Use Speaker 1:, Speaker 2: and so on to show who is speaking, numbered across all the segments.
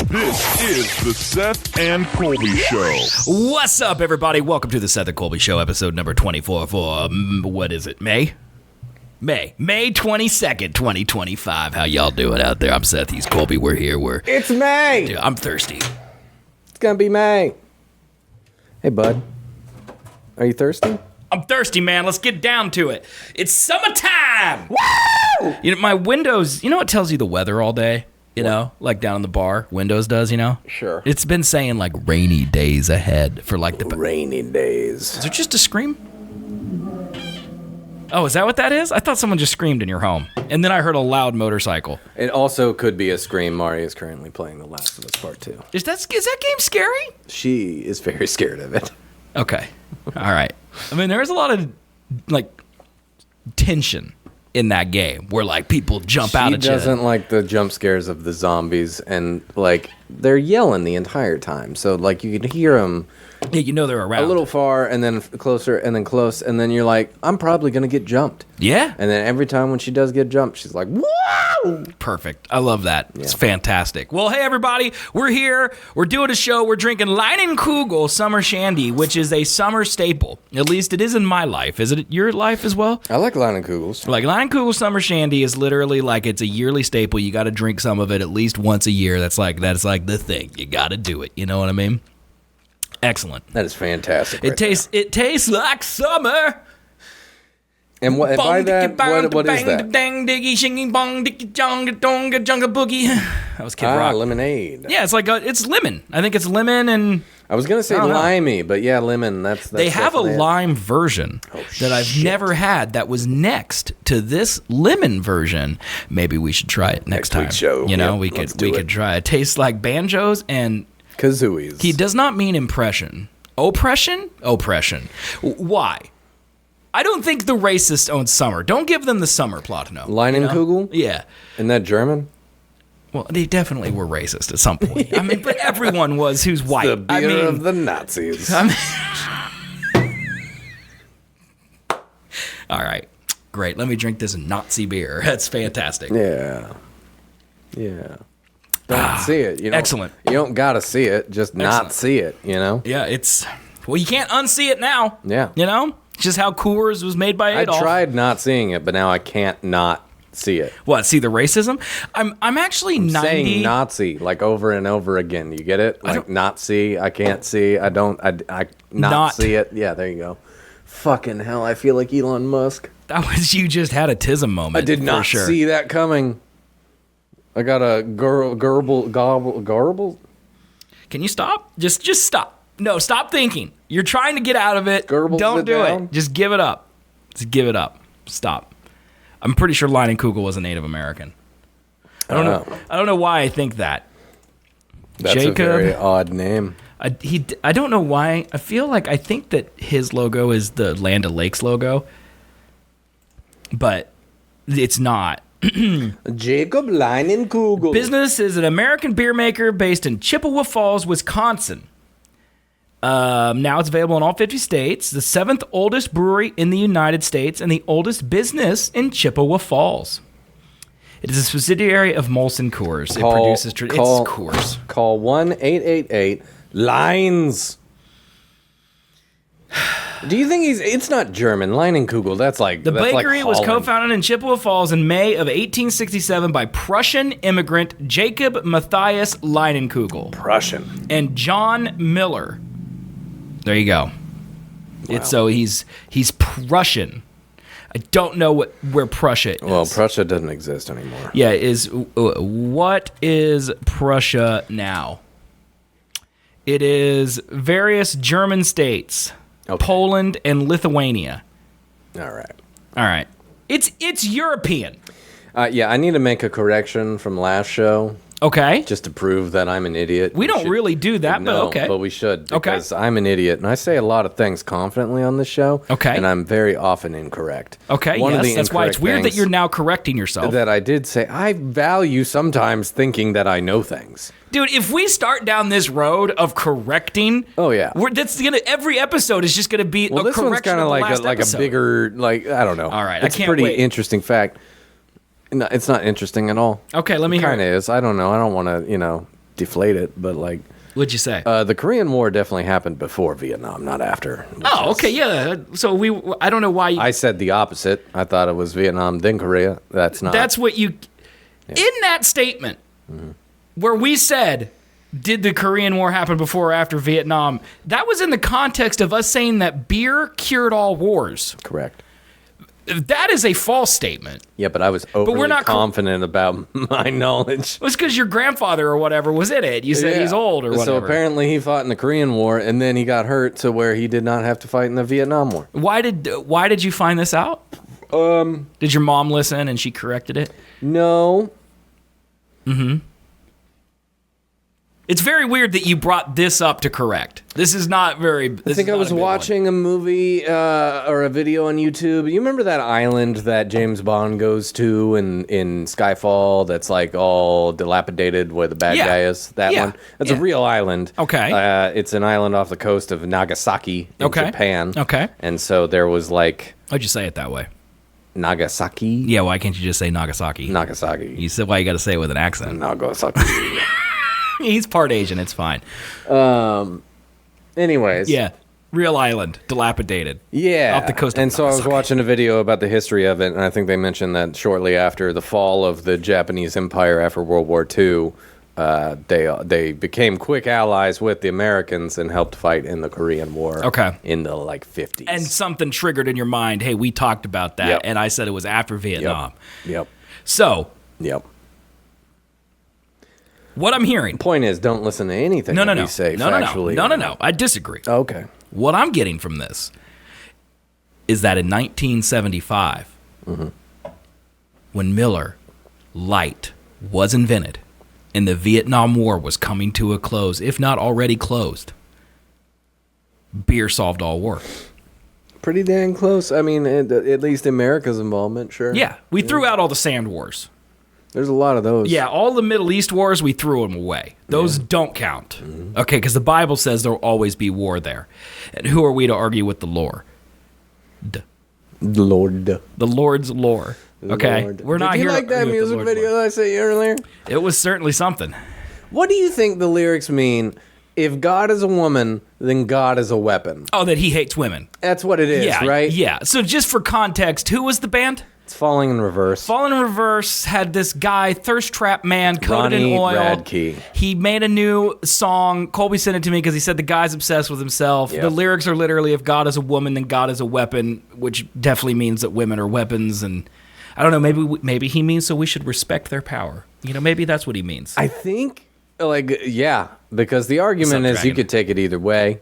Speaker 1: This is the Seth and Colby Show.
Speaker 2: What's up, everybody? Welcome to the Seth and Colby Show, episode number 24 for, what is it, May 22nd, 2025. How y'all doing out there? I'm Seth, he's Colby, we're here,
Speaker 3: It's May!
Speaker 2: Dude, I'm thirsty.
Speaker 3: It's gonna be May. Hey, bud. Are you thirsty?
Speaker 2: I'm thirsty, man. Let's get down to it. It's summertime! Woo! You know, my Windows, you know what tells you the weather all day? You know, like down in the bar, Windows does, you know?
Speaker 3: Sure.
Speaker 2: It's been saying, like, rainy days ahead for, like, the...
Speaker 3: Rainy days.
Speaker 2: Is it just a scream? Oh, is that what that is? I thought someone just screamed in your home. And then I heard a loud motorcycle.
Speaker 3: It also could be a scream. Marii is currently playing The Last of Us Part 2.
Speaker 2: Is that game scary?
Speaker 3: She is very scared of it.
Speaker 2: Okay. All right. I mean, there's a lot of, like, tension in that game where, like, people jump out at you.
Speaker 3: She doesn't like the jump scares of the zombies, and, like, they're yelling the entire time. So, like, you can hear them...
Speaker 2: Yeah, you know they're around.
Speaker 3: A little far, and then closer, and then close, and then you're like, I'm probably going to get jumped.
Speaker 2: Yeah.
Speaker 3: And then every time when she does get jumped, she's like, whoa!
Speaker 2: Perfect. I love that.
Speaker 3: Yeah.
Speaker 2: It's fantastic. Well, hey, everybody. We're here. We're doing a show. We're drinking Leinenkugel Summer Shandy, which is a summer staple. At least it is in my life. Is it your life as well?
Speaker 3: I like Leinenkugels.
Speaker 2: Like, Leinenkugel Summer Shandy is literally like it's a yearly staple. You got to drink some of it at least once a year. That's like the thing. You got to do it. You know what I mean? Excellent.
Speaker 3: That is fantastic.
Speaker 2: It tastes like summer.
Speaker 3: And what by that? What is that?
Speaker 2: Dang diggy shinging bong dicky jonga donga junga boogie. That was Kid Rock.
Speaker 3: Lemonade.
Speaker 2: Yeah, it's like it's lemon. I think it's lemon and.
Speaker 3: I was gonna say limey, but yeah, lemon. That's
Speaker 2: they have a lime version that I've never had. That was next to this lemon version. Maybe we should try it next time.
Speaker 3: Week's show.
Speaker 2: You know,
Speaker 3: Yep,
Speaker 2: we could try it. It tastes like banjos and
Speaker 3: kazooies.
Speaker 2: He does not mean impression. Oppression? Oppression. Why? I don't think the racists own summer. Don't give them the summer, Platino.
Speaker 3: Leinenkugel?
Speaker 2: Yeah.
Speaker 3: Isn't that German?
Speaker 2: Well, they definitely were racist at some point. I mean, but everyone was who's white.
Speaker 3: The beer of the Nazis.
Speaker 2: All right. Great. Let me drink this Nazi beer. That's fantastic.
Speaker 3: Yeah. Don't see it. You know,
Speaker 2: excellent.
Speaker 3: You don't gotta see it. Just not see it. You know.
Speaker 2: Yeah. Well, you can't unsee it now.
Speaker 3: Yeah.
Speaker 2: You know, it's just how Coors was made by Adolf.
Speaker 3: I tried not seeing it, but now I can't not see it.
Speaker 2: What? See the racism? I'm actually 90.
Speaker 3: Saying Nazi like over and over again. You get it? Like not see. I can't see. I don't. I not see it. Yeah. There you go. Fucking hell! I feel like Elon Musk.
Speaker 2: That was you just had a tism moment.
Speaker 3: I did not see that coming. I got a garble.
Speaker 2: Can you stop? Just stop. No, stop thinking. You're trying to get out of it. Don't do it. Just give it up. Just give it up. Stop. I'm pretty sure Leinenkugel was a Native American. I don't know why I think that.
Speaker 3: That's
Speaker 2: Jacob,
Speaker 3: a very odd name.
Speaker 2: I don't know why. I think that his logo is the Land O'Lakes logo, but it's not.
Speaker 3: Jacob Leinenkugel.
Speaker 2: Business is an American beer maker based in Chippewa Falls, Wisconsin. Now it's available in all 50 states. The 7th oldest brewery in the United States and the oldest business in Chippewa Falls. It is a subsidiary of Molson Coors. It produces it's Coors.
Speaker 3: Call 1-888-LINES. Do you think it's not German? Leinenkugel, that's like
Speaker 2: the bakery was
Speaker 3: Holland.
Speaker 2: co-founded in Chippewa Falls in May of 1867 by Prussian immigrant Jacob Matthias Leinenkugel.
Speaker 3: Prussian.
Speaker 2: And John Miller. There you go.
Speaker 3: Wow.
Speaker 2: He's Prussian. I don't know where Prussia is.
Speaker 3: Well, Prussia doesn't exist anymore.
Speaker 2: Yeah, what is Prussia now? It is various German states. Okay. Poland and Lithuania.
Speaker 3: All right.
Speaker 2: It's European.
Speaker 3: Yeah, I need to make a correction from last show.
Speaker 2: Okay.
Speaker 3: Just to prove that I'm an idiot.
Speaker 2: We don't really do that, but okay.
Speaker 3: But we should, because I'm an idiot, and I say a lot of things confidently on this show.
Speaker 2: Okay.
Speaker 3: And I'm very often incorrect.
Speaker 2: Okay, that's why it's weird that you're now correcting yourself.
Speaker 3: That I did say, I value sometimes thinking that I know things.
Speaker 2: Dude, if we start down this road of correcting, every episode is just gonna be a correction.
Speaker 3: This one's kind of like a bigger, I don't know.
Speaker 2: All right,
Speaker 3: it's
Speaker 2: I can't
Speaker 3: a pretty
Speaker 2: wait.
Speaker 3: interesting fact. No, it's not interesting at all.
Speaker 2: Okay, let me
Speaker 3: hear.
Speaker 2: hear.
Speaker 3: Kind of is. I don't know. I don't want to, deflate it, but like.
Speaker 2: What'd you say?
Speaker 3: The Korean War definitely happened before Vietnam, not after.
Speaker 2: Oh, okay, yeah. So I don't know why
Speaker 3: I said the opposite. I thought it was Vietnam, then Korea. That's not.
Speaker 2: That's what you... Yeah. In that statement, where we said, did the Korean War happen before or after Vietnam, that was in the context of us saying that beer cured all wars.
Speaker 3: Correct.
Speaker 2: That is a false statement.
Speaker 3: Yeah, but I was overly confident about my knowledge.
Speaker 2: It was because your grandfather or whatever was in it. You said he's old or whatever.
Speaker 3: So apparently he fought in the Korean War, and then he got hurt to where he did not have to fight in the Vietnam War.
Speaker 2: Why did you find this out? Did your mom listen and she corrected it?
Speaker 3: No.
Speaker 2: Mm-hmm. It's very weird that you brought this up to correct. This is not very...
Speaker 3: I think I was watching a movie or a video on YouTube. You remember that island that James Bond goes to in Skyfall that's like all dilapidated where the bad guy is? That one? That's a real island.
Speaker 2: Okay.
Speaker 3: It's an island off the coast of Nagasaki in Japan.
Speaker 2: Okay.
Speaker 3: And so there was like...
Speaker 2: Why'd you say it that way?
Speaker 3: Nagasaki?
Speaker 2: Yeah, why can't you just say Nagasaki?
Speaker 3: Nagasaki.
Speaker 2: You said why you got to say it with an accent.
Speaker 3: Nagasaki.
Speaker 2: He's part Asian. It's fine.
Speaker 3: Anyways.
Speaker 2: Yeah. Real island. Dilapidated.
Speaker 3: Yeah.
Speaker 2: Off the coast of
Speaker 3: And so I was watching a video about the history of it, and I think they mentioned that shortly after the fall of the Japanese Empire after World War II, they became quick allies with the Americans and helped fight in the Korean War.
Speaker 2: Okay.
Speaker 3: In the, 50s.
Speaker 2: And something triggered in your mind, hey, we talked about that, and I said it was after Vietnam.
Speaker 3: Yep.
Speaker 2: So.
Speaker 3: Yep.
Speaker 2: What I'm hearing.
Speaker 3: Point is, don't listen to anything we say factually.
Speaker 2: No. I disagree.
Speaker 3: Okay.
Speaker 2: What I'm getting from this is that in 1975, when Miller Lite was invented and the Vietnam War was coming to a close, if not already closed, beer solved all war.
Speaker 3: Pretty dang close. I mean, at least America's involvement, sure.
Speaker 2: Yeah, we threw out all the sand wars.
Speaker 3: There's a lot of those.
Speaker 2: Yeah, all the Middle East wars, we threw them away. Those don't count. Okay, because the Bible says there will always be war there. And who are we to argue with the Lord?
Speaker 3: The Lord.
Speaker 2: The Lord's lore. Okay?
Speaker 3: Lord.
Speaker 2: We're not
Speaker 3: Did
Speaker 2: here
Speaker 3: you like that music video that I sent you earlier?
Speaker 2: It was certainly something.
Speaker 3: What do you think the lyrics mean? If God is a woman, then God is a weapon.
Speaker 2: Oh, that he hates women.
Speaker 3: That's what it is, right?
Speaker 2: Yeah. So just for context, who was the band?
Speaker 3: It's Falling in Reverse.
Speaker 2: Falling in Reverse had this guy, Thirst Trap Man, coated in oil.
Speaker 3: Radke.
Speaker 2: He made a new song. Colby sent it to me because he said the guy's obsessed with himself. Yep. The lyrics are literally, if God is a woman, then God is a weapon, which definitely means that women are weapons. And I don't know, maybe he means so we should respect their power. You know, maybe that's what he means.
Speaker 3: I think, because the argument is you could take it either way.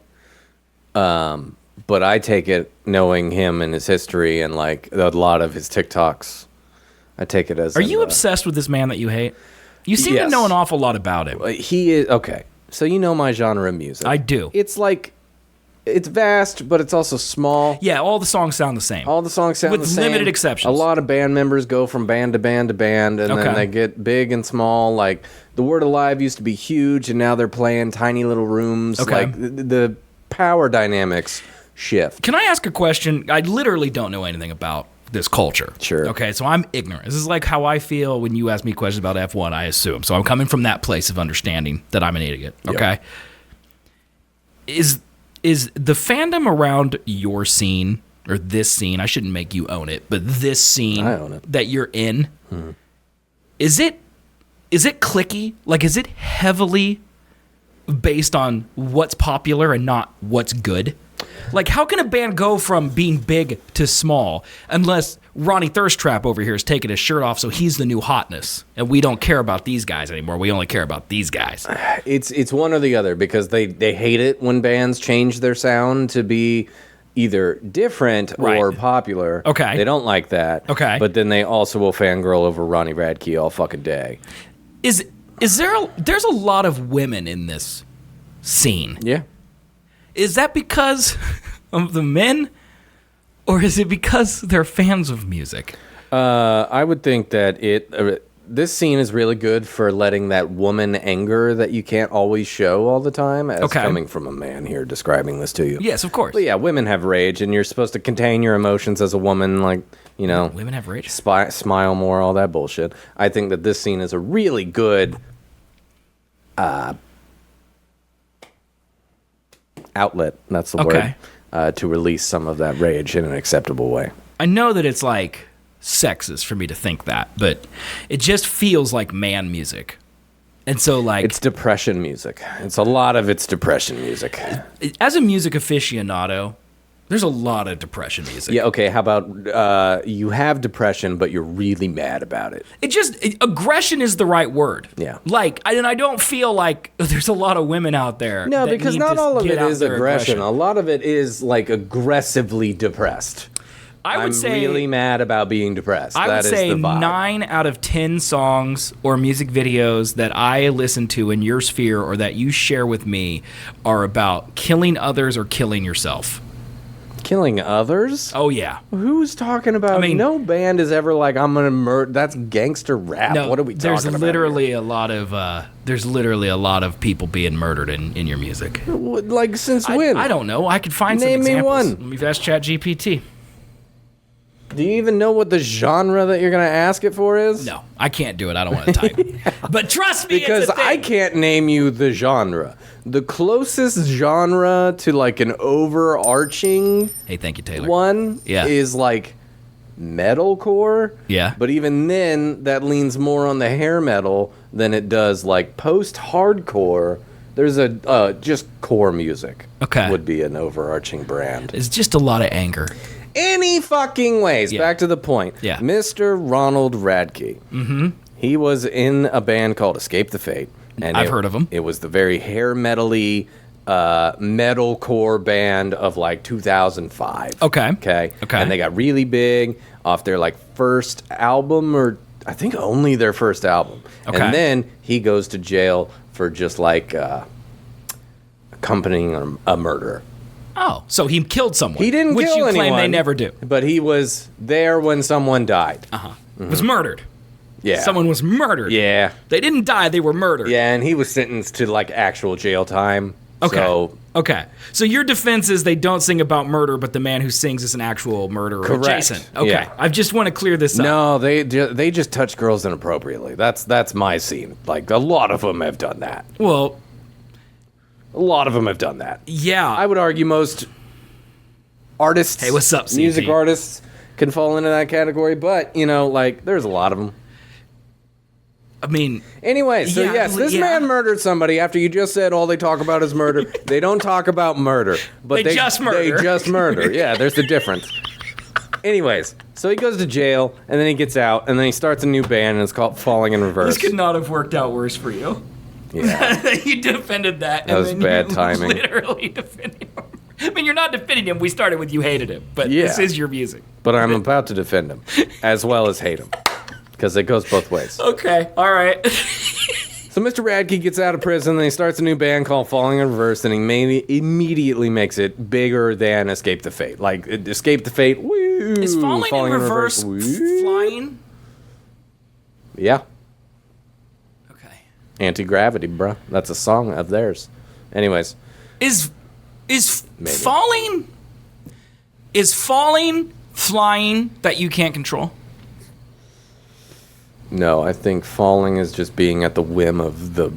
Speaker 3: But I take it, knowing him and his history and a lot of his TikToks, I take it as.
Speaker 2: Are you obsessed with this man that you hate? You seem to know an awful lot about him.
Speaker 3: He is okay. So you know my genre of music.
Speaker 2: I do.
Speaker 3: It's it's vast, but it's also small.
Speaker 2: Yeah, all the songs sound the same.
Speaker 3: All the songs sound the same.
Speaker 2: With limited exceptions.
Speaker 3: A lot of band members go from band to band to band, and then they get big and small. Like, The Word Alive used to be huge, and now they're playing tiny little rooms.
Speaker 2: Okay.
Speaker 3: Like, the power dynamics shift.
Speaker 2: Can I ask a question? I literally don't know anything about this culture.
Speaker 3: Sure.
Speaker 2: Okay, so I'm ignorant. This is like how I feel when you ask me questions about F1, I assume. So I'm coming from that place of understanding that I'm an idiot. Okay? Yep. Is the fandom around your scene, or this scene, I shouldn't make you own it, but this scene
Speaker 3: I own it.
Speaker 2: that you're in, is it cliquey? Like, is it heavily based on what's popular and not what's good? Like, how can a band go from being big to small unless Ronnie Thirst Trap over here is taking his shirt off, so he's the new hotness, and we don't care about these guys anymore. We only care about these guys.
Speaker 3: It's one or the other, because they hate it when bands change their sound to be either different or popular.
Speaker 2: Okay.
Speaker 3: They don't like that.
Speaker 2: Okay.
Speaker 3: But then they also will fangirl over Ronnie Radke all fucking day.
Speaker 2: There's a lot of women in this scene.
Speaker 3: Yeah.
Speaker 2: Is that because of the men, or is it because they're fans of music?
Speaker 3: I would think that this scene is really good for letting that woman anger that you can't always show all the time, as coming from a man here describing this to you.
Speaker 2: Yes, of course.
Speaker 3: But yeah, women have rage, and you're supposed to contain your emotions as a woman,
Speaker 2: Women have rage?
Speaker 3: Smile more, all that bullshit. I think that this scene is a really good outlet. That's the
Speaker 2: Okay.
Speaker 3: word. To release some of that rage in an acceptable way.
Speaker 2: I know that it's like sexist for me to think that, but it just feels like man music. And so like
Speaker 3: It's depression music. It's a lot of it's depression music.
Speaker 2: as a music aficionado, there's a lot of depression music.
Speaker 3: Yeah, okay, how about you have depression, but you're really mad about it?
Speaker 2: Aggression is the right word.
Speaker 3: Yeah.
Speaker 2: Like, I don't feel like there's a lot of women out there.
Speaker 3: No,
Speaker 2: that
Speaker 3: because
Speaker 2: need
Speaker 3: not
Speaker 2: to
Speaker 3: all of
Speaker 2: get
Speaker 3: it
Speaker 2: out
Speaker 3: is
Speaker 2: their
Speaker 3: aggression. A lot of it is like aggressively depressed.
Speaker 2: I would
Speaker 3: I'm
Speaker 2: say
Speaker 3: really mad about being depressed.
Speaker 2: I
Speaker 3: That
Speaker 2: would
Speaker 3: is
Speaker 2: say
Speaker 3: the vibe.
Speaker 2: 9 out of 10 songs or music videos that I listen to in your sphere or that you share with me are about killing others or killing yourself.
Speaker 3: Killing others?
Speaker 2: Oh yeah.
Speaker 3: Who's talking about?
Speaker 2: I mean-
Speaker 3: no band is ever like, I'm gonna murder. That's gangster rap.
Speaker 2: No,
Speaker 3: What are we talking
Speaker 2: there's
Speaker 3: about?
Speaker 2: literally a lot of people being murdered in your music.
Speaker 3: Like, since when?
Speaker 2: I don't know. I could find
Speaker 3: Name
Speaker 2: some
Speaker 3: me
Speaker 2: examples.
Speaker 3: one.
Speaker 2: Let me ask ChatGPT.
Speaker 3: Do you even know what the genre that you're gonna ask it for is?
Speaker 2: No, I can't do it. I don't want to type. But trust me,
Speaker 3: Because
Speaker 2: it's a thing.
Speaker 3: I can't name you the genre. The closest genre to like an overarching
Speaker 2: Hey, thank you, Taylor.
Speaker 3: one
Speaker 2: Yeah.
Speaker 3: is like metalcore.
Speaker 2: Yeah.
Speaker 3: But even then, that leans more on the hair metal than it does like post-hardcore. There's a just core music.
Speaker 2: Okay.
Speaker 3: Would be an overarching brand.
Speaker 2: It's just a lot of anger.
Speaker 3: Any fucking ways.
Speaker 2: Yeah.
Speaker 3: Back to the point.
Speaker 2: Yeah.
Speaker 3: Mr. Ronald Radke. Mm-hmm. He was in a band called Escape the Fate. And
Speaker 2: I've heard of 'em.
Speaker 3: It was the very hair metal-y, metalcore band of like 2005.
Speaker 2: Okay.
Speaker 3: Okay.
Speaker 2: Okay.
Speaker 3: And they got really big off their like first album, or I think only their first album.
Speaker 2: Okay.
Speaker 3: And then he goes to jail for just like accompanying a murder.
Speaker 2: Oh, so he killed someone.
Speaker 3: He didn't
Speaker 2: which
Speaker 3: kill
Speaker 2: you claim
Speaker 3: anyone.
Speaker 2: they never do.
Speaker 3: But he was there when someone died.
Speaker 2: Was murdered.
Speaker 3: Yeah.
Speaker 2: Someone was murdered.
Speaker 3: Yeah.
Speaker 2: They didn't die. They were murdered.
Speaker 3: Yeah, and he was sentenced to like actual jail time.
Speaker 2: Okay.
Speaker 3: So,
Speaker 2: Okay. So your defense is they don't sing about murder, but the man who sings is an actual murderer.
Speaker 3: Correct.
Speaker 2: Jason. Okay.
Speaker 3: Yeah.
Speaker 2: I just want to clear this up.
Speaker 3: no, they just touch girls inappropriately. That's my scene. Like a lot of them have done that.
Speaker 2: Well,
Speaker 3: A lot of them have done that.
Speaker 2: yeah.
Speaker 3: I would argue most artists,
Speaker 2: Hey, what's up, CT?
Speaker 3: music artists can fall into that category, but you know, like there's a lot of them.
Speaker 2: I mean,
Speaker 3: Anyway, so
Speaker 2: Yeah,
Speaker 3: yes, this
Speaker 2: yeah.
Speaker 3: man murdered somebody after you just said all they talk about is murder. They don't talk about murder, but
Speaker 2: They just murder.
Speaker 3: They just murder. Yeah, there's the difference. Anyways, so he goes to jail, and then he gets out, and then he starts a new band, and it's called Falling in Reverse.
Speaker 2: this could not have worked out worse for you.
Speaker 3: Yeah.
Speaker 2: You defended that.
Speaker 3: That was bad timing.
Speaker 2: Literally defending him. I mean, you're not defending him. We started with you hated him, but
Speaker 3: Yeah.
Speaker 2: this is your music.
Speaker 3: But I'm about to defend him, as well as hate him, because it goes both ways.
Speaker 2: Okay. All right.
Speaker 3: So Mr. Radke gets out of prison, and he starts a new band called Falling in Reverse, and he immediately makes it bigger than Escape the Fate. Like, Escape the Fate, woo!
Speaker 2: Is falling in reverse
Speaker 3: woo.
Speaker 2: flying?
Speaker 3: Yeah.
Speaker 2: Okay.
Speaker 3: Anti-Gravity, bruh. That's a song of theirs. Anyways,
Speaker 2: Is
Speaker 3: Maybe.
Speaker 2: falling flying that you can't control?
Speaker 3: no, I think falling is just being at the whim of the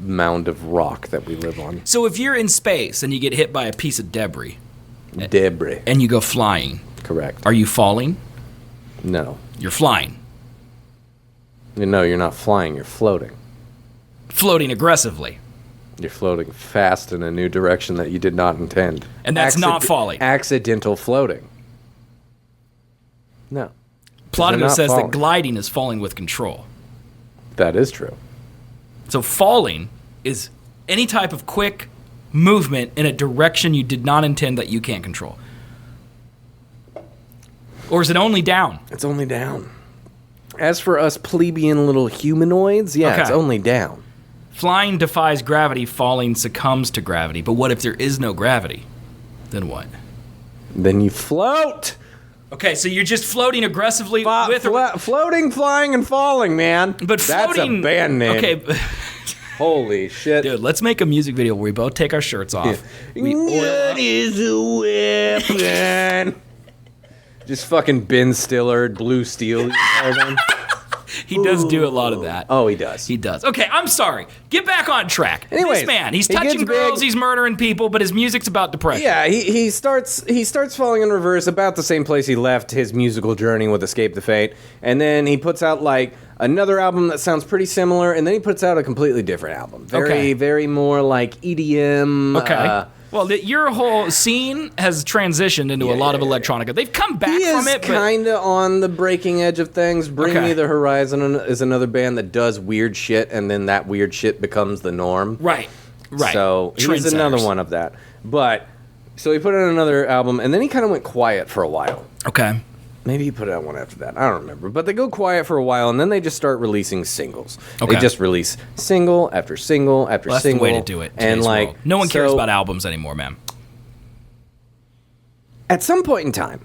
Speaker 3: mound of rock that we live on.
Speaker 2: So if you're in space and you get hit by a piece of debris
Speaker 3: Debris.
Speaker 2: and you go flying,
Speaker 3: Correct.
Speaker 2: are you falling?
Speaker 3: No.
Speaker 2: You're flying.
Speaker 3: No, you're not flying, you're floating.
Speaker 2: Floating aggressively.
Speaker 3: You're floating fast in a new direction that you did not intend.
Speaker 2: And that's not falling.
Speaker 3: Accidental floating. No.
Speaker 2: Plotino
Speaker 3: not
Speaker 2: says
Speaker 3: falling.
Speaker 2: that gliding is falling with control.
Speaker 3: That is true.
Speaker 2: So falling is any type of quick movement in a direction you did not intend that you can't control. Or is it only down?
Speaker 3: It's only down. As for us plebeian little humanoids, yeah,
Speaker 2: Okay.
Speaker 3: it's only down.
Speaker 2: Flying defies gravity, falling succumbs to gravity. But what if there is no gravity? Then what?
Speaker 3: Then you float.
Speaker 2: Okay, so you're just floating aggressively with
Speaker 3: Floating, flying, and falling, man.
Speaker 2: but
Speaker 3: That's
Speaker 2: floating
Speaker 3: a band name.
Speaker 2: Okay,
Speaker 3: Holy shit.
Speaker 2: dude, let's make a music video where we both take our shirts off. We oil
Speaker 3: What
Speaker 2: up.
Speaker 3: is a weapon? Just fucking Ben Stiller, Blue Steel.
Speaker 2: He does do a lot of that.
Speaker 3: Oh, he does.
Speaker 2: He does. Okay, I'm sorry. Get back on track.
Speaker 3: Anyways,
Speaker 2: this man, he's
Speaker 3: he
Speaker 2: touching
Speaker 3: gets
Speaker 2: girls,
Speaker 3: big.
Speaker 2: he's murdering people, but his music's about depression.
Speaker 3: Yeah, he starts falling in reverse about the same place he left his musical journey with Escape the Fate, and then he puts out like another album that sounds pretty similar, and then he puts out a completely different album. Very more like EDM.
Speaker 2: Okay. Well, your whole scene has transitioned into a lot of electronica. They've come back from it, but
Speaker 3: kind of on the breaking edge of things. Bring Me the Horizon is another band that does weird shit, and then that weird shit becomes the norm.
Speaker 2: Right.
Speaker 3: So he's another one of that. But so he put out another album, and then he kind of went quiet for a while.
Speaker 2: Okay.
Speaker 3: Maybe he put out one after that. I don't remember. But they go quiet for a while, and then they just start releasing singles.
Speaker 2: Okay.
Speaker 3: They just release single after single after
Speaker 2: That's
Speaker 3: single.
Speaker 2: the way to do it.
Speaker 3: And like,
Speaker 2: no one cares about albums anymore, man.
Speaker 3: At some point in time,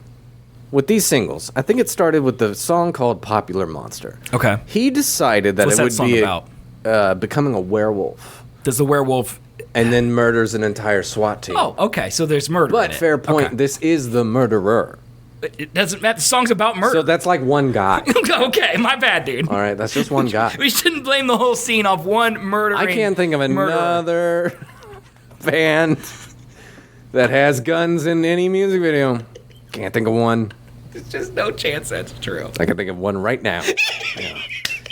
Speaker 3: with these singles, I think it started with the song called Popular Monster.
Speaker 2: Okay.
Speaker 3: He decided that
Speaker 2: What's
Speaker 3: it
Speaker 2: that
Speaker 3: would
Speaker 2: song
Speaker 3: be
Speaker 2: about?
Speaker 3: Becoming a werewolf.
Speaker 2: Does the werewolf...
Speaker 3: And then murders an entire SWAT team.
Speaker 2: Oh, okay, so there's murder in
Speaker 3: But
Speaker 2: it.
Speaker 3: fair point,
Speaker 2: Okay.
Speaker 3: this is the murderer.
Speaker 2: It doesn't matter. The song's about murder.
Speaker 3: So that's like one guy.
Speaker 2: Okay, my bad, dude.
Speaker 3: All right, that's just one guy.
Speaker 2: We shouldn't blame the whole scene off one murdering
Speaker 3: I can't think of
Speaker 2: murderer.
Speaker 3: another band that has guns in any music video. Can't think of one.
Speaker 2: There's just no chance that's true.
Speaker 3: I can think of one right now. Yeah.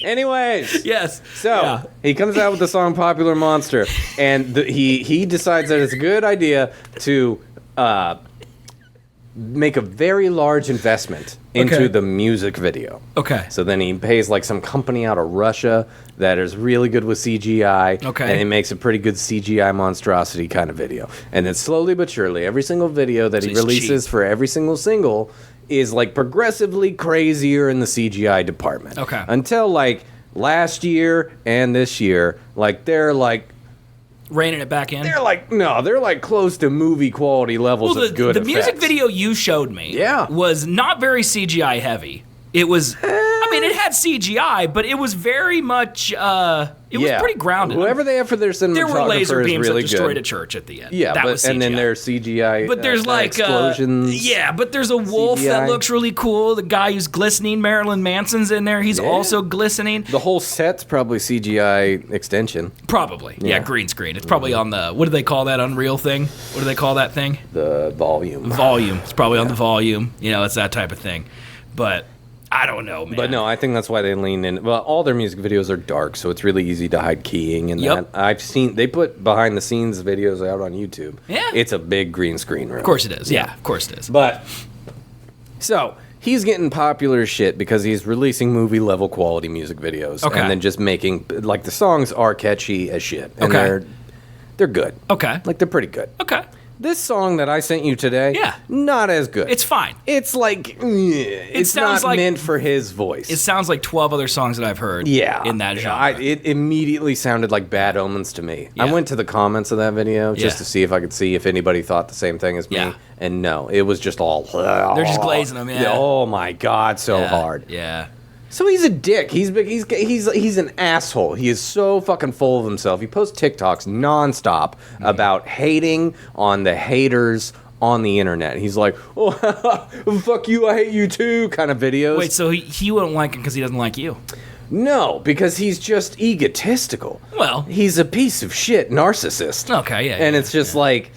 Speaker 3: Anyways.
Speaker 2: Yes.
Speaker 3: So he comes out with the song "Popular Monster," and he decides that it's a good idea to make a very large investment into the music video.
Speaker 2: Okay.
Speaker 3: So then he pays like some company out of Russia that is really good with CGI.
Speaker 2: Okay.
Speaker 3: And he makes a pretty good CGI monstrosity kind of video. And then slowly but surely, every single video that he
Speaker 2: he's
Speaker 3: releases for every single single is like progressively crazier in the CGI department.
Speaker 2: Okay.
Speaker 3: Until like last year and this year, like they're like
Speaker 2: Reining it back in.
Speaker 3: they're like close to movie quality levels of good
Speaker 2: the music
Speaker 3: effects.
Speaker 2: video you showed me was not very CGI heavy. It was, I mean, it had CGI, but it was very much, it was pretty grounded.
Speaker 3: Whoever they have for their cinematographer
Speaker 2: There were laser
Speaker 3: is
Speaker 2: beams
Speaker 3: really
Speaker 2: that destroyed
Speaker 3: good.
Speaker 2: a church at the end.
Speaker 3: Yeah,
Speaker 2: that was CGI.
Speaker 3: and then there's CGI.
Speaker 2: But there's like
Speaker 3: explosions.
Speaker 2: but there's a wolf that
Speaker 3: CGI.
Speaker 2: looks really cool. The guy who's glistening, Marilyn Manson's in there. He's also glistening.
Speaker 3: The whole set's probably CGI extension.
Speaker 2: Probably, yeah, green screen. It's probably on the what do they call that Unreal thing? What do they call that thing?
Speaker 3: The volume.
Speaker 2: Volume. It's probably on the volume. You know, it's that type of thing. But I don't know, man.
Speaker 3: But no, I think that's why they lean in. Well, all their music videos are dark, so it's really easy to hide keying and
Speaker 2: Yep.
Speaker 3: that. I've seen they put behind the scenes videos out on YouTube.
Speaker 2: Yeah.
Speaker 3: It's a big green screen room.
Speaker 2: Of course it is. Yeah, of course it is.
Speaker 3: But so he's getting popular as shit because he's releasing movie level quality music videos
Speaker 2: Okay.
Speaker 3: and then just making like the songs are catchy as shit and
Speaker 2: Okay.
Speaker 3: they're good.
Speaker 2: Okay.
Speaker 3: Like they're pretty good.
Speaker 2: Okay.
Speaker 3: This song that I sent you today, not as good.
Speaker 2: It's fine.
Speaker 3: It's like it's
Speaker 2: sounds
Speaker 3: not
Speaker 2: like-
Speaker 3: meant for his voice.
Speaker 2: It sounds like 12 other songs that I've heard in that genre.
Speaker 3: It immediately sounded like Bad Omens to me.
Speaker 2: Yeah.
Speaker 3: I went to the comments of that video just to see if I could see if anybody thought the same thing as me.
Speaker 2: Yeah.
Speaker 3: And no, it was just all.
Speaker 2: They're just glazing them, yeah.
Speaker 3: Oh my God, so hard.
Speaker 2: Yeah.
Speaker 3: So he's a dick. He's an asshole. He is so fucking full of himself. He posts TikToks nonstop about hating on the haters on the internet. He's like, oh, fuck you, I hate you too, kind of videos.
Speaker 2: Wait, so he wouldn't like him because he doesn't like you?
Speaker 3: No, because he's just egotistical.
Speaker 2: Well,
Speaker 3: he's a piece of shit narcissist.
Speaker 2: Okay, yeah.
Speaker 3: And it's just like,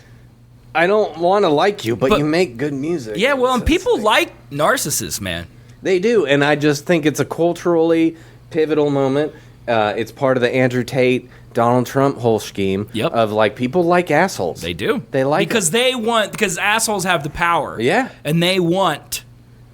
Speaker 3: I don't want to like you, but you make good music.
Speaker 2: Yeah, well, and people like narcissists, man.
Speaker 3: They do, and I just think it's a culturally pivotal moment. It's part of the Andrew Tate, Donald Trump whole scheme of like people like assholes.
Speaker 2: They do.
Speaker 3: They like
Speaker 2: because assholes have the power.
Speaker 3: Yeah.
Speaker 2: And they want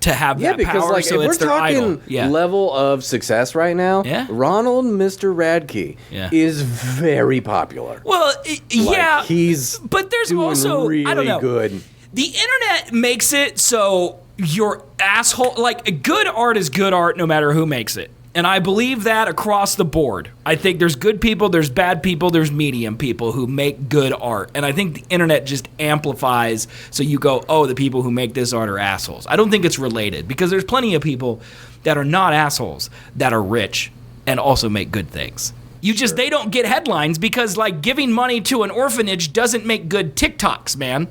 Speaker 2: to have that
Speaker 3: because
Speaker 2: power,
Speaker 3: like
Speaker 2: so
Speaker 3: if
Speaker 2: it's
Speaker 3: we're
Speaker 2: their idol.
Speaker 3: talking level of success right now, Ronald Mr. Radke is very popular.
Speaker 2: Well, yeah,
Speaker 3: he's
Speaker 2: but there's
Speaker 3: doing
Speaker 2: also
Speaker 3: really
Speaker 2: I don't know.
Speaker 3: good.
Speaker 2: The internet makes it so your asshole like good art is good art no matter who makes it. And I believe that across the board. I think there's good people, there's bad people, there's medium people who make good art. And I think the internet just amplifies so you go, oh, the people who make this art are assholes. I don't think it's related because there's plenty of people that are not assholes that are rich and also make good things. They don't get headlines because like giving money to an orphanage doesn't make good TikToks, man.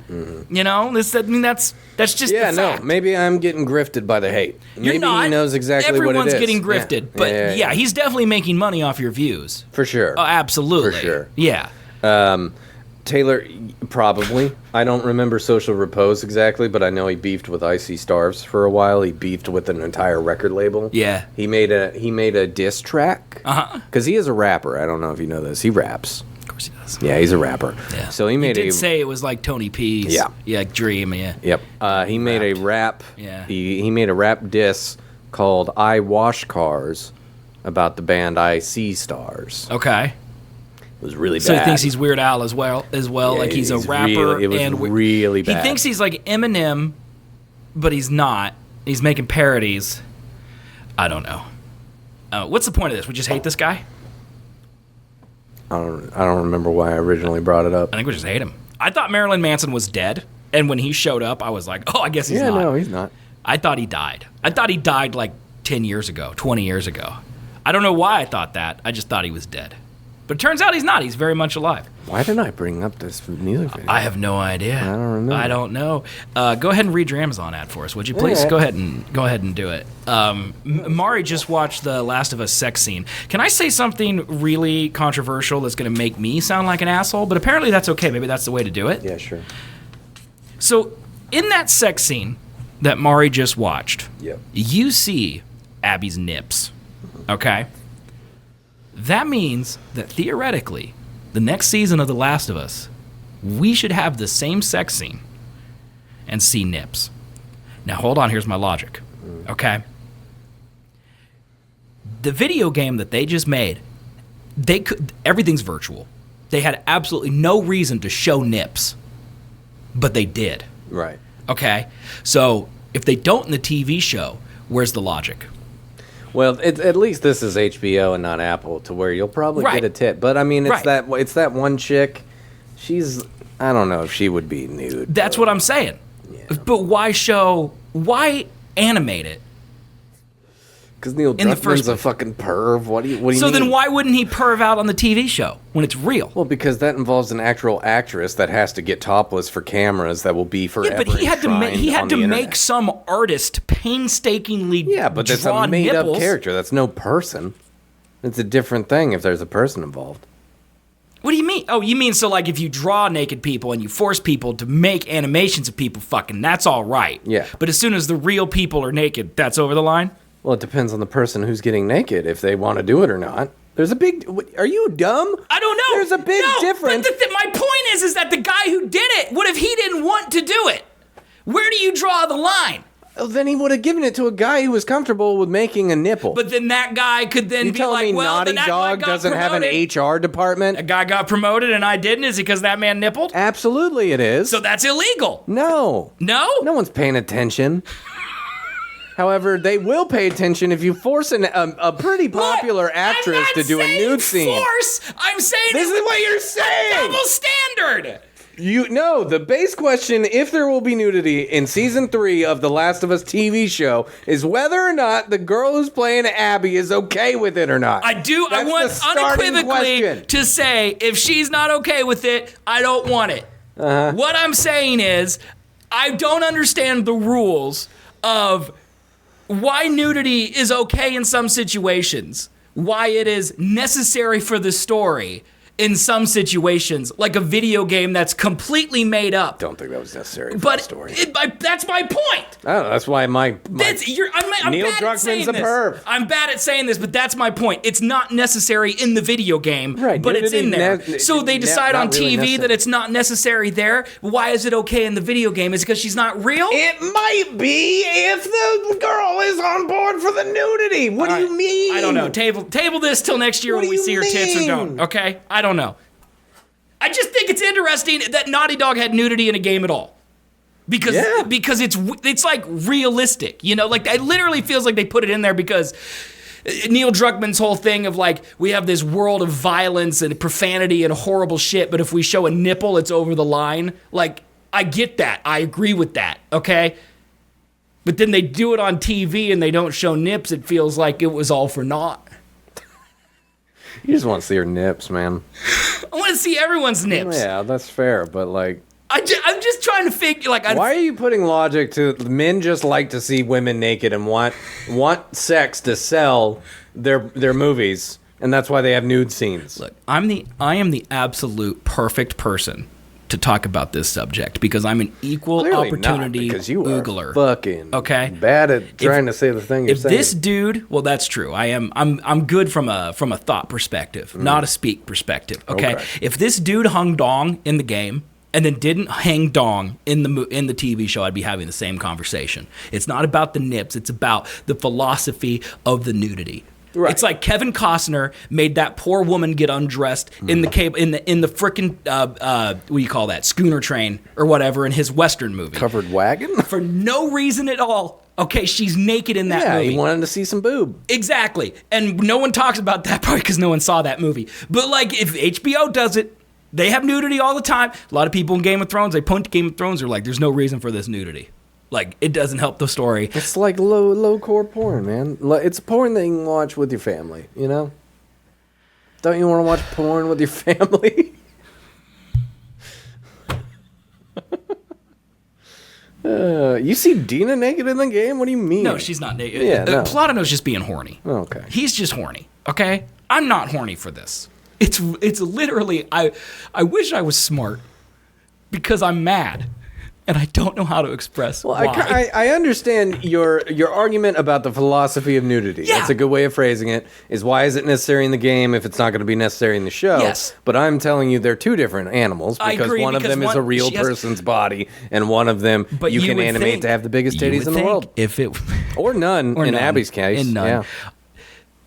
Speaker 2: You know, that's just the fact.
Speaker 3: Maybe I'm getting grifted by the hate.
Speaker 2: You're
Speaker 3: maybe
Speaker 2: not.
Speaker 3: he knows exactly what it is.
Speaker 2: Everyone's getting grifted, but yeah, he's definitely making money off your views.
Speaker 3: For sure.
Speaker 2: Oh, absolutely.
Speaker 3: For sure.
Speaker 2: Yeah.
Speaker 3: Taylor, probably. I don't remember Social Repose exactly, but I know he beefed with Icy Starves for a while. He beefed with an entire record label.
Speaker 2: Yeah.
Speaker 3: He made a diss track. Because he is a rapper. I don't know if you know this. He raps.
Speaker 2: Of course he does.
Speaker 3: Yeah, he's a rapper.
Speaker 2: Yeah.
Speaker 3: So he did
Speaker 2: say it was like Tony P's.
Speaker 3: Yeah.
Speaker 2: Yeah, Dream. Yeah.
Speaker 3: Yep. He made a rap.
Speaker 2: Yeah.
Speaker 3: He made a rap diss called "I Wash Cars" about the band Icy Stars.
Speaker 2: Okay.
Speaker 3: It was really bad.
Speaker 2: So he thinks he's Weird Al as well.
Speaker 3: Yeah,
Speaker 2: like he's a rapper.
Speaker 3: It was really bad.
Speaker 2: He thinks he's like Eminem, but he's not. He's making parodies. I don't know. What's the point of this? We just hate this guy?
Speaker 3: I don't remember why I originally brought it up.
Speaker 2: I think we just hate him. I thought Marilyn Manson was dead, and when he showed up, I was like, oh, I guess he's not.
Speaker 3: Yeah, no, he's not.
Speaker 2: I thought he died. I thought he died like 10 years ago, 20 years ago. I don't know why I thought that. I just thought he was dead. But it turns out he's not. He's very much alive.
Speaker 3: Why didn't I bring up this music video?
Speaker 2: I have no idea.
Speaker 3: I don't remember.
Speaker 2: I don't know. Go ahead and read your Amazon ad for us, would you please?
Speaker 3: Yeah.
Speaker 2: Go ahead and do it. Marii just watched the Last of Us sex scene. Can I say something really controversial that's going to make me sound like an asshole? But apparently that's okay. Maybe that's the way to do it.
Speaker 3: Yeah, sure.
Speaker 2: So in that sex scene that Marii just watched, you see Abby's nips. Okay? That means that theoretically, the next season of The Last of Us, we should have the same sex scene and see nips. Now, hold on. Here's my logic. Okay? The video game that they just made, everything's virtual. They had absolutely no reason to show nips, but they did.
Speaker 3: Right.
Speaker 2: Okay? So, if they don't in the TV show, where's the logic?
Speaker 3: Well, at least this is HBO and not Apple, to where you'll probably get a tit. But I mean, it's that one chick. I don't know if she would be nude.
Speaker 2: That's what I'm saying. Yeah. But why animate it?
Speaker 3: Because Neil Druckmann's a fucking perv. What do you mean?
Speaker 2: So then why wouldn't he perv out on the TV show when it's real?
Speaker 3: Well, because that involves an actual actress that has to get topless for cameras that will be forever.
Speaker 2: Yeah, but he had to make some artist painstakingly
Speaker 3: but that's
Speaker 2: draw
Speaker 3: a made-up
Speaker 2: nipples.
Speaker 3: character. That's no person. It's a different thing if there's a person involved.
Speaker 2: What do you mean? Oh, you mean so like if you draw naked people and you force people to make animations of people fucking, that's all right.
Speaker 3: Yeah.
Speaker 2: But as soon as the real people are naked, that's over the line?
Speaker 3: Well, it depends on the person who's getting naked, if they want to do it or not. There's a big... Are you dumb?
Speaker 2: I don't know.
Speaker 3: There's a big difference.
Speaker 2: But my point is that the guy who did it, what if he didn't want to do it? Where do you draw the line?
Speaker 3: Well, then he would have given it to a guy who was comfortable with making a nipple.
Speaker 2: But then that guy could then be like, well,
Speaker 3: Naughty Dog doesn't have an HR department?
Speaker 2: A guy got promoted and I didn't? Is it because that man nippled?
Speaker 3: Absolutely it is.
Speaker 2: So that's illegal.
Speaker 3: No.
Speaker 2: No?
Speaker 3: No one's paying attention. However, they will pay attention if you force a pretty popular actress to do a nude scene.
Speaker 2: I'm saying
Speaker 3: this is what you're saying.
Speaker 2: Double standard.
Speaker 3: No, the base question, if there will be nudity in season 3 of The Last of Us TV show, is whether or not the girl who's playing Abby is okay with it or not.
Speaker 2: I want unequivocally to say, if she's not okay with it, I don't want it. What I'm saying is, I don't understand the rules of why nudity is okay in some situations, why it is necessary for the story in some situations, like a video game that's completely made up.
Speaker 3: Don't think that was necessary for the story.
Speaker 2: That's my point.
Speaker 3: I don't know, that's why I'm
Speaker 2: Neil
Speaker 3: Druckmann's a perv.
Speaker 2: I'm bad at saying this, but that's my point. It's not necessary in the video game, but it's in there. So they decide on TV that it's not necessary there. Why is it okay in the video game? Is it because she's not real?
Speaker 3: It might be if the girl is on board for the nudity. What do you mean?
Speaker 2: I don't know. Table this till next year when we see her tits or don't. Okay? I don't know. I just think it's interesting that Naughty Dog had nudity in a game at all. Because it's like realistic, you know? Like, it literally feels like they put it in there because Neil Druckmann's whole thing of like, we have this world of violence and profanity and horrible shit, but if we show a nipple, it's over the line. Like, I get that. I agree with that, okay? But then they do it on TV and they don't show nips. It feels like it was all for naught.
Speaker 3: You just want to see her nips, man.
Speaker 2: I want to see everyone's nips.
Speaker 3: Yeah, that's fair, but like...
Speaker 2: I'm just trying to figure, like...
Speaker 3: Why are you putting logic to... Men just like to see women naked and want sex to sell their movies, and that's why they have nude scenes.
Speaker 2: Look, I am the absolute perfect person to talk about this subject because I'm an equal
Speaker 3: Clearly
Speaker 2: opportunity
Speaker 3: not, because you
Speaker 2: oogler.
Speaker 3: are fucking
Speaker 2: okay?
Speaker 3: bad at trying to say the thing you're saying.
Speaker 2: If this dude, well, that's true. I'm good from a thought perspective, not a speak perspective. Okay? If this dude hung dong in the game and then didn't hang dong in the TV show, I'd be having the same conversation. It's not about the nips. It's about the philosophy of the nudity. Right. It's like Kevin Costner made that poor woman get undressed in the frickin' what do you call that, schooner train or whatever in his Western movie.
Speaker 3: Covered wagon?
Speaker 2: For no reason at all. Okay, she's naked in that movie.
Speaker 3: Yeah, he wanted to see some boob.
Speaker 2: Exactly. And no one talks about that part because no one saw that movie. But like if HBO does it, they have nudity all the time. A lot of people in Game of Thrones, they point to Game of Thrones, are like, there's no reason for this nudity. Like, it doesn't help the story.
Speaker 3: It's like low-core porn, man. It's porn that you can watch with your family, you know? Don't you want to watch porn with your family? You see Dina naked in the game? What do you mean?
Speaker 2: No, she's not naked.
Speaker 3: Yeah, no.
Speaker 2: Platano's just being horny.
Speaker 3: Okay.
Speaker 2: He's just horny, okay? I'm not horny for this. It's literally, I wish I was smart because I'm mad. And I don't know how to express why.
Speaker 3: I understand your argument about the philosophy of nudity.
Speaker 2: Yeah.
Speaker 3: That's a good way of phrasing it, is why is it necessary in the game if it's not going to be necessary in the show?
Speaker 2: Yes.
Speaker 3: But I'm telling you they're two different animals because one of them is a real person's body and one of them you can animate to have the biggest titties in the world.
Speaker 2: If it
Speaker 3: Or none, in Abby's case.
Speaker 2: In none.
Speaker 3: Yeah.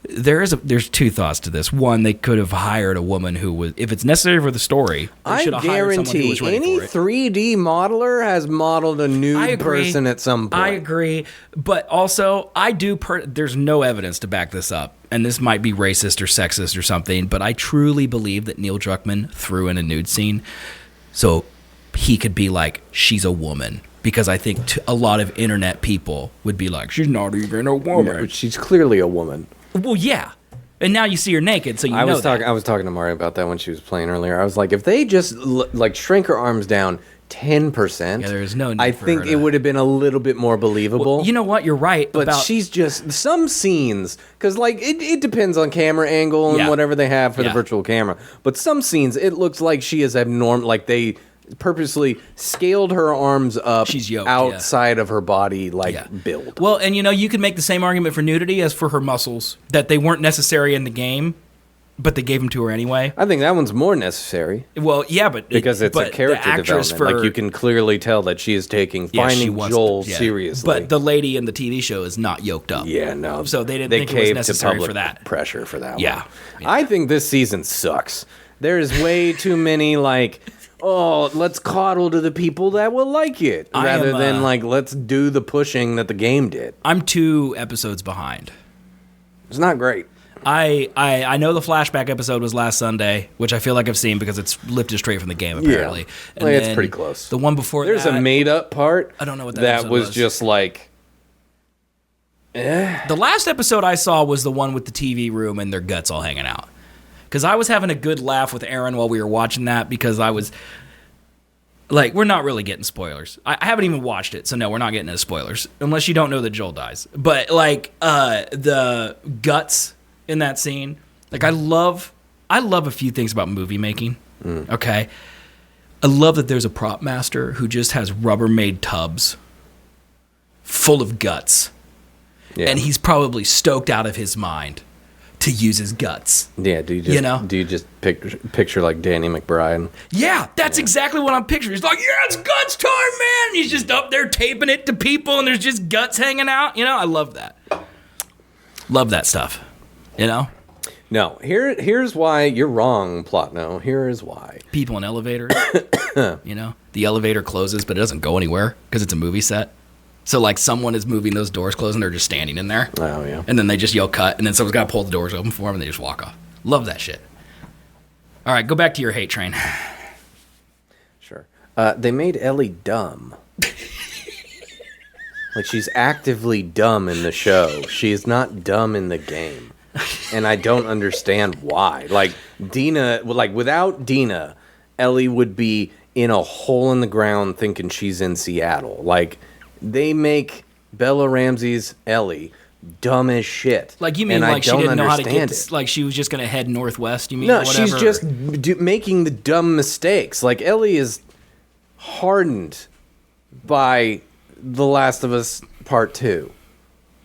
Speaker 2: There's two thoughts to this. One, they could have hired a woman who was, if it's necessary for the story, they should have hired someone who was ready
Speaker 3: any
Speaker 2: for it.
Speaker 3: 3D modeler has modeled a nude person at some point.
Speaker 2: I agree, but also there's no evidence to back this up, and this might be racist or sexist or something, but I truly believe that Neil Druckmann threw in a nude scene so he could be like, she's a woman. Because I think a lot of internet people would be like, she's not even a woman.
Speaker 3: Yeah, but she's clearly a woman.
Speaker 2: Well, yeah. And now you see her naked, so
Speaker 3: I was talking to Marii about that when she was playing earlier. I was like, if they just shrink her arms down 10%,
Speaker 2: yeah, there's no need
Speaker 3: I think it would have been a little bit more believable.
Speaker 2: Well, you know what? You're right.
Speaker 3: But she's just some scenes, because it depends on camera angle and whatever they have for the virtual camera. But some scenes, it looks like she is abnormal, like they purposely scaled her arms up.
Speaker 2: She's yoked,
Speaker 3: outside of her body build.
Speaker 2: Well, and you could make the same argument for nudity as for her muscles, that they weren't necessary in the game, but they gave them to her anyway.
Speaker 3: I think that one's more necessary.
Speaker 2: Well, yeah, but
Speaker 3: because it's a character development. Like you can clearly tell that she is taking finding Joel seriously.
Speaker 2: But the lady in the TV show is not yoked up.
Speaker 3: Yeah, no.
Speaker 2: So they didn't think it was necessary for that.
Speaker 3: Pressure for that.
Speaker 2: Yeah.
Speaker 3: One. I think this season sucks. There's way too many let's coddle to the people that will like it, rather than let's do the pushing that the game did.
Speaker 2: I'm 2 episodes behind.
Speaker 3: It's not great.
Speaker 2: I know the flashback episode was last Sunday, which I feel like I've seen because it's lifted straight from the game, apparently.
Speaker 3: Yeah. And it's pretty close.
Speaker 2: The one before
Speaker 3: There's a made-up part.
Speaker 2: I don't know what
Speaker 3: that was just like...
Speaker 2: The last episode I saw was the one with the TV room and their guts all hanging out. Because I was having a good laugh with Aaron while we were watching that, because I was... we're not really getting spoilers. I haven't even watched it, so no, we're not getting into spoilers. Unless you don't know that Joel dies. But, the guts in that scene, I love a few things about movie making, okay? I love that there's a prop master who just has Rubbermaid tubs full of guts. Yeah. And he's probably stoked out of his mind to use his guts.
Speaker 3: Yeah, do you just picture like Danny McBride?
Speaker 2: Yeah, that's exactly what I'm picturing. He's like, yeah, it's guts time, man. And he's just up there taping it to people, and there's just guts hanging out. I love that. Love that stuff.
Speaker 3: No, here's why you're wrong, Plotno. Here is why.
Speaker 2: People in elevators. The elevator closes, but it doesn't go anywhere because it's a movie set. So, someone is moving those doors closed, and they're just standing in there.
Speaker 3: Oh, yeah.
Speaker 2: And then they just yell cut, and then someone's got to pull the doors open for them, and they just walk off. Love that shit. All right, go back to your hate train.
Speaker 3: Sure. They made Ellie dumb. She's actively dumb in the show. She is not dumb in the game. and I don't understand why. Like, without Dina, Ellie would be in a hole in the ground thinking she's in Seattle. Like, they make Bella Ramsey's Ellie dumb as shit.
Speaker 2: Like, you mean like she didn't know how to get, like she was just going to head northwest, you mean?
Speaker 3: No, she's just making the dumb mistakes. Like, Ellie is hardened by The Last of Us Part 2.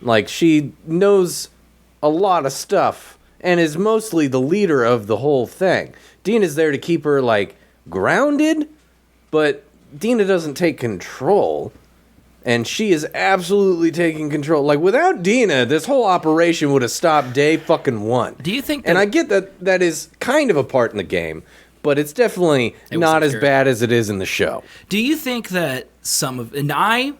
Speaker 3: Like, she knows a lot of stuff and is mostly the leader of the whole thing. Dina's there to keep her, like, grounded, but Dina doesn't take control. And she is absolutely taking control. Like, without Dina, this whole operation would have stopped day fucking one.
Speaker 2: Do you think that...
Speaker 3: And I get that is kind of a part in the game, but it's definitely not as bad as it is in the show.
Speaker 2: Do you think that some of... And I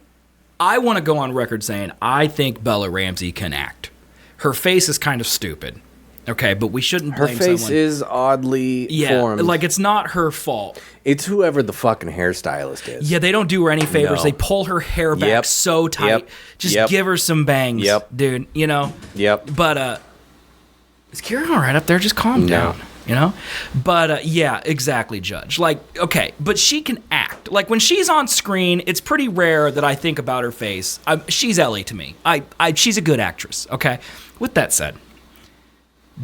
Speaker 2: want to go on record saying I think Bella Ramsey can act. Her face is kind of stupid. Okay, but we shouldn't blame someone.
Speaker 3: Her face is oddly formed.
Speaker 2: Like, it's not her fault.
Speaker 3: It's whoever the fucking hairstylist is.
Speaker 2: Yeah, they don't do her any favors.
Speaker 3: No.
Speaker 2: They pull her hair back so tight. Just give her some bangs, dude, you know?
Speaker 3: Yep.
Speaker 2: But, is Kieran all right up there? Just calm down, you know? But, yeah, exactly, Judge. Like, okay, but she can act. Like, when she's on screen, it's pretty rare that I think about her face. She's Ellie to me. She's a good actress, okay? With that said,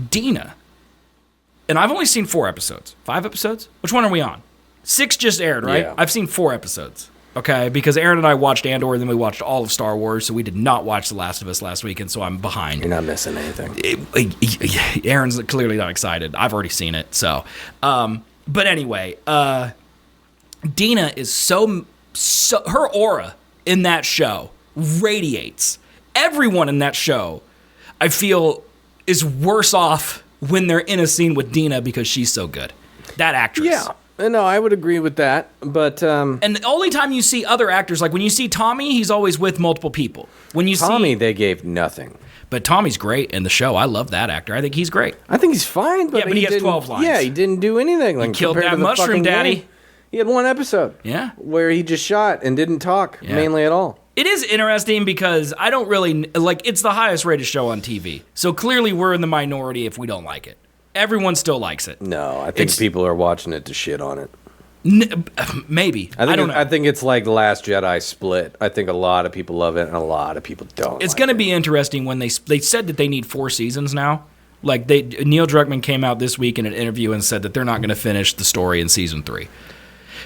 Speaker 2: Dina, and I've only seen 4 episodes. 5 episodes? Which one are we on? 6 just aired, right?
Speaker 3: Yeah.
Speaker 2: I've seen 4 episodes, okay? Because Aaron and I watched Andor, and then we watched all of Star Wars, so we did not watch The Last of Us last week, and so I'm behind.
Speaker 3: You're not missing anything.
Speaker 2: Aaron's clearly not excited. I've already seen it, so. But anyway, Dina is so her aura in that show radiates. Everyone in that show, I feel, is worse off when they're in a scene with Dina because she's so good. That actress.
Speaker 3: Yeah. No, I would agree with that, but...
Speaker 2: And the only time you see other actors, like when you see Tommy, he's always with multiple people. When you
Speaker 3: Tommy, they gave nothing.
Speaker 2: But Tommy's great in the show. I love that actor. I think he's great.
Speaker 3: I think he's fine, but,
Speaker 2: he has 12 lines.
Speaker 3: Yeah, he didn't do anything. Like,
Speaker 2: he killed that mushroom daddy.
Speaker 3: Game. He had 1 episode.
Speaker 2: Yeah.
Speaker 3: Where he just shot and didn't talk mainly at all.
Speaker 2: It is interesting because I don't really, like, it's the highest rated show on TV. So clearly we're in the minority if we don't like it. Everyone still likes it.
Speaker 3: No, I think people are watching it to shit on it.
Speaker 2: Maybe. I don't know.
Speaker 3: I think it's like The Last Jedi split. I think a lot of people love it and a lot of people don't.
Speaker 2: It's going to be interesting when they said that they need 4 seasons now. Like, Neil Druckmann came out this week in an interview and said that they're not going to finish the story in season 3.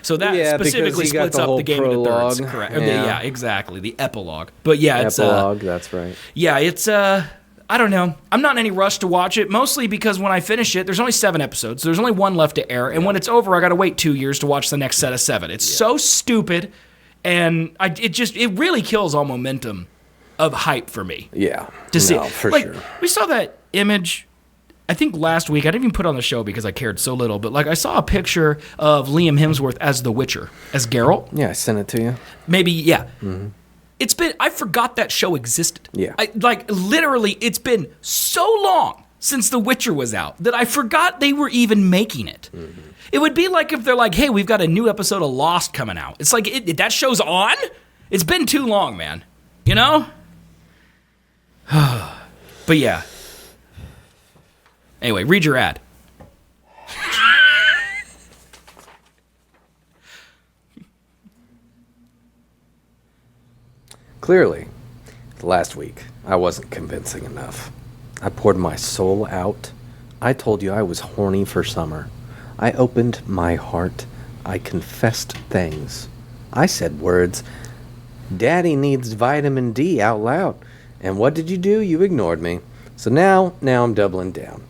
Speaker 2: So that specifically splits up the game into thirds. Correct. Yeah, exactly. The epilogue. But yeah, it's
Speaker 3: epilogue. That's right.
Speaker 2: Yeah, it's I don't know. I'm not in any rush to watch it, mostly because when I finish it, there's only 7 episodes. There's only 1 left to air, and when it's over, I got to wait 2 years to watch the next set of 7. It's so stupid, and it really kills all momentum of hype for me.
Speaker 3: Yeah.
Speaker 2: To see,
Speaker 3: for
Speaker 2: like,
Speaker 3: sure.
Speaker 2: We saw that image. I think last week, I didn't even put it on the show because I cared so little, but like I saw a picture of Liam Hemsworth as the Witcher, as Geralt.
Speaker 3: Yeah, I sent it to you.
Speaker 2: Maybe, yeah. Mm-hmm. I forgot that show existed.
Speaker 3: Yeah.
Speaker 2: Literally, it's been so long since The Witcher was out that I forgot they were even making it. Mm-hmm. It would be like if they're like, hey, we've got a new episode of Lost coming out. It's like, that show's on? It's been too long, man. You know? But yeah. Anyway, read your ad.
Speaker 3: Clearly, last week, I wasn't convincing enough. I poured my soul out. I told you I was horny for summer. I opened my heart. I confessed things. I said words. Daddy needs vitamin D out loud. And what did you do? You ignored me. So now I'm doubling down.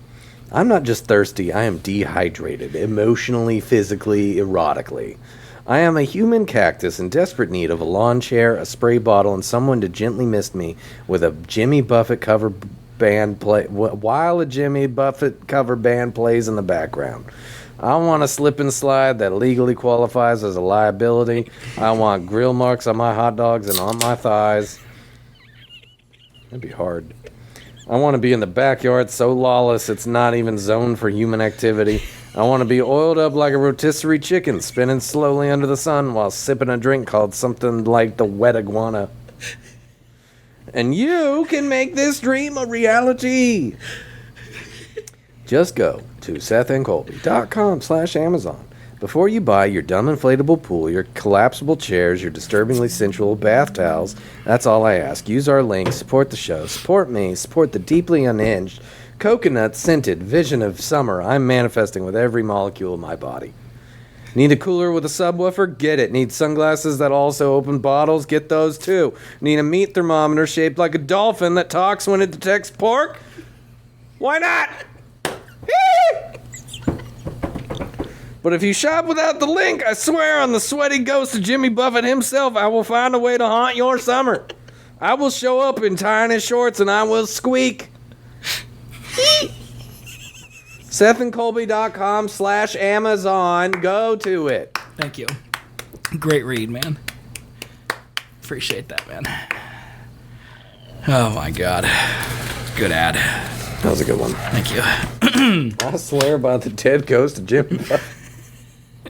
Speaker 3: I'm not just thirsty, I am dehydrated, emotionally, physically, erotically. I am a human cactus in desperate need of a lawn chair, a spray bottle, and someone to gently mist me with a Jimmy Buffett cover band play while a Jimmy Buffett cover band plays in the background. I want a slip and slide that legally qualifies as a liability. I want grill marks on my hot dogs and on my thighs. That'd be hard. I want to be in the backyard so lawless it's not even zoned for human activity. I want to be oiled up like a rotisserie chicken, spinning slowly under the sun while sipping a drink called something like the wet iguana. And you can make this dream a reality. Just go to sethandcolby.com/Amazon. Before you buy your dumb inflatable pool, your collapsible chairs, your disturbingly sensual bath towels, that's all I ask. Use our link, support the show, support me, support the deeply unhinged, coconut-scented vision of summer I'm manifesting with every molecule of my body. Need a cooler with a subwoofer? Get it. Need sunglasses that also open bottles? Get those too. Need a meat thermometer shaped like a dolphin that talks when it detects pork? Why not? But if you shop without the link, I swear on the sweaty ghost of Jimmy Buffett himself, I will find a way to haunt your summer. I will show up in tiny shorts and I will squeak. SethandColby.com/Amazon. Go to it.
Speaker 2: Thank you. Great read, man. Appreciate that, man. Oh, my God. Good ad.
Speaker 3: That was a good one.
Speaker 2: Thank you.
Speaker 3: I swear by the dead ghost of Jimmy Buffett.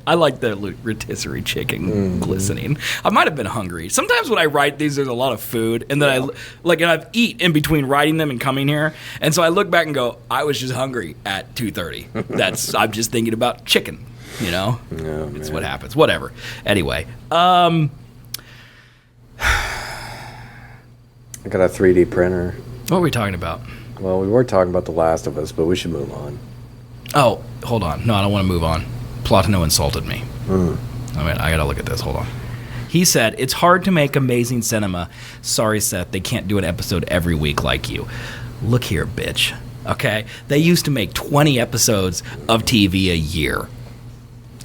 Speaker 2: I like the rotisserie chicken glistening. I might have been hungry. Sometimes when I write these, there's a lot of food, and then and I've eaten in between writing them and coming here, and so I look back and go, I was just hungry at 2:30. I'm just thinking about chicken, you know?
Speaker 3: Oh,
Speaker 2: it's
Speaker 3: man.
Speaker 2: what happens. Whatever. Anyway, I
Speaker 3: got a 3D printer.
Speaker 2: what were we talking about?
Speaker 3: Well, we were talking about The Last of Us, but we should move on.
Speaker 2: Oh, hold on. No, I don't want to move on. Platino insulted me. I mean, I gotta look at this. Hold on. He said, it's hard to make amazing cinema. Sorry, Seth, they can't do an episode every week like you. Look here, bitch. Okay? They used to make 20 episodes of TV a year.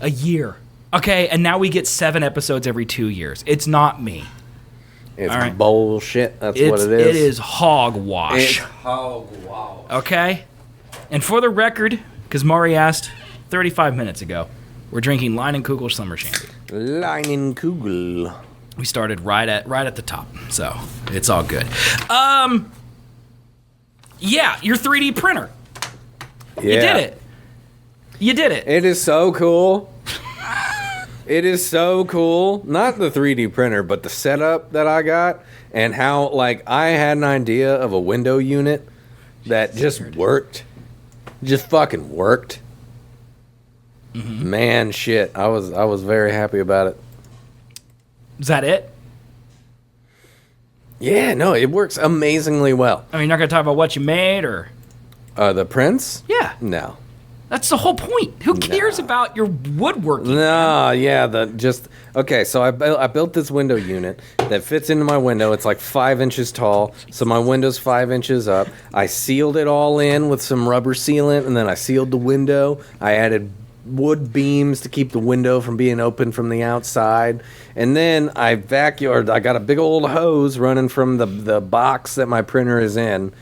Speaker 2: A year. Okay? And now we get 7 episodes every 2 years. It's not me.
Speaker 3: It's
Speaker 2: all right.
Speaker 3: bullshit. That's what it is.
Speaker 2: It is hogwash.
Speaker 3: It's hogwash.
Speaker 2: Okay? And for the record, because Marii asked 35 minutes ago, we're drinking Leinenkugel Summer Shandy.
Speaker 3: Leinenkugel.
Speaker 2: We started right at the top, so it's all good. Yeah, your 3D printer.
Speaker 3: Yeah.
Speaker 2: You did it. You did it.
Speaker 3: It is so cool. It is so cool. Not the 3D printer, but the setup that I got and how, like, I had an idea of a window unit that just worked. Just fucking worked. Mm-hmm. Man, shit. I was very happy about it.
Speaker 2: Is that it?
Speaker 3: Yeah, no, it works amazingly well.
Speaker 2: I mean, you're not going to talk about what you made or...
Speaker 3: The prints?
Speaker 2: Yeah.
Speaker 3: No.
Speaker 2: That's the whole point. Who cares about your woodworking?
Speaker 3: No, yeah, okay, so I built this window unit that fits into my window. It's like 5 inches tall, so my window's 5 inches up. I sealed it all in with some rubber sealant, and then I sealed the window. I added wood beams to keep the window from being open from the outside. And then I got a big old hose running from the box that my printer is in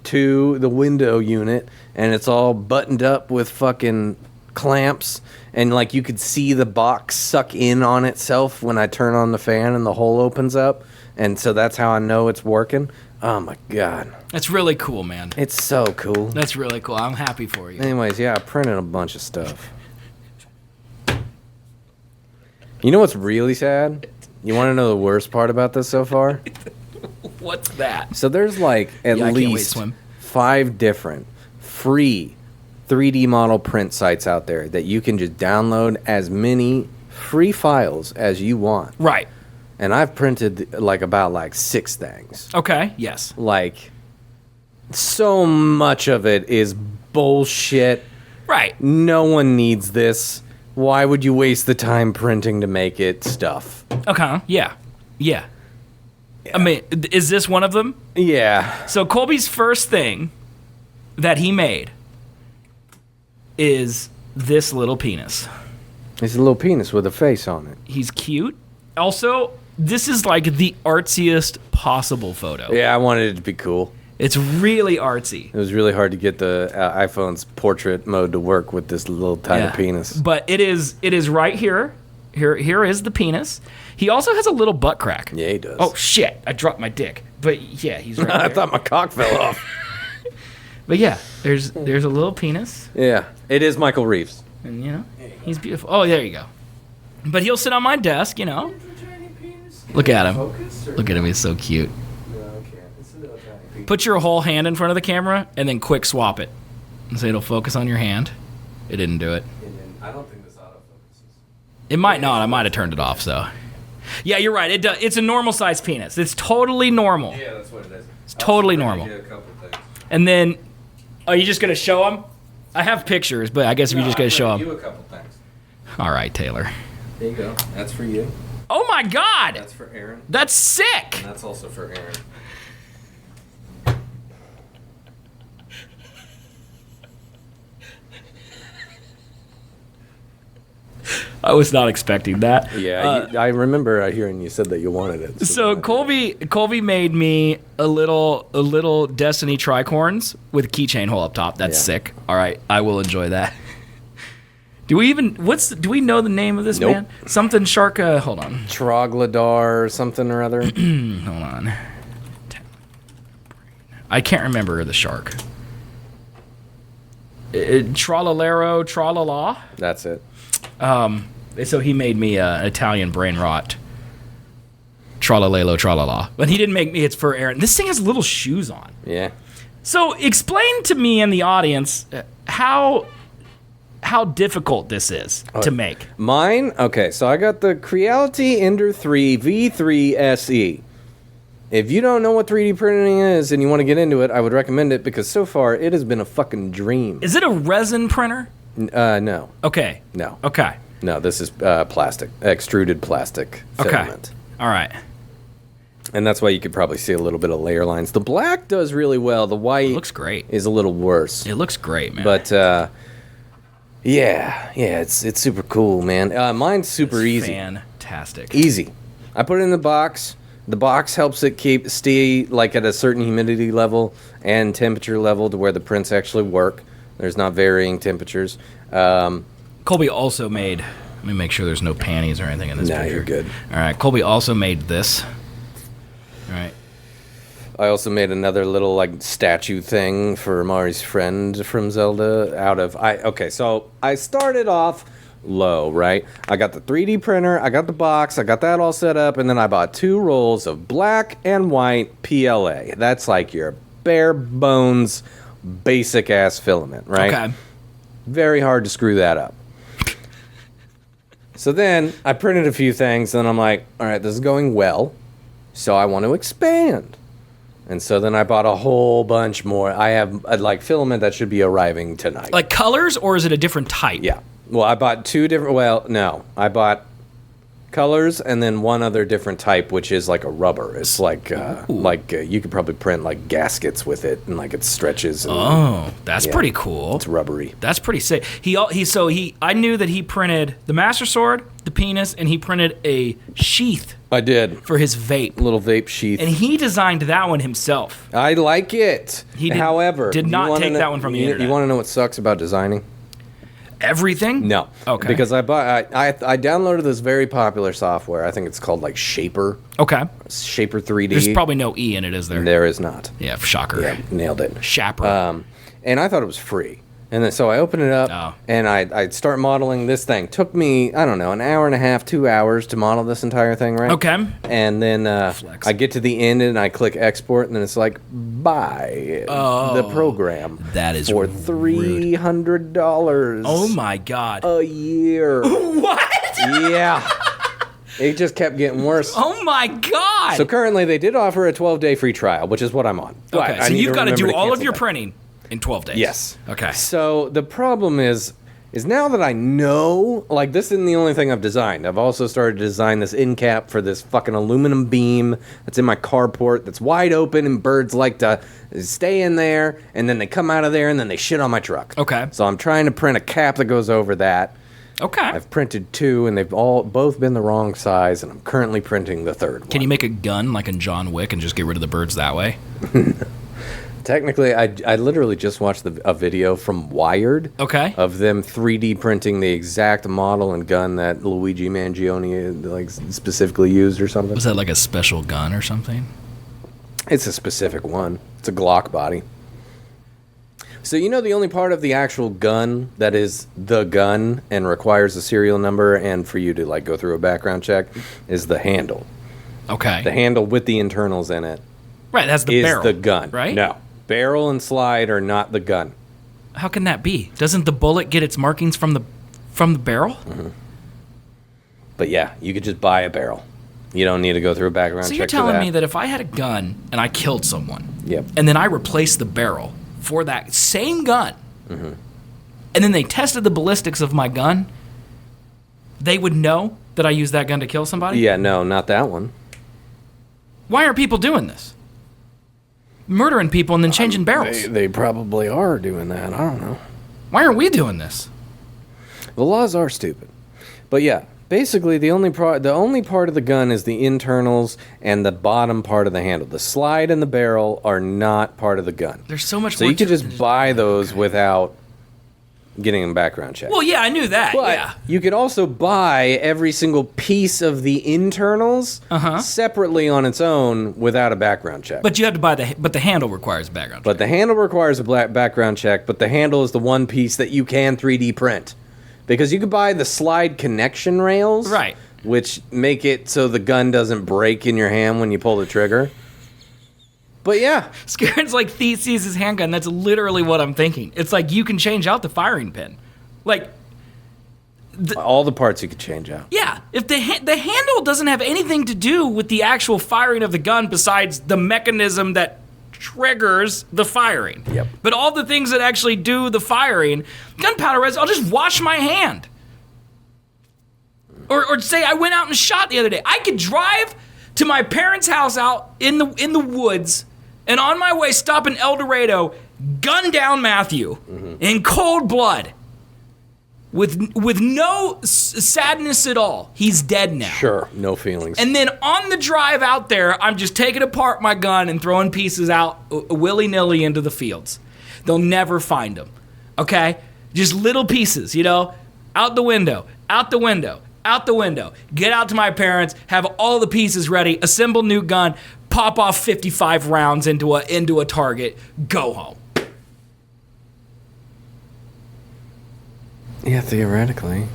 Speaker 3: to the window unit, and it's all buttoned up with fucking clamps, and like you could see the box suck in on itself when I turn on the fan and the hole opens up, and so that's how I know it's working. Oh my god.
Speaker 2: That's really cool, man.
Speaker 3: It's so cool.
Speaker 2: That's really cool. I'm happy for you.
Speaker 3: Anyways, yeah, I printed a bunch of stuff. You know what's really sad? You want to know the worst part about this so far?
Speaker 2: What's that?
Speaker 3: So there's like at
Speaker 2: I can't wait to
Speaker 3: least
Speaker 2: swim.
Speaker 3: 5 different free 3D model print sites out there that you can just download as many free files as you want.
Speaker 2: Right.
Speaker 3: And I've printed about 6 things.
Speaker 2: Okay. Yes.
Speaker 3: Like, so much of it is bullshit.
Speaker 2: Right.
Speaker 3: No one needs this. Why would you waste the time printing to make it stuff?
Speaker 2: Okay. Yeah. Yeah. I mean, is this one of them?
Speaker 3: Yeah.
Speaker 2: So Colby's first thing that he made is this little penis.
Speaker 3: It's a little penis with a face on it.
Speaker 2: He's cute. Also, this is like the artsiest possible photo.
Speaker 3: Yeah, I wanted it to be cool.
Speaker 2: It's really artsy.
Speaker 3: It was really hard to get the iPhone's portrait mode to work with this little tiny penis.
Speaker 2: But it is right here. Here is the penis. He also has a little butt crack.
Speaker 3: Yeah, he does.
Speaker 2: Oh, shit. I dropped my dick. But, yeah, he's right there.
Speaker 3: I thought my cock fell off.
Speaker 2: But, yeah, there's a little penis.
Speaker 3: Yeah, it is Michael Reeves.
Speaker 2: And, you know, he's beautiful. Oh, there you go. But he'll sit on my desk, you know. Look at him. Look at him. He's so cute. Put your whole hand in front of the camera and then quick swap it. So it'll focus on your hand. It didn't do it.
Speaker 3: I don't think this autofocuses.
Speaker 2: It might not. I might have turned it off, so. Yeah, you're right. It's a normal-sized penis. It's totally normal.
Speaker 3: Yeah, that's what it is.
Speaker 2: It's totally normal.
Speaker 3: A couple things.
Speaker 2: And then, are you just going to show them? I have pictures, but I guess if you're just going to show them.
Speaker 3: You a couple things.
Speaker 2: All right, Taylor.
Speaker 3: There you go. That's for you.
Speaker 2: Oh, my God.
Speaker 3: That's for Aaron.
Speaker 2: That's sick.
Speaker 3: And that's also for Aaron.
Speaker 2: I was not expecting that.
Speaker 3: Yeah, I remember hearing you said that you wanted it.
Speaker 2: So Colby made me a little Destiny tricorns with a keychain hole up top. That's sick. All right, I will enjoy that. Do we know the name of this man? Something shark. Hold on.
Speaker 3: Troglodyte or something or other.
Speaker 2: Hold on. I can't remember the shark. Tralalero, tralala.
Speaker 3: That's it.
Speaker 2: So he made me an Italian brain rot. Tralalelo, tralala. But he didn't make me. It's for Aaron. This thing has little shoes on.
Speaker 3: Yeah.
Speaker 2: So explain to me and the audience how difficult this is to make.
Speaker 3: Mine? Okay, so I got the Creality Ender 3 V3 SE. If you don't know what 3D printing is and you want to get into it, I would recommend it because so far it has been a fucking dream.
Speaker 2: Is it a resin printer?
Speaker 3: No.
Speaker 2: Okay.
Speaker 3: No.
Speaker 2: Okay.
Speaker 3: No, this is plastic, extruded plastic filament.
Speaker 2: All right.
Speaker 3: And that's why you could probably see a little bit of layer lines. The black does really well. The white
Speaker 2: looks great.
Speaker 3: Is a little worse.
Speaker 2: It looks great, man.
Speaker 3: But yeah, it's super cool, man. Mine's super easy.
Speaker 2: Fantastic.
Speaker 3: Easy. I put it in the box. The box helps it stay like at a certain humidity level and temperature level to where the prints actually work. There's not varying temperatures.
Speaker 2: Colby also made. Let me make sure there's no panties or anything in this picture.
Speaker 3: You're good.
Speaker 2: All right. Colby also made this. All right.
Speaker 3: I also made another little like statue thing for Mari's friend from Zelda okay, so I started off low, right? I got the 3D printer, I got the box, I got that all set up, and then I bought 2 rolls of black and white PLA. That's like your bare bones basic ass filament, right?
Speaker 2: Okay.
Speaker 3: Very hard to screw that up. So then I printed a few things, and I'm like, all right, this is going well, so I want to expand. And so then I bought a whole bunch more. I have like filament that should be arriving tonight.
Speaker 2: Like colors, or is it a different type?
Speaker 3: Yeah. Well, I bought 2 different. Well, no, I bought colors and then one other different type, which is like a rubber. It's like you could probably print like gaskets with it, and like it stretches. And,
Speaker 2: that's pretty cool.
Speaker 3: It's rubbery.
Speaker 2: That's pretty sick. I knew that he printed the Master Sword, the penis, and he printed a sheath.
Speaker 3: I did.
Speaker 2: For his vape.
Speaker 3: Little vape sheath.
Speaker 2: And he designed that one himself.
Speaker 3: I like it. However,
Speaker 2: did not take that one from the internet.
Speaker 3: You want to know what sucks about designing?
Speaker 2: Everything?
Speaker 3: No.
Speaker 2: Okay.
Speaker 3: Because I downloaded this very popular software. I think it's called like Shaper.
Speaker 2: Okay.
Speaker 3: Shaper 3D.
Speaker 2: There's probably no E in it, is there?
Speaker 3: There is not.
Speaker 2: Yeah, shocker.
Speaker 3: Yeah, nailed it.
Speaker 2: Shaper.
Speaker 3: And I thought it was free. And then so I open it up, and I start modeling this thing. Took me, I don't know, an hour and a half, 2 hours to model this entire thing, right?
Speaker 2: Okay.
Speaker 3: And then I get to the end, and I click export, and then it's like, buy the program.
Speaker 2: That is
Speaker 3: for $300.
Speaker 2: Oh, my God.
Speaker 3: A year.
Speaker 2: What?
Speaker 3: Yeah. It just kept getting worse.
Speaker 2: Oh, my God.
Speaker 3: So currently, they did offer a 12-day free trial, which is what I'm on.
Speaker 2: Okay, so you've got to do all of your printing in 12 days.
Speaker 3: Yes.
Speaker 2: Okay.
Speaker 3: So the problem is now that I know, like, this isn't the only thing I've designed. I've also started to design this end cap for this fucking aluminum beam that's in my carport that's wide open, and birds like to stay in there, and then they come out of there, and then they shit on my truck.
Speaker 2: Okay.
Speaker 3: So I'm trying to print a cap that goes over that.
Speaker 2: Okay.
Speaker 3: I've printed 2, and they've both been the wrong size, and I'm currently printing the third one.
Speaker 2: Can you make a gun like in John Wick and just get rid of the birds that way?
Speaker 3: Technically, I literally just watched a video from Wired.
Speaker 2: Okay.
Speaker 3: Of them 3D printing the exact model and gun that Luigi Mangione like specifically used or something.
Speaker 2: Was that like a special gun or something?
Speaker 3: It's a specific one. It's a Glock body. So you know the only part of the actual gun that is the gun and requires a serial number and for you to like go through a background check is the handle.
Speaker 2: Okay.
Speaker 3: The handle with the internals in it.
Speaker 2: Right, that's the barrel.
Speaker 3: Is the gun.
Speaker 2: Right?
Speaker 3: No. Barrel and slide are not the gun.
Speaker 2: How can that be? Doesn't the bullet get its markings from the barrel?
Speaker 3: Mm-hmm. But yeah, you could just buy a barrel. You don't need to go through a background check.
Speaker 2: So you're telling me that if I had a gun and I killed someone,
Speaker 3: yep,
Speaker 2: and then I replaced the barrel for that same gun, mm-hmm, and then they tested the ballistics of my gun, they would know that I used that gun to kill somebody?
Speaker 3: Yeah, no, not that one.
Speaker 2: Why are people doing this? Murdering people and then changing barrels.
Speaker 3: They probably are doing that. I don't know.
Speaker 2: Why aren't we doing this?
Speaker 3: The laws are stupid. But yeah, basically the only part of the gun is the internals and the bottom part of the handle. The slide and the barrel are not part of the gun.
Speaker 2: There's so much
Speaker 3: So
Speaker 2: more
Speaker 3: you could
Speaker 2: to
Speaker 3: just buy those without getting a background check.
Speaker 2: Well, yeah, I knew that.
Speaker 3: But
Speaker 2: yeah.
Speaker 3: you could also buy every single piece of the internals separately on its own without a background check.
Speaker 2: But you have to buy the handle requires a background check.
Speaker 3: But the handle requires a background check, but the handle is the one piece that you can 3D print. Because you could buy the slide connection rails,
Speaker 2: right,
Speaker 3: which make it so the gun doesn't break in your hand when you pull the trigger. But yeah.
Speaker 2: Scaren's like Thief sees his handgun. That's literally what I'm thinking. It's like you can change out the firing pin. Like...
Speaker 3: all the parts you could change out.
Speaker 2: Yeah. If the handle doesn't have anything to do with the actual firing of the gun besides the mechanism that triggers the firing.
Speaker 3: Yep.
Speaker 2: But all the things that actually do the firing, gunpowder resin, I'll just wash my hand. Or say I went out and shot the other day. I could drive to my parents' house out in the woods, and on my way stop in El Dorado, gun down Matthew in cold blood. With no sadness at all. He's dead now.
Speaker 3: Sure, no feelings.
Speaker 2: And then on the drive out there, I'm just taking apart my gun and throwing pieces out willy-nilly into the fields. They'll never find them, okay? Just little pieces, out the window, out the window, out the window. Get out to my parents, have all the pieces ready, assemble new gun, pop off 55 rounds into a target, go home.
Speaker 3: Yeah, theoretically.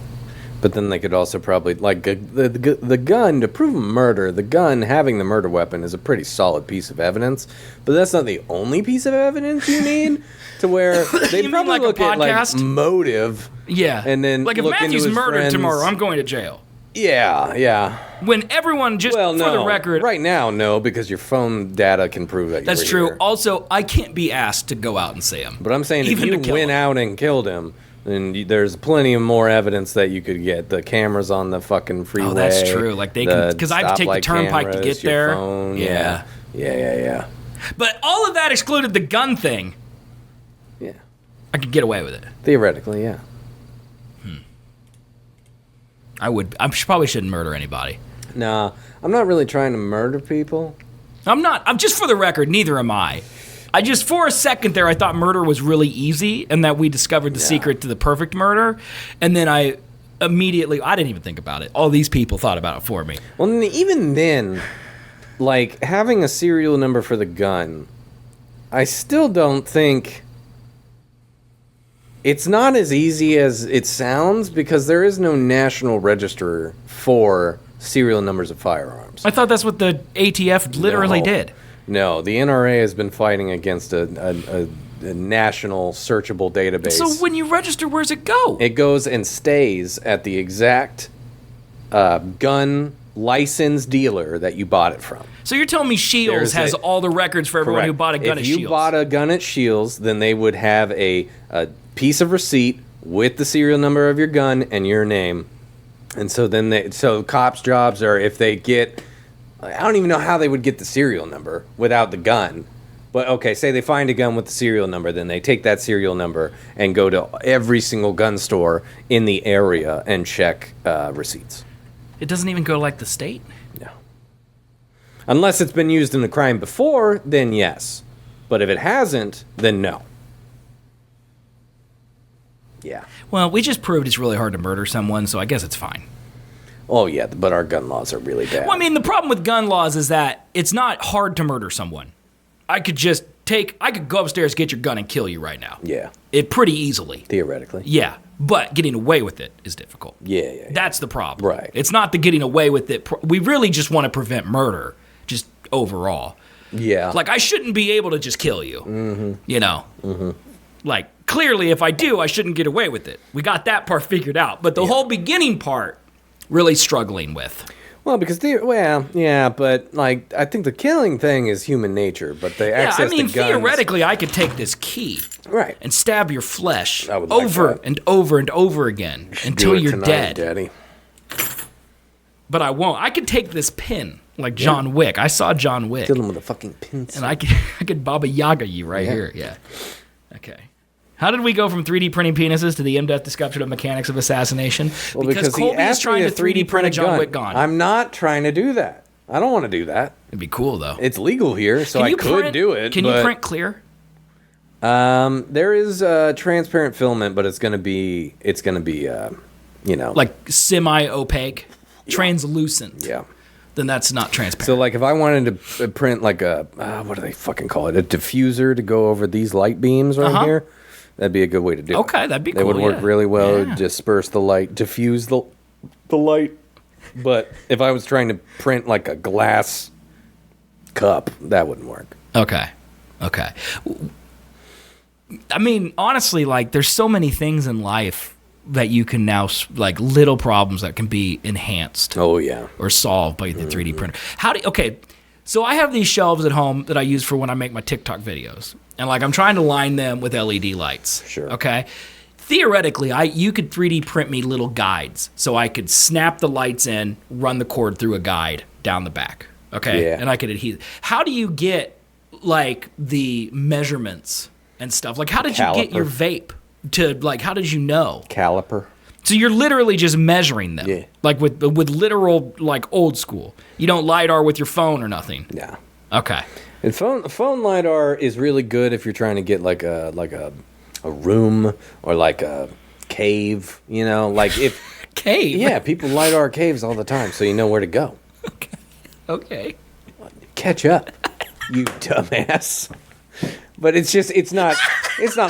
Speaker 3: But then they could also probably, like, the gun, to prove a murder, the gun having the murder weapon is a pretty solid piece of evidence. But that's not the only piece of evidence you need to where they'd probably
Speaker 2: like
Speaker 3: look at, like, motive.
Speaker 2: Yeah.
Speaker 3: And then
Speaker 2: like, if
Speaker 3: look
Speaker 2: Matthew's
Speaker 3: into his
Speaker 2: murdered
Speaker 3: friends.
Speaker 2: tomorrow, I'm going to jail.
Speaker 3: Yeah.
Speaker 2: When everyone, just
Speaker 3: Well, no.
Speaker 2: for the record...
Speaker 3: Right now, no, because your phone data can prove that
Speaker 2: That's
Speaker 3: you were
Speaker 2: true.
Speaker 3: here.
Speaker 2: Also, I can't be asked to go out and see him.
Speaker 3: But I'm saying
Speaker 2: even
Speaker 3: if you went out and killed him, then there's plenty of more evidence that you could get. The cameras on the fucking freeway.
Speaker 2: Oh, that's true. Like, they can... Because I have to take the turnpike to get there.
Speaker 3: Phone,
Speaker 2: yeah.
Speaker 3: Yeah.
Speaker 2: But all of that excluded the gun thing.
Speaker 3: Yeah.
Speaker 2: I could get away with it.
Speaker 3: Theoretically, yeah.
Speaker 2: I probably shouldn't murder anybody.
Speaker 3: Nah, I'm not really trying to murder people.
Speaker 2: I'm not. I'm just for the record, neither am I. I just, for a second there, I thought murder was really easy and that we discovered the secret to the perfect murder. And then I didn't even think about it. All these people thought about it for me.
Speaker 3: Well, even then, like, having a serial number for the gun, I still don't think... It's not as easy as it sounds because there is no national register for serial numbers of firearms.
Speaker 2: I thought that's what the ATF literally did.
Speaker 3: No, the NRA has been fighting against a national searchable database.
Speaker 2: So when you register, where's it go?
Speaker 3: It goes and stays at the exact gun license dealer that you bought it from.
Speaker 2: So you're telling me Shields has all the records for everyone who bought a gun at Shields?
Speaker 3: If you bought a gun at Shields, then they would have a piece of receipt with the serial number of your gun and your name. And so then cops' jobs are if they get... I don't even know how they would get the serial number without the gun. But, okay, say they find a gun with the serial number, then they take that serial number and go to every single gun store in the area and check receipts.
Speaker 2: It doesn't even go to, like, the state?
Speaker 3: No. Unless it's been used in a crime before, then yes. But if it hasn't, then no. Yeah.
Speaker 2: Well, we just proved it's really hard to murder someone, so I guess it's fine.
Speaker 3: Oh, yeah, but our gun laws are really bad.
Speaker 2: Well, I mean, the problem with gun laws is that it's not hard to murder someone. I could go upstairs, get your gun, and kill you right now.
Speaker 3: Yeah.
Speaker 2: It pretty easily.
Speaker 3: Theoretically.
Speaker 2: Yeah, but getting away with it is difficult.
Speaker 3: Yeah.
Speaker 2: That's the problem.
Speaker 3: Right.
Speaker 2: It's not the getting away with it. We really just want to prevent murder, just overall.
Speaker 3: Yeah.
Speaker 2: Like, I shouldn't be able to just kill you. Mm-hmm. You know? Mm-hmm. Like, clearly, if I do, I shouldn't get away with it. We got that part figured out. But the whole beginning part, really struggling with.
Speaker 3: Well, because but like I think the killing thing is human nature, but the access to guns.
Speaker 2: Theoretically, I could take this key and stab your flesh over and over and over again until you're dead.
Speaker 3: Daddy.
Speaker 2: But I won't. I could take this pin like John Wick. I saw John Wick.
Speaker 3: Kill him with a fucking pin.
Speaker 2: And I could Baba Yaga you right here. Yeah. Okay. How did we go from 3D printing penises to the in-depth discussion of mechanics of assassination?
Speaker 3: Well, because
Speaker 2: Colby is trying to 3D print a John Wick gun.
Speaker 3: I'm not trying to do that. I don't want to do that.
Speaker 2: It'd be cool though.
Speaker 3: It's legal here, so I could do it.
Speaker 2: Can you print clear?
Speaker 3: There is transparent filament, but it's gonna be
Speaker 2: like semi-opaque, translucent.
Speaker 3: Yeah.
Speaker 2: Then that's not transparent.
Speaker 3: So, like, if I wanted to print like a what do they fucking call it? A diffuser to go over these light beams right here. That'd be a good way to do it.
Speaker 2: Okay, that'd be cool.
Speaker 3: It would work really well. Disperse the light, diffuse the light. But if I was trying to print like a glass cup, that wouldn't work.
Speaker 2: Okay. I mean, honestly, like, there's so many things in life that you can now, like, little problems that can be enhanced.
Speaker 3: Oh, yeah.
Speaker 2: Or solved by the 3D printer. So I have these shelves at home that I use for when I make my TikTok videos. And, like, I'm trying to line them with LED lights.
Speaker 3: Sure.
Speaker 2: Okay? Theoretically, you could 3D print me little guides. So I could snap the lights in, run the cord through a guide down the back. Okay?
Speaker 3: Yeah.
Speaker 2: And I could adhere. How do you get, like, the measurements and stuff? Like, how did you get your vape to, like, how did you know?
Speaker 3: Caliper.
Speaker 2: So you're literally just measuring them.
Speaker 3: Yeah.
Speaker 2: Like with literal, like, old school. You don't LiDAR with your phone or nothing.
Speaker 3: Yeah.
Speaker 2: Okay.
Speaker 3: And phone LiDAR is really good if you're trying to get like a room or like a cave, you know, like if
Speaker 2: cave.
Speaker 3: Yeah, people LiDAR caves all the time, so you know where to go.
Speaker 2: Okay.
Speaker 3: Catch up, you dumbass. But it's not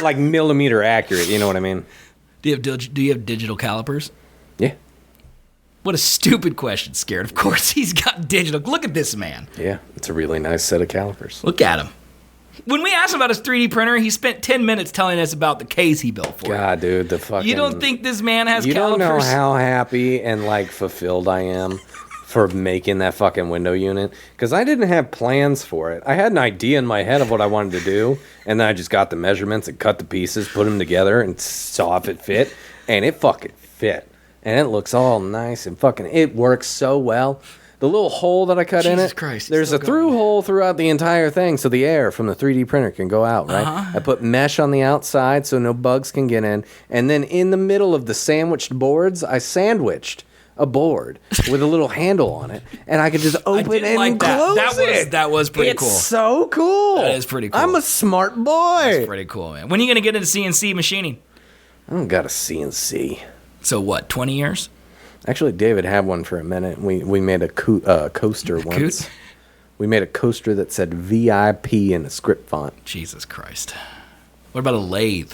Speaker 3: like millimeter accurate, you know what I mean?
Speaker 2: Do you have digital calipers?
Speaker 3: Yeah.
Speaker 2: What a stupid question, Scared. Of course he's got digital. Look at this man.
Speaker 3: Yeah, it's a really nice set of calipers.
Speaker 2: Look at him. When we asked him about his 3D printer, he spent 10 minutes telling us about the case he built for it.
Speaker 3: God, dude, the fucking...
Speaker 2: You don't think this man has calipers?
Speaker 3: You don't know how happy and, like, fulfilled I am for making that fucking window unit. Because I didn't have plans for it. I had an idea in my head of what I wanted to do, and then I just got the measurements and cut the pieces, put them together, and saw if it fit. And it fucking fit. And it looks all nice and fucking... It works so well. The little hole that I cut in it, there's a through hole throughout the entire thing so the air from the 3D printer can go out, right? I put mesh on the outside so no bugs can get in. And then in the middle of the sandwiched boards, I sandwiched a board with a little handle on it. And I could just open and close it.
Speaker 2: That was pretty cool.
Speaker 3: It's so cool.
Speaker 2: That is pretty cool.
Speaker 3: I'm a smart boy.
Speaker 2: That's pretty cool, man. When are you going to get into CNC machining?
Speaker 3: I don't got a CNC.
Speaker 2: So what, 20 years?
Speaker 3: Actually, David had one for a minute. We made a coaster once. We made a coaster that said VIP in a script font.
Speaker 2: Jesus Christ. What about a lathe?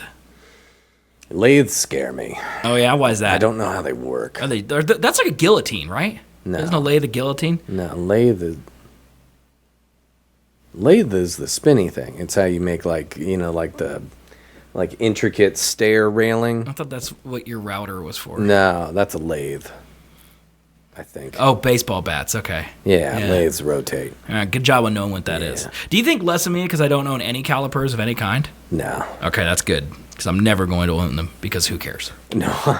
Speaker 3: Lathes scare me.
Speaker 2: Oh, yeah? Why is that?
Speaker 3: I don't know how they work.
Speaker 2: That's like a guillotine, right?
Speaker 3: No.
Speaker 2: Isn't a lathe a guillotine?
Speaker 3: No, lathe is the spinny thing. It's how you make, like, you know, like the... like intricate stair railing.
Speaker 2: I thought that's what your router was for.
Speaker 3: No, that's a lathe, I think.
Speaker 2: Oh, baseball bats. Okay.
Speaker 3: Yeah. Lathes rotate.
Speaker 2: All right, good job on knowing what that is. Do you think less of me because I don't own any calipers of any kind?
Speaker 3: No.
Speaker 2: Okay, that's good because I'm never going to own them because who cares?
Speaker 3: No,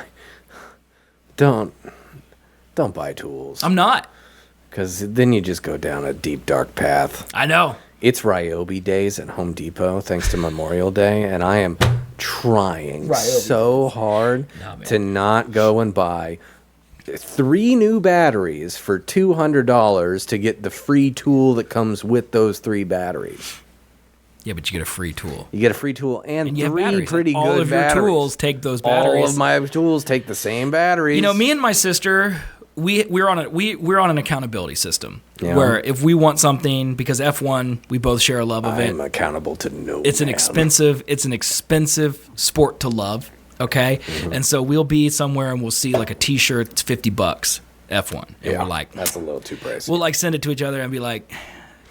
Speaker 3: don't buy tools.
Speaker 2: I'm not.
Speaker 3: Because then you just go down a deep, dark path.
Speaker 2: I know.
Speaker 3: It's Ryobi days at Home Depot, thanks to Memorial Day, and I am trying so hard to not go and buy 3 new batteries for $200 to get the free tool that comes with those 3 batteries.
Speaker 2: Yeah, but you get a free tool.
Speaker 3: You get a free tool and 3 pretty good batteries.
Speaker 2: All of your tools take those batteries.
Speaker 3: All of my tools take the same batteries.
Speaker 2: You know, me and my sister... We're on an accountability system where if we want something, because F1, we both share a love of it.
Speaker 3: I'm accountable to no
Speaker 2: It's an expensive sport to love, okay? Mm-hmm. And so we'll be somewhere and we'll see like a T-shirt, it's $50, F1. And we're like,
Speaker 3: that's a little too pricey.
Speaker 2: We'll like send it to each other and be like,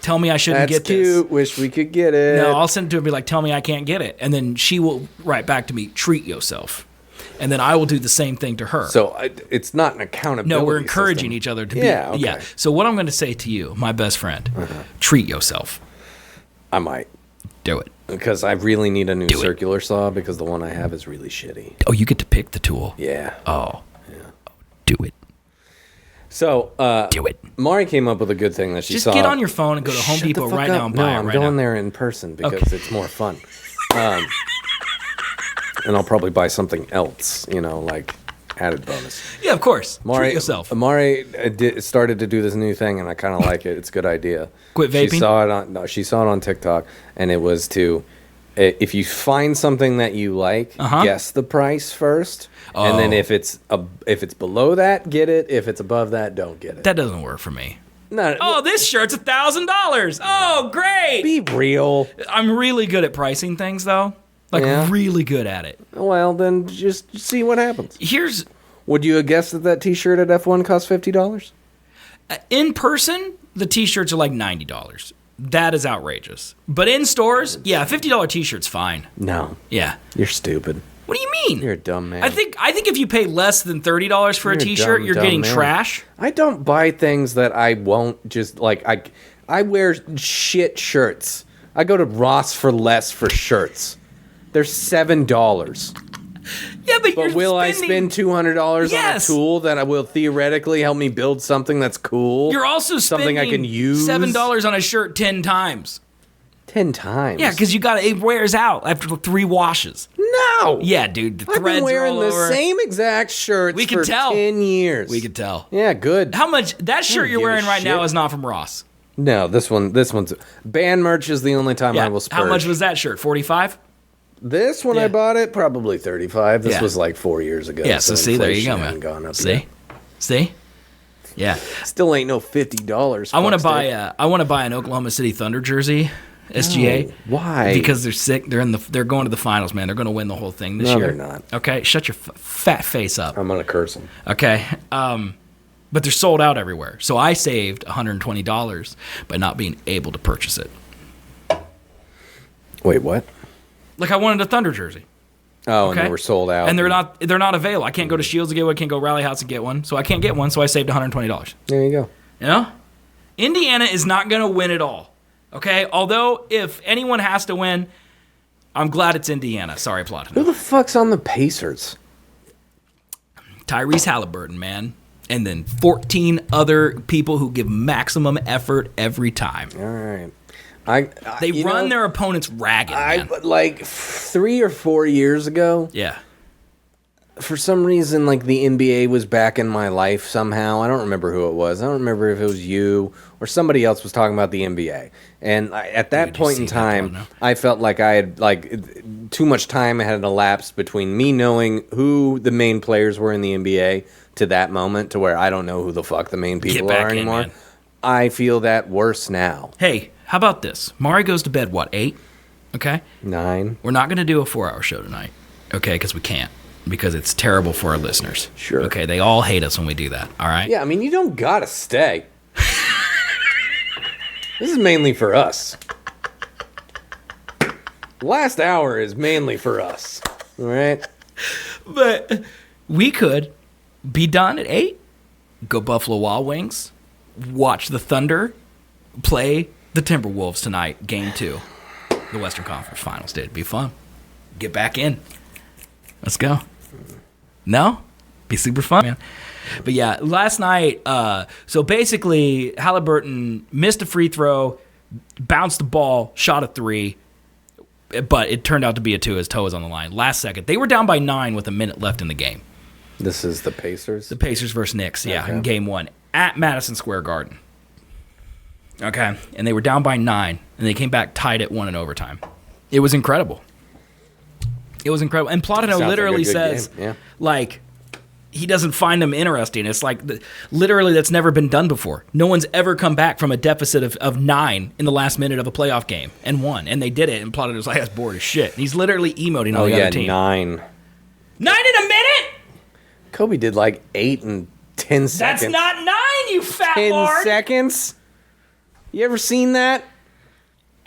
Speaker 2: tell me I shouldn't
Speaker 3: That's
Speaker 2: get
Speaker 3: cute.
Speaker 2: this.
Speaker 3: Wish we could get it.
Speaker 2: No, I'll send it to her and be like, tell me I can't get it. And then she will write back to me, treat yourself. And then I will do the same thing to her.
Speaker 3: So it's not an accountability
Speaker 2: No, we're encouraging
Speaker 3: system.
Speaker 2: each other to be.
Speaker 3: Okay.
Speaker 2: Yeah. So what I'm going to say to you, my best friend, treat yourself.
Speaker 3: I might.
Speaker 2: Do it.
Speaker 3: Because I really need a new
Speaker 2: Do it.
Speaker 3: circular saw because the one I have is really shitty.
Speaker 2: Oh, you get to pick the tool.
Speaker 3: Yeah.
Speaker 2: Oh. Yeah. Do it.
Speaker 3: So,
Speaker 2: Do it.
Speaker 3: Marii came up with a good thing that she
Speaker 2: Just
Speaker 3: saw.
Speaker 2: get on your phone and go to Home
Speaker 3: Shut the
Speaker 2: Depot
Speaker 3: fuck
Speaker 2: right
Speaker 3: up.
Speaker 2: now and
Speaker 3: No,
Speaker 2: buy it
Speaker 3: I'm
Speaker 2: right
Speaker 3: going
Speaker 2: now.
Speaker 3: there in person because it's more fun. And I'll probably buy something else, like added bonus.
Speaker 2: Yeah, of course. Treat yourself.
Speaker 3: Marii started to do this new thing, and I kind of like it. It's a good idea.
Speaker 2: Quit vaping?
Speaker 3: She saw it on TikTok, and it was to, if you find something that you like, guess the price first, and then if it's below that, get it. If it's above that, don't get it.
Speaker 2: That doesn't work for me.
Speaker 3: No,
Speaker 2: Oh, this shirt's $1,000. Oh, great.
Speaker 3: be real.
Speaker 2: I'm really good at pricing things, though.
Speaker 3: Yeah?
Speaker 2: Really good at it.
Speaker 3: Well, then just see what happens.
Speaker 2: Here's
Speaker 3: Would you have guessed that T-shirt at F1 cost $50?
Speaker 2: in person, the T-shirts are like $90. That is outrageous. But in stores, yeah, a $50 T-shirt's fine.
Speaker 3: No,
Speaker 2: Yeah.
Speaker 3: you're stupid.
Speaker 2: What do you mean?
Speaker 3: You're a dumb man.
Speaker 2: I think if you pay less than $30 for a
Speaker 3: You're a
Speaker 2: T-shirt,
Speaker 3: dumb,
Speaker 2: you're
Speaker 3: dumb
Speaker 2: getting
Speaker 3: man.
Speaker 2: trash.
Speaker 3: I don't buy things that I won't just like. I wear shit shirts. I go to Ross for less for shirts. They're $7.
Speaker 2: Yeah, but
Speaker 3: But will I spend $200
Speaker 2: Yes.
Speaker 3: on a tool that will theoretically help me build something that's cool?
Speaker 2: You're also
Speaker 3: something
Speaker 2: spending
Speaker 3: I can use
Speaker 2: $7 on a shirt 10 times.
Speaker 3: 10 times.
Speaker 2: Yeah, because it wears out after 3 washes.
Speaker 3: no.
Speaker 2: Yeah, dude, the
Speaker 3: I've
Speaker 2: threads
Speaker 3: been wearing
Speaker 2: are all
Speaker 3: the
Speaker 2: over.
Speaker 3: same exact shirts
Speaker 2: We can
Speaker 3: for
Speaker 2: tell.
Speaker 3: 10 years.
Speaker 2: We could tell.
Speaker 3: Yeah, good.
Speaker 2: How much that shirt you're
Speaker 3: give a
Speaker 2: wearing right now
Speaker 3: shit.
Speaker 2: is not from Ross.
Speaker 3: No, this one's band merch is the only time
Speaker 2: Yeah.
Speaker 3: I will splurge.
Speaker 2: How much was that shirt? 45?
Speaker 3: This when
Speaker 2: Yeah.
Speaker 3: I bought it? Probably 35. This
Speaker 2: Yeah.
Speaker 3: was like 4 years ago.
Speaker 2: Yeah, so see, there you go,
Speaker 3: inflation
Speaker 2: man.
Speaker 3: hadn't gone up
Speaker 2: See?
Speaker 3: yet.
Speaker 2: See? Yeah.
Speaker 3: Still ain't no $50.
Speaker 2: I want to
Speaker 3: fuckstick.
Speaker 2: buy an Oklahoma City Thunder jersey, SGA.
Speaker 3: No, why?
Speaker 2: Because they're sick. They're going to the finals, man. They're going to win the whole thing this
Speaker 3: No,
Speaker 2: year.
Speaker 3: they're not.
Speaker 2: Okay, shut your fat face up.
Speaker 3: I'm gonna curse them.
Speaker 2: Okay. But they're sold out everywhere. So I saved $120 by not being able to purchase it.
Speaker 3: Wait, what?
Speaker 2: Like I wanted a Thunder jersey.
Speaker 3: Oh,
Speaker 2: Okay?
Speaker 3: and they were sold out.
Speaker 2: And they're not available. I can't go to Shields to get one, I can't go Rally House to get one. So I can't get one, so I saved $120.
Speaker 3: There you go.
Speaker 2: You know? Indiana is not going to win it all. Okay? Although if anyone has to win, I'm glad it's Indiana. Sorry,
Speaker 3: Who
Speaker 2: Platinum.
Speaker 3: the fuck's on the Pacers?
Speaker 2: Tyrese Halliburton, man. And then 14 other people who give maximum effort every time.
Speaker 3: All right.
Speaker 2: They run their opponents ragged, man.
Speaker 3: Like 3 or 4 years ago.
Speaker 2: Yeah.
Speaker 3: For some reason, like the NBA was back in my life somehow. I don't remember who it was. I don't remember if it was you or somebody else was talking about the NBA. And at that
Speaker 2: Dude, you
Speaker 3: point in
Speaker 2: see that
Speaker 3: time,
Speaker 2: now.
Speaker 3: I felt like I had too much time had elapsed between me knowing who the main players were in the NBA to that moment to where I don't know who the fuck the main people
Speaker 2: back
Speaker 3: are
Speaker 2: in,
Speaker 3: anymore.
Speaker 2: man.
Speaker 3: I feel that worse now.
Speaker 2: Hey, how about this? Marii goes to bed, 8? Okay?
Speaker 3: 9.
Speaker 2: We're not going to do a 4-hour show tonight. Okay? Because we can't. Because it's terrible for our listeners.
Speaker 3: Sure.
Speaker 2: Okay? They all hate us when we do that. All right?
Speaker 3: Yeah, I mean, you don't gotta stay. This is mainly for us. Last hour is mainly for us. All right?
Speaker 2: But we could be done at 8, go Buffalo Wild Wings, watch the Thunder play the Timberwolves tonight, game 2. The Western Conference Finals. Dude, it'd be fun. Get back in. Let's go. No? Be super fun, man. But yeah, last night, so basically, Halliburton missed a free throw, bounced the ball, shot a 3, but it turned out to be a 2. His toe was on the line. Last second. They were down by 9 with a minute left in the game.
Speaker 3: This is the Pacers.
Speaker 2: The Pacers versus Knicks, yeah,
Speaker 3: Okay.
Speaker 2: in game 1 at Madison Square Garden. Okay, and they were down by 9, and they came back tied at 1 in overtime. It was incredible. It was incredible. And Platino
Speaker 3: Sounds like a
Speaker 2: literally
Speaker 3: good
Speaker 2: says,
Speaker 3: game, yeah.
Speaker 2: like, he doesn't find them interesting. It's like, literally, that's never been done before. No one's ever come back from a deficit of 9 in the last minute of a playoff game and won. And they did it, and Platino's like, that's bored as shit. And he's literally emoting on the other team.
Speaker 3: 9.
Speaker 2: 9 in a minute?
Speaker 3: Kobe did like 8 and 10 seconds.
Speaker 2: That's not 9, you fat
Speaker 3: 10
Speaker 2: lord.
Speaker 3: seconds? You ever seen that?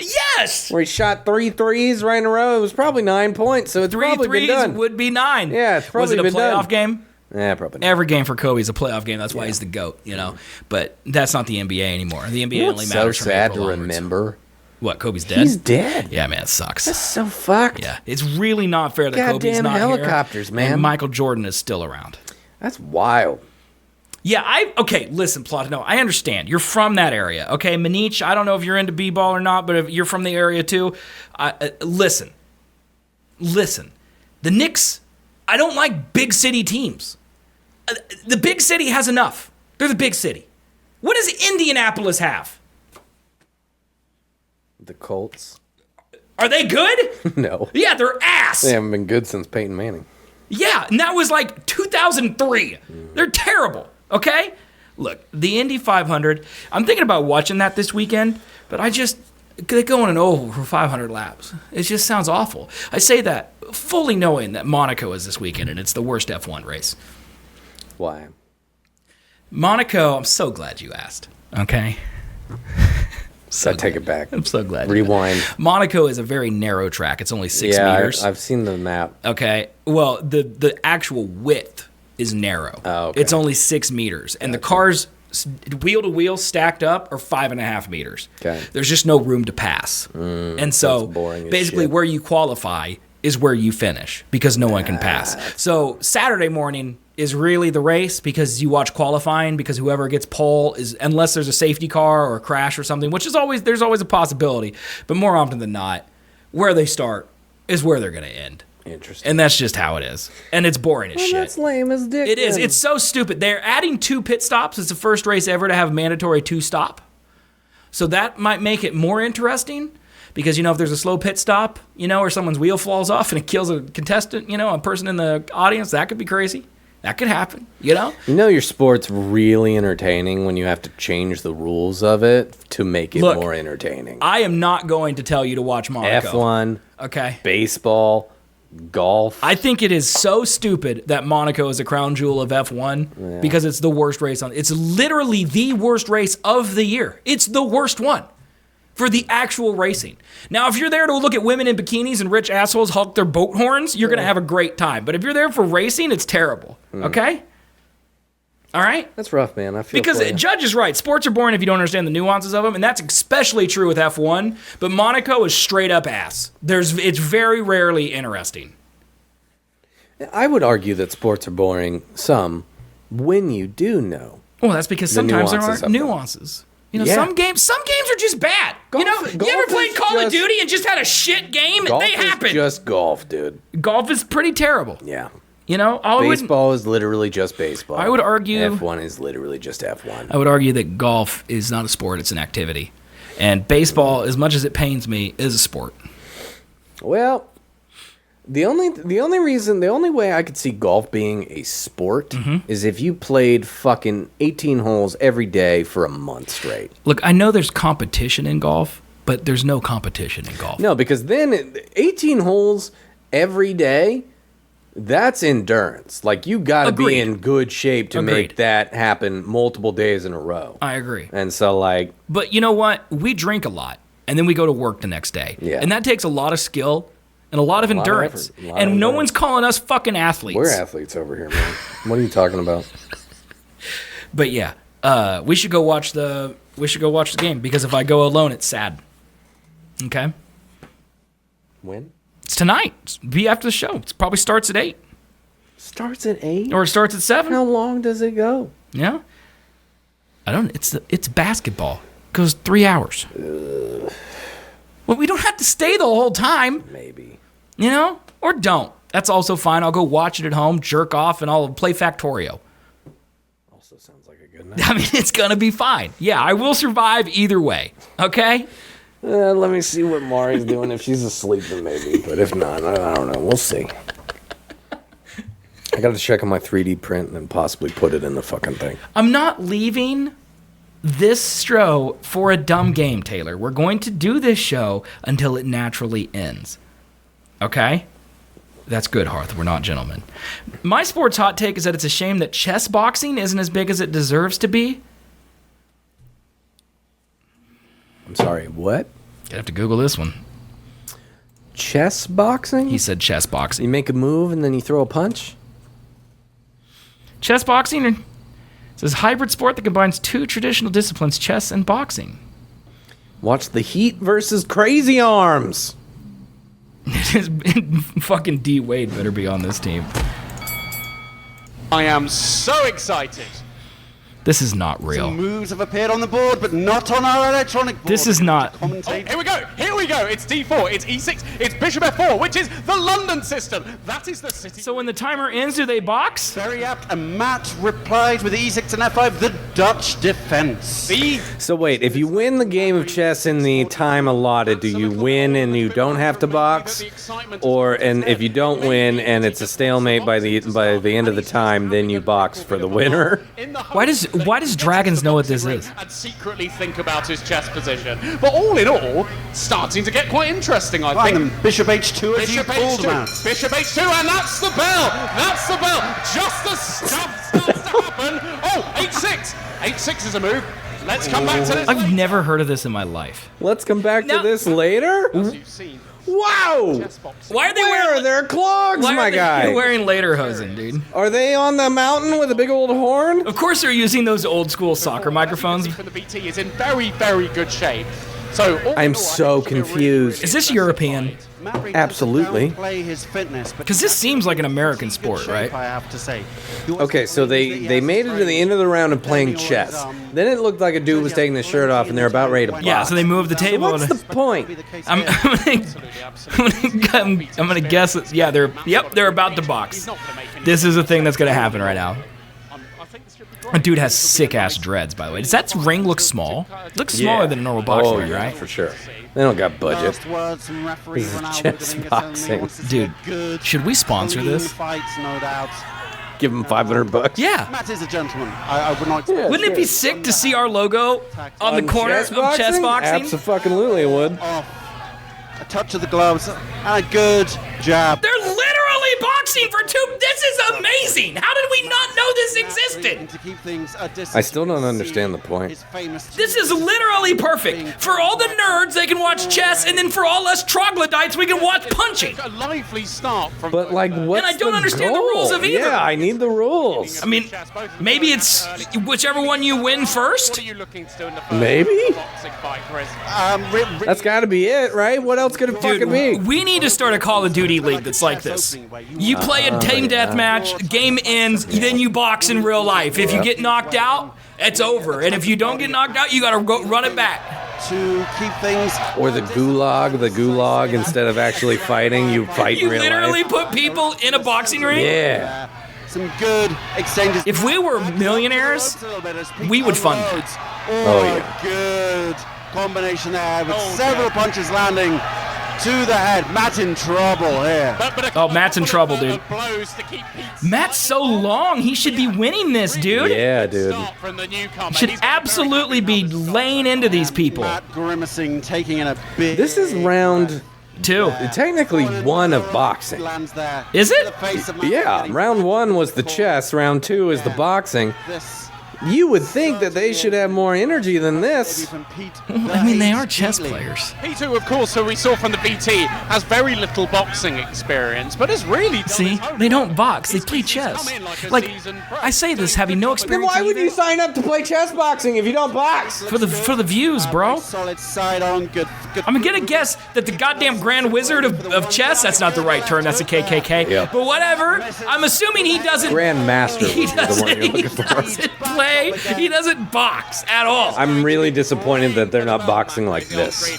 Speaker 2: Yes.
Speaker 3: Where he shot 3 threes right in a row. It was probably 9 points, so it's
Speaker 2: 3
Speaker 3: probably
Speaker 2: threes
Speaker 3: been done.
Speaker 2: would be 9.
Speaker 3: Yeah, it's
Speaker 2: Was
Speaker 3: probably
Speaker 2: it a
Speaker 3: been
Speaker 2: playoff
Speaker 3: done.
Speaker 2: game?
Speaker 3: Yeah, probably not.
Speaker 2: Every game for Kobe is a playoff game. That's why he's the GOAT, you know. But that's not the NBA anymore. The NBA only
Speaker 3: It's
Speaker 2: matters
Speaker 3: so
Speaker 2: from
Speaker 3: sad
Speaker 2: April
Speaker 3: to
Speaker 2: onwards.
Speaker 3: remember.
Speaker 2: What, Kobe's dead?
Speaker 3: He's dead.
Speaker 2: Yeah, man, it sucks.
Speaker 3: That's so fucked.
Speaker 2: Yeah, it's really not fair that Kobe's
Speaker 3: Goddamn
Speaker 2: not
Speaker 3: helicopters,
Speaker 2: here,
Speaker 3: man.
Speaker 2: and Michael Jordan is still around.
Speaker 3: That's wild.
Speaker 2: Yeah, okay, listen, Platano, I understand. You're from that area, okay? Manich, I don't know if you're into b-ball or not, but if you're from the area too, listen. The Knicks, I don't like big city teams. The big city has enough. They're the big city. What does Indianapolis have?
Speaker 3: The Colts?
Speaker 2: Are they good?
Speaker 3: No.
Speaker 2: Yeah, they're ass.
Speaker 3: They haven't been good since Peyton Manning.
Speaker 2: Yeah, and that was like 2003. They're terrible, okay? Look, the Indy 500, I'm thinking about watching that this weekend, but they're going an oval for 500 laps. It just sounds awful. I say that fully knowing that Monaco is this weekend, and it's the worst F1 race.
Speaker 3: Why?
Speaker 2: Monaco, I'm so glad you asked, okay?
Speaker 3: I take it back.
Speaker 2: I'm so glad.
Speaker 3: Rewind.
Speaker 2: Monaco is a very narrow track. It's only 6 meters.
Speaker 3: I've seen the map.
Speaker 2: Okay. Well, the actual width is narrow.
Speaker 3: Oh, okay.
Speaker 2: It's only 6 meters. And the cars, wheel to wheel, stacked up, are 5.5 meters.
Speaker 3: Okay.
Speaker 2: There's just no room to pass. And so
Speaker 3: that's boring as
Speaker 2: basically
Speaker 3: shit.
Speaker 2: where you qualify is where you finish because no one can pass. So Saturday morning is really the race because you watch qualifying because whoever gets pole is, unless there's a safety car or a crash or something, which is there's always a possibility, but more often than not, where they start is where they're going to end.
Speaker 3: Interesting.
Speaker 2: And that's just how it is. And it's boring as shit.
Speaker 3: That's lame as dick.
Speaker 2: It is.
Speaker 3: then.
Speaker 2: It's so stupid. They're adding 2 pit stops. It's the first race ever to have mandatory 2 stop. So that might make it more interesting because, if there's a slow pit stop, or someone's wheel falls off and it kills a contestant, a person in the audience, that could be crazy. That could happen,
Speaker 3: your sport's really entertaining when you have to change the rules of it to make it more entertaining.
Speaker 2: I am not going to tell you to watch Monaco.
Speaker 3: F1,
Speaker 2: Okay.
Speaker 3: baseball, golf.
Speaker 2: I think it is so stupid that Monaco is a crown jewel of F1 because it's the worst race on. It's literally the worst race of the year. It's the worst one for the actual racing. Now, if you're there to look at women in bikinis and rich assholes hulk their boat horns, you're going to have a great time. But if you're there for racing, it's terrible. Okay? All right?
Speaker 3: That's rough, man. I feel
Speaker 2: Because
Speaker 3: for you.
Speaker 2: Judge is right. Sports are boring if you don't understand the nuances of them, and that's especially true with F1. But Monaco is straight up ass. It's very rarely interesting.
Speaker 3: I would argue that sports are boring some when you do know.
Speaker 2: Well, that's because sometimes there
Speaker 3: nuances
Speaker 2: are
Speaker 3: of them.
Speaker 2: nuances.
Speaker 3: Yeah.
Speaker 2: Some games are just bad.
Speaker 3: Golf-
Speaker 2: you
Speaker 3: golf
Speaker 2: ever played
Speaker 3: is
Speaker 2: Call of
Speaker 3: just-
Speaker 2: Duty and just had a shit game?
Speaker 3: Golf
Speaker 2: They
Speaker 3: is
Speaker 2: happen.
Speaker 3: just golf, dude.
Speaker 2: Golf is pretty terrible.
Speaker 3: Yeah.
Speaker 2: Baseball.
Speaker 3: Baseball is literally just baseball.
Speaker 2: I would argue-
Speaker 3: F1 is literally just F1.
Speaker 2: I would argue that golf is not a sport; it's an activity. And baseball, as much as it pains me, is a sport.
Speaker 3: Well, the only way I could see golf being a sport is if you played fucking 18 holes every day for a month straight.
Speaker 2: Look, I know there's competition in golf, but there's no competition in golf.
Speaker 3: No, because then 18 holes every day, that's endurance. Like, you got to
Speaker 2: Agreed.
Speaker 3: be in good shape to
Speaker 2: Agreed.
Speaker 3: make that happen multiple days in a row.
Speaker 2: I agree.
Speaker 3: And so, like,
Speaker 2: But you know what? We drink a lot, and then we go to work the next day.
Speaker 3: Yeah.
Speaker 2: And that takes a lot of skill and a lot of endurance.
Speaker 3: effort, a lot of
Speaker 2: and no
Speaker 3: endurance.
Speaker 2: one's calling us fucking athletes.
Speaker 3: we're athletes over here, man. What are you talking about?
Speaker 2: But yeah, we should go watch the game because if I go alone, it's sad. Okay,
Speaker 3: When?
Speaker 2: it's tonight. It's be after the show. It probably starts at 8
Speaker 3: Starts at 8?
Speaker 2: or it starts at 7.
Speaker 3: How long does it go?
Speaker 2: Yeah, I don't. It's basketball. It goes 3 hours. Well, we don't have to stay the whole time,
Speaker 3: Maybe.
Speaker 2: or don't. That's also fine. I'll go watch it at home, jerk off, and I'll play Factorio.
Speaker 3: Also sounds like a good night.
Speaker 2: I mean, it's gonna be fine. Yeah, I will survive either way. Okay.
Speaker 3: Let me see what Mari's doing. If she's asleep, then maybe. But if not, I don't know. We'll see. I got to check on my 3D print and then possibly put it in the fucking thing.
Speaker 2: I'm not leaving this show for a dumb game, Taylor. We're going to do this show until it naturally ends. Okay? That's good, Hearth. We're not gentlemen. My sports hot take is that it's a shame that chess boxing isn't as big as it deserves to be.
Speaker 3: I'm sorry, what?
Speaker 2: Gonna have to Google this one.
Speaker 3: Chess boxing?
Speaker 2: He said chess boxing.
Speaker 3: You make a move and then you throw a punch?
Speaker 2: Chess boxing says hybrid sport that combines two traditional disciplines, chess and boxing.
Speaker 3: Watch the Heat versus Crazy Arms.
Speaker 2: Fucking D Wade better be on this team.
Speaker 4: I am so excited.
Speaker 2: This is not real.
Speaker 5: Some moves have appeared on the board, but not on our electronic board.
Speaker 2: This is not.
Speaker 4: Oh, here we go. Here we go. It's D4. It's E6. It's Bishop F4, which is the London system. That is the city.
Speaker 2: So when the timer ends, do they box?
Speaker 5: Very apt. And Matt replied with E6 and F5, the Dutch defense.
Speaker 3: So wait, if you win the game of chess in the time allotted, do you win and you don't have to box? And if you don't win and it's a stalemate by the end of the time, then you box for the winner?
Speaker 2: Why does Dragons know what this is?
Speaker 4: And secretly think about his chess position. But all in all, starting to get quite interesting, I think.
Speaker 5: Then Bishop H2 as you
Speaker 4: Bishop
Speaker 5: called,
Speaker 4: H2.
Speaker 5: Matt.
Speaker 4: Bishop H2, and that's the bell. That's the bell. Just as stuff starts to happen. Oh, H6. H6 is a move. Let's come back to this.
Speaker 2: I've never heard of this in my life.
Speaker 3: Let's come back
Speaker 2: Now-
Speaker 3: to this later?
Speaker 4: As you've seen,
Speaker 3: Wow!
Speaker 2: Why are they
Speaker 3: Where are
Speaker 2: wearing?
Speaker 3: their clogs,
Speaker 2: Why
Speaker 3: my
Speaker 2: are they
Speaker 3: guy?
Speaker 2: wearing lederhosen, dude?
Speaker 3: Are they on the mountain with a big old horn?
Speaker 2: Of course they're using those old school soccer microphones.
Speaker 4: From the BT is in very, very good shape. So all in
Speaker 3: I'm
Speaker 4: all, I
Speaker 3: so
Speaker 4: think it should be a really
Speaker 3: confused.
Speaker 2: Is this European?
Speaker 5: Maverick
Speaker 3: Absolutely.
Speaker 5: doesn't downplay his fitness, but
Speaker 2: 'Cause this seems like an American
Speaker 5: he's in good
Speaker 2: sport, right?
Speaker 5: shape, I have to say. He wants
Speaker 3: Okay,
Speaker 5: to
Speaker 3: so
Speaker 5: believe that he
Speaker 3: they
Speaker 5: has
Speaker 3: made it to the end of the round of playing
Speaker 5: Then he
Speaker 3: chess.
Speaker 5: was,
Speaker 3: Then it looked like a dude was taking his shirt off and they're about ready to box.
Speaker 2: Yeah, so they moved the table.
Speaker 3: What's the point?
Speaker 2: I'm gonna guess it. Yeah, they're about to box. This is a thing that's gonna happen right now. A dude has sick ass dreads, by the way. Does that ring look small? It looks smaller than a normal boxing ring, right?
Speaker 3: for sure. They don't got budget.
Speaker 5: Last words from referee
Speaker 3: This is
Speaker 5: Ronaldo
Speaker 3: chess
Speaker 5: Dominguez
Speaker 3: boxing.
Speaker 5: only wants to see
Speaker 2: Dude,
Speaker 5: a good,
Speaker 2: should we sponsor
Speaker 5: clean
Speaker 2: this?
Speaker 5: Fights, no doubt.
Speaker 3: Give him $500.
Speaker 2: Yeah.
Speaker 5: Matt is a gentleman. I would not.
Speaker 3: Yeah.
Speaker 2: Wouldn't it be sick to see our logo on the corner of chess boxing?
Speaker 3: Absolutely, it would.
Speaker 5: Off. A touch of the gloves and a good jab.
Speaker 2: They're literally boxing for two. This is amazing. How did we not know this existed?
Speaker 5: To keep things a distance.
Speaker 3: I still don't understand the point.
Speaker 5: His famous
Speaker 2: This is literally perfect. For all the nerds, they can watch chess, and then for all us troglodytes, we can watch punching.
Speaker 4: A lively start from.
Speaker 3: But like, what's
Speaker 2: I don't
Speaker 3: the
Speaker 2: understand the
Speaker 3: goal?
Speaker 2: rules of either.
Speaker 3: Yeah, I need the rules.
Speaker 2: I mean, maybe it's whichever one you win
Speaker 4: What
Speaker 2: first.
Speaker 4: are you looking to do in the first
Speaker 3: Maybe?
Speaker 4: boxing fight, Chris?
Speaker 3: That's got to be it, right? What else could it fucking be?
Speaker 2: Dude, we need to start a Call of Duty league that's like this. You play a team deathmatch, game ends, then you box in real life. If you get knocked out, it's over. And if you don't get knocked out, you gotta go run it back.
Speaker 5: to keep things.
Speaker 3: Or the gulag, instead of actually fighting, you fight
Speaker 2: You
Speaker 3: in real
Speaker 2: literally
Speaker 3: life.
Speaker 2: put people in a boxing ring?
Speaker 3: Yeah.
Speaker 5: Some good exchanges.
Speaker 2: If we were millionaires, we would fund that.
Speaker 3: Oh, yeah.
Speaker 5: Good combination there with several punches landing to the head. Matt in trouble here.
Speaker 2: Oh, Matt's in trouble, dude. Matt's so long. He should be winning this, dude.
Speaker 3: Yeah, dude.
Speaker 2: Should absolutely be laying into these people.
Speaker 5: Matt grimacing, taking in a big.
Speaker 3: This is round,
Speaker 2: Two.
Speaker 3: technically one of boxing.
Speaker 5: Lands there.
Speaker 2: Is it?
Speaker 5: To the face of Matt
Speaker 3: Yeah,
Speaker 5: getting
Speaker 3: round one was the chess, round two is the boxing.
Speaker 5: This
Speaker 3: You would think that they should have more energy than this.
Speaker 5: even Pete.
Speaker 2: I mean, they are chess players.
Speaker 4: P2, of course, who we saw from the BT, has very little boxing experience, but has really done
Speaker 2: See,
Speaker 4: his homework.
Speaker 2: they don't box. They
Speaker 4: He's-
Speaker 2: play
Speaker 4: he's
Speaker 2: chess.
Speaker 4: come in like a
Speaker 2: Like,
Speaker 4: seasoned pro.
Speaker 2: I say this having no
Speaker 3: Then
Speaker 2: experience.
Speaker 3: why
Speaker 2: in
Speaker 3: would you
Speaker 2: either.
Speaker 3: sign up to play chess boxing if you don't box?
Speaker 2: For the views, bro.
Speaker 5: Solid side on. Good.
Speaker 2: I'm gonna guess that the goddamn Grand Wizard of chess, that's not the right term, that's a KKK.
Speaker 3: Yeah.
Speaker 2: But whatever, I'm assuming he doesn't.
Speaker 3: Grandmaster
Speaker 2: He
Speaker 3: is the one
Speaker 2: doesn't,
Speaker 3: you're
Speaker 2: he
Speaker 3: looking for.
Speaker 2: doesn't play, he doesn't box at all.
Speaker 3: I'm really disappointed that they're not boxing like this.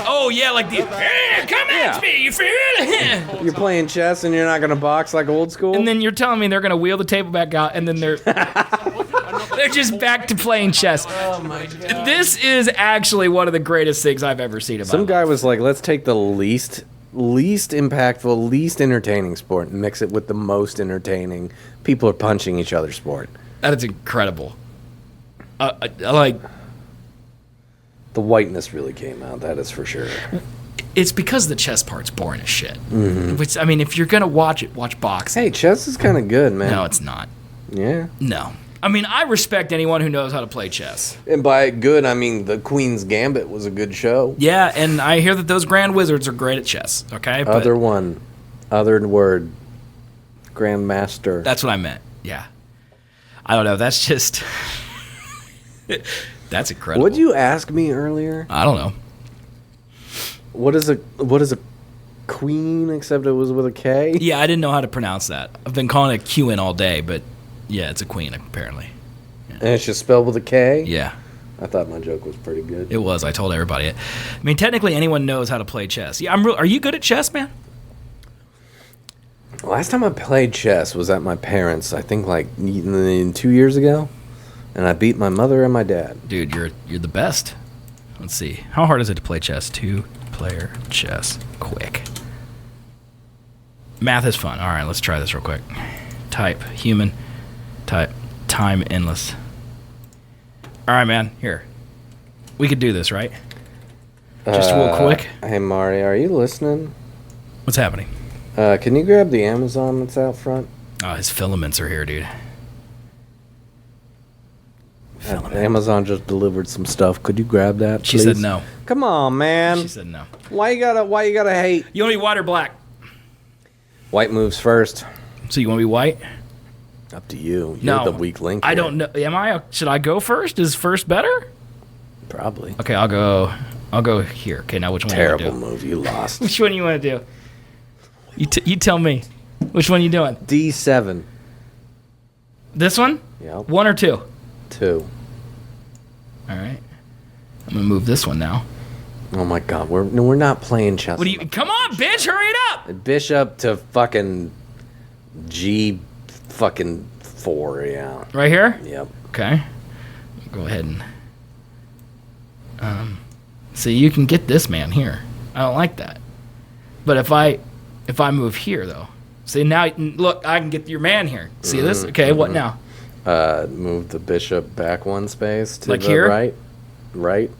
Speaker 2: Oh, yeah, like the, come
Speaker 3: Yeah.
Speaker 2: at me, you feel it?
Speaker 3: You're playing chess and you're not going to box like old school?
Speaker 2: And then you're telling me they're gonna wheel the table back out, and then they're just back to playing chess. Oh my God. This is actually one of the greatest things I've ever seen in my
Speaker 3: Some
Speaker 2: life.
Speaker 3: guy was like, let's take the least impactful, least entertaining sport and mix it with the most entertaining. People are punching each other sport.
Speaker 2: That is incredible. I like.
Speaker 3: The whiteness really came out, that is for sure.
Speaker 2: It's because the chess part's boring as shit. Which, I mean, if you're gonna watch it, watch boxing.
Speaker 3: Hey, chess is kind of good, man.
Speaker 2: No, it's not.
Speaker 3: Yeah.
Speaker 2: No. I mean, I respect anyone who knows how to play chess.
Speaker 3: And by good, I mean the Queen's Gambit was a good show.
Speaker 2: Yeah, and I hear that those Grand Wizards are great at chess, okay? But
Speaker 3: Other word, Grandmaster.
Speaker 2: that's what I meant, yeah. I don't know, that's just... that's incredible.
Speaker 3: What'd you ask me earlier?
Speaker 2: I don't know.
Speaker 3: What is a queen, except it was with a K?
Speaker 2: Yeah, I didn't know how to pronounce that. I've been calling it QN all day, but yeah, it's a queen, apparently.
Speaker 3: And it's just spelled with a K?
Speaker 2: Yeah.
Speaker 3: I thought my joke was pretty good.
Speaker 2: It was. I told everybody it. I mean, technically, anyone knows how to play chess. Yeah, are you good at chess, man?
Speaker 3: Last time I played chess was at my parents', I think like 2 years ago. And I beat my mother and my dad.
Speaker 2: Dude, you're the best. Let's see. How hard is it to play chess? 2-player chess. Quick. Math is fun. All right, let's try this real quick. Type human. Type time endless. All right, man. Here. We could do this, right? Just real quick.
Speaker 3: Hey, Marii, are you listening?
Speaker 2: What's happening?
Speaker 3: Can you grab the Amazon that's out front?
Speaker 2: Oh, his filaments are here, dude.
Speaker 3: Amazon just delivered some stuff. Could you grab that, please?
Speaker 2: She said no.
Speaker 3: Come on, man.
Speaker 2: She said no.
Speaker 3: Why you gotta hate?
Speaker 2: You want to be white or black?
Speaker 3: White moves first.
Speaker 2: So you want to be white?
Speaker 3: Up to you.
Speaker 2: No.
Speaker 3: You're the weak link.
Speaker 2: I
Speaker 3: here.
Speaker 2: don't know. Should I go first? Is first better?
Speaker 3: Probably.
Speaker 2: Okay, I'll go here. Okay, now which one
Speaker 3: Terrible
Speaker 2: you want to do?
Speaker 3: move. You lost.
Speaker 2: Which one you want to do? You tell me. Which one you doing?
Speaker 3: D7.
Speaker 2: This one?
Speaker 3: Yep.
Speaker 2: 1 or 2?
Speaker 3: 2.
Speaker 2: All right. I'm gonna move this one now.
Speaker 3: Oh my God, we're not playing chess.
Speaker 2: What do you? Come on, bitch! Hurry it up!
Speaker 3: Bishop to fucking G fucking 4, yeah.
Speaker 2: Right here.
Speaker 3: Yep.
Speaker 2: Okay. Go ahead and see. You can get this man here. I don't like that. But if I move here though, see now look, I can get your man here. See this? Okay. What now?
Speaker 3: Move the bishop back 1 space to
Speaker 2: Like
Speaker 3: the
Speaker 2: here?
Speaker 3: right. Right.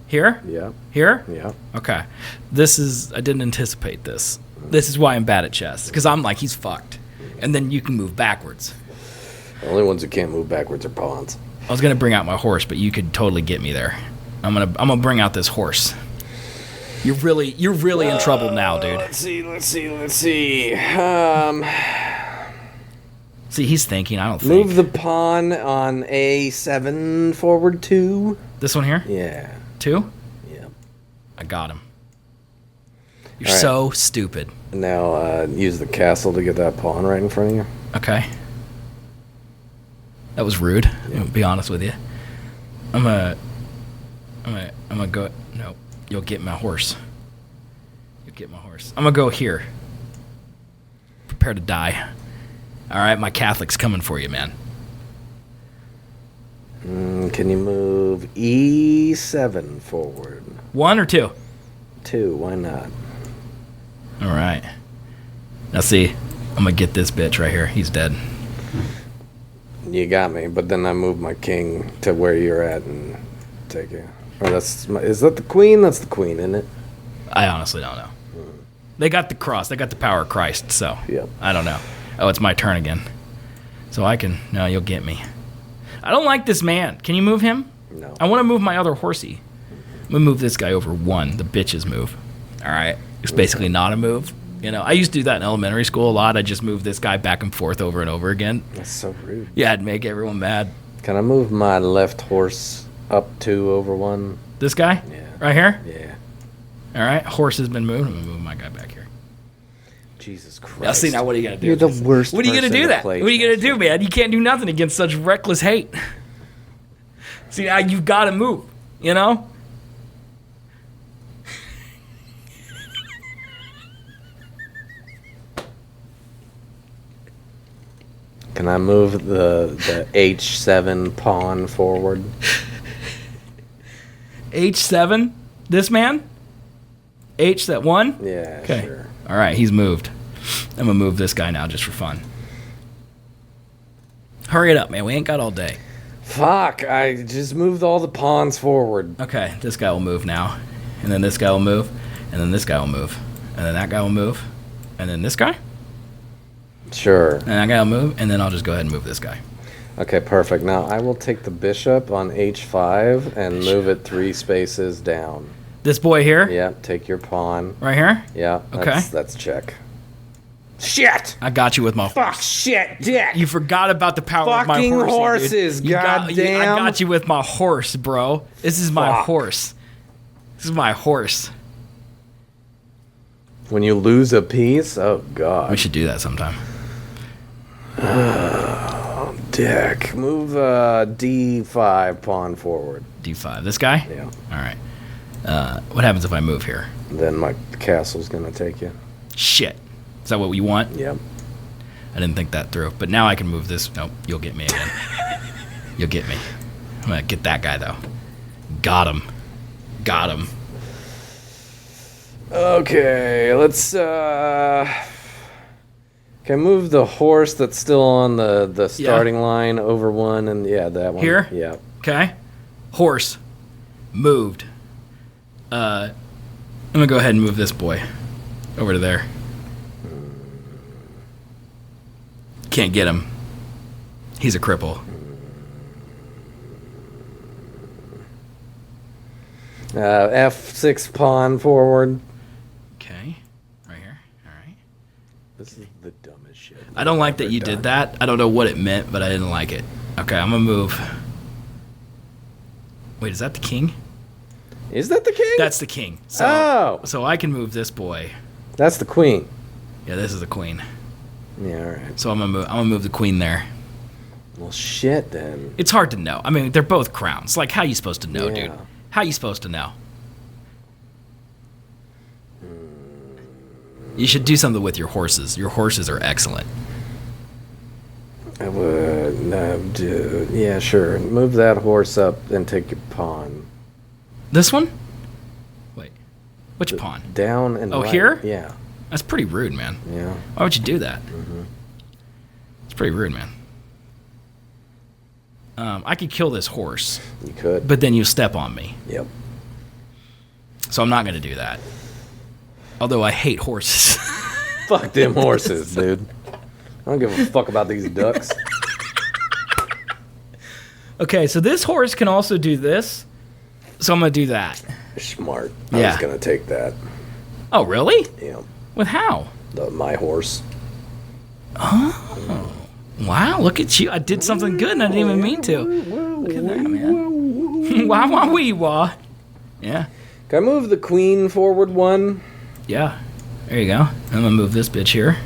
Speaker 2: Here?
Speaker 3: Yeah.
Speaker 2: Here?
Speaker 3: Yeah.
Speaker 2: Okay. I didn't anticipate this. This is why I'm bad at chess. Because I'm like, he's fucked. And then you can move backwards.
Speaker 3: The only ones who can't move backwards are pawns.
Speaker 2: I was going to bring out my horse, but you could totally get me there. I'm gonna bring out this horse. You're really in trouble now, dude.
Speaker 3: Let's see.
Speaker 2: See, he's thinking, I don't think.
Speaker 3: Move the pawn on A7 forward 2.
Speaker 2: This one here?
Speaker 3: Yeah.
Speaker 2: 2?
Speaker 3: Yeah.
Speaker 2: I got him. You're
Speaker 3: All right.
Speaker 2: so stupid.
Speaker 3: Now use the castle to get that pawn right in front of you.
Speaker 2: Okay. That was rude. I'm gonna be honest with you. I'm gonna go. No, you'll get my horse. You'll get my horse. I'm gonna go here. Prepare to die. All right, my Catholic's coming for you, man.
Speaker 3: Can you move E7 forward?
Speaker 2: 1 or 2?
Speaker 3: 2, why not?
Speaker 2: All right. Now see, I'm gonna get this bitch right here. He's dead.
Speaker 3: You got me, but then I move my king to where you're at and take it. Or is that the queen? That's the queen, isn't it?
Speaker 2: I honestly don't know. They got the cross. They got the power of Christ. So
Speaker 3: Yep.
Speaker 2: I don't know. Oh, it's my turn again. So I can. No, you'll get me. I don't like this man. Can you move him?
Speaker 3: No.
Speaker 2: I want to move my other horsey. I'm gonna move this guy over 1. The bitches move. All right. It's basically not a move. You know, I used to do that in elementary school a lot. I just move this guy back and forth over and over again.
Speaker 3: That's so rude.
Speaker 2: Yeah, I'd make everyone mad.
Speaker 3: Can I move my left horse up 2 over 1?
Speaker 2: This guy?
Speaker 3: Yeah.
Speaker 2: Right here?
Speaker 3: Yeah.
Speaker 2: All right. Horse has been moved. I'm gonna move my guy back here.
Speaker 3: Jesus Christ.
Speaker 2: Now, see, now what are you gonna do?
Speaker 3: You're the worst.
Speaker 2: What are you gonna
Speaker 3: person
Speaker 2: do
Speaker 3: to
Speaker 2: that?
Speaker 3: play
Speaker 2: What are you gonna
Speaker 3: chess
Speaker 2: do,
Speaker 3: with.
Speaker 2: man? You can't do nothing against such reckless hate. See, now you've got to move. You know.
Speaker 3: Can I move the H7 pawn forward?
Speaker 2: H7. This man. H that 1.
Speaker 3: Yeah,
Speaker 2: Okay.
Speaker 3: sure.
Speaker 2: All right, he's moved. I'm gonna move this guy now just for fun. Hurry it up, man. We ain't got all day.
Speaker 3: Fuck, I just moved all the pawns forward.
Speaker 2: Okay, this guy will move now. And then this guy will move. And then this guy will move. And then that guy will move. And then this guy.
Speaker 3: Sure.
Speaker 2: And that guy will move. And then I'll just go ahead and move this guy.
Speaker 3: Okay, perfect. Now I will take the bishop on h5 and move it 3 spaces down.
Speaker 2: This boy here?
Speaker 3: Yeah, take your pawn.
Speaker 2: Right here?
Speaker 3: Yeah, that's check. Shit!
Speaker 2: I got you with my
Speaker 3: Fuck, shit, dick!
Speaker 2: You forgot about the power of my
Speaker 3: Fucking
Speaker 2: horse.
Speaker 3: horses, goddamn!
Speaker 2: I got you with my horse, bro. This is my horse. This is my horse.
Speaker 3: When you lose a piece, oh god.
Speaker 2: We should do that sometime.
Speaker 3: Dick. Move d5 pawn forward.
Speaker 2: D5. This guy?
Speaker 3: Yeah.
Speaker 2: All right. What happens if I move here?
Speaker 3: Then my castle's gonna take you.
Speaker 2: Shit. Is that what you want?
Speaker 3: Yep.
Speaker 2: I didn't think that through. But now I can move this. Nope. You'll get me again. You'll get me. I'm gonna get that guy though. Got him. Got him.
Speaker 3: Okay, let's can move the horse that's still on the starting line over one, and yeah, that one.
Speaker 2: Here?
Speaker 3: Yeah.
Speaker 2: Okay. Horse. Moved. I'm gonna go ahead and move this boy over to there. Can't get him. He's a cripple.
Speaker 3: F6 pawn forward.
Speaker 2: Okay. Right here. All right.
Speaker 3: This is the dumbest shit.
Speaker 2: I don't like that you did that. I don't know what it meant, but I didn't like it. Okay, I'm gonna move. Wait, is that the king?
Speaker 3: Is that the king?
Speaker 2: That's the king. So,
Speaker 3: Oh.
Speaker 2: So I can move this boy.
Speaker 3: That's the queen.
Speaker 2: Yeah, this is the queen.
Speaker 3: Yeah, all right.
Speaker 2: So I'm gonna move the queen there.
Speaker 3: Well, shit then.
Speaker 2: It's hard to know. I mean, they're both crowns. Like, how you supposed to know,
Speaker 3: Yeah.
Speaker 2: dude? How you supposed to know? You should do something with your horses. Your horses are excellent.
Speaker 3: I would. No, dude. Yeah, sure. Move that horse up and take your pawn.
Speaker 2: This one? Wait. Which pawn?
Speaker 3: Down and
Speaker 2: Oh,
Speaker 3: right.
Speaker 2: here?
Speaker 3: Yeah.
Speaker 2: That's pretty rude, man.
Speaker 3: Yeah.
Speaker 2: Why would you do that? It's pretty rude, man. I could kill this horse,
Speaker 3: You could.
Speaker 2: but then you step on me.
Speaker 3: Yep.
Speaker 2: So I'm not going to do that. Although I hate horses.
Speaker 3: Fuck them horses, dude. I don't give a fuck about these ducks.
Speaker 2: Okay, so this horse can also do this. So I'm going to do that.
Speaker 3: Smart. I
Speaker 2: Yeah.
Speaker 3: was gonna take that.
Speaker 2: Oh, really?
Speaker 3: Yeah.
Speaker 2: With how?
Speaker 3: My horse.
Speaker 2: Wow, look at you. I did something good and I didn't even mean to. Look at that, man. Wah, wah, wee, wah. Yeah.
Speaker 3: Can I move the queen forward one?
Speaker 2: Yeah. There you go. I'm going to move this bitch here.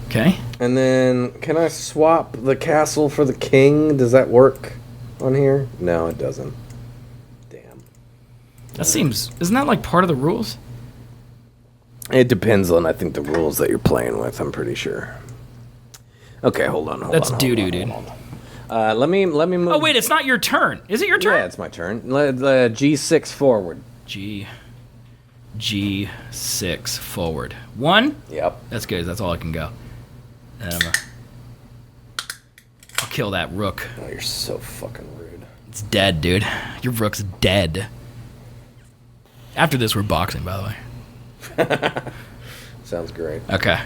Speaker 2: Okay.
Speaker 3: And then can I swap the castle for the king? Does that work on here? No, it doesn't. Damn.
Speaker 2: That seems... Isn't that like part of the rules?
Speaker 3: It depends on, I think, the rules that you're playing with, I'm pretty sure. Okay, hold on.
Speaker 2: That's doo-doo, dude.
Speaker 3: Let me move.
Speaker 2: Oh, wait, it's not your turn. Is it your turn?
Speaker 3: Yeah, it's my turn. G6 forward.
Speaker 2: G6 forward. 1?
Speaker 3: Yep.
Speaker 2: That's good. That's all I can go. I'll kill that rook.
Speaker 3: Oh, you're so fucking rude.
Speaker 2: It's dead, dude. Your rook's dead. After this, we're boxing, by the way.
Speaker 3: Sounds great.
Speaker 2: Okay.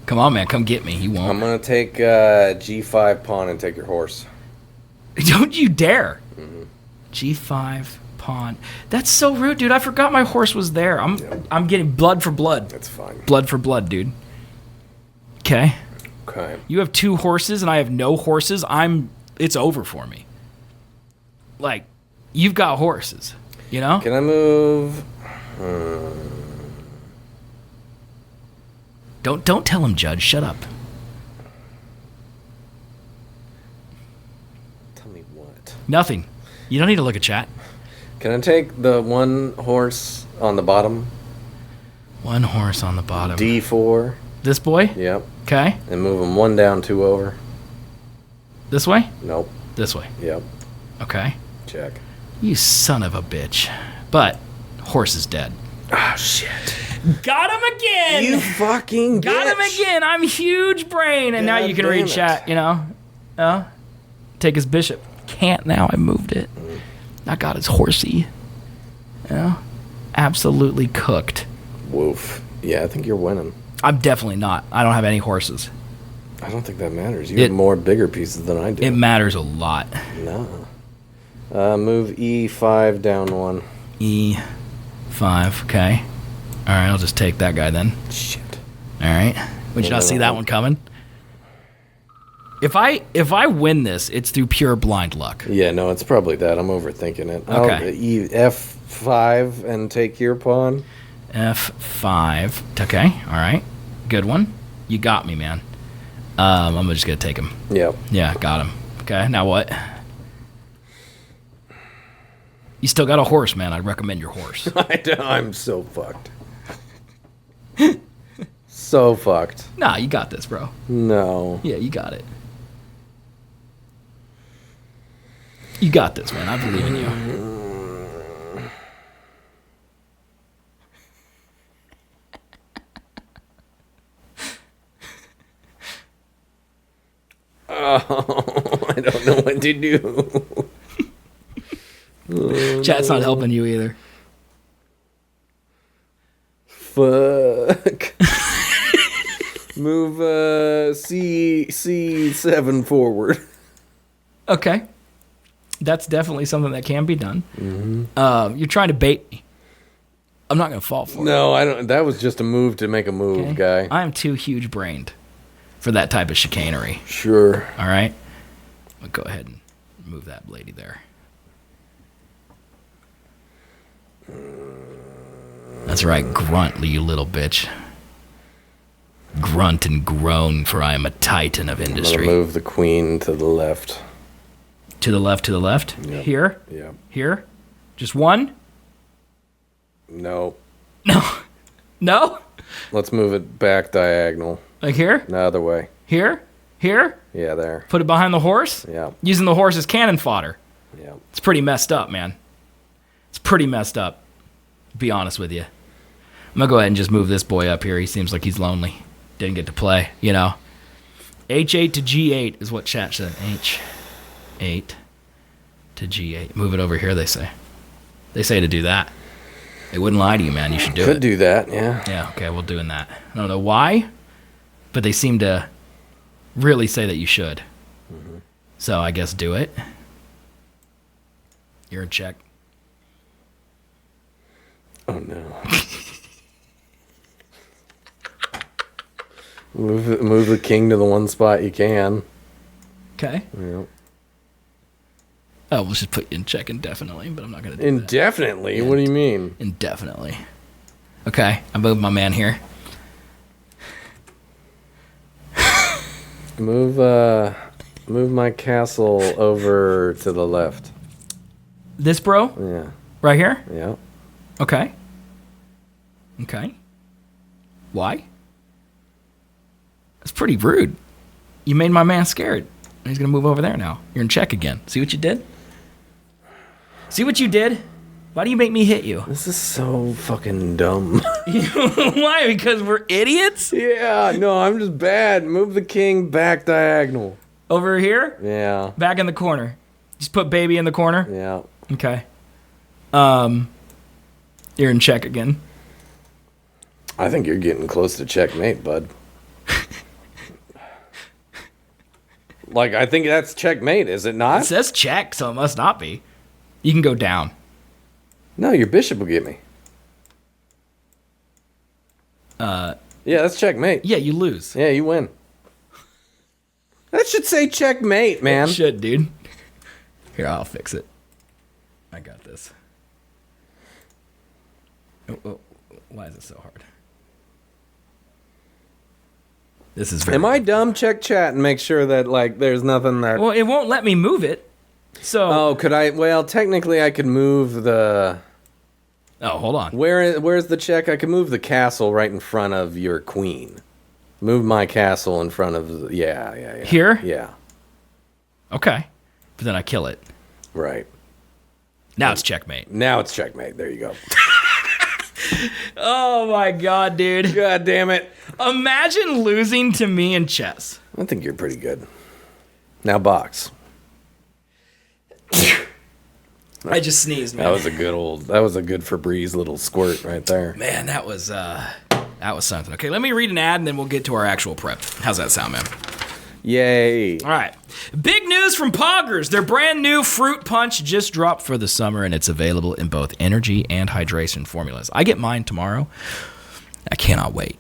Speaker 2: Come on, man. Come get me. You won't.
Speaker 3: I'm gonna take G5 pawn and take your horse.
Speaker 2: Don't you dare. G5 pawn. That's so rude, dude. I forgot my horse was there. I'm getting blood for blood.
Speaker 3: That's fine.
Speaker 2: Blood for blood, dude. Okay.
Speaker 3: Okay.
Speaker 2: You have 2 horses and I have no horses. It's over for me. Like, you've got horses, you know?
Speaker 3: Can I move?
Speaker 2: Don't tell him, Judge. Shut up.
Speaker 3: Tell me what.
Speaker 2: Nothing. You don't need to look at chat.
Speaker 3: Can I take the one horse on the bottom?
Speaker 2: 1 horse on the bottom.
Speaker 3: D4.
Speaker 2: This boy?
Speaker 3: Yep.
Speaker 2: Okay.
Speaker 3: And move them 1 down, 2 over.
Speaker 2: This way?
Speaker 3: Nope.
Speaker 2: This way.
Speaker 3: Yep.
Speaker 2: Okay.
Speaker 3: Check.
Speaker 2: You son of a bitch. But horse is dead.
Speaker 3: Oh shit.
Speaker 2: Got him again.
Speaker 3: You fucking
Speaker 2: Got him
Speaker 3: bitch.
Speaker 2: again. I'm huge brain. And now
Speaker 3: God
Speaker 2: you can
Speaker 3: damn
Speaker 2: read
Speaker 3: it.
Speaker 2: chat, you know? Take his bishop. Can't now. I moved it. I got his horsey. You know? Absolutely cooked.
Speaker 3: Woof. Yeah, I think you're winning.
Speaker 2: I'm definitely not. I don't have any horses.
Speaker 3: I don't think that matters. You have more bigger pieces than I do.
Speaker 2: It matters a lot.
Speaker 3: No. Move E5 down 1.
Speaker 2: E5, okay. All right, I'll just take that guy then.
Speaker 3: Shit.
Speaker 2: All right. Would you not see that one coming? If I win this, it's through pure blind luck.
Speaker 3: Yeah, no, it's probably that. I'm overthinking it.
Speaker 2: Okay.
Speaker 3: F5 and take your pawn.
Speaker 2: F5. Okay, all right. Good one. You got me, man. I'm just going to take him.
Speaker 3: Yep.
Speaker 2: Yeah, got him. Okay, now what? You still got a horse, man. I'd recommend your horse.
Speaker 3: I'm so fucked. So fucked.
Speaker 2: Nah, you got this, bro.
Speaker 3: No.
Speaker 2: Yeah, you got it. You got this, man. I believe in you.
Speaker 3: Oh, I don't know what to do.
Speaker 2: Chat's not helping you either.
Speaker 3: Fuck. Move C7 forward.
Speaker 2: Okay. That's definitely something that can be done. Mm-hmm. You're trying to bait me. I'm not going to fall for it.
Speaker 3: No, I don't. That was just a move to make a move, guy.
Speaker 2: I am too huge-brained for that type of chicanery.
Speaker 3: Sure.
Speaker 2: All right? I'll go ahead and move that lady there. That's right, grunt, you little bitch. Grunt and groan, for I am a titan of industry.
Speaker 3: Move the queen to the left.
Speaker 2: To the left, to the left?
Speaker 3: Yep.
Speaker 2: Here?
Speaker 3: Yeah.
Speaker 2: Here? Just one?
Speaker 3: No.
Speaker 2: No. No?
Speaker 3: Let's move it back diagonal.
Speaker 2: Like here?
Speaker 3: The other way.
Speaker 2: Here? Here?
Speaker 3: Yeah, there.
Speaker 2: Put it behind the horse?
Speaker 3: Yeah.
Speaker 2: Using the horse as cannon fodder.
Speaker 3: Yeah.
Speaker 2: It's pretty messed up, man. It's pretty messed up. Be honest with you. I'm going to go ahead and just move this boy up here. He seems like he's lonely. Didn't get to play, you know. H8 to G8 is what chat said. H8 to G8. Move it over here, they say. They say to do that. They wouldn't lie to you, man. You should do it.
Speaker 3: Could do that, yeah.
Speaker 2: Yeah, okay, we're doing that. I don't know why, but they seem to really say that you should. Mm-hmm. So I guess do it. You're in check.
Speaker 3: Oh, no. Move the king to the one spot you can.
Speaker 2: Okay.
Speaker 3: Yep.
Speaker 2: Oh, we'll just put you in check indefinitely, but I'm not going to do
Speaker 3: Indefinitely?
Speaker 2: that.
Speaker 3: What do you mean?
Speaker 2: Indefinitely. Okay, I moved my man here.
Speaker 3: Move my castle over to the left.
Speaker 2: This bro?
Speaker 3: Yeah.
Speaker 2: Right here?
Speaker 3: Yeah.
Speaker 2: Okay. Okay. Why? That's pretty rude. You made my man scared. He's going to move over there now. You're in check again. See what you did? See what you did? Why do you make me hit you?
Speaker 3: This is so fucking dumb.
Speaker 2: Why? Because we're idiots?
Speaker 3: Yeah, no, I'm just bad. Move the king back diagonal.
Speaker 2: Over here?
Speaker 3: Yeah.
Speaker 2: Back in the corner. Just put baby in the corner?
Speaker 3: Yeah.
Speaker 2: Okay. You're in check again.
Speaker 3: I think you're getting close to checkmate, bud. Like, I think that's checkmate, is it not?
Speaker 2: It says check, so it must not be. You can go down.
Speaker 3: No, your bishop will get me. Yeah, that's checkmate.
Speaker 2: Yeah, you lose.
Speaker 3: Yeah, you win. That should say checkmate, man.
Speaker 2: It should, dude. Here, I'll fix it. I got this. Oh, why is it so hard? This is very...
Speaker 3: Am I dumb? Check chat and make sure that, like, there's nothing there.
Speaker 2: Well, it won't let me move it. So...
Speaker 3: Oh, could I... Well, technically I could move the...
Speaker 2: Oh, hold on.
Speaker 3: Where's the check? I could move the castle right in front of your queen. Move my castle in front of... Yeah.
Speaker 2: Here?
Speaker 3: Yeah.
Speaker 2: Okay. But then I kill it.
Speaker 3: Right.
Speaker 2: Now it's checkmate.
Speaker 3: Now it's checkmate. There you go.
Speaker 2: Oh my god, dude.
Speaker 3: God damn it.
Speaker 2: Imagine losing to me in chess.
Speaker 3: I think you're pretty good. Now box.
Speaker 2: I just sneezed, man.
Speaker 3: That was a good Febreze little squirt right there.
Speaker 2: Man, that was something. Okay, let me read an ad and then we'll get to our actual prep. How's that sound, man?
Speaker 3: Yay.
Speaker 2: All right. Big news from Poggers. Their brand new fruit punch just dropped for the summer, and it's available in both energy and hydration formulas. I get mine tomorrow. I cannot wait.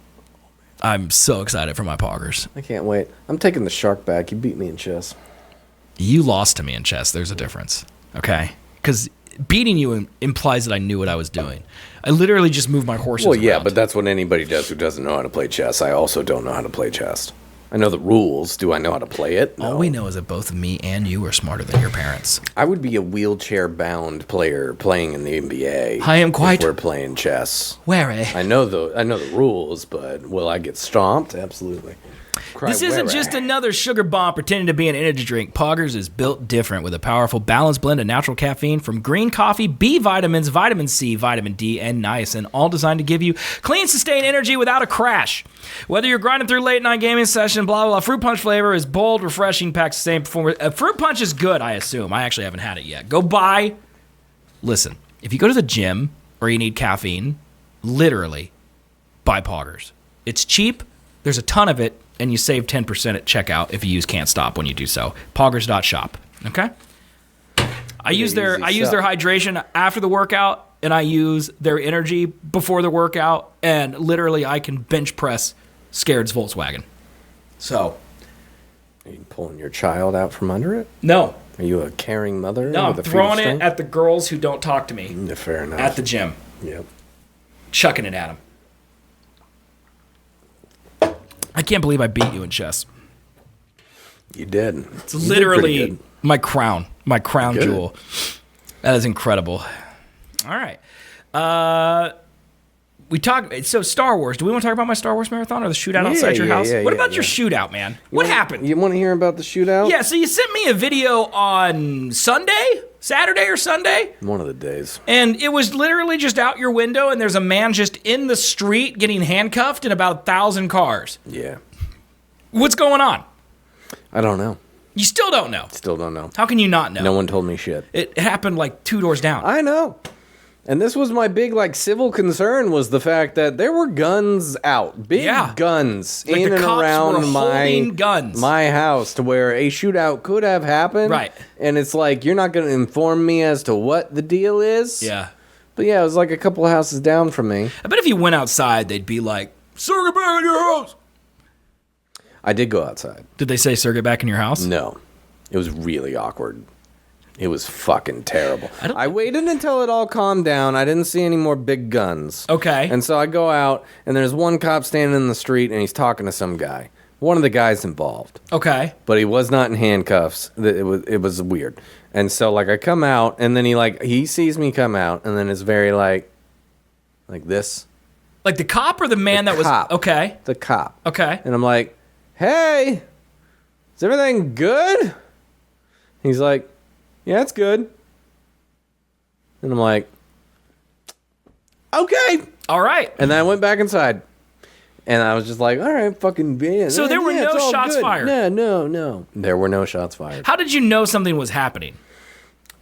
Speaker 2: I'm so excited for my Poggers.
Speaker 3: I can't wait. I'm taking the shark back. You beat me in chess.
Speaker 2: You lost to me in chess. There's a difference. Okay? Because beating you implies that I knew what I was doing. I literally just moved my horses
Speaker 3: Well, yeah,
Speaker 2: around.
Speaker 3: but that's what anybody does who doesn't know how to play chess. I also don't know how to play chess. I know the rules. Do I know how to play it? No.
Speaker 2: All we know is that both me and you are smarter than your parents.
Speaker 3: I would be a wheelchair-bound player playing in the NBA.
Speaker 2: I am quite
Speaker 3: If we're playing chess.
Speaker 2: wary.
Speaker 3: I know the rules, but will I get stomped? Absolutely.
Speaker 2: This isn't just another sugar bomb pretending to be an energy drink. Poggers is built different with a powerful balanced blend of natural caffeine from green coffee, B vitamins, vitamin C, vitamin D, and niacin, all designed to give you clean, sustained energy without a crash. Whether you're grinding through late night gaming session, blah, blah, blah, Fruit Punch flavor is bold, refreshing, packs the same performance. Fruit Punch is good, I assume. I actually haven't had it yet. Go buy. Listen, if you go to the gym or you need caffeine, literally buy Poggers. It's cheap. There's a ton of it. And you save 10% at checkout if you use Can't Stop when you do so. Poggers.shop. Okay? I use their hydration after the workout, and I use their energy before the workout, and literally I can bench press Scared's Volkswagen. So.
Speaker 3: Are you pulling your child out from under it?
Speaker 2: No.
Speaker 3: Are you a caring mother?
Speaker 2: No, I'm
Speaker 3: with a
Speaker 2: throwing
Speaker 3: fetal
Speaker 2: it
Speaker 3: strength?
Speaker 2: at the girls who don't talk to me.
Speaker 3: Fair enough.
Speaker 2: At the gym.
Speaker 3: Yep.
Speaker 2: Chucking it at them. I can't believe I beat you in chess.
Speaker 3: You did.
Speaker 2: It's literally my crown jewel. That is incredible. All right. So Star Wars. Do we want to talk about my Star Wars marathon or the shootout outside your house? What about your shootout, man? What happened?
Speaker 3: You want to hear about the shootout?
Speaker 2: Yeah, so you sent me a video on Saturday or Sunday?
Speaker 3: One of the days.
Speaker 2: And it was literally just out your window, and there's a man just in the street getting handcuffed in about 1,000 cars.
Speaker 3: Yeah.
Speaker 2: What's going on?
Speaker 3: I don't know.
Speaker 2: You still don't know?
Speaker 3: Still don't know.
Speaker 2: How can you not know?
Speaker 3: No one told me shit.
Speaker 2: It happened like 2 doors down.
Speaker 3: I know. And this was my big, civil concern was the fact that there were guns out. Big guns
Speaker 2: like
Speaker 3: in and around
Speaker 2: my
Speaker 3: house to where a shootout could have happened.
Speaker 2: Right.
Speaker 3: And it's like, you're not going to inform me as to what the deal is.
Speaker 2: Yeah.
Speaker 3: But yeah, it was like a couple of houses down from me.
Speaker 2: I bet if you went outside, they'd be like, "Sir, get back in your house."
Speaker 3: I did go outside.
Speaker 2: Did they say, "Sir, get back in your house"?
Speaker 3: No. It was really awkward. It was fucking terrible. I waited until it all calmed down. I didn't see any more big guns.
Speaker 2: Okay.
Speaker 3: And so I go out, and there's one cop standing in the street, and he's talking to some guy. One of the guys involved.
Speaker 2: Okay.
Speaker 3: But he was not in handcuffs. It was weird. And so, I come out, and then he sees me come out, and then it's very, like this.
Speaker 2: Like the cop or the man that
Speaker 3: cop.
Speaker 2: was... Okay.
Speaker 3: The cop.
Speaker 2: Okay.
Speaker 3: And I'm like, "Hey, is everything good?" He's like, "Yeah, it's good." And I'm like, "Okay."
Speaker 2: All right.
Speaker 3: And then I went back inside. And I was just like, all right, fucking man.
Speaker 2: So there were no shots fired?
Speaker 3: No. There were no shots fired.
Speaker 2: How did you know something was happening?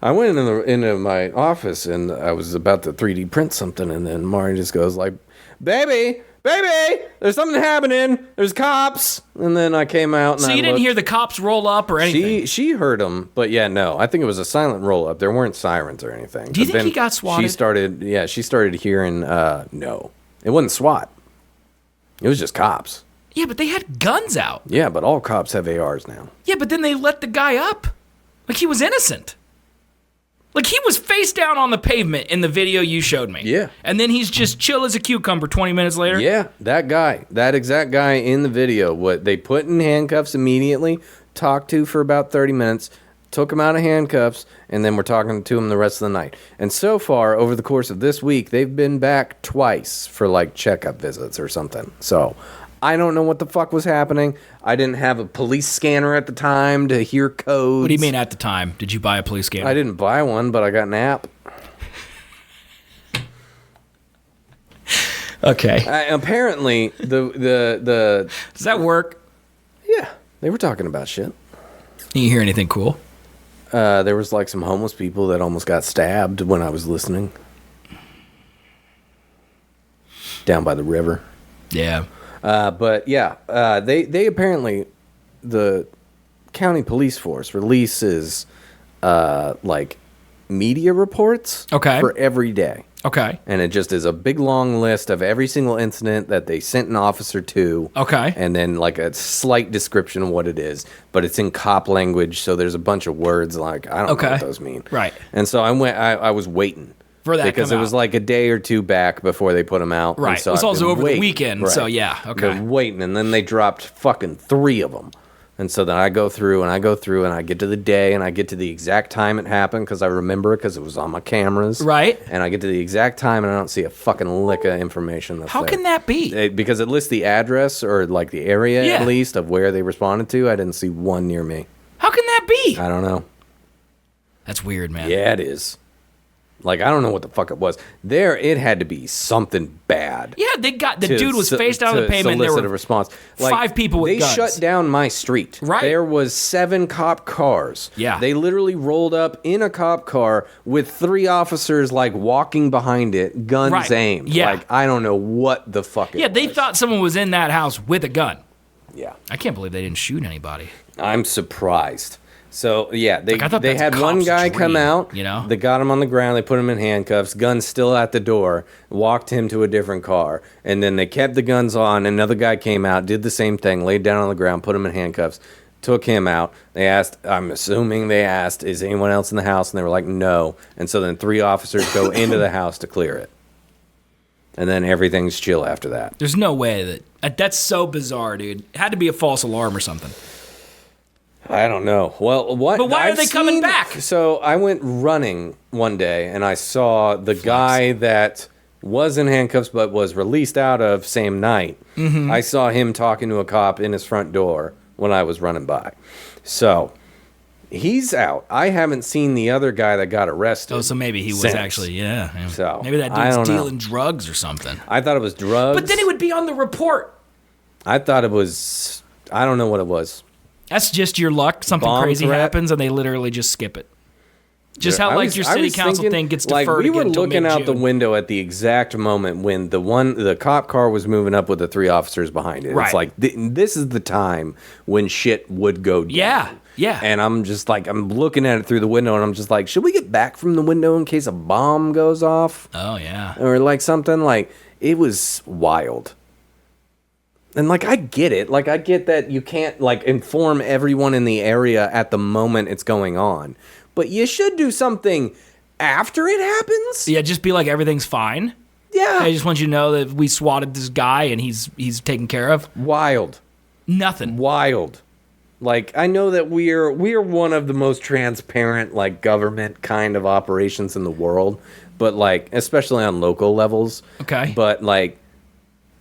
Speaker 3: I went into my office, and I was about to 3D print something, and then Marii just goes like, baby, there's something happening. There's cops. And then I came out, and
Speaker 2: so you didn't hear the cops roll up or anything?
Speaker 3: She heard them, but yeah, no. I think it was a silent roll up. There weren't sirens or anything.
Speaker 2: Do you think he got swatted?
Speaker 3: She started hearing, no. It wasn't SWAT. It was just cops.
Speaker 2: Yeah, but they had guns out.
Speaker 3: Yeah, but all cops have ARs now.
Speaker 2: Yeah, but then they let the guy up. Like he was innocent. Like he was face down on the pavement in the video you showed me.
Speaker 3: Yeah.
Speaker 2: And then he's just chill as a cucumber 20 minutes later.
Speaker 3: Yeah, that exact guy in the video, what they put in handcuffs immediately, talked to for about 30 minutes, took him out of handcuffs, and then we're talking to him the rest of the night. And so far, over the course of this week, they've been back twice for checkup visits or something. So I don't know what the fuck was happening. I didn't have a police scanner at the time to hear codes.
Speaker 2: What do you mean at the time? Did you buy a police scanner?
Speaker 3: I didn't buy one, but I got an app.
Speaker 2: Okay.
Speaker 3: Apparently, the
Speaker 2: Does that work?
Speaker 3: Yeah, they were talking about shit.
Speaker 2: Did you hear anything cool?
Speaker 3: There was some homeless people that almost got stabbed when I was listening. Down by the river.
Speaker 2: Yeah.
Speaker 3: But yeah, they apparently the county police force releases like media reports for every day.
Speaker 2: Okay.
Speaker 3: And it just is a big long list of every single incident that they sent an officer to.
Speaker 2: Okay.
Speaker 3: And then like a slight description of what it is, but it's in cop language, so there's a bunch of words like I don't know what those mean.
Speaker 2: Right.
Speaker 3: And so I was waiting
Speaker 2: for that
Speaker 3: because it was like a day or two back before they put them out.
Speaker 2: Right.
Speaker 3: So
Speaker 2: it was also over the weekend,
Speaker 3: right.
Speaker 2: so yeah. Okay.
Speaker 3: Been waiting, and then they dropped fucking 3 of them. And so then I go through and I get to the day and I get to the exact time it happened because I remember it because it was on my cameras.
Speaker 2: Right.
Speaker 3: And I get to the exact time and I don't see a fucking lick of information.
Speaker 2: How can that be?
Speaker 3: Because it lists the address or like the area at least of where they responded to. I didn't see one near me.
Speaker 2: How can that be?
Speaker 3: I don't know.
Speaker 2: That's weird, man.
Speaker 3: Yeah, it is. Like, I don't know what the fuck it was. It had to be something bad.
Speaker 2: Yeah, they got the dude was face down on the pavement. And there were
Speaker 3: a response. Like,
Speaker 2: 5 people with guns.
Speaker 3: They shut down my street.
Speaker 2: Right.
Speaker 3: There was 7 cop cars.
Speaker 2: Yeah.
Speaker 3: They literally rolled up in a cop car with 3 officers like walking behind it, guns aimed.
Speaker 2: Yeah.
Speaker 3: Like, I don't know what the fuck it was.
Speaker 2: Yeah, they thought someone was in that house with a gun.
Speaker 3: Yeah.
Speaker 2: I can't believe they didn't shoot anybody.
Speaker 3: I'm surprised. So, yeah, they
Speaker 2: that's
Speaker 3: had
Speaker 2: a
Speaker 3: one
Speaker 2: cop's
Speaker 3: guy
Speaker 2: dream,
Speaker 3: come out.
Speaker 2: you know?
Speaker 3: They got him on the ground. They put him in handcuffs. Guns still at the door. Walked him to a different car. And then they kept the guns on. Another guy came out, did the same thing, laid down on the ground, put him in handcuffs, took him out. They asked, I'm assuming they asked, is anyone else in the house? And they were like, no. And so then 3 officers go into the house to clear it. And then everything's chill after that.
Speaker 2: There's no way that's so bizarre, dude. It had to be a false alarm or something.
Speaker 3: I don't know. Well, what?
Speaker 2: But why are they coming back?
Speaker 3: So I went running one day, and I saw the guy that was in handcuffs but was released out of same night. Mm-hmm. I saw him talking to a cop in his front door when I was running by. So he's out. I haven't seen the other guy that got arrested.
Speaker 2: Oh, so maybe he was actually, yeah.
Speaker 3: So
Speaker 2: maybe that dude's dealing drugs or something.
Speaker 3: I thought it was drugs.
Speaker 2: But then it would be on the report.
Speaker 3: I thought it was, I don't know what it was.
Speaker 2: That's just your luck. Something
Speaker 3: Bomb
Speaker 2: crazy
Speaker 3: threat?
Speaker 2: happens, and they literally just skip it. Just how your city council thing gets deferred
Speaker 3: like, we were
Speaker 2: again until
Speaker 3: looking out the
Speaker 2: mid-June.
Speaker 3: window at the exact moment when the cop car was moving up with the 3 officers behind it.
Speaker 2: Right.
Speaker 3: It's like this is the time when shit would go down.
Speaker 2: Yeah.
Speaker 3: And I'm just like, I'm looking at it through the window, and I'm just like, should we get back from the window in case a bomb goes off?
Speaker 2: Oh yeah.
Speaker 3: Or like something like it was wild. And, like, I get it. Like, I get that you can't, like, inform everyone in the area at the moment it's going on. But you should do something after it happens.
Speaker 2: Yeah, just be like, everything's fine.
Speaker 3: Yeah.
Speaker 2: I just want you to know that we swatted this guy and he's taken care of.
Speaker 3: Wild.
Speaker 2: Nothing.
Speaker 3: Wild. Like, I know that we're one of the most transparent, like, government kind of operations in the world. But, like, especially on local levels.
Speaker 2: Okay.
Speaker 3: But, like,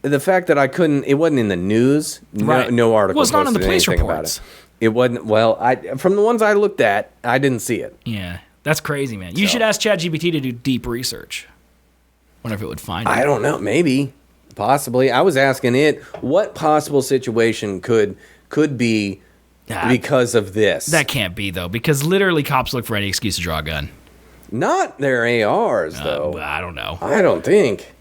Speaker 3: the fact that it wasn't in the news.
Speaker 2: Right.
Speaker 3: No article.
Speaker 2: Well, it's not in the
Speaker 3: posted
Speaker 2: police
Speaker 3: anything
Speaker 2: reports.
Speaker 3: About it. It wasn't. Well, from the ones I looked at, I didn't see it.
Speaker 2: Yeah, that's crazy, man. You should ask ChatGPT to do deep research. Wonder if it would find it.
Speaker 3: I don't know. Maybe, possibly. I was asking it what possible situation could be because of this.
Speaker 2: That can't be though, because literally cops look for any excuse to draw a gun.
Speaker 3: Not their ARs though.
Speaker 2: I don't know.
Speaker 3: I don't think.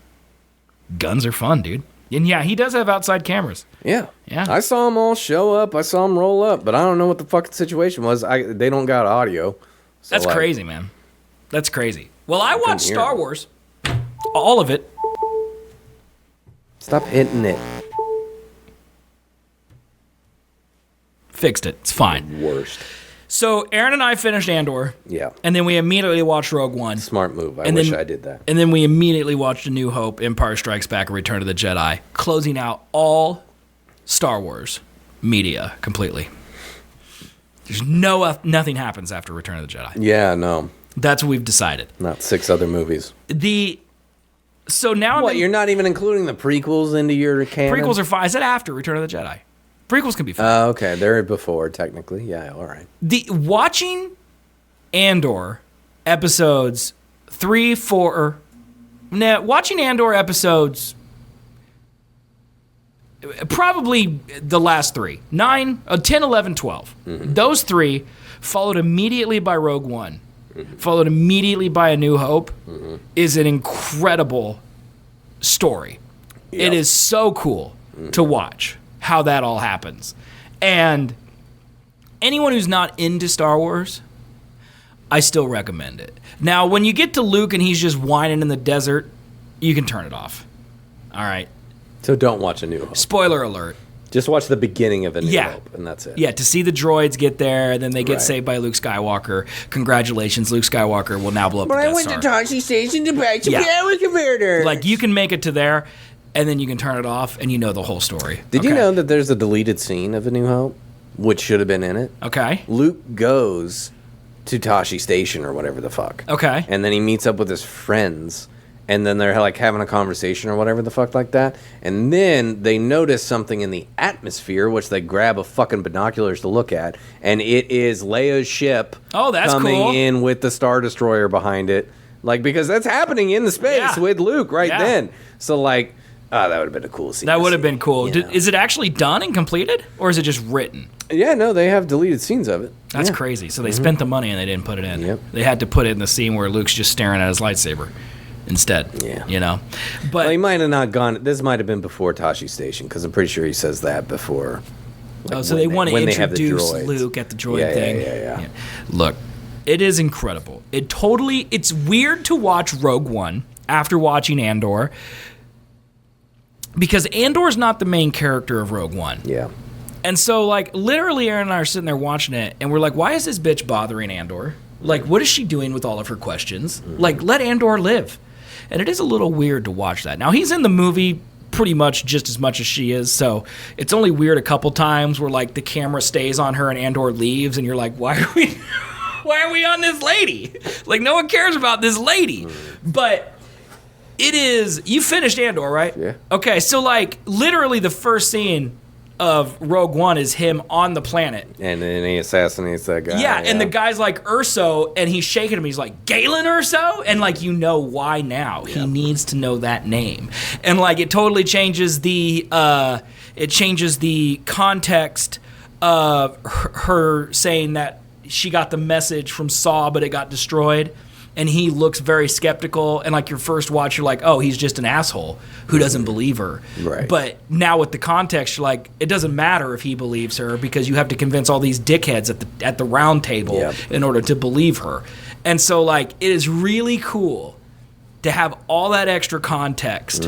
Speaker 2: Guns are fun, dude. And yeah, he does have outside cameras.
Speaker 3: Yeah.
Speaker 2: Yeah.
Speaker 3: I saw them all show up. I saw them roll up, but I don't know what the fucking situation was. They don't got audio. So
Speaker 2: That's crazy, man. That's crazy. Well, I watched Star Wars. All of it.
Speaker 3: Stop hitting it.
Speaker 2: Fixed it. It's fine.
Speaker 3: Worst.
Speaker 2: So Aaron and I finished Andor.
Speaker 3: Yeah.
Speaker 2: And then we immediately watched Rogue One.
Speaker 3: Smart move. I
Speaker 2: And
Speaker 3: wish
Speaker 2: then-
Speaker 3: I did that.
Speaker 2: And then we immediately watched A New Hope, Empire Strikes Back, and Return of the Jedi, closing out all Star Wars media completely. There's nothing happens after Return of the Jedi.
Speaker 3: Yeah, no.
Speaker 2: That's what we've decided.
Speaker 3: Not 6 other movies.
Speaker 2: So now
Speaker 3: What, you're not even including the prequels into your canon?
Speaker 2: prequels are fine. I said after Return of the Jedi. Prequels can be fine.
Speaker 3: Oh, okay. They're before, technically. Yeah, all right.
Speaker 2: Watching Andor episodes 3, 4. Watching Andor episodes. Probably the last 3. 9, 10, 11, 12. Mm-hmm. Those 3 followed immediately by Rogue One. Mm-hmm. Followed immediately by A New Hope. Mm-hmm. Is an incredible story. Yep. It is so cool to watch how that all happens. And anyone who's not into Star Wars, I still recommend it. Now, when you get to Luke and he's just whining in the desert, you can turn it off. All right.
Speaker 3: So don't watch A New Hope.
Speaker 2: Spoiler alert.
Speaker 3: Just watch the beginning of A New Hope, and that's it.
Speaker 2: Yeah, to see the droids get there, and then they get saved by Luke Skywalker. Congratulations, Luke Skywalker will now blow up the Death Star.
Speaker 6: Toshi Station to back to power converter.
Speaker 2: Like, you can make it to there, and then you can turn it off, and you know the whole story.
Speaker 3: Did you know that there's a deleted scene of A New Hope, which should have been in it?
Speaker 2: Okay.
Speaker 3: Luke goes to Tashi Station or whatever the fuck.
Speaker 2: Okay.
Speaker 3: And then he meets up with his friends, and then they're like having a conversation or whatever the fuck like that. And then they notice something in the atmosphere, which they grab a fucking binoculars to look at, and it is Leia's ship.
Speaker 2: Oh, that's
Speaker 3: coming
Speaker 2: cool.
Speaker 3: in with the Star Destroyer behind it, like because that's happening in the space with Luke then. So like, that would have been a cool scene.
Speaker 2: That would have been cool.
Speaker 3: You know?
Speaker 2: Is it actually done and completed, or is it just written?
Speaker 3: Yeah, no, they have deleted scenes of it.
Speaker 2: That's crazy. So they spent the money and they didn't put it in.
Speaker 3: Yep.
Speaker 2: They had to put it in the scene where Luke's just staring at his lightsaber instead.
Speaker 3: Yeah.
Speaker 2: You know? But
Speaker 3: Well, he might have not gone. This might have been before Tashi Station, because I'm pretty sure he says that before. Like,
Speaker 2: so they want to
Speaker 3: when they have the
Speaker 2: introduce
Speaker 3: droids.
Speaker 2: Luke at the droid thing.
Speaker 3: Yeah.
Speaker 2: Look, it is incredible. It's weird to watch Rogue One after watching Andor, because Andor's not the main character of Rogue One.
Speaker 3: Yeah.
Speaker 2: And so, like, literally, Aaron and I are sitting there watching it, and we're like, why is this bitch bothering Andor? Like, what is she doing with all of her questions? Like, let Andor live. And it is a little weird to watch that. Now, he's in the movie pretty much just as much as she is, so it's only weird a couple times where, like, the camera stays on her and Andor leaves, and you're like, why are we on this lady? Like, no one cares about this lady. But it is... You finished Andor, right?
Speaker 3: Yeah.
Speaker 2: Okay, so, like, literally the first scene of Rogue One is him on the planet.
Speaker 3: And then he assassinates that guy.
Speaker 2: Yeah, and the guy's like Urso, and he's shaking him. He's like, Galen Urso? And, like, you know why now. He needs to know that name. And, like, it totally changes the context of her saying that she got the message from Saw, but it got destroyed. And he looks very skeptical. And, like, your first watch, you're like, oh, he's just an asshole who doesn't believe her.
Speaker 3: Right.
Speaker 2: But now with the context, you're like, it doesn't matter if he believes her, because you have to convince all these dickheads at the round table in order to believe her. And so, like, it is really cool to have all that extra context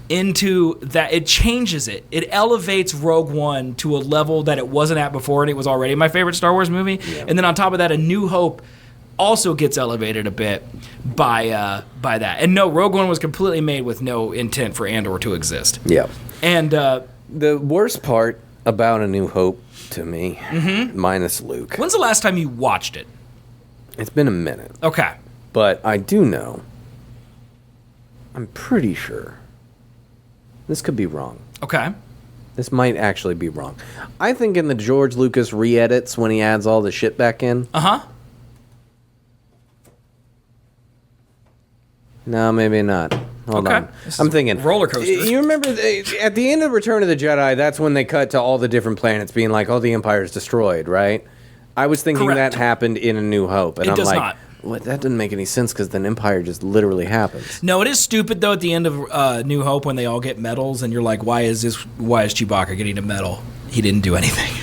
Speaker 2: into that. It changes it. It elevates Rogue One to a level that it wasn't at before, and it was already my favorite Star Wars movie. Yeah. And then on top of that, A New Hope also gets elevated a bit by that. And no, Rogue One was completely made with no intent for Andor to exist.
Speaker 3: Yeah.
Speaker 2: And
Speaker 3: the worst part about A New Hope to me, minus Luke.
Speaker 2: When's the last time you watched it?
Speaker 3: It's been a minute.
Speaker 2: Okay.
Speaker 3: But I do know, I'm pretty sure, this could be wrong.
Speaker 2: Okay.
Speaker 3: This might actually be wrong. I think in the George Lucas re-edits, when he adds all the shit back in. No, maybe not. Hold on. I'm thinking.
Speaker 2: Roller coaster.
Speaker 3: You remember at the end of Return of the Jedi, that's when they cut to all the different planets being like, oh, the Empire's destroyed, right? I was thinking that happened in A New Hope. And I'm
Speaker 2: does
Speaker 3: like,
Speaker 2: not.
Speaker 3: What? That doesn't make any sense, because then Empire just literally happens.
Speaker 2: No, it is stupid, though, at the end of New Hope when they all get medals, and you're like, why is Chewbacca getting a medal? He didn't do anything.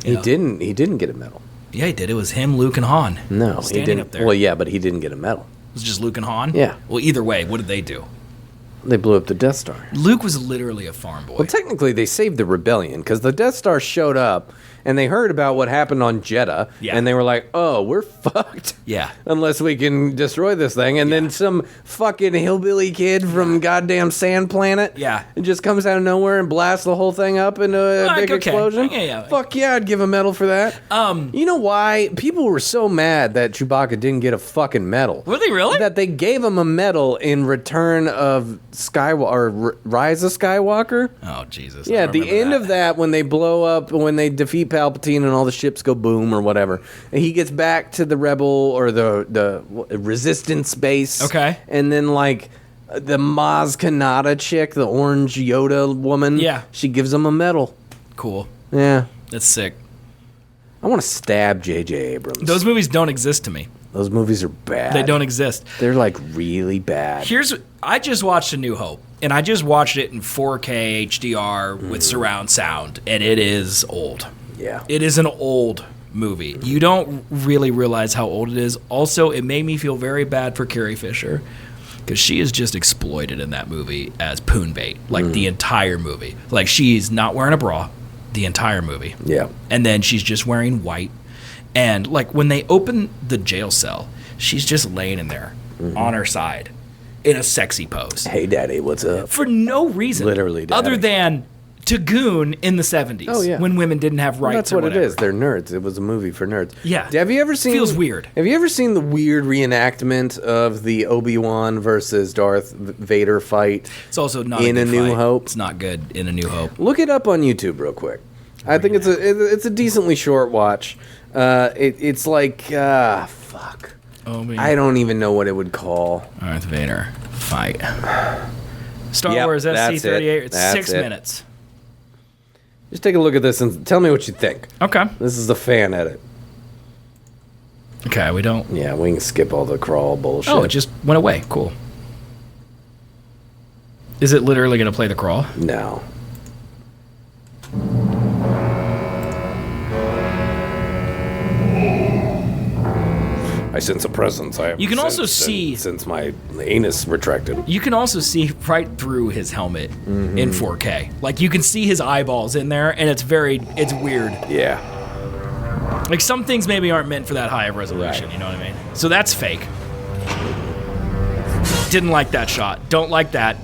Speaker 3: He didn't get a medal.
Speaker 2: Yeah, he did. It was him, Luke, and Han.
Speaker 3: No, he
Speaker 2: standing
Speaker 3: didn't.
Speaker 2: up there.
Speaker 3: Well, yeah, but he didn't get a medal.
Speaker 2: It was just Luke and Han?
Speaker 3: Yeah.
Speaker 2: Well, either way, what did they do?
Speaker 3: They blew up the Death Star.
Speaker 2: Luke was literally a farm boy.
Speaker 3: Well, technically, they saved the rebellion, because the Death Star showed up, and they heard about what happened on Jeddah, and they were like, oh, we're fucked.
Speaker 2: Yeah.
Speaker 3: Unless we can destroy this thing. And then some fucking hillbilly kid from goddamn Sand Planet just comes out of nowhere and blasts the whole thing up into a big explosion.
Speaker 2: Yeah.
Speaker 3: Fuck yeah, I'd give a medal for that. You know why? People were so mad that Chewbacca didn't get a fucking medal.
Speaker 2: Were they really?
Speaker 3: That they gave him a medal in Return of Rise of Skywalker.
Speaker 2: Oh, Jesus.
Speaker 3: Yeah, at the end of that, when they blow up, when they defeat Palpatine and all the ships go boom or whatever, and he gets back to the Rebel or the Resistance base.
Speaker 2: Okay.
Speaker 3: And then, like, the Maz Kanata chick, the orange Yoda woman, she gives him a medal.
Speaker 2: Cool.
Speaker 3: Yeah.
Speaker 2: That's sick.
Speaker 3: I want to stab J.J. Abrams.
Speaker 2: Those movies don't exist to me.
Speaker 3: Those movies are bad.
Speaker 2: They don't exist.
Speaker 3: They're, like, really bad.
Speaker 2: I just watched A New Hope, and I just watched it in 4K HDR with surround sound, and it is old.
Speaker 3: Yeah.
Speaker 2: It is an old movie. You don't really realize how old it is. Also, it made me feel very bad for Carrie Fisher because she is just exploited in that movie as poon bait, like the entire movie. Like, she's not wearing a bra the entire movie.
Speaker 3: Yeah.
Speaker 2: And then she's just wearing white. And, like, when they open the jail cell, she's just laying in there on her side in a sexy pose.
Speaker 3: Hey, Daddy, what's up?
Speaker 2: For no reason.
Speaker 3: Literally, Daddy.
Speaker 2: Other than to goon in the 70s.
Speaker 3: Oh, yeah.
Speaker 2: When women didn't have rights.
Speaker 3: That's
Speaker 2: or
Speaker 3: what
Speaker 2: whatever.
Speaker 3: it is. They're nerds. It was a movie for nerds.
Speaker 2: Yeah.
Speaker 3: Have you ever seen?
Speaker 2: Feels weird.
Speaker 3: Have you ever seen the weird reenactment of the Obi-Wan versus Darth Vader fight?
Speaker 2: It's also not
Speaker 3: in
Speaker 2: a
Speaker 3: A
Speaker 2: good
Speaker 3: New
Speaker 2: fight.
Speaker 3: Hope.
Speaker 2: It's not good in A New Hope.
Speaker 3: Look it up on YouTube real quick. I think it's a decently short watch. It's like fuck.
Speaker 2: Obi.
Speaker 3: I don't even know what it would call.
Speaker 2: Darth Vader fight. Star
Speaker 3: Yep,
Speaker 2: Wars
Speaker 3: that's
Speaker 2: SC-38.
Speaker 3: it.
Speaker 2: It's
Speaker 3: That's
Speaker 2: 6
Speaker 3: it.
Speaker 2: minutes.
Speaker 3: Just take a look at this and tell me what you think.
Speaker 2: Okay.
Speaker 3: This is the fan edit.
Speaker 2: Okay, we don't.
Speaker 3: Yeah, we can skip all the crawl bullshit.
Speaker 2: Oh, it just went away. Cool. Is it literally going to play the crawl?
Speaker 3: No. I sense a presence. I have
Speaker 2: You can also
Speaker 3: sensed
Speaker 2: see-
Speaker 3: since my anus retracted.
Speaker 2: You can also see right through his helmet in 4K. Like, you can see his eyeballs in there, and it's weird.
Speaker 3: Yeah.
Speaker 2: Like, some things maybe aren't meant for that high of resolution,
Speaker 3: Right.
Speaker 2: you know what I mean? So that's fake. Didn't like that shot. Don't like that.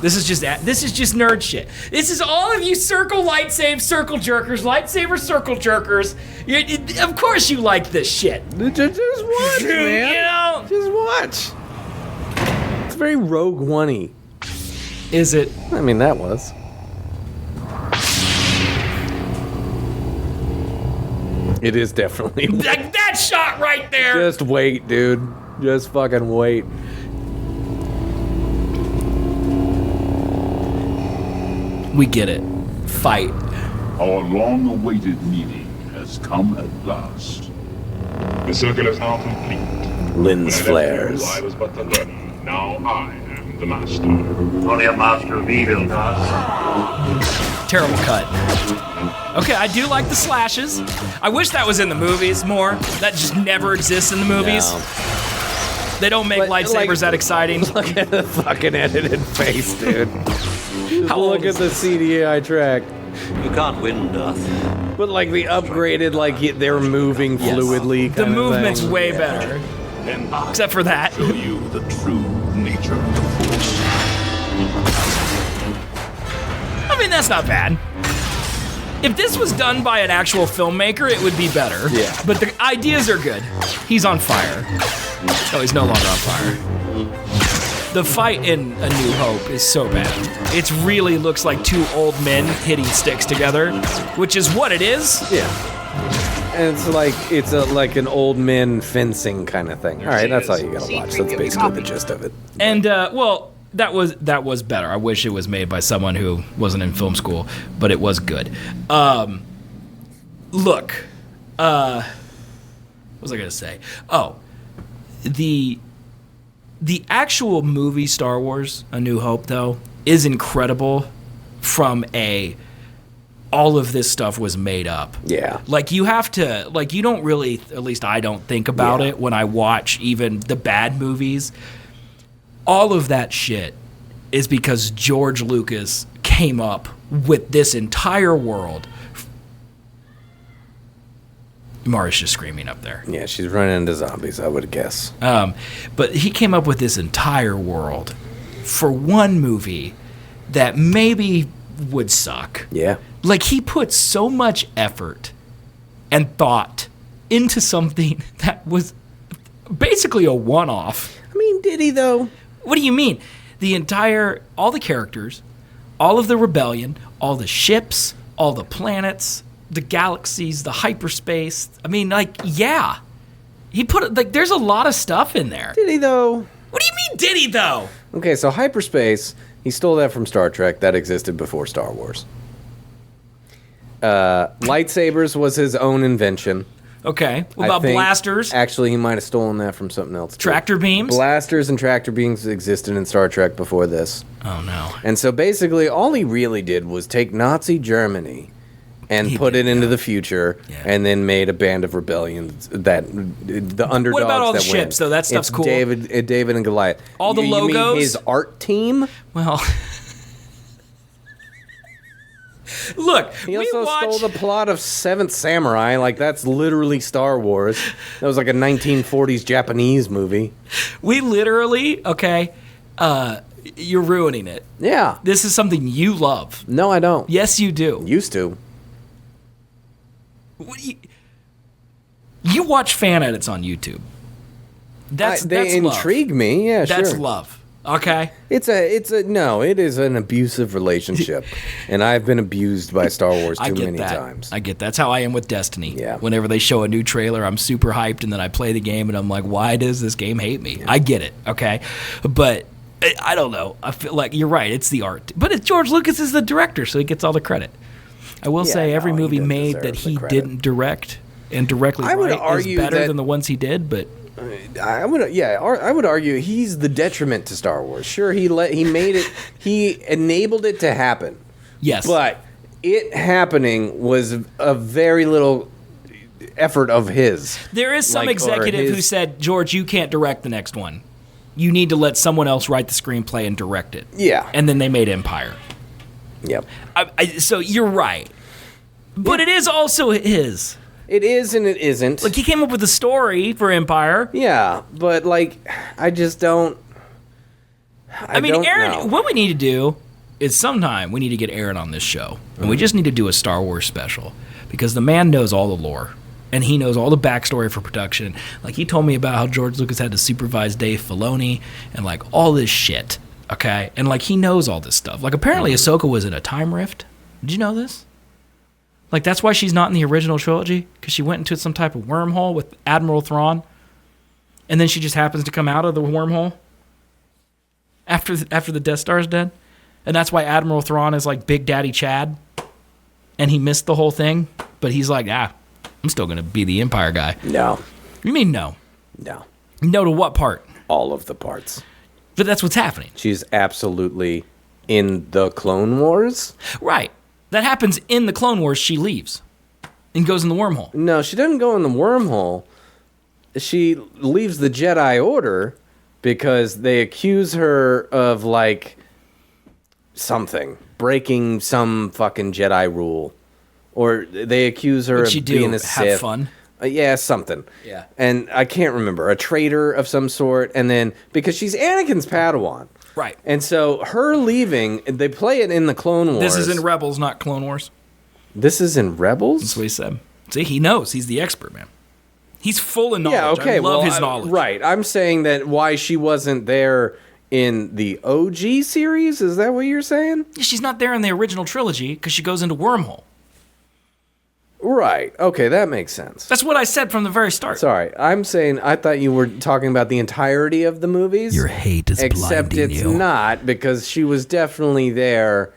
Speaker 2: This is just nerd shit. This is all of you circle lightsaber circle jerkers, of course you like this shit.
Speaker 3: Just watch, man.
Speaker 2: You know?
Speaker 3: Just watch. It's very Rogue One-y.
Speaker 2: Is it?
Speaker 3: I mean, that was. It is definitely.
Speaker 2: That shot right there.
Speaker 3: Just wait, dude. Just fucking wait.
Speaker 2: We get it. Fight.
Speaker 1: Our long-awaited meeting has come at last. The circle is now complete.
Speaker 3: Lens
Speaker 1: When I left
Speaker 3: flares.
Speaker 1: you, I was but the learner. Now I am the master.
Speaker 7: Only a master of evil does.
Speaker 2: Terrible cut. Okay, I do like the slashes. I wish that was in the movies more. That just never exists in the movies.
Speaker 3: No.
Speaker 2: They don't make
Speaker 3: But,
Speaker 2: lightsabers
Speaker 3: like-
Speaker 2: that exciting.
Speaker 3: Look at the fucking edited face, dude.
Speaker 2: How old
Speaker 3: Look at
Speaker 2: is
Speaker 3: the CDI track.
Speaker 7: You can't win, Darth.
Speaker 3: But like the upgraded, like they're moving fluidly.
Speaker 2: The
Speaker 3: kind of
Speaker 2: movement's
Speaker 3: thing.
Speaker 2: way
Speaker 3: Yeah.
Speaker 2: better.
Speaker 1: Then I
Speaker 2: Except for that.
Speaker 1: show you the true nature of the Force.
Speaker 2: I mean, that's not bad. If this was done by an actual filmmaker, it would be better.
Speaker 3: Yeah.
Speaker 2: But the ideas are good. He's on fire. Oh, he's no longer on fire. The fight in A New Hope is so bad. It really looks like two old men hitting sticks together, which is what it is.
Speaker 3: Yeah. And it's like like an old men fencing kind of thing. All right, that's all you gotta watch. That's basically the gist of it.
Speaker 2: And well, that was better. I wish it was made by someone who wasn't in film school, but it was good. Look, what was I gonna say? Oh, the actual movie Star Wars: A New Hope, though, is incredible. From all of this stuff was made up.
Speaker 3: Yeah.
Speaker 2: Like, you have to, like, you don't really, at least I don't think about it when I watch even the bad movies. All of that shit is because George Lucas came up with this entire world. Mari's just screaming up there.
Speaker 3: Yeah, she's running into zombies, I would guess.
Speaker 2: But he came up with this entire world for one movie that maybe would suck.
Speaker 3: Yeah.
Speaker 2: Like, he put so much effort and thought into something that was basically a one-off.
Speaker 3: I mean, did he though?
Speaker 2: What do you mean? All the characters, all of the rebellion, all the ships, all the planets, the galaxies, the hyperspace. I mean, like, yeah. He put, like, there's a lot of stuff in there.
Speaker 3: Did he though?
Speaker 2: What do you mean, did he, though?
Speaker 3: Okay, so hyperspace, he stole that from Star Trek. That existed before Star Wars. Lightsabers was his own invention.
Speaker 2: Okay. What
Speaker 3: I
Speaker 2: about
Speaker 3: think.
Speaker 2: blasters?
Speaker 3: Actually, he might have stolen that from something else, too.
Speaker 2: Tractor beams?
Speaker 3: Blasters and tractor beams existed in Star Trek before this.
Speaker 2: Oh, no.
Speaker 3: And so basically, all he really did was take Nazi Germany and put it into the future, and then made a band of rebellion that the underdogs.
Speaker 2: What about all the
Speaker 3: that
Speaker 2: ships,
Speaker 3: win.
Speaker 2: though? That stuff's
Speaker 3: It's
Speaker 2: cool.
Speaker 3: David and Goliath.
Speaker 2: All the
Speaker 3: You mean
Speaker 2: logos?
Speaker 3: his art team.
Speaker 2: Well, look,
Speaker 3: He also stole the plot of Seventh Samurai. Like, that's literally Star Wars. That was like a 1940s Japanese movie.
Speaker 2: We literally, okay, you're ruining it.
Speaker 3: Yeah.
Speaker 2: This is something you love.
Speaker 3: No, I don't.
Speaker 2: Yes, you do.
Speaker 3: Used to.
Speaker 2: What do you watch fan edits on YouTube. That's
Speaker 3: they intrigue me. Yeah,
Speaker 2: that's
Speaker 3: sure.
Speaker 2: love. Okay.
Speaker 3: It is an abusive relationship, and I've been abused by Star Wars too many times.
Speaker 2: I get that. That's how I am with Destiny.
Speaker 3: Yeah.
Speaker 2: Whenever they show a new trailer, I'm super hyped, and then I play the game, and I'm like, why does this game hate me? I get it. Okay, but I don't know. I feel like you're right. It's the art, but George Lucas is the director, so he gets all the credit. I will say every movie made that he didn't direct and directly write is better than the ones he did, but
Speaker 3: I would argue he's the detriment to Star Wars. Sure, he made it, he enabled it to happen.
Speaker 2: Yes,
Speaker 3: but it happening was a very little effort of his.
Speaker 2: There is some executive who said, George, you can't direct the next one. You need to let someone else write the screenplay and direct it.
Speaker 3: Yeah,
Speaker 2: and then they made Empire.
Speaker 3: Yep.
Speaker 2: So you're right. But it is also his.
Speaker 3: It is and it isn't.
Speaker 2: Like, he came up with the story for Empire.
Speaker 3: Yeah, but, like, I just don't... I mean,
Speaker 2: Aaron, what we need to do is sometime we need to get Aaron on this show. And we just need to do a Star Wars special. Because the man knows all the lore. And he knows all the backstory for production. Like, he told me about how George Lucas had to supervise Dave Filoni and, like, all this shit. Okay? And, like, he knows all this stuff. Like, apparently Ahsoka was in a time rift. Did you know this? Like, that's why she's not in the original trilogy, because she went into some type of wormhole with Admiral Thrawn, and then she just happens to come out of the wormhole after the Death Star is dead. And that's why Admiral Thrawn is like Big Daddy Chad, and he missed the whole thing, but he's like, I'm still going to be the Empire guy.
Speaker 3: No.
Speaker 2: You mean no?
Speaker 3: No.
Speaker 2: No to what part?
Speaker 3: All of the parts.
Speaker 2: But that's what's happening.
Speaker 3: She's absolutely in the Clone Wars.
Speaker 2: Right. That happens in the Clone Wars. She leaves and goes in the wormhole.
Speaker 3: No, she doesn't go in the wormhole. She leaves the Jedi Order because they accuse her of, like, something. Breaking some fucking Jedi rule. Or they accuse her of being a Sith.
Speaker 2: Have fun?
Speaker 3: Yeah, something.
Speaker 2: Yeah.
Speaker 3: And I can't remember. A traitor of some sort. And then, because she's Anakin's Padawan.
Speaker 2: Right.
Speaker 3: And so her leaving, they play it in the Clone Wars.
Speaker 2: This is in Rebels, not Clone Wars.
Speaker 3: This is in Rebels?
Speaker 2: That's what he said. See, he knows. He's the expert, man. He's full of knowledge.
Speaker 3: Yeah, okay.
Speaker 2: I love his knowledge.
Speaker 3: Right. I'm saying that why she wasn't there in the OG series? Is that what you're saying?
Speaker 2: She's not there in the original trilogy because she goes into wormhole.
Speaker 3: Right. Okay, that makes sense.
Speaker 2: That's what I said from the very start.
Speaker 3: Sorry, I'm saying I thought you were talking about the entirety of the movies.
Speaker 2: Your hate is
Speaker 3: except
Speaker 2: blinding
Speaker 3: it's
Speaker 2: you.
Speaker 3: not, because she was definitely there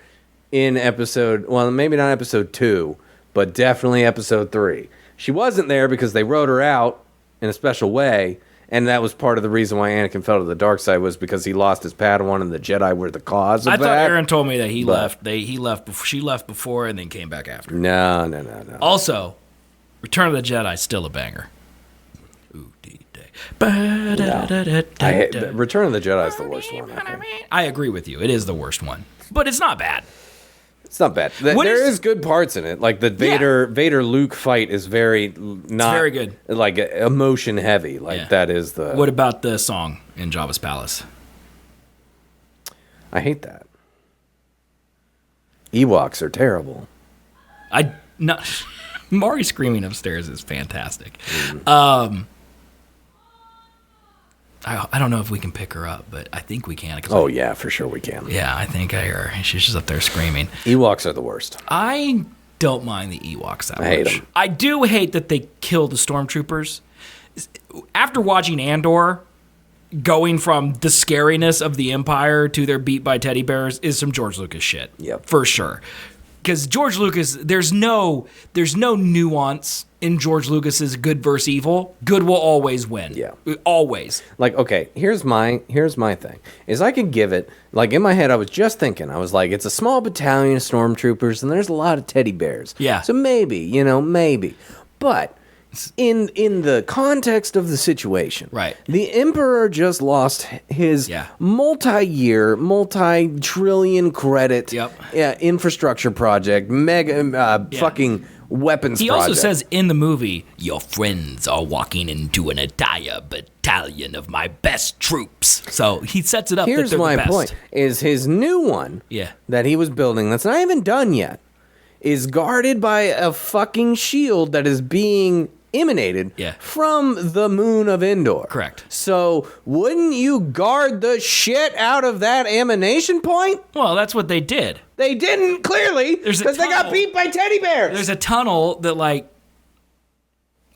Speaker 3: in episode, well, maybe not episode 2, but definitely episode 3. She wasn't there because they wrote her out in a special way, and that was part of the reason why Anakin fell to the dark side, was because he lost his Padawan and the Jedi were the cause of that.
Speaker 2: I thought Aaron told me that he left. She left before and then came back after.
Speaker 3: No.
Speaker 2: Also, Return of the Jedi still a banger.
Speaker 3: Return of the Jedi is the worst one, I think.
Speaker 2: I agree with you. It is the worst one, but it's not bad.
Speaker 3: It's not bad. There is good parts in it. Like the Vader Luke fight is very
Speaker 2: very good.
Speaker 3: Like emotion heavy. Like that is the.
Speaker 2: What about the song in Jabba's palace?
Speaker 3: I hate that. Ewoks are terrible.
Speaker 2: Marii screaming upstairs is fantastic. I don't know if we can pick her up, but I think we can.
Speaker 3: Oh, yeah, for sure we can.
Speaker 2: Yeah, I think I hear her. She's just up there screaming.
Speaker 3: Ewoks are the worst.
Speaker 2: I don't mind the Ewoks that much.
Speaker 3: I hate them.
Speaker 2: I do hate that they kill the stormtroopers. After watching Andor, going from the scariness of the Empire to their beat by teddy bears is some George Lucas shit.
Speaker 3: Yep.
Speaker 2: For sure. because George Lucas, there's no nuance in George Lucas's good versus evil. Good will always win.
Speaker 3: Yeah.
Speaker 2: Always.
Speaker 3: Like, okay, here's my thing. Is I could give it, like, in my head, I was just thinking, I was like, it's a small battalion of stormtroopers, and there's a lot of teddy bears.
Speaker 2: Yeah.
Speaker 3: So maybe. But in the context of the situation,
Speaker 2: Right.
Speaker 3: the Emperor just lost his multi-year, multi-trillion credit infrastructure project, fucking weapons
Speaker 2: He
Speaker 3: project.
Speaker 2: also says in the movie, your friends are walking into an entire battalion of my best troops. So he sets it up
Speaker 3: Here's
Speaker 2: that they're
Speaker 3: my
Speaker 2: the best.
Speaker 3: point, is his new one that he was building that's not even done yet is guarded by a fucking shield that is being emanated from the moon of Andor.
Speaker 2: Correct.
Speaker 3: So wouldn't you guard the shit out of that emanation point?
Speaker 2: Well, that's what they did.
Speaker 3: They didn't, clearly, because they got beat by teddy bears.
Speaker 2: There's a tunnel that, like...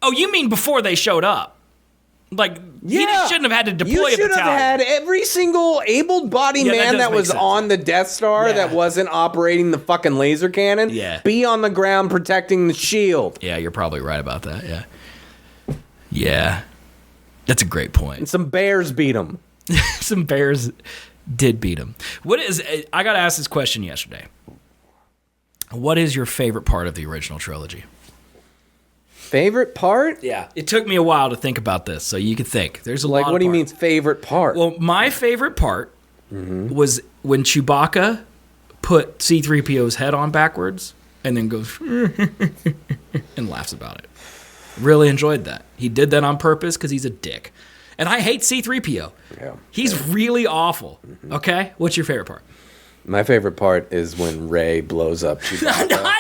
Speaker 2: Oh, you mean before they showed up? Like, he just shouldn't have had to deploy a battalion.
Speaker 3: You should have had every single able-bodied man that was on the Death Star that wasn't operating the fucking laser cannon be on the ground protecting the shield.
Speaker 2: Yeah, you're probably right about that, Yeah. That's a great point.
Speaker 3: And some bears beat him.
Speaker 2: Some bears did beat him. I got asked this question yesterday. What is your favorite part of the original trilogy?
Speaker 3: Favorite part?
Speaker 2: Yeah. It took me a while to think about this, so you could think. There's a lot of
Speaker 3: Like, what do you mean favorite part?
Speaker 2: Well, my favorite part was when Chewbacca put C-3PO's head on backwards and then goes and laughs about it. Really enjoyed that. He did that on purpose because he's a dick. And I hate C-3PO. Yeah. He's really awful. Okay? What's your favorite part?
Speaker 3: My favorite part is when Rey blows up Chewbacca.
Speaker 2: Not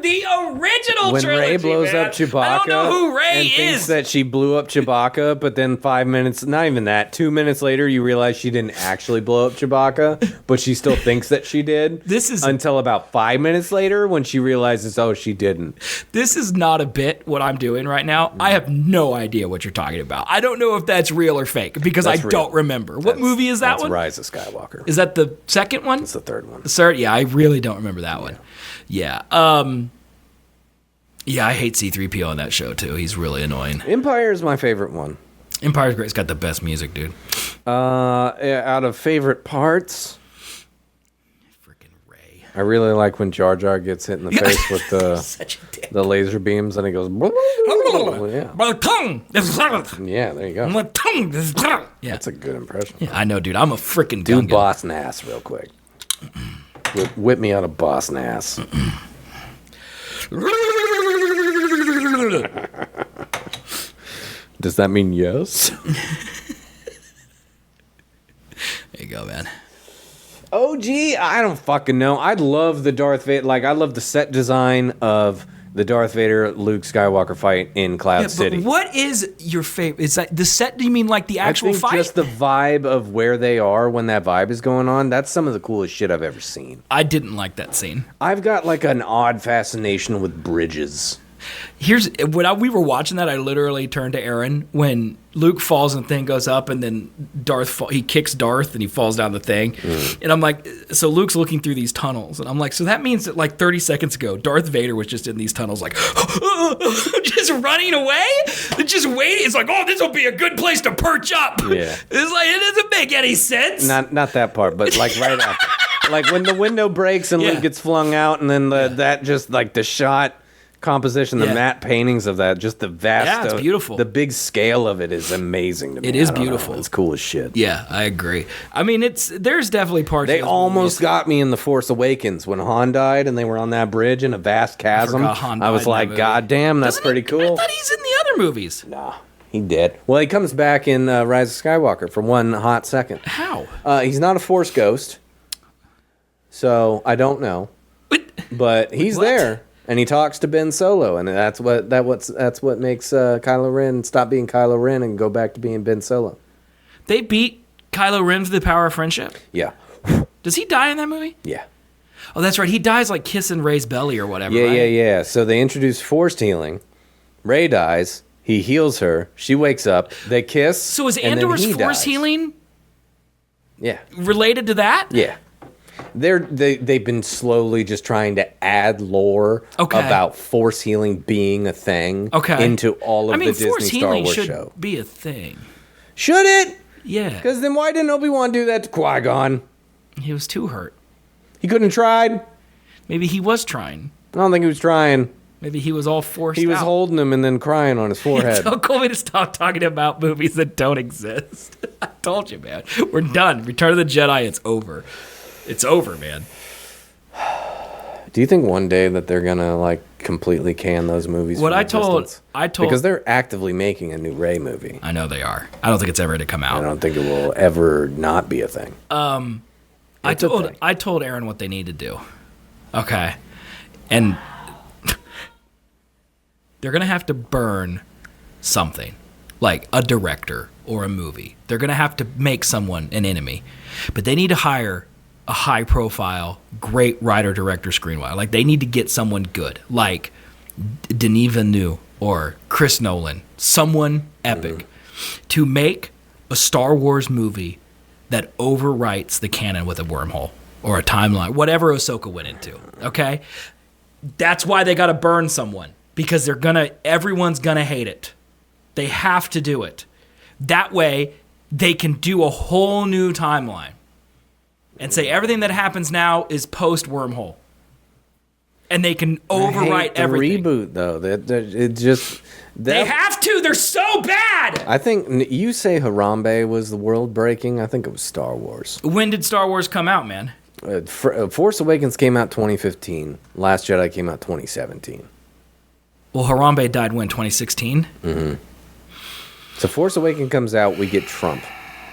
Speaker 2: the original
Speaker 3: when
Speaker 2: trilogy,
Speaker 3: Rey blows
Speaker 2: man.
Speaker 3: up Chewbacca
Speaker 2: I don't know who Rey
Speaker 3: and
Speaker 2: is.
Speaker 3: thinks that she blew up Chewbacca, but then 5 minutes, not even that, 2 minutes later, you realize she didn't actually blow up Chewbacca, but she still thinks that she did.
Speaker 2: This is
Speaker 3: until about 5 minutes later when she realizes, oh, she didn't.
Speaker 2: This is not a bit what I'm doing right now. I have no idea what you're talking about. I don't know if that's real or fake because I don't remember. What movie is that one?
Speaker 3: Rise of Skywalker.
Speaker 2: Is that the second one?
Speaker 3: It's the third one.
Speaker 2: The third? Yeah, I really don't remember that one. Yeah. Yeah, I hate C-3PO on that show, too. He's really annoying.
Speaker 3: Empire is my favorite one.
Speaker 2: Empire's great. It's got the best music, dude.
Speaker 3: Out of favorite parts...
Speaker 2: Freaking Rey.
Speaker 3: I really like when Jar Jar gets hit in the face with the laser beams and he goes... Yeah, there you go.
Speaker 2: Yeah.
Speaker 3: That's a good impression.
Speaker 2: Yeah, I know, dude. I'm a freaking
Speaker 3: Do
Speaker 2: Gungan.
Speaker 3: boss nass real quick. Whip me out of boss nass. Does that mean yes?
Speaker 2: There you go, man.
Speaker 3: OG, I don't fucking know. I love the Darth Vader. Like, I love the set design of the Darth Vader Luke Skywalker fight in Cloud City.
Speaker 2: But what is your favorite? Is that the set? Do you mean like the actual fight?
Speaker 3: Just the vibe of where they are when that vibe is going on. That's some of the coolest shit I've ever seen.
Speaker 2: I didn't like that scene.
Speaker 3: I've got like an odd fascination with bridges.
Speaker 2: When we were watching that, I literally turned to Aaron when Luke falls and the thing goes up, and then he kicks Darth and he falls down the thing. And I'm like, so Luke's looking through these tunnels, and I'm like, so that means that like 30 seconds ago, Darth Vader was just in these tunnels, like just running away, just waiting. It's like, oh, this will be a good place to perch up.
Speaker 3: Yeah,
Speaker 2: it's like it doesn't make any sense.
Speaker 3: Not that part, but like right after, like when the window breaks and Luke gets flung out, and then that just like the shot. Composition, the matte paintings of that, just the vast,
Speaker 2: it's beautiful.
Speaker 3: The big scale of it is amazing to me.
Speaker 2: It is beautiful.
Speaker 3: It's cool as shit.
Speaker 2: Yeah, I agree. I mean, there's definitely parts.
Speaker 3: They almost got me in The Force Awakens when Han died and they were on that bridge in a vast chasm. I was like, God damn, that's pretty cool.
Speaker 2: I thought he's in the other movies.
Speaker 3: Nah, he did. Well, he comes back in Rise of Skywalker for one hot second.
Speaker 2: How?
Speaker 3: He's not a Force ghost, so I don't know. But he's there. And he talks to Ben Solo, and that's what makes Kylo Ren stop being Kylo Ren and go back to being Ben Solo.
Speaker 2: They beat Kylo Ren for the power of friendship?
Speaker 3: Yeah.
Speaker 2: Does he die in that movie?
Speaker 3: Yeah.
Speaker 2: Oh, that's right. He dies like kissing Rey's belly or whatever, right?
Speaker 3: Yeah. So they introduce forced healing. Rey dies. He heals her. She wakes up. They kiss.
Speaker 2: So is Andor's force healing
Speaker 3: related
Speaker 2: to that?
Speaker 3: Yeah. They've been slowly just trying to add lore about force healing being a thing into all of the Disney Star Wars show.
Speaker 2: Be a thing.
Speaker 3: Should it?
Speaker 2: Yeah.
Speaker 3: Because then why didn't Obi-Wan do that to Qui-Gon?
Speaker 2: He was too hurt.
Speaker 3: He couldn't have tried?
Speaker 2: Maybe he was trying.
Speaker 3: I don't think he was trying.
Speaker 2: Maybe he was all forced out.
Speaker 3: He was holding him and then crying on his forehead.
Speaker 2: Tell Colby to stop talking about movies that don't exist. I told you, man. We're done. Return of the Jedi, it's over. It's over, man.
Speaker 3: Do you think one day that they're going to, completely can those movies
Speaker 2: What
Speaker 3: from
Speaker 2: I told...
Speaker 3: existence? Because they're actively making a new Rey movie.
Speaker 2: I know they are. I don't think it's ever going to come out.
Speaker 3: I don't think it will ever not be a thing.
Speaker 2: I told Aaron what they need to do. Okay. And they're going to have to burn something, like a director or a movie. They're going to have to make someone an enemy. But they need to hire a high-profile, great writer, director, screenwriter. Like, they need to get someone good, like Denis Villeneuve or Chris Nolan, someone epic, to make a Star Wars movie that overwrites the canon with a wormhole or a timeline, whatever Ahsoka went into, okay? That's why they got to burn someone, because everyone's gonna hate it. They have to do it. That way, they can do a whole new timeline and say everything that happens now is post wormhole, and they can overwrite everything.
Speaker 3: Reboot though,
Speaker 2: they have to. They're so bad.
Speaker 3: I think you say Harambe was the world breaking. I think it was Star Wars.
Speaker 2: When did Star Wars come out, man?
Speaker 3: Force Awakens came out 2015. Last Jedi came out 2017.
Speaker 2: Well, Harambe died when, 2016?
Speaker 3: Mm-hmm. So Force Awakens comes out, we get Trump.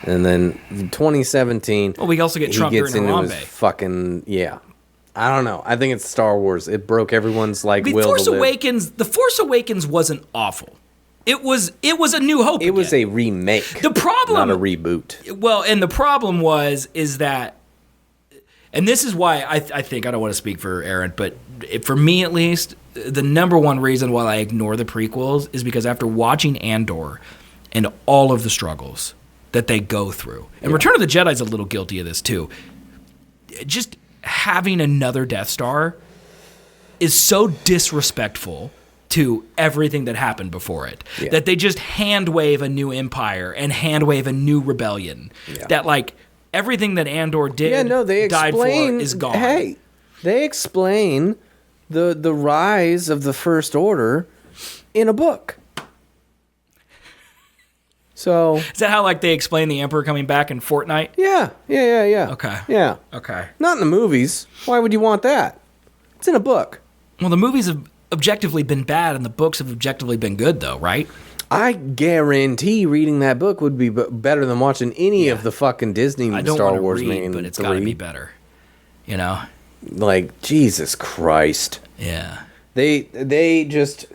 Speaker 3: And then 2017...
Speaker 2: Well, we also get Trump during Harambe.
Speaker 3: Fucking, yeah. I don't know. I think it's Star Wars. It broke everyone's, will to live.
Speaker 2: The Force Awakens wasn't awful. It was a New Hope again.
Speaker 3: Was a remake.
Speaker 2: The problem...
Speaker 3: Not a reboot.
Speaker 2: Well, and the problem is that... And this is why I think, I don't want to speak for Aaron, but for me at least, the number one reason why I ignore the prequels is because after watching Andor and all of the struggles that they go through, and Return of the Jedi is a little guilty of this too, just having another Death Star is so disrespectful to everything that happened before it, that they just hand wave a new empire and hand wave a new rebellion, that everything that Andor did, died for, is gone.
Speaker 3: Hey, they explain the rise of the First Order in a book. So
Speaker 2: is that how they explain the Emperor coming back in Fortnite?
Speaker 3: Yeah.
Speaker 2: Okay.
Speaker 3: Yeah.
Speaker 2: Okay.
Speaker 3: Not in the movies. Why would you want that? It's in a book.
Speaker 2: Well, the movies have objectively been bad, and the books have objectively been good, though, right?
Speaker 3: I guarantee reading that book would be better than watching any of the fucking Disney Star Wars
Speaker 2: read, but it's got to be better. You know?
Speaker 3: Jesus Christ.
Speaker 2: Yeah.
Speaker 3: They just...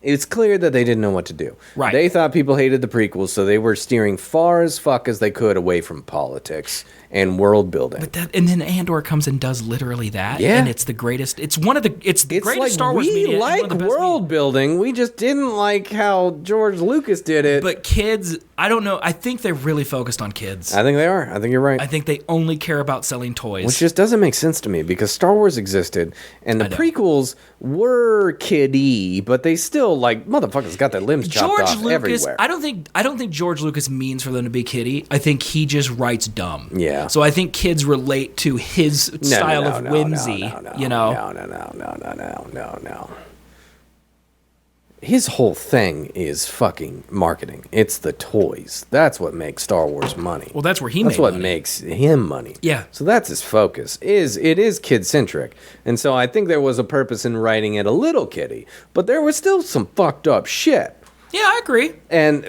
Speaker 3: It's clear that they didn't know what to do.
Speaker 2: Right.
Speaker 3: They thought people hated the prequels, so they were steering far as fuck as they could away from politics and world building.
Speaker 2: And then Andor comes and does literally that.
Speaker 3: Yeah.
Speaker 2: And it's the greatest. It's the greatest Star Wars media.
Speaker 3: We like world building. We just didn't like how George Lucas did it.
Speaker 2: But kids, I don't know. I think they're really focused on kids.
Speaker 3: I think they are. I think you're right.
Speaker 2: I think they only care about selling toys.
Speaker 3: Which just doesn't make sense to me because Star Wars existed and the prequels were kiddie, but they still motherfuckers got their limbs chopped off everywhere.
Speaker 2: I don't think George Lucas means for them to be kiddie. I think he just writes dumb.
Speaker 3: Yeah.
Speaker 2: So I think kids relate to his style of whimsy.
Speaker 3: No. His whole thing is fucking marketing. It's the toys. That's what makes Star Wars money.
Speaker 2: Well, that's where he
Speaker 3: That's what makes him money.
Speaker 2: Yeah.
Speaker 3: So that's his focus. It is kid-centric. And so I think there was a purpose in writing it a little kiddie. But there was still some fucked up shit.
Speaker 2: Yeah, I agree.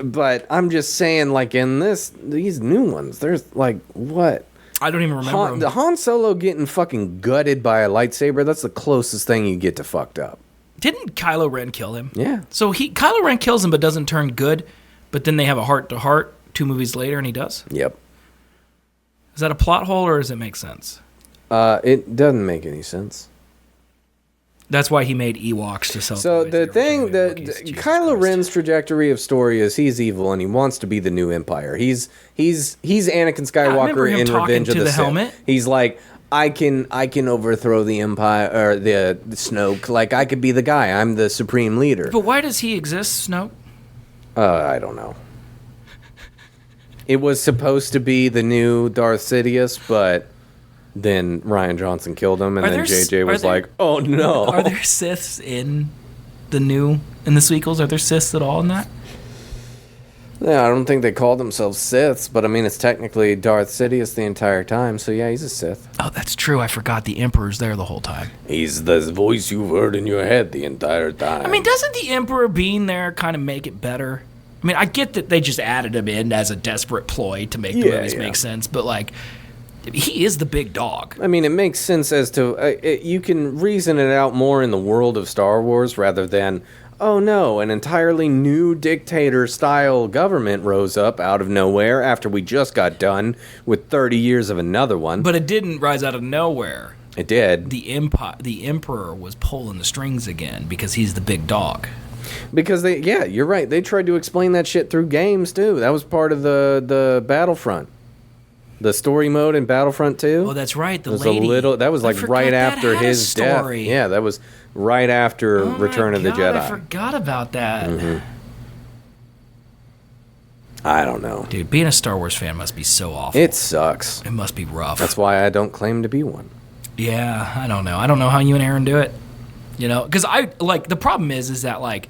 Speaker 3: But I'm just saying, in these new ones, there's what?
Speaker 2: I don't even remember
Speaker 3: the Han Solo getting fucking gutted by a lightsaber, that's the closest thing you get to fucked up.
Speaker 2: Didn't Kylo Ren kill him?
Speaker 3: Yeah.
Speaker 2: So Kylo Ren kills him but doesn't turn good, but then they have a heart-to-heart 2 movies later and he does?
Speaker 3: Yep.
Speaker 2: Is that a plot hole or does it make sense?
Speaker 3: It doesn't make any sense.
Speaker 2: That's why he made Ewoks to sell.
Speaker 3: So the thing, the
Speaker 2: Jesus
Speaker 3: Kylo
Speaker 2: Christ.
Speaker 3: Ren's trajectory of story is he's evil and he wants to be the new Empire. He's Anakin
Speaker 2: remember
Speaker 3: Skywalker
Speaker 2: him
Speaker 3: in
Speaker 2: talking
Speaker 3: Revenge of
Speaker 2: to
Speaker 3: the
Speaker 2: the
Speaker 3: Sith.
Speaker 2: helmet.
Speaker 3: He's like, I can overthrow the Empire or the Snoke. Like I could be the guy. I'm the supreme leader.
Speaker 2: But why does he exist, Snoke?
Speaker 3: I don't know. It was supposed to be the new Darth Sidious, but then Rian Johnson killed him, and then JJ was like, "Oh no!"
Speaker 2: Are there Siths in the sequels? Are there Siths at all in that?
Speaker 3: Yeah, I don't think they called themselves Siths, but I mean, it's technically Darth Sidious the entire time, so yeah, he's a Sith.
Speaker 2: Oh, that's true. I forgot the Emperor's there the whole time.
Speaker 3: He's the voice you've heard in your head the entire time.
Speaker 2: I mean, doesn't the Emperor being there kind of make it better? I mean, I get that they just added him in as a desperate ploy to make the movies make sense, but like, he is the big dog.
Speaker 3: I mean, it makes sense as to you can reason it out more in the world of Star Wars rather than, oh no, an entirely new dictator-style government rose up out of nowhere after we just got done with 30 years of another one.
Speaker 2: But it didn't rise out of nowhere.
Speaker 3: It did.
Speaker 2: The Emperor was pulling the strings again because he's the big dog.
Speaker 3: Because you're right. They tried to explain that shit through games too. That was part of the Battlefront. The story mode in Battlefront 2.
Speaker 2: Oh, that's right. The
Speaker 3: was
Speaker 2: lady.
Speaker 3: That was like right after his death. Yeah, that was right after Return of the Jedi.
Speaker 2: I forgot about that.
Speaker 3: Mm-hmm. I don't know.
Speaker 2: Dude, being a Star Wars fan must be so awful.
Speaker 3: It sucks.
Speaker 2: It must be rough.
Speaker 3: That's why I don't claim to be one.
Speaker 2: Yeah, I don't know. I don't know how you and Aaron do it. You know, because the problem is that like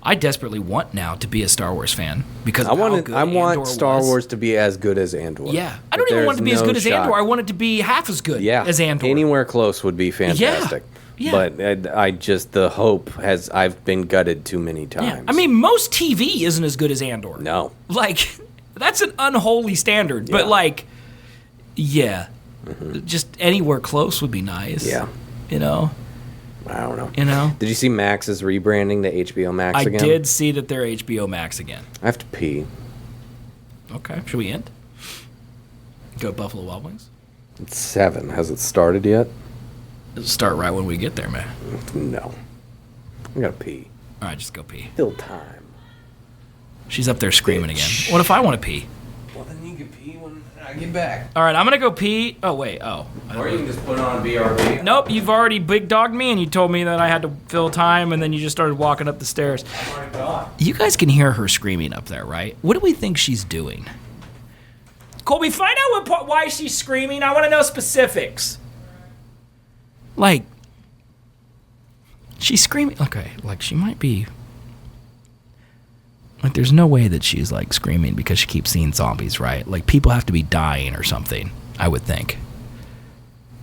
Speaker 2: I desperately want now to be a Star Wars fan because
Speaker 3: I want Star
Speaker 2: was.
Speaker 3: Wars to be as good as Andor.
Speaker 2: Yeah, I don't even want it to be as good as Andor. I want it to be half as good as Andor.
Speaker 3: Anywhere close would be fantastic.
Speaker 2: Yeah.
Speaker 3: But I just the hope I've been gutted too many times.
Speaker 2: Yeah. I mean, most TV isn't as good as Andor.
Speaker 3: No,
Speaker 2: like that's an unholy standard. But like, yeah, just anywhere close would be nice.
Speaker 3: Yeah,
Speaker 2: you know.
Speaker 3: I don't know.
Speaker 2: You know?
Speaker 3: Did you see Max is rebranding to HBO Max again?
Speaker 2: I did see that they're HBO Max again.
Speaker 3: I have to pee.
Speaker 2: Okay. Should we end? Go Buffalo Wild Wings?
Speaker 3: It's 7. Has it started yet?
Speaker 2: It'll start right when we get there, man.
Speaker 3: No. I gotta pee.
Speaker 2: All right, just go pee.
Speaker 3: Still time.
Speaker 2: She's up there screaming again. What if I want to pee?
Speaker 3: Well, then you can pee when I get back.
Speaker 2: All right, I'm going to go pee. Oh, wait. Oh.
Speaker 3: Or you can just put on BRB.
Speaker 2: Nope, you've already big dogged me and you told me that I had to fill time and then you just started walking up the stairs.
Speaker 3: Oh my God.
Speaker 2: You guys can hear her screaming up there, right? What do we think she's doing? Colby, find out why she's screaming. I want to know specifics. Like, she's screaming. Okay, like she might be. Like, there's no way that she's like screaming because she keeps seeing zombies, right? Like, people have to be dying or something, I would think.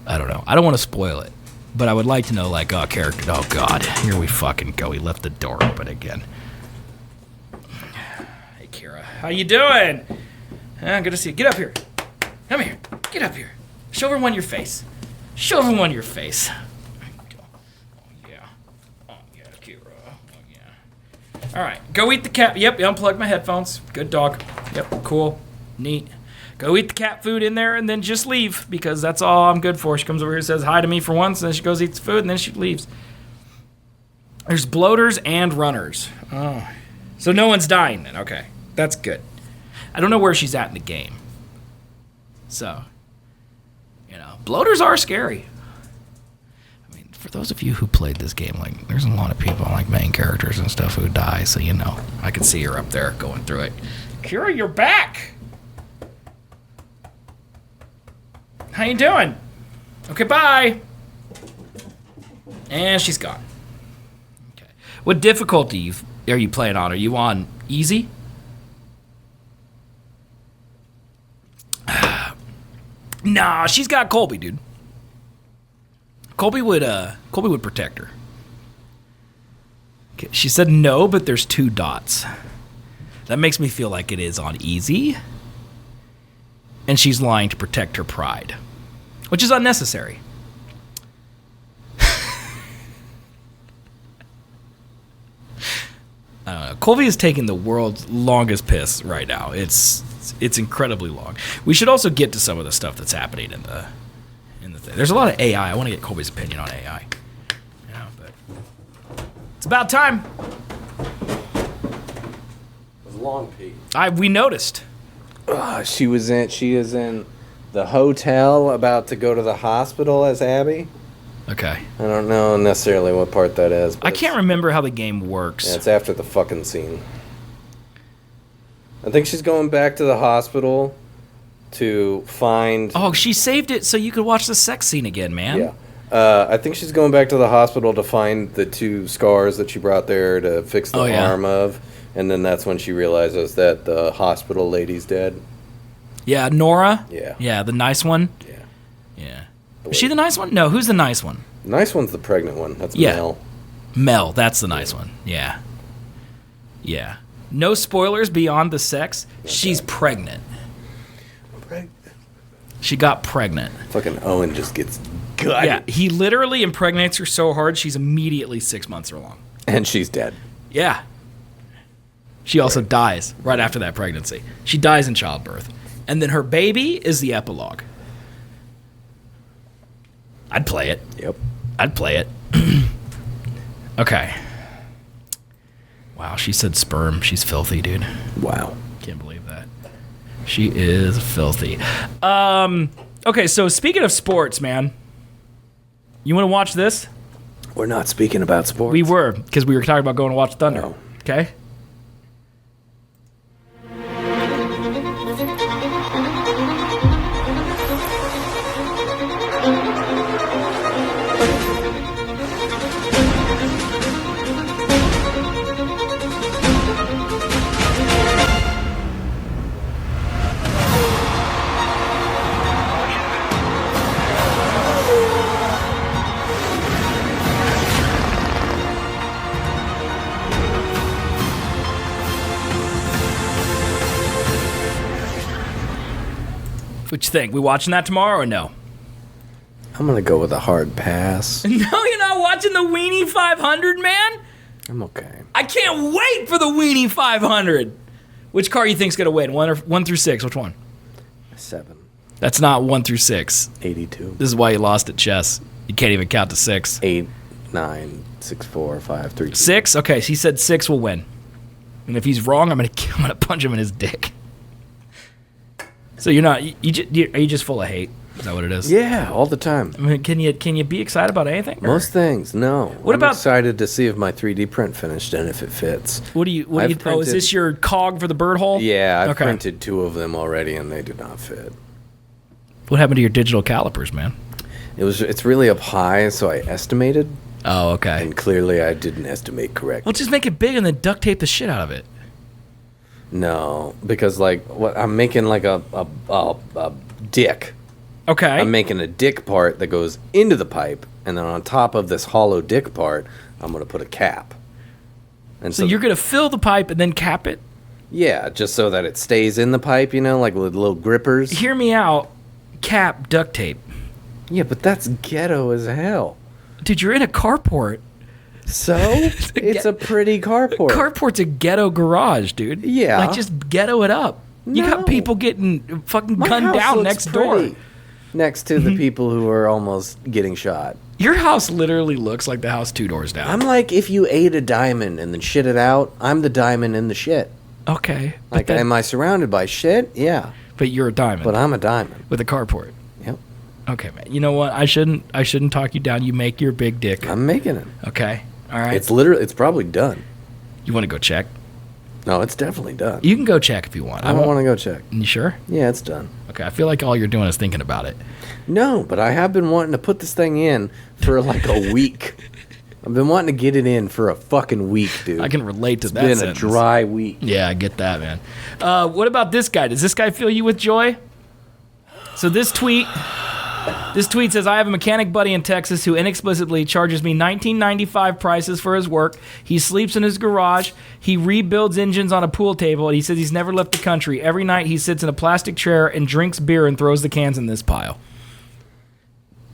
Speaker 2: I don't know. I don't want to spoil it, but I would like to know, like, character. Oh, God. Here we fucking go. He left the door open again. Hey, Kira. How you doing? Good to see you. Get up here. Come here. Get up here. Show everyone your face. Show everyone your face. Oh, yeah. Oh, yeah, Kira. Oh, yeah. All right. Go eat the cat. Yep, unplugged my headphones. Good dog. Yep, cool. Neat. Go eat the cat food in there and then just leave because that's all I'm good for. She comes over here and says hi to me for once, and then she goes eats the food, and then she leaves. There's bloaters and runners. Oh. So no one's dying then. Okay. That's good. I don't know where she's at in the game. So, you know, bloaters are scary. I mean, for those of you who played this game, like, there's a lot of people, like main characters and stuff, who die, so you know. I can see her up there going through it. Kira, you're back! How you doing? Okay, bye. And she's gone. Okay. What difficulty are you playing on? Are you on easy? Nah, she's got Colby, dude. Colby would protect her. Okay, she said no, but there's 2 dots. That makes me feel like it is on easy. And she's lying to protect her pride, which is unnecessary. I don't know. Colby is taking the world's longest piss right now. It's incredibly long. We should also get to some of the stuff that's happening in the thing. There's a lot of AI. I want to get Colby's opinion on AI. Yeah, but It's about time.
Speaker 3: It was a long pee.
Speaker 2: We noticed.
Speaker 3: She is in the hotel about to go to the hospital as Abby.
Speaker 2: Okay.
Speaker 3: I don't know necessarily what part that is.
Speaker 2: I can't remember how the game works.
Speaker 3: Yeah, it's after the fucking scene. I think she's going back to the hospital to find...
Speaker 2: Oh, she saved it so you could watch the sex scene again, man.
Speaker 3: Yeah. I think she's going back to the hospital to find the 2 scars that she brought there to fix the arm of. And then that's when she realizes that the hospital lady's dead.
Speaker 2: Yeah, Nora?
Speaker 3: Yeah.
Speaker 2: Yeah, the nice one?
Speaker 3: Yeah.
Speaker 2: Yeah. Is she the nice one? No, who's the nice one?
Speaker 3: The nice one's the pregnant one. That's Mel.
Speaker 2: Mel, that's the nice one. Yeah. Yeah. No spoilers beyond the sex. She's pregnant. She got pregnant.
Speaker 3: Fucking Owen just gets gutted.
Speaker 2: Yeah, he literally impregnates her so hard she's immediately 6 months along.
Speaker 3: And she's dead.
Speaker 2: Yeah. She also dies right after that pregnancy. She dies in childbirth. And then her baby is the epilogue. I'd play it.
Speaker 3: Yep.
Speaker 2: I'd play it. Okay. Wow, she said sperm. She's filthy, dude.
Speaker 3: Wow.
Speaker 2: Can't believe that. She is filthy. Okay, so speaking of sports, man. You want to watch this?
Speaker 3: We're not speaking about sports.
Speaker 2: We were, because we were talking about going to watch Thunder.
Speaker 3: Oh.
Speaker 2: Okay? What you think? We watching that tomorrow or no?
Speaker 3: I'm going to go with a hard pass.
Speaker 2: No, you're not watching the Weenie 500, man?
Speaker 3: I'm okay.
Speaker 2: I can't wait for the Weenie 500. Which car you think's going to win? 1 through 6? Which one?
Speaker 3: 7.
Speaker 2: That's not 1 through 6.
Speaker 3: 82.
Speaker 2: This is why you lost at chess. You can't even count to 6.
Speaker 3: 8, 9, 6, 4, 5, 3, 2.
Speaker 2: 6? Okay, so he said 6 will win. And if he's wrong, I'm gonna punch him in his dick. So you're not, are you just full of hate? Is that what it is?
Speaker 3: Yeah, all the time.
Speaker 2: I mean, can you be excited about anything? Or?
Speaker 3: Most things, no.
Speaker 2: What
Speaker 3: I'm
Speaker 2: about
Speaker 3: excited to see if my 3D print finished and if it fits.
Speaker 2: What do you? Oh, is this your cog for the bird hole?
Speaker 3: Yeah, I've printed 2 of them already and they do not fit.
Speaker 2: What happened to your digital calipers, man?
Speaker 3: It's really up high, so I estimated.
Speaker 2: Oh, okay.
Speaker 3: And clearly I didn't estimate correctly.
Speaker 2: Well, just make it big and then duct tape the shit out of it.
Speaker 3: No, because I'm making like a dick.
Speaker 2: Okay.
Speaker 3: I'm making a dick part that goes into the pipe, and then on top of this hollow dick part, I'm gonna put a cap. And
Speaker 2: so you're gonna fill the pipe and then cap it?
Speaker 3: Yeah, just so that it stays in the pipe, like with little grippers.
Speaker 2: Hear me out. Cap duct tape.
Speaker 3: Yeah, but that's ghetto as hell.
Speaker 2: Dude, you're in a carport.
Speaker 3: So? It's a pretty carport.
Speaker 2: Carport's a ghetto garage, dude.
Speaker 3: Yeah.
Speaker 2: Like, just ghetto it up. You got people getting fucking gunned down next door.
Speaker 3: Next to the people who are almost getting shot.
Speaker 2: Your house literally looks like the house 2 doors down.
Speaker 3: I'm like if you ate a diamond and then shit it out, I'm the diamond in the shit.
Speaker 2: Okay.
Speaker 3: Like, am I surrounded by shit? Yeah.
Speaker 2: But you're a diamond.
Speaker 3: But I'm a diamond.
Speaker 2: With a carport.
Speaker 3: Yep.
Speaker 2: Okay, man. You know what? I shouldn't talk you down. You make your big dick.
Speaker 3: I'm making it.
Speaker 2: Okay. All right.
Speaker 3: It's probably done.
Speaker 2: You want to go check?
Speaker 3: No, it's definitely done.
Speaker 2: You can go check if you want.
Speaker 3: I don't want to go check.
Speaker 2: You sure?
Speaker 3: Yeah, it's done.
Speaker 2: Okay, I feel like all you're doing is thinking about it.
Speaker 3: No, but I have been wanting to put this thing in for like a week. I've been wanting to get it in for a fucking week, dude.
Speaker 2: I can relate to that.
Speaker 3: It's been a dry week.
Speaker 2: Yeah, I get that, man. What about this guy? Does this guy fill you with joy? So this tweet says, I have a mechanic buddy in Texas who inexplicably charges me $19.95 prices for his work. He sleeps in his garage. He rebuilds engines on a pool table, and he says he's never left the country. Every night he sits in a plastic chair and drinks beer and throws the cans in this pile.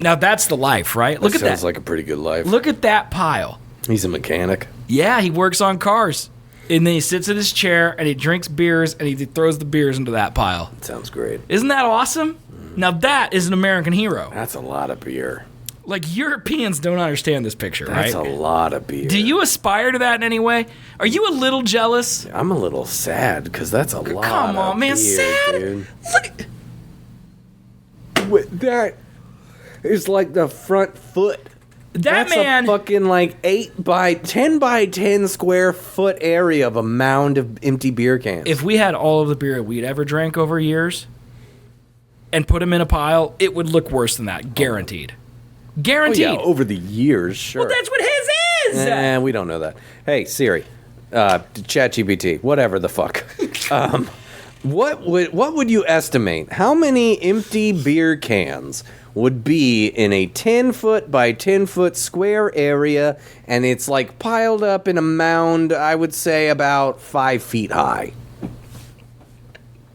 Speaker 2: Now that's the life, right? Look at that.
Speaker 3: Sounds like a pretty good life.
Speaker 2: Look at that pile.
Speaker 3: He's a mechanic.
Speaker 2: Yeah, he works on cars. And then he sits in his chair and he drinks beers and he throws the beers into that pile.
Speaker 3: That sounds great.
Speaker 2: Isn't that awesome? Now that is an American hero.
Speaker 3: That's a lot of beer.
Speaker 2: Like, Europeans don't understand this picture,
Speaker 3: That's
Speaker 2: right?
Speaker 3: a lot of beer.
Speaker 2: Do you aspire to that in any way? Are you a little jealous?
Speaker 3: I'm a little sad because that's a lot.
Speaker 2: Come on,
Speaker 3: of
Speaker 2: man,
Speaker 3: beer,
Speaker 2: sad?
Speaker 3: dude.
Speaker 2: Look,
Speaker 3: That is like the front foot.
Speaker 2: That's man.
Speaker 3: A fucking like 10 by 10 square foot area of a mound of empty beer cans.
Speaker 2: If we had all of the beer we'd ever drank over years and put them in a pile, it would look worse than that, guaranteed. Guaranteed.
Speaker 3: Oh, yeah, over the years, sure.
Speaker 2: Well, that's what his is.
Speaker 3: We don't know that. Hey, Siri, ChatGPT, whatever the fuck. What would you estimate? How many empty beer cans would be in a 10-foot by 10-foot square area, and it's like piled up in a mound, I would say about 5 feet high?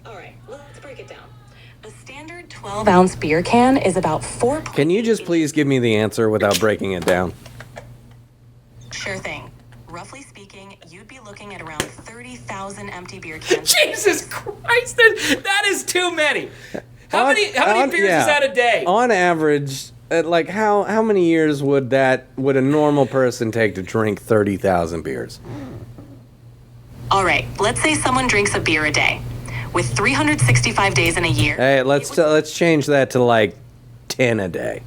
Speaker 8: All right, let's break it down. A standard 12-ounce beer can is about 4.
Speaker 3: Can you just please give me the answer without breaking it down?
Speaker 8: Sure thing. Roughly speaking, you'd be looking at around 30,000 empty beer cans.
Speaker 2: Jesus Christ, that is too many. How many beers is that a day?
Speaker 3: On average, like how many years would a normal person take to drink 30,000 beers?
Speaker 8: All right, let's say someone drinks a beer a day. With 365 days in a year.
Speaker 3: Hey, let's change that to like 10 a day.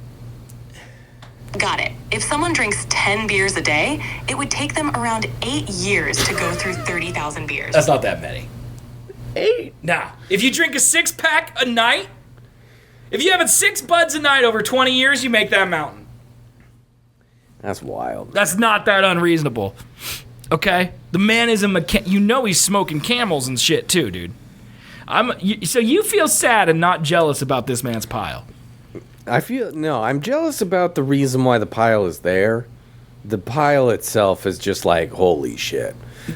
Speaker 8: Got it. If someone drinks 10 beers a day, it would take them around 8 years to go through 30,000 beers.
Speaker 2: That's not that many. 8? Nah. If you drink a 6-pack a night, if you have 6 buds a night over 20 years, you make that mountain.
Speaker 3: That's wild.
Speaker 2: That's not that unreasonable. Okay? The man is he's smoking Camels and shit too, dude. So you feel sad and not jealous about this man's pile.
Speaker 3: I'm jealous about the reason why the pile is there. The pile itself is just like, holy shit.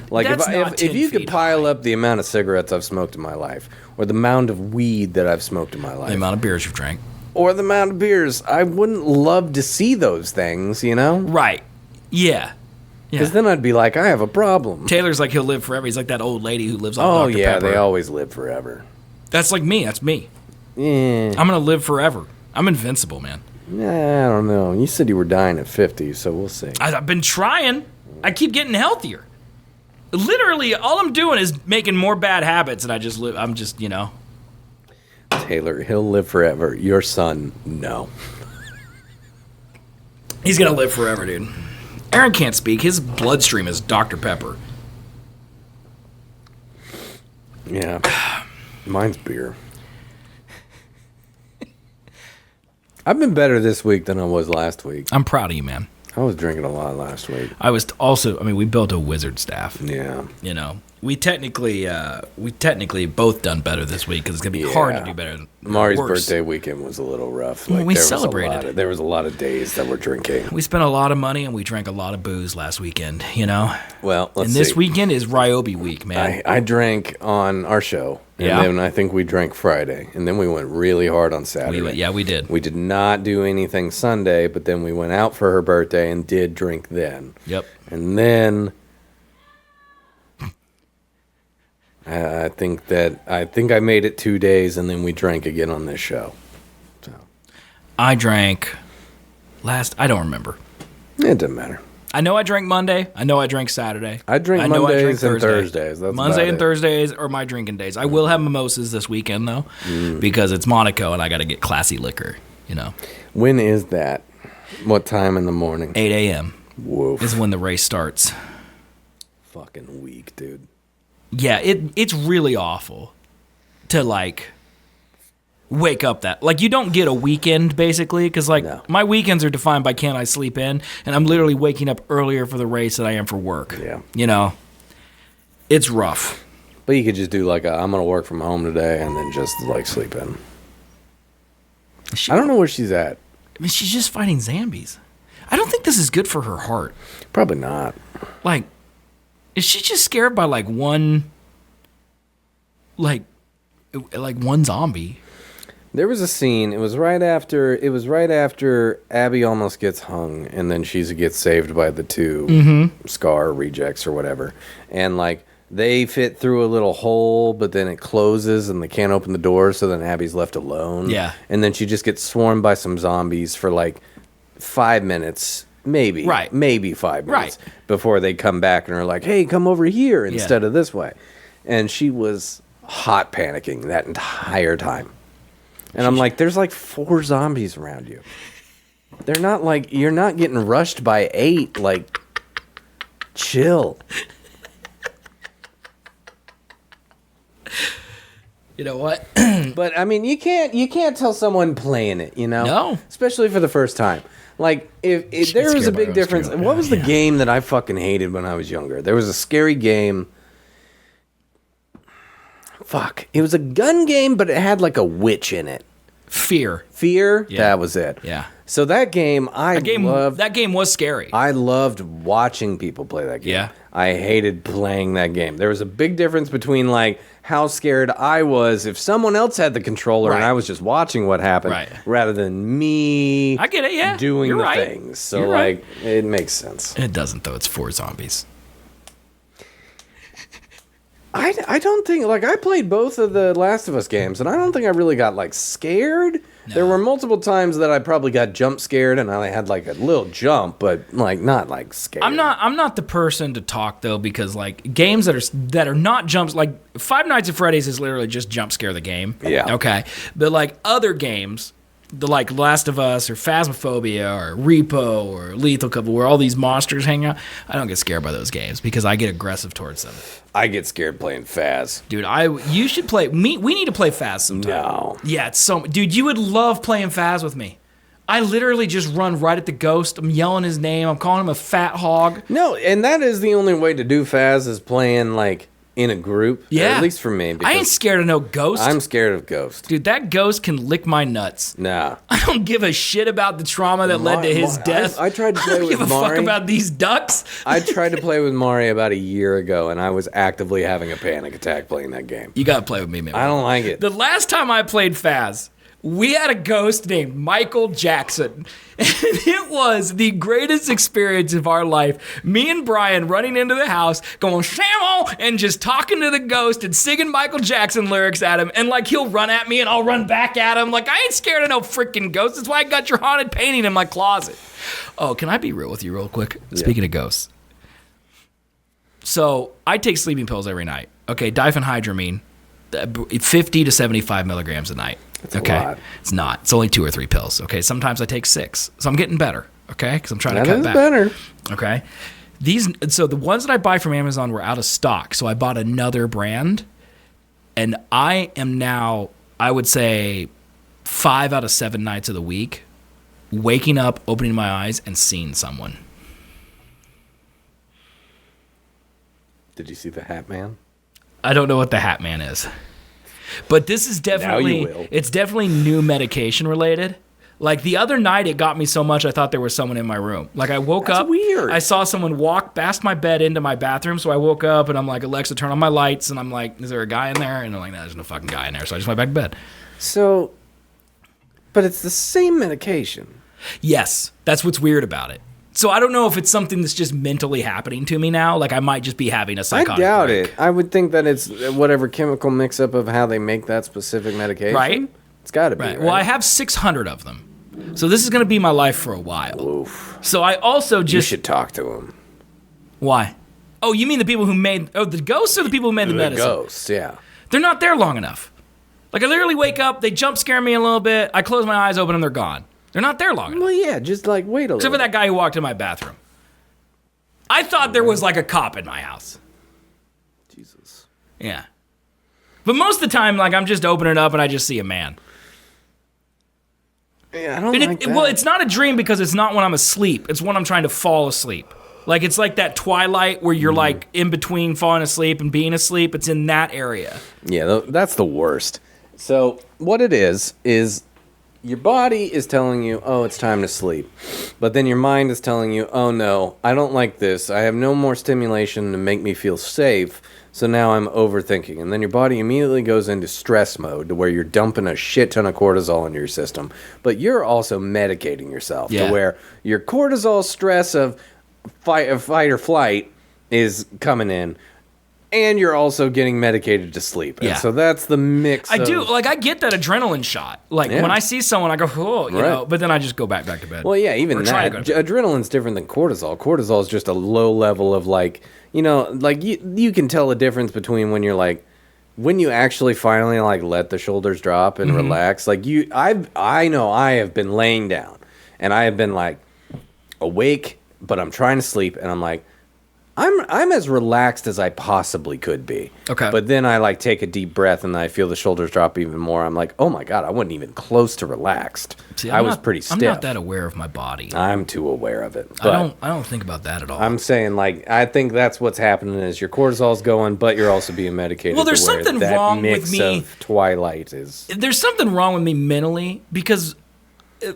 Speaker 3: Like, if you could pile up the amount of cigarettes I've smoked in my life, or the amount of weed that I've smoked in my life,
Speaker 2: the amount of beers you've drank,
Speaker 3: or the amount of beers, I wouldn't love to see those things, you know?
Speaker 2: Right. Yeah.
Speaker 3: Because then I'd be like, I have a problem.
Speaker 2: Taylor's like, he'll live forever. He's like that old lady who lives on Dr. Pepper.
Speaker 3: They always live forever.
Speaker 2: That's like me. That's me.
Speaker 3: Yeah.
Speaker 2: I'm going to live forever. I'm invincible, man.
Speaker 3: I don't know. You said you were dying at 50, so we'll see.
Speaker 2: I've been trying. I keep getting healthier. Literally, all I'm doing is making more bad habits, and I'm just,
Speaker 3: Taylor, he'll live forever. Your son, no.
Speaker 2: He's going to live forever, dude. Aaron can't speak. His bloodstream is Dr. Pepper.
Speaker 3: Yeah. Mine's beer. I've been better this week than I was last week.
Speaker 2: I'm proud of you, man.
Speaker 3: I was drinking a lot last week.
Speaker 2: I was also, we built a wizard staff.
Speaker 3: Yeah.
Speaker 2: We technically both done better this week because it's going to be hard to do better.
Speaker 3: Mari's birthday weekend was a little rough.
Speaker 2: Well, we celebrated.
Speaker 3: There was a lot of days that we're drinking.
Speaker 2: We spent a lot of money and we drank a lot of booze last weekend,
Speaker 3: Well, let's see.
Speaker 2: This weekend is Ryobi week, man.
Speaker 3: I drank on our show. And then I think we drank Friday. And then we went really hard on Saturday.
Speaker 2: We did.
Speaker 3: We did not do anything Sunday, but then we went out for her birthday and did drink then.
Speaker 2: Yep.
Speaker 3: And then I think I made it 2 days, and then we drank again on this show. So
Speaker 2: I drank I don't remember.
Speaker 3: It doesn't matter.
Speaker 2: I know I drank Monday. I know I drank Saturday.
Speaker 3: I drink Mondays and Thursdays. That's
Speaker 2: Monday and Thursdays are my drinking days. I will have mimosas this weekend, though, because it's Monaco, and I got to get classy liquor,
Speaker 3: When is that? What time in the morning?
Speaker 2: 8 a.m.
Speaker 3: Whoa.
Speaker 2: is when the race starts.
Speaker 3: Fucking weak, dude.
Speaker 2: Yeah, it's really awful to, wake up you don't get a weekend, basically, because, my weekends are defined by can I sleep in, and I'm literally waking up earlier for the race than I am for work.
Speaker 3: Yeah.
Speaker 2: It's rough.
Speaker 3: But you could just do, I'm going to work from home today, and then just, sleep in. I don't know where she's at.
Speaker 2: She's just fighting zombies. I don't think this is good for her heart.
Speaker 3: Probably not.
Speaker 2: Is she just scared by one one zombie?
Speaker 3: There was a scene. It was right after Abby almost gets hung, and then she gets saved by the two Scar rejects or whatever. And they fit through a little hole, but then it closes and they can't open the door, so then Abby's left alone.
Speaker 2: Yeah.
Speaker 3: And then she just gets swarmed by some zombies for 5 minutes, maybe.
Speaker 2: Right.
Speaker 3: Maybe 5 minutes.
Speaker 2: Right.
Speaker 3: Before they come back and are like, hey, come over here instead of this way. And she was hot panicking that entire time. And I'm like, there's like 4 zombies around you. They're not like, you're not getting rushed by 8. Like, chill.
Speaker 2: You know what?
Speaker 3: But I mean, you can't tell someone playing it, you know?
Speaker 2: No.
Speaker 3: Especially for the first time. Like, if there was a big difference. What was the game that I fucking hated when I was younger? There was a scary game. Fuck. It was a gun game, but it had like a witch in it.
Speaker 2: Fear.
Speaker 3: Fear?
Speaker 2: Yeah.
Speaker 3: That was it.
Speaker 2: Yeah.
Speaker 3: So that game, loved.
Speaker 2: That game was scary.
Speaker 3: I loved watching people play that game.
Speaker 2: Yeah.
Speaker 3: I hated playing that game. There was a big difference between like how scared I was if someone else had the controller and I was just watching what happened rather than me
Speaker 2: I get it, yeah.
Speaker 3: doing
Speaker 2: You're
Speaker 3: the
Speaker 2: right.
Speaker 3: things. So
Speaker 2: You're
Speaker 3: like
Speaker 2: right.
Speaker 3: it makes sense.
Speaker 2: It doesn't though. It's 4 zombies.
Speaker 3: I don't think, like, I played both of the Last of Us games, and I don't think I really got, like, scared. No. There were multiple times that I probably got jump scared, and I had, like, a little jump, but, like, not, like, scared.
Speaker 2: I'm not the person to talk, though, because, like, games that are not jumps, like, Five Nights at Freddy's is literally just jump scare the game.
Speaker 3: Yeah.
Speaker 2: Okay. But, like, other games, like Last of Us or Phasmophobia or Repo or Lethal Couple, where all these monsters hang out, I don't get scared by those games because I get aggressive towards them.
Speaker 3: I get scared playing Phas.
Speaker 2: Dude, you should play. We need to play Phas sometime.
Speaker 3: No.
Speaker 2: Yeah, it's so. Dude, you would love playing Phas with me. I literally just run right at the ghost. I'm yelling his name. I'm calling him a fat hog.
Speaker 3: No, and that is the only way to do Phas is playing, like, in a group.
Speaker 2: Yeah.
Speaker 3: At least for me.
Speaker 2: I ain't scared of no ghost.
Speaker 3: I'm scared of ghosts.
Speaker 2: Dude, that ghost can lick my nuts.
Speaker 3: Nah.
Speaker 2: I don't give a shit about the trauma that led to his death.
Speaker 3: I tried to play
Speaker 2: I don't
Speaker 3: with
Speaker 2: give a
Speaker 3: Marii.
Speaker 2: fuck about these ducks.
Speaker 3: I tried to play with Marii about a year ago, and I was actively having a panic attack playing that game.
Speaker 2: You gotta play with me, man.
Speaker 3: I don't like it.
Speaker 2: The last time I played Phas, we had a ghost named Michael Jackson. And it was the greatest experience of our life. Me and Brian running into the house, going, Samo, and just talking to the ghost and singing Michael Jackson lyrics at him. And, like, he'll run at me and I'll run back at him. Like, I ain't scared of no freaking ghost. That's why I got your haunted painting in my closet. Oh, can I be real with you real quick? Yeah. Speaking of ghosts. So, I take sleeping pills every night. Okay, diphenhydramine, 50 to 75 milligrams a night.
Speaker 3: That's a lot.
Speaker 2: It's not. It's only 2 or 3 pills. Okay, sometimes I take 6. So I'm getting better. Okay, because I'm trying to cut back.
Speaker 3: Better.
Speaker 2: Okay, so the ones that I buy from Amazon were out of stock. So I bought another brand, and I am now, I would say, 5 out of 7 nights of the week, waking up, opening my eyes, and seeing someone.
Speaker 3: Did you see the Hat Man?
Speaker 2: I don't know what the Hat Man is. But this is definitely, it's definitely new medication related. Like the other night, it got me so much I thought there was someone in my room. Like I woke up, weird. I saw someone walk past my bed into my bathroom, so I woke up and I'm like, Alexa, turn on my lights, and I'm like, is there a guy in there? And I'm like, no, there's no fucking guy in there. So I just went back to bed.
Speaker 3: So, but it's the same medication.
Speaker 2: Yes, that's what's weird about it. So I don't know if it's something that's just mentally happening to me now. Like I might just be having a psychotic
Speaker 3: I doubt
Speaker 2: break.
Speaker 3: it. I would think that it's whatever chemical mix-up of how they make that specific medication.
Speaker 2: Right.
Speaker 3: It's got to be, right?
Speaker 2: Well, I have 600 of them. So this is going to be my life for a while.
Speaker 3: Oof.
Speaker 2: So I also just...
Speaker 3: You should talk to them.
Speaker 2: Why? Oh, you mean the people who made... Oh, the ghosts or the people who made the medicine?
Speaker 3: The ghosts, yeah.
Speaker 2: They're not there long enough. Like I literally wake up, they jump scare me a little bit, I close my eyes open and they're gone. They're not there long enough.
Speaker 3: Well, yeah, just like wait a little.
Speaker 2: Except for that guy who walked in my bathroom. I thought there was like a cop in my house.
Speaker 3: Jesus.
Speaker 2: Yeah. But most of the time, like I'm just opening it up and I just see a man.
Speaker 3: Yeah, I don't like that.
Speaker 2: Well, it's not a dream because it's not when I'm asleep. It's when I'm trying to fall asleep. Like it's like that twilight where you're like in between falling asleep and being asleep. It's in that area.
Speaker 3: Yeah, that's the worst. So what it is your body is telling you, oh, it's time to sleep. But then your mind is telling you, oh, no, I don't like this. I have no more stimulation to make me feel safe. So now I'm overthinking. And then your body immediately goes into stress mode to where you're dumping a shit ton of cortisol into your system. But you're also medicating yourself to where your cortisol stress of fight or flight is coming in. and you're also getting medicated to sleep. And
Speaker 2: Yeah.
Speaker 3: so that's the mix.
Speaker 2: I do. Like, I get that adrenaline shot. Like,
Speaker 3: Yeah.
Speaker 2: when I see someone, I go, oh, you
Speaker 3: Right.
Speaker 2: know, but then I just go back to bed.
Speaker 3: Well, yeah, even
Speaker 2: Or try
Speaker 3: that.
Speaker 2: to go to bed.
Speaker 3: Adrenaline's different than cortisol. Cortisol is just a low level of, like, you know, like, you can tell the difference between when you're, like, when you actually finally, like, let the shoulders drop and relax. Like, I know I have been laying down, and I have been, like, awake, but I'm trying to sleep, and I'm like, I'm as relaxed as I possibly could be.
Speaker 2: Okay.
Speaker 3: But then I like take a deep breath and I feel the shoulders drop even more. I'm like, oh my God, I wasn't even close to relaxed.
Speaker 2: See,
Speaker 3: I was pretty stiff.
Speaker 2: I'm not that aware of my body.
Speaker 3: I'm too aware of it. But
Speaker 2: I don't think about that at all.
Speaker 3: I'm saying, like, I think that's what's happening is your cortisol's going, but you're also being medicated.
Speaker 2: Well, there's
Speaker 3: to where
Speaker 2: something
Speaker 3: that
Speaker 2: wrong
Speaker 3: mix
Speaker 2: with me.
Speaker 3: Of Twilight is.
Speaker 2: There's something wrong with me mentally because,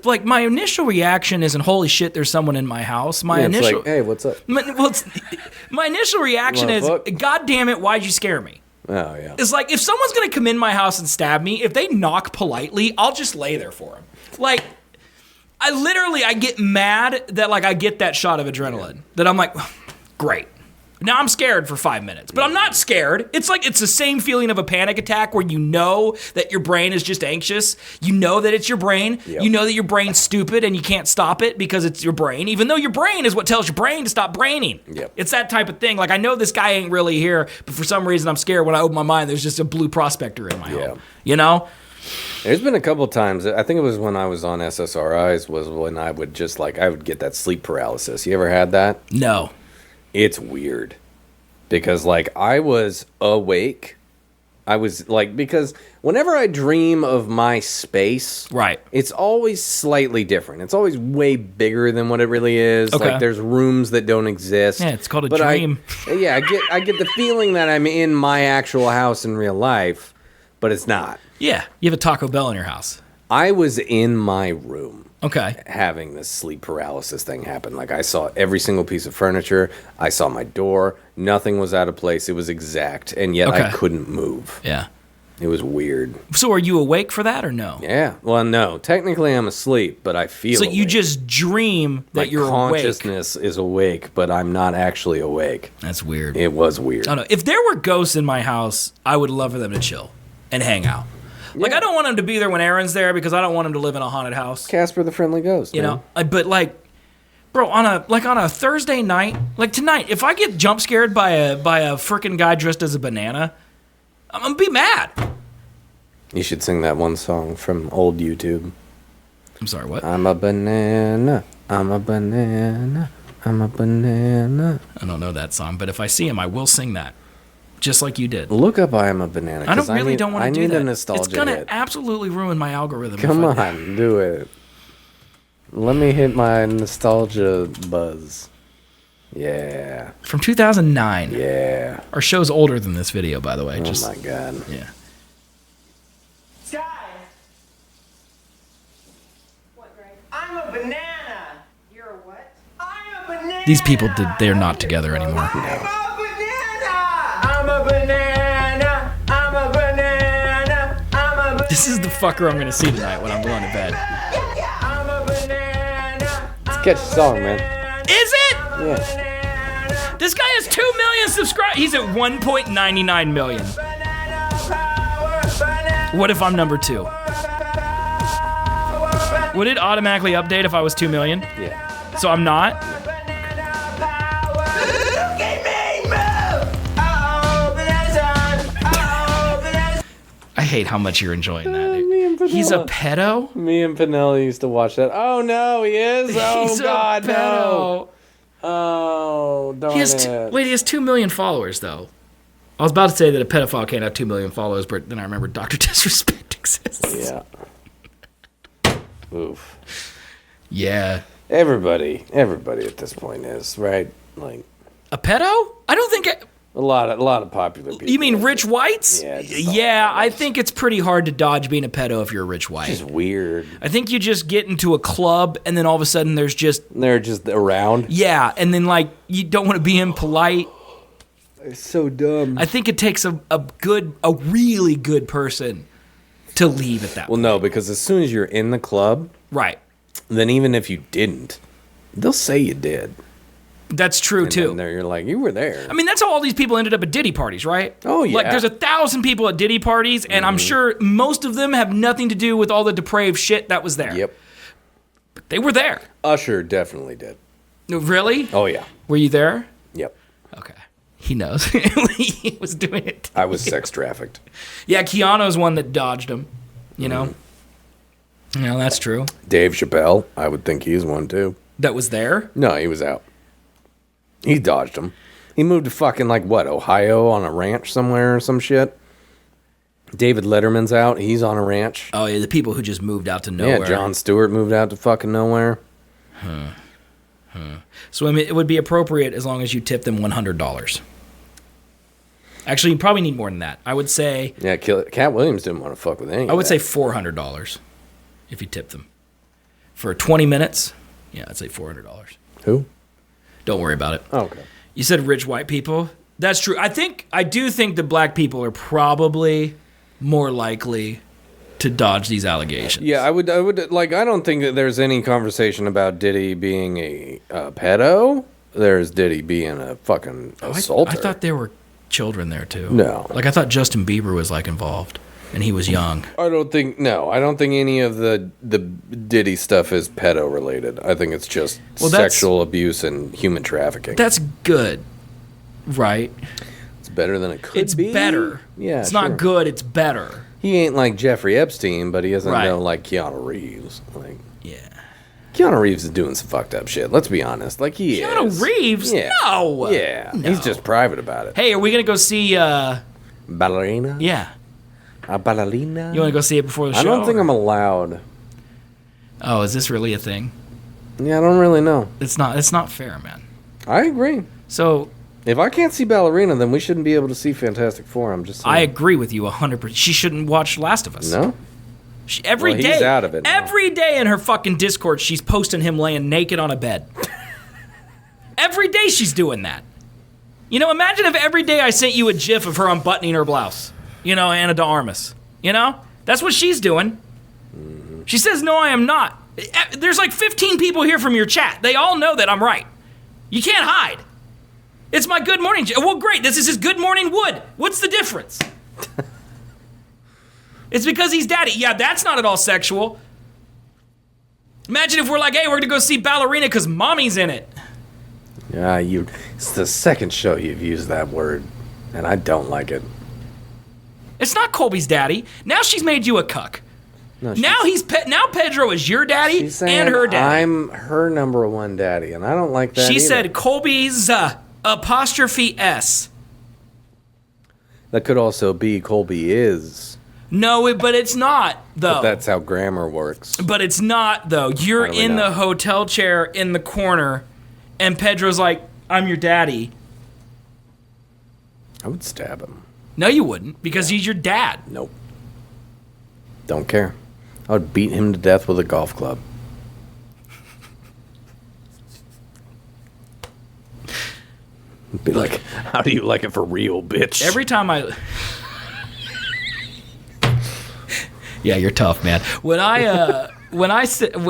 Speaker 2: like, my initial reaction isn't "Holy shit, there's someone in my house." My
Speaker 3: Yeah, it's
Speaker 2: initial,
Speaker 3: like, hey, what's up?
Speaker 2: my initial reaction is,
Speaker 3: Fuck?
Speaker 2: "God damn it, why'd you scare me?"
Speaker 3: Oh yeah.
Speaker 2: It's like, if someone's gonna come in my house and stab me, if they knock politely, I'll just lay there for them. Like, I get mad that, like, I get that shot of adrenaline. That I'm like, great. Now I'm scared for 5 minutes, but I'm not scared. It's like, it's the same feeling of a panic attack where you know that your brain is just anxious. You know that it's your brain.
Speaker 3: Yep.
Speaker 2: You know that your brain's stupid and you can't stop it because it's your brain, even though your brain is what tells your brain to stop braining.
Speaker 3: Yep.
Speaker 2: It's that type of thing. Like, I know this guy ain't really here, but for some reason I'm scared when I open my mind, there's just a blue prospector in my home. You know?
Speaker 3: There's been a couple times. I think it was when I was on SSRIs was when I would just like I would get that sleep paralysis. You ever had that?
Speaker 2: No.
Speaker 3: It's weird because like I was awake. I was like, because whenever I dream of my space,
Speaker 2: Right.
Speaker 3: it's always slightly different. It's always way bigger than what it really is.
Speaker 2: Okay.
Speaker 3: Like there's rooms that don't exist.
Speaker 2: Yeah, it's called a
Speaker 3: But
Speaker 2: dream.
Speaker 3: I get the feeling that I'm in my actual house in real life, but it's not.
Speaker 2: Yeah. You have a Taco Bell in your house.
Speaker 3: I was in my room.
Speaker 2: Okay.
Speaker 3: Having this sleep paralysis thing happen. Like I saw every single piece of furniture. I saw my door. Nothing was out of place. It was exact. And yet I
Speaker 2: Okay.
Speaker 3: couldn't move.
Speaker 2: Yeah.
Speaker 3: It was weird.
Speaker 2: So are you awake for that or no?
Speaker 3: Yeah. Well, no. Technically I'm asleep, but I feel
Speaker 2: So you
Speaker 3: awake.
Speaker 2: just dream that
Speaker 3: my
Speaker 2: you're awake.
Speaker 3: consciousness is awake, but I'm not actually awake.
Speaker 2: That's weird.
Speaker 3: It was weird.
Speaker 2: I don't know. If there were ghosts in my house, I would love for them to chill and hang out. Like, I don't want them to be there when Aaron's there because I don't want him to live in a haunted house.
Speaker 3: Casper the Friendly Ghost.
Speaker 2: You
Speaker 3: man.
Speaker 2: know? But like, bro, on a Thursday night, like tonight, if I get jump scared by a freaking guy dressed as a banana, I'm gonna be mad.
Speaker 3: You should sing that one song from old YouTube.
Speaker 2: I'm sorry, what?
Speaker 3: I'm a banana. I'm a banana. I'm a banana.
Speaker 2: I don't know that song, but if I see him, I will sing that. Just like you did.
Speaker 3: Look up I Am a Banana.
Speaker 2: I
Speaker 3: 'cause
Speaker 2: don't
Speaker 3: need-
Speaker 2: want to
Speaker 3: I
Speaker 2: do
Speaker 3: need
Speaker 2: that.
Speaker 3: a nostalgia
Speaker 2: It's gonna
Speaker 3: hit.
Speaker 2: absolutely ruin my algorithm.
Speaker 3: Come
Speaker 2: if I-
Speaker 3: on, do it. Let me hit my nostalgia buzz. Yeah.
Speaker 2: From 2009.
Speaker 3: Yeah.
Speaker 2: Our show's older than this video, by the way.
Speaker 3: Oh my God.
Speaker 2: Yeah.
Speaker 6: I'm a banana. You're a what? I'm a banana.
Speaker 2: These people, they're not together anymore.
Speaker 6: I'm a banana. I'm a banana. I'm a banana. I'm a banana.
Speaker 2: This is the fucker I'm gonna see tonight when I'm going to bed.
Speaker 6: I'm a banana.
Speaker 3: It's a catchy song, man.
Speaker 2: Is it?
Speaker 3: Yeah.
Speaker 2: This guy has 2 million subscribers. He's at 1.99 million. What if I'm number 2? Would it automatically update if I was 2 million?
Speaker 3: Yeah.
Speaker 2: So I'm not? I hate how much you're enjoying that, dude.
Speaker 3: Me and
Speaker 2: He's a
Speaker 3: Penella.
Speaker 2: pedo?
Speaker 3: Me and Penella used to watch that. Oh no, he is. Oh
Speaker 2: He's
Speaker 3: God,
Speaker 2: a
Speaker 3: no.
Speaker 2: pedo.
Speaker 3: Oh, darn
Speaker 2: He has
Speaker 3: it.
Speaker 2: wait, he has 2 million followers, though. I was about to say that a pedophile can't have 2 million followers, but then I remember Dr. Disrespect exists.
Speaker 3: Yeah. Oof.
Speaker 2: Yeah.
Speaker 3: Everybody at this point is right. Like
Speaker 2: A pedo? I don't think...
Speaker 3: a lot of popular people.
Speaker 2: You mean rich whites?
Speaker 3: Yeah, just
Speaker 2: Yeah, I think it's pretty hard to dodge being a pedo if you're a rich white.
Speaker 3: It's just weird.
Speaker 2: I think you just get into a club and then all of a sudden there's just...
Speaker 3: They're just around.
Speaker 2: Yeah, and then like you don't want to be impolite.
Speaker 3: It's so dumb.
Speaker 2: I think it takes a really good person to leave at that
Speaker 3: Well,
Speaker 2: point.
Speaker 3: no, because as soon as you're in the club,
Speaker 2: Right.
Speaker 3: then even if you didn't, they'll say you did.
Speaker 2: That's true,
Speaker 3: And
Speaker 2: too.
Speaker 3: then there you're like, you were there.
Speaker 2: I mean, that's how all these people ended up at Diddy parties, right?
Speaker 3: Oh, yeah.
Speaker 2: Like, there's 1,000 people at Diddy parties, and I'm sure most of them have nothing to do with all the depraved shit that was there.
Speaker 3: Yep.
Speaker 2: But they were there.
Speaker 3: Usher definitely did.
Speaker 2: Really?
Speaker 3: Oh, yeah.
Speaker 2: Were you there?
Speaker 3: Yep.
Speaker 2: Okay. He knows. He was doing it.
Speaker 3: I was sex trafficked.
Speaker 2: Yeah, Keanu's one that dodged him. You know? Yeah, that's true.
Speaker 3: Dave Chappelle, I would think he's one too.
Speaker 2: That was there?
Speaker 3: No, he was out. He dodged him. He moved to fucking, like, what, Ohio on a ranch somewhere or some shit? David Letterman's out. He's on a ranch.
Speaker 2: Oh, yeah, the people who just moved out to nowhere.
Speaker 3: Yeah, Jon Stewart moved out to fucking nowhere.
Speaker 2: So, I mean, it would be appropriate as long as you tip them $100. Actually, you probably need more than that. I would say...
Speaker 3: Yeah, Cat Williams didn't want to fuck with any
Speaker 2: I would say $400 if you tip them. For 20 minutes, yeah, I'd say $400.
Speaker 3: Who?
Speaker 2: Don't worry about it.
Speaker 3: Oh, okay.
Speaker 2: You said rich white people. That's true. I do think that black people are probably more likely to dodge these allegations.
Speaker 3: Yeah, I would like, I don't think that there's any conversation about Diddy being a pedo. There's Diddy being a fucking assaulter.
Speaker 2: I thought there were children there too.
Speaker 3: No.
Speaker 2: Like I thought Justin Bieber was like involved and he was young.
Speaker 3: I don't think any of the Diddy stuff is pedo related. I think it's just sexual abuse and human trafficking.
Speaker 2: That's good. Right?
Speaker 3: It's better than it could
Speaker 2: It's
Speaker 3: be.
Speaker 2: better.
Speaker 3: Yeah,
Speaker 2: It's
Speaker 3: sure.
Speaker 2: not good, it's better.
Speaker 3: He ain't like Jeffrey Epstein, but he doesn't
Speaker 2: Right.
Speaker 3: know like Keanu Reeves. Like,
Speaker 2: Yeah.
Speaker 3: Keanu Reeves is doing some fucked up shit. Let's be honest. Like he is.
Speaker 2: Keanu Reeves?
Speaker 3: Yeah.
Speaker 2: No.
Speaker 3: Yeah.
Speaker 2: No.
Speaker 3: He's just private about it.
Speaker 2: Hey, are we going to go see
Speaker 3: Ballerina?
Speaker 2: yeah.
Speaker 3: A ballerina?
Speaker 2: You want to go see it before the show?
Speaker 3: I don't think
Speaker 2: or-
Speaker 3: I'm allowed.
Speaker 2: Oh, is this really a thing?
Speaker 3: Yeah, I don't really know.
Speaker 2: It's not fair, man.
Speaker 3: I agree.
Speaker 2: So,
Speaker 3: If I can't see Ballerina, then we shouldn't be able to see Fantastic Four. I'm just saying.
Speaker 2: I agree with you 100%. She shouldn't watch Last of Us.
Speaker 3: No?
Speaker 2: Every
Speaker 3: Well,
Speaker 2: day,
Speaker 3: he's out of it now.
Speaker 2: every day in her fucking Discord, she's posting him laying naked on a bed. Every day she's doing that. You know, imagine if every day I sent you a gif of her unbuttoning her blouse. You know, Ana de Armas. You know? That's what she's doing. She says, no, I am not. There's like 15 people here from your chat. They all know that I'm right. You can't hide. It's my good morning. Well, great. This is his good morning wood. What's the difference? It's because he's daddy. Yeah, that's not at all sexual. Imagine if we're like, hey, we're going to go see Ballerina because mommy's in it.
Speaker 3: Yeah, it's the second show you've used that word, and I don't like it.
Speaker 2: It's not Colby's daddy. Now she's made you a cuck.
Speaker 3: No,
Speaker 2: Now Pedro is your daddy
Speaker 3: she's saying
Speaker 2: and her daddy.
Speaker 3: I'm her number one daddy, and I don't like that
Speaker 2: She
Speaker 3: either.
Speaker 2: said Colby's apostrophe S.
Speaker 3: That could also be Colby is.
Speaker 2: No, but it's not, though.
Speaker 3: But that's how grammar works.
Speaker 2: But it's not, though. You're
Speaker 3: How do we
Speaker 2: in
Speaker 3: know?
Speaker 2: the hotel chair in the corner, and Pedro's like, I'm your daddy.
Speaker 3: I would stab him.
Speaker 2: No, you wouldn't, because he's your dad.
Speaker 3: Nope. Don't care. I would beat him to death with a golf club. Be like, how do you like it for real, bitch?
Speaker 2: Every time I... Yeah, you're tough, man.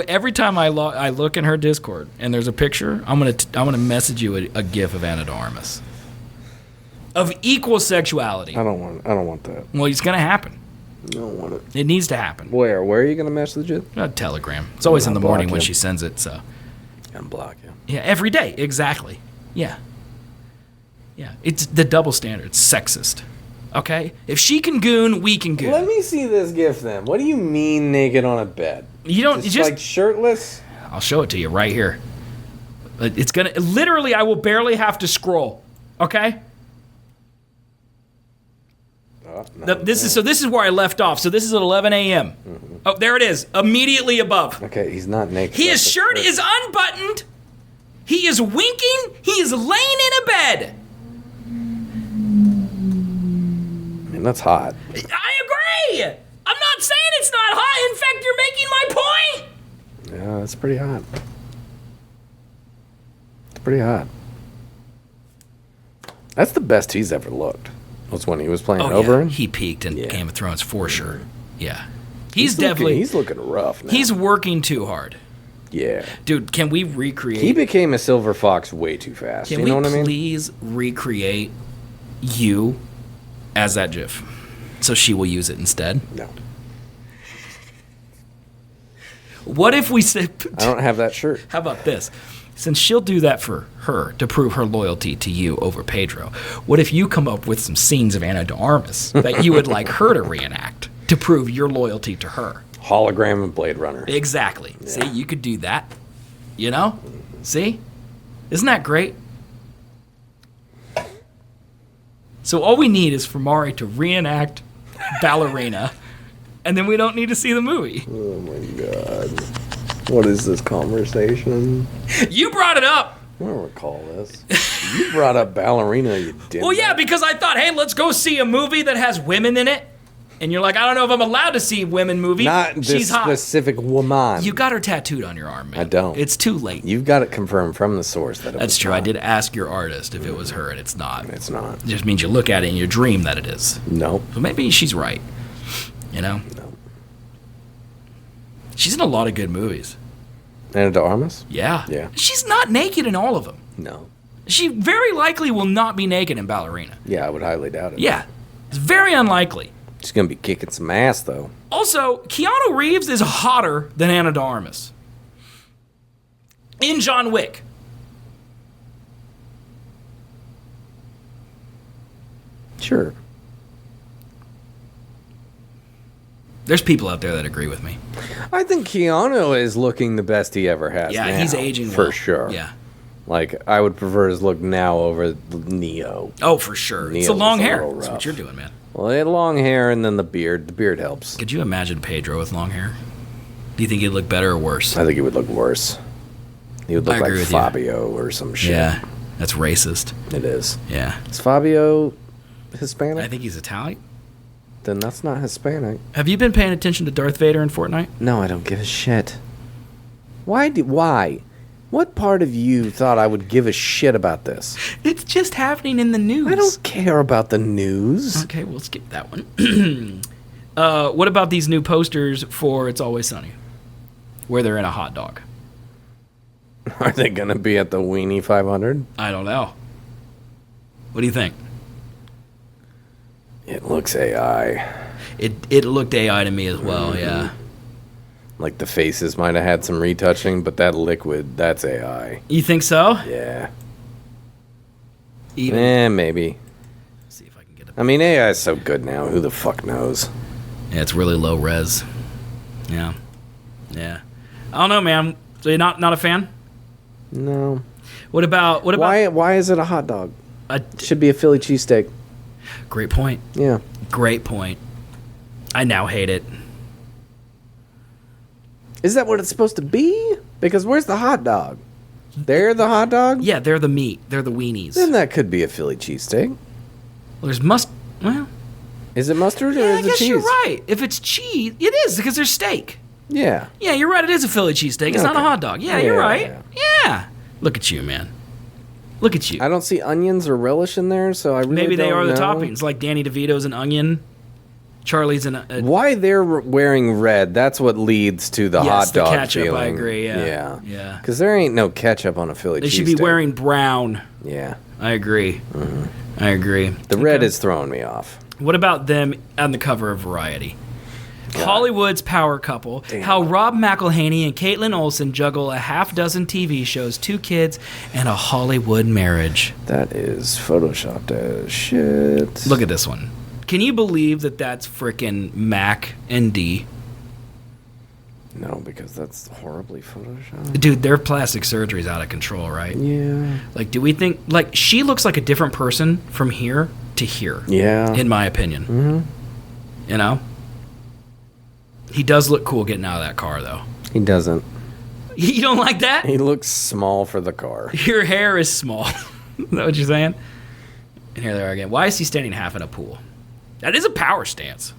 Speaker 2: Every time I look in her Discord and there's a picture, I'm gonna message you a gif of Ana de Armas. Of equal sexuality.
Speaker 3: I don't want that.
Speaker 2: Well, it's gonna happen.
Speaker 3: I don't want it.
Speaker 2: It needs to happen.
Speaker 3: Where are you gonna message it?
Speaker 2: A Telegram. It's always in the
Speaker 3: I'll
Speaker 2: morning
Speaker 3: block
Speaker 2: when
Speaker 3: you.
Speaker 2: she sends it. So
Speaker 3: Unblock you.
Speaker 2: yeah, every day, exactly. Yeah. It's the double standard. It's sexist. Okay? If she can goon, we can goon.
Speaker 3: Let me see this gif then. What do you mean naked on a bed?
Speaker 2: You don't. You just
Speaker 3: like shirtless?
Speaker 2: I'll show it to you right here. It's gonna literally. I will barely have to scroll. Okay. This is where I left off. So this is at 11 a.m.
Speaker 3: Mm-hmm.
Speaker 2: Oh, there it is. Immediately above.
Speaker 3: Okay, he's not naked.
Speaker 2: His
Speaker 3: That's
Speaker 2: shirt
Speaker 3: the
Speaker 2: is unbuttoned. He is winking. He is laying in a bed.
Speaker 3: I mean, that's hot.
Speaker 2: I agree. I'm not saying it's not hot. In fact, you're making my point.
Speaker 3: Yeah, that's pretty hot. It's pretty hot. That's the best he's ever looked. Was when he was playing Oberyn.
Speaker 2: Yeah. He peaked in Game of Thrones for sure. Yeah.
Speaker 3: He's
Speaker 2: definitely...
Speaker 3: He's looking rough now.
Speaker 2: He's working too hard.
Speaker 3: Yeah.
Speaker 2: Dude, can we recreate?
Speaker 3: He became a silver fox way too fast.
Speaker 2: Can
Speaker 3: you know what I
Speaker 2: we
Speaker 3: mean?
Speaker 2: please recreate you as that GIF so she will use it instead?
Speaker 3: No.
Speaker 2: What if we said?
Speaker 3: I don't have that shirt.
Speaker 2: How about this? Since she'll do that for her to prove her loyalty to you over Pedro, what if you come up with some scenes of Ana de Armas that you would like her to reenact to prove your loyalty to her?
Speaker 3: Hologram of Blade Runner.
Speaker 2: Exactly. Yeah. See, you could do that. You know? See? Isn't that great? So all we need is for Marii to reenact Ballerina, and then we don't need to see the movie.
Speaker 3: Oh my god. What is this conversation?
Speaker 2: You brought it up.
Speaker 3: I don't recall this. You brought up Ballerina, you did.
Speaker 2: Well, yeah, because I thought, hey, let's go see a movie that has women in it. And you're like, I don't know if I'm allowed to see women movie.
Speaker 3: Not this
Speaker 2: She's hot.
Speaker 3: specific woman.
Speaker 2: You got her tattooed on your arm, man.
Speaker 3: I don't.
Speaker 2: It's too late.
Speaker 3: You've got it confirmed from the source that it
Speaker 2: That's
Speaker 3: was
Speaker 2: true.
Speaker 3: not.
Speaker 2: I did ask your artist if it was her, and it's not.
Speaker 3: It's not.
Speaker 2: It just means you look at it and you dream that it is.
Speaker 3: Nope.
Speaker 2: So maybe she's right. You know?
Speaker 3: No.
Speaker 2: She's in a lot of good movies.
Speaker 3: Ana de Armas?
Speaker 2: Yeah.
Speaker 3: Yeah.
Speaker 2: She's not naked in all of them.
Speaker 3: No.
Speaker 2: She very likely will not be naked in Ballerina.
Speaker 3: Yeah, I would highly doubt it.
Speaker 2: Yeah. It's very unlikely.
Speaker 3: She's gonna be kicking some ass though.
Speaker 2: Also, Keanu Reeves is hotter than Ana de Armas. In John Wick.
Speaker 3: Sure.
Speaker 2: There's people out there that agree with me.
Speaker 3: I think Keanu is looking the best he ever has.
Speaker 2: Yeah,
Speaker 3: now,
Speaker 2: he's aging
Speaker 3: for
Speaker 2: well.
Speaker 3: sure.
Speaker 2: Yeah.
Speaker 3: Like I would prefer his look now over Neo.
Speaker 2: Oh, for sure. It's the
Speaker 3: Neo's
Speaker 2: long
Speaker 3: a
Speaker 2: hair.
Speaker 3: little
Speaker 2: That's what
Speaker 3: rough.
Speaker 2: you're doing, man.
Speaker 3: Well, they had long hair and then the beard. The beard helps.
Speaker 2: Could you imagine Pedro with long hair? Do you think he'd look better or worse?
Speaker 3: I think he would look worse. He would
Speaker 2: I
Speaker 3: look like
Speaker 2: agree with you.
Speaker 3: Fabio or some shit.
Speaker 2: Yeah, that's racist.
Speaker 3: It is.
Speaker 2: Yeah.
Speaker 3: Is Fabio Hispanic?
Speaker 2: I think he's Italian.
Speaker 3: Then that's not Hispanic.
Speaker 2: Have you been paying attention to Darth Vader in Fortnite?
Speaker 3: No, I don't give a shit. Why? What part of you thought I would give a shit about this?
Speaker 2: It's just happening in the news.
Speaker 3: I don't care about the news.
Speaker 2: Okay, we'll skip that one. What about these new posters for It's Always Sunny? Where they're in a hot dog.
Speaker 3: Are they going to be at the Weenie 500?
Speaker 2: I don't know. What do you think?
Speaker 3: It looks AI.
Speaker 2: It looked AI to me as well, yeah.
Speaker 3: Like the faces might have had some retouching, but that liquid, that's AI.
Speaker 2: You think so?
Speaker 3: Yeah.
Speaker 2: Even,
Speaker 3: Maybe.
Speaker 2: see if I can get it.
Speaker 3: I mean, AI is so good now. Who the fuck knows?
Speaker 2: Yeah, it's really low res. Yeah. Yeah. I don't know, man. So you're not a fan?
Speaker 3: No.
Speaker 2: What about
Speaker 3: Why is it a hot dog? It should be a Philly cheesesteak.
Speaker 2: Great point.
Speaker 3: Yeah.
Speaker 2: Great point. I now hate it.
Speaker 3: Is that what it's supposed to be? Because where's the hot dog? They're the hot dog?
Speaker 2: Yeah, they're the meat. They're the weenies.
Speaker 3: Then that could be a Philly cheesesteak.
Speaker 2: Well, there's well,
Speaker 3: Is it mustard or
Speaker 2: yeah, I
Speaker 3: is it
Speaker 2: guess
Speaker 3: cheese?
Speaker 2: you're right. If it's cheese, it is because there's steak.
Speaker 3: Yeah.
Speaker 2: Yeah, you're right. It is a Philly cheesesteak. It's not a
Speaker 3: Okay.
Speaker 2: hot dog. Yeah, you're right.
Speaker 3: Yeah.
Speaker 2: Yeah. Look at you, man. Look at you.
Speaker 3: I don't see onions or relish in there, so I really
Speaker 2: Maybe they
Speaker 3: don't
Speaker 2: are the
Speaker 3: know.
Speaker 2: toppings. Like Danny DeVito's an onion. Charlie's an.
Speaker 3: Why they're wearing red, that's what leads to the
Speaker 2: Yes,
Speaker 3: hot
Speaker 2: the
Speaker 3: dog
Speaker 2: ketchup, I
Speaker 3: feeling.
Speaker 2: agree, yeah.
Speaker 3: Yeah.
Speaker 2: Yeah.
Speaker 3: Because there ain't no ketchup on a Philly
Speaker 2: They
Speaker 3: cheesesteak.
Speaker 2: should be wearing brown.
Speaker 3: Yeah.
Speaker 2: I agree. I agree.
Speaker 3: The red is throwing me off.
Speaker 2: What about them on the cover of Variety? Hollywood's power couple.
Speaker 3: Damn.
Speaker 2: How Rob McElhaney and Caitlin Olsen juggle a half-dozen TV shows, 2 kids, and a Hollywood marriage.
Speaker 3: That is photoshopped as shit.
Speaker 2: Look at this one. Can you believe that that's frickin' Mac and D?
Speaker 3: No, because that's horribly photoshopped.
Speaker 2: Dude, their plastic surgery's out of control, right?
Speaker 3: Yeah.
Speaker 2: Like, do we think... Like, she looks like a different person from here to here.
Speaker 3: Yeah.
Speaker 2: In my opinion. Mm-hmm. You know? He does look cool getting out of that car, though.
Speaker 3: He doesn't.
Speaker 2: You don't like that?
Speaker 3: He looks small for the car.
Speaker 2: Your hair is small. Is that what you're saying? And here they are again. Why is he standing half in a pool? That is a power stance.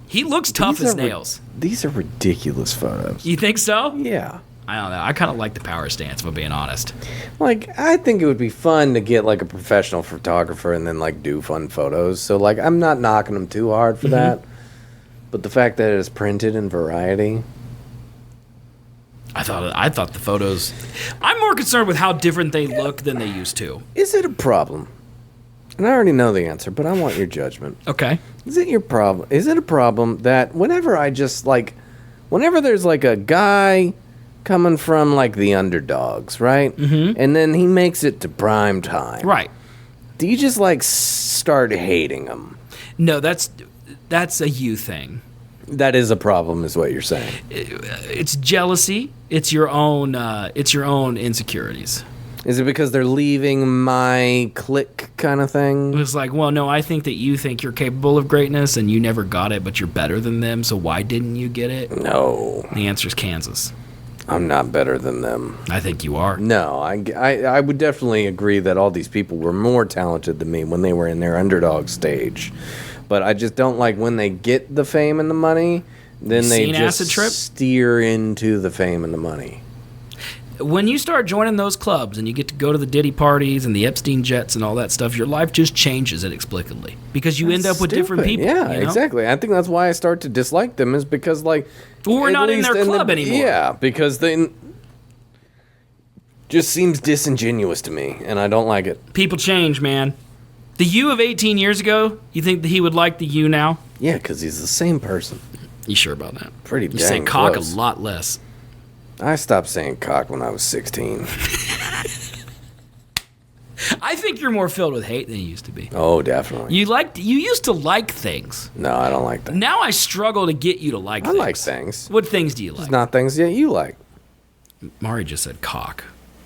Speaker 2: He looks tough
Speaker 3: These
Speaker 2: as
Speaker 3: are
Speaker 2: nails.
Speaker 3: These are ridiculous photos.
Speaker 2: You think so?
Speaker 3: Yeah.
Speaker 2: I don't know. I kind of like the power stance, if I'm being honest.
Speaker 3: Like, I think it would be fun to get, like, a professional photographer and then, like, do fun photos. So, like, I'm not knocking them too hard
Speaker 2: Mm-hmm.
Speaker 3: for that. But the fact that it is printed in Variety,
Speaker 2: Yeah.
Speaker 3: I don't know.
Speaker 2: Yeah, you're right.
Speaker 3: It's a little much.
Speaker 2: I thought the photos. I'm more concerned with how different they look than they used to.
Speaker 3: Is it a problem? And I already know the answer, but I want your judgment.
Speaker 2: Okay.
Speaker 3: Is it your problem? Is it a problem that whenever there's like a guy coming from like the underdogs, right? Mm-hmm. And then he makes it to prime time.
Speaker 2: Right.
Speaker 3: Do you just like start hating him?
Speaker 2: No, that's a you thing.
Speaker 3: That is a problem, is what you're saying.
Speaker 2: It's jealousy. It's your own insecurities.
Speaker 3: Is it because they're leaving my clique kind of thing?
Speaker 2: It's like, well, no, I think that you think you're capable of greatness and you never got it, but you're better than them, so why didn't you get it?
Speaker 3: No.
Speaker 2: The answer is Kansas.
Speaker 3: I'm not better than them.
Speaker 2: I think you are.
Speaker 3: No, I would definitely agree that all these people were more talented than me when they were in their underdog stage. But I just don't like when they get the fame and the money, then they just steer into the fame and the money.
Speaker 2: When you start joining those clubs and you get to go to the Diddy parties and the Epstein jets and all that stuff, your life just changes inexplicably because you end up with different people.
Speaker 3: Yeah,
Speaker 2: you know?
Speaker 3: Exactly. I think that's why I start to dislike them is because, like...
Speaker 2: Well, we're not in their club anymore.
Speaker 3: Yeah, because then... Just seems disingenuous to me, and I don't like it.
Speaker 2: People change, man. The you of 18 years ago, you think that he would like the you now?
Speaker 3: Yeah, because he's the same person.
Speaker 2: You sure about that?
Speaker 3: Pretty
Speaker 2: you
Speaker 3: dang
Speaker 2: say cock
Speaker 3: close.
Speaker 2: A lot less.
Speaker 3: I stopped saying cock when I was 16.
Speaker 2: I think you're more filled with hate than you used to be.
Speaker 3: Oh, definitely.
Speaker 2: You used to like things.
Speaker 3: No, I don't like that.
Speaker 2: Now I struggle to get you to like things.
Speaker 3: I like things.
Speaker 2: What things do you like?
Speaker 3: It's not things that you like.
Speaker 2: Marii just said cock.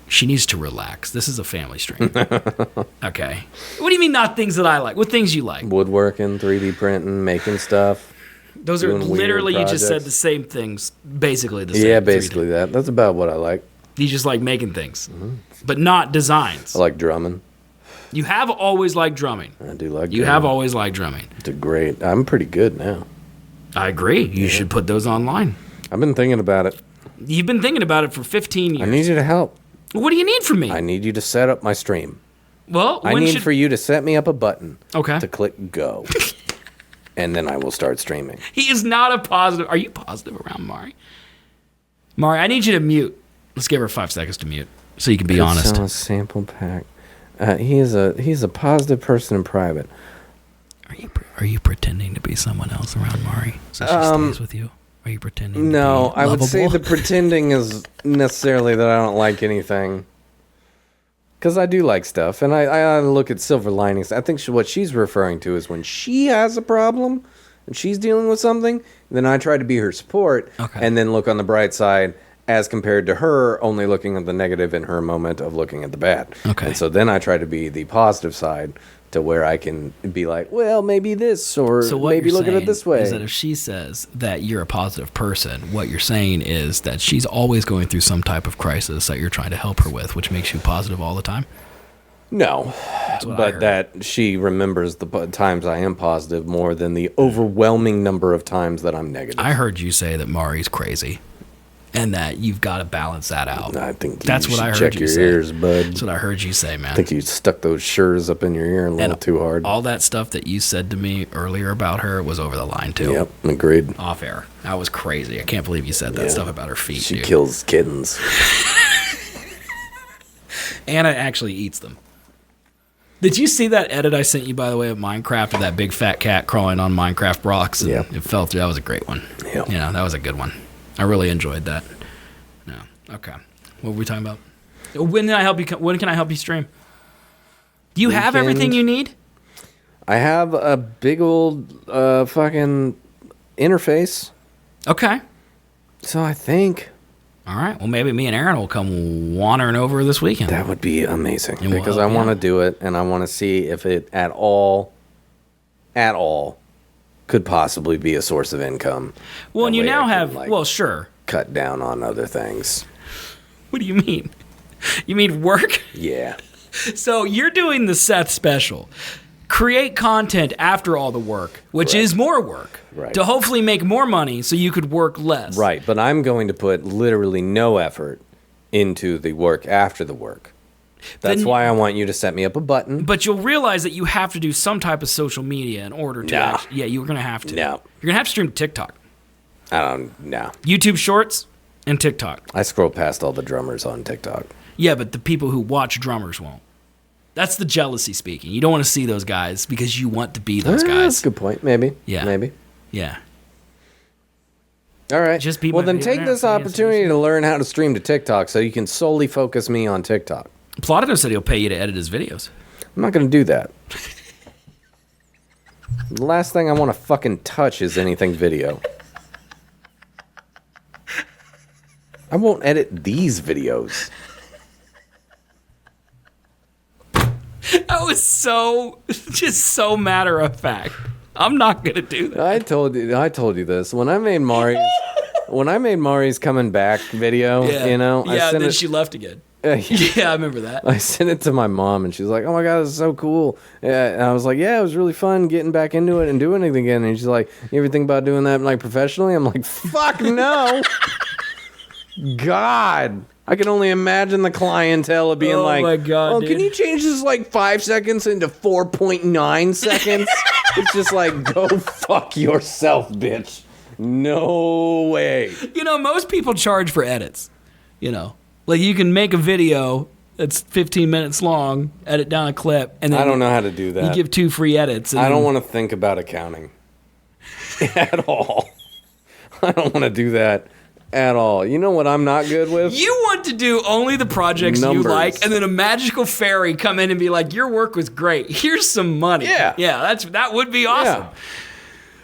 Speaker 2: She needs to relax. This is a family stream. Okay. What do you mean not things that I like? What things you like?
Speaker 3: Woodworking, 3D printing, making stuff.
Speaker 2: Those are literally, you just said the same things. Basically the same.
Speaker 3: Yeah, basically that. That's about what I like.
Speaker 2: You just like making things. But not designs.
Speaker 3: I like drumming.
Speaker 2: You have always liked drumming.
Speaker 3: I do like drumming.
Speaker 2: You have always liked drumming.
Speaker 3: It's great. I'm pretty good now.
Speaker 2: I agree. You should put those online.
Speaker 3: I've been thinking about it.
Speaker 2: You've been thinking about it for 15 years.
Speaker 3: I need you to help.
Speaker 2: What do you need from me?
Speaker 3: I need you to set up my stream.
Speaker 2: Well,
Speaker 3: I need for you to set me up a button.
Speaker 2: Okay.
Speaker 3: To click go. And then I will start streaming.
Speaker 2: He is not a positive. Are you positive around Marii? Marii, I need you to mute. Let's give her 5 seconds to mute so you can be honest.
Speaker 3: A sample pack. He's a positive person in private.
Speaker 2: Are you pretending to be someone else around Marii so she stays with you? Are you pretending?
Speaker 3: No,
Speaker 2: to be
Speaker 3: I would say the pretending is necessarily that I don't like anything. Because I do like stuff, and I look at silver linings. I think what she's referring to is when she has a problem and she's dealing with something, then I try to be her support, and then look on the bright side as compared to her only looking at the negative in her moment of looking at the bad.
Speaker 2: Okay.
Speaker 3: And so then I try to be the positive side to where I can be like, well, maybe this, or maybe look at it this way.
Speaker 2: Is that if she says that you're a positive person, what you're saying is that she's always going through some type of crisis that you're trying to help her with, which makes you positive all the time?
Speaker 3: No, but that she remembers the times I am positive more than the overwhelming number of times that I'm negative.
Speaker 2: I heard you say that Marii's crazy. And that you've got to balance that out.
Speaker 3: I think
Speaker 2: that's what I heard
Speaker 3: check
Speaker 2: you
Speaker 3: your
Speaker 2: say.
Speaker 3: Ears, bud.
Speaker 2: That's what I heard you say, man.
Speaker 3: I think you stuck those shurs up in your ear a little too hard.
Speaker 2: All that stuff that you said to me earlier about her was over the line too.
Speaker 3: Yep, agreed.
Speaker 2: Off air. That was crazy. I can't believe you said that stuff about her feet.
Speaker 3: She kills kittens.
Speaker 2: Anna actually eats them. Did you see that edit I sent you, by the way, of Minecraft of that big fat cat crawling on Minecraft blocks? And it fell through. That was a great one.
Speaker 3: Yep.
Speaker 2: Yeah, that was a good one. I really enjoyed that. No. Okay. What were we talking about? When can I help you? When can I help you stream? Do you have everything you need?
Speaker 3: I have a big old fucking interface.
Speaker 2: Okay.
Speaker 3: So I think.
Speaker 2: All right. Well, maybe me and Aaron will come wandering over this weekend.
Speaker 3: That would be amazing.
Speaker 2: And
Speaker 3: because I want to do it, and I want to see if it at all could possibly be a source of income.
Speaker 2: Well, and you now have,
Speaker 3: like,
Speaker 2: well, sure.
Speaker 3: Cut down on other things.
Speaker 2: What do you mean? You mean work?
Speaker 3: Yeah.
Speaker 2: So you're doing the Seth special. Create content after all the work, which is more work, to hopefully make more money so you could work less.
Speaker 3: Right, but I'm going to put literally no effort into the work after the work. That's why I want you to set me up a button.
Speaker 2: But you'll realize that you have to do some type of social media in order to actually, yeah, you're going to have to.
Speaker 3: No.
Speaker 2: You're going to have to stream TikTok.
Speaker 3: I don't know.
Speaker 2: YouTube Shorts? And TikTok.
Speaker 3: I scroll past all the drummers on TikTok.
Speaker 2: Yeah, but the people who watch drummers won't. That's the jealousy speaking. You don't want to see those guys because you want to be those guys.
Speaker 3: That's a good point. Maybe.
Speaker 2: Yeah.
Speaker 3: Maybe.
Speaker 2: Yeah.
Speaker 3: All right.
Speaker 2: Just be
Speaker 3: well,
Speaker 2: my
Speaker 3: then
Speaker 2: video
Speaker 3: take
Speaker 2: now,
Speaker 3: this
Speaker 2: so yes,
Speaker 3: opportunity
Speaker 2: yes.
Speaker 3: to learn how to stream to TikTok so you can solely focus me on TikTok.
Speaker 2: Plaudito said he'll pay you to edit his videos.
Speaker 3: I'm not going to do that. The last thing I want to fucking touch is anything video. I won't edit these videos.
Speaker 2: That was just so matter of fact. I'm not gonna do that.
Speaker 3: I told you this when I made Mari's coming back video.
Speaker 2: Yeah.
Speaker 3: You know,
Speaker 2: Yeah.
Speaker 3: I sent
Speaker 2: Then
Speaker 3: it,
Speaker 2: she left again.
Speaker 3: yeah,
Speaker 2: Yeah, I remember that.
Speaker 3: I sent it to my mom, and she's like, "Oh my god, this is so cool!" Yeah, and I was like, "Yeah, it was really fun getting back into it and doing it again." And she's like, "You ever think about doing that like professionally?" I'm like, "Fuck no!" God, I can only imagine the clientele of being like,
Speaker 2: my God,
Speaker 3: "Oh,
Speaker 2: dude.
Speaker 3: can you change this like 5 seconds into 4.9 seconds?" It's just like, go fuck yourself, bitch. No way.
Speaker 2: You know, most people charge for edits. You know, like you can make a video that's 15 minutes long, edit down a clip, and then
Speaker 3: I don't know how to do that.
Speaker 2: you give 2 free edits. And
Speaker 3: I don't
Speaker 2: then-
Speaker 3: want to think about accounting at all. I don't want to do that at all. You know what I'm not good with?
Speaker 2: You want to do only the projects
Speaker 3: Numbers.
Speaker 2: you like, and then a magical fairy come in and be like, "Your work was great. Here's some money."
Speaker 3: Yeah.
Speaker 2: that would be awesome.
Speaker 3: Yeah.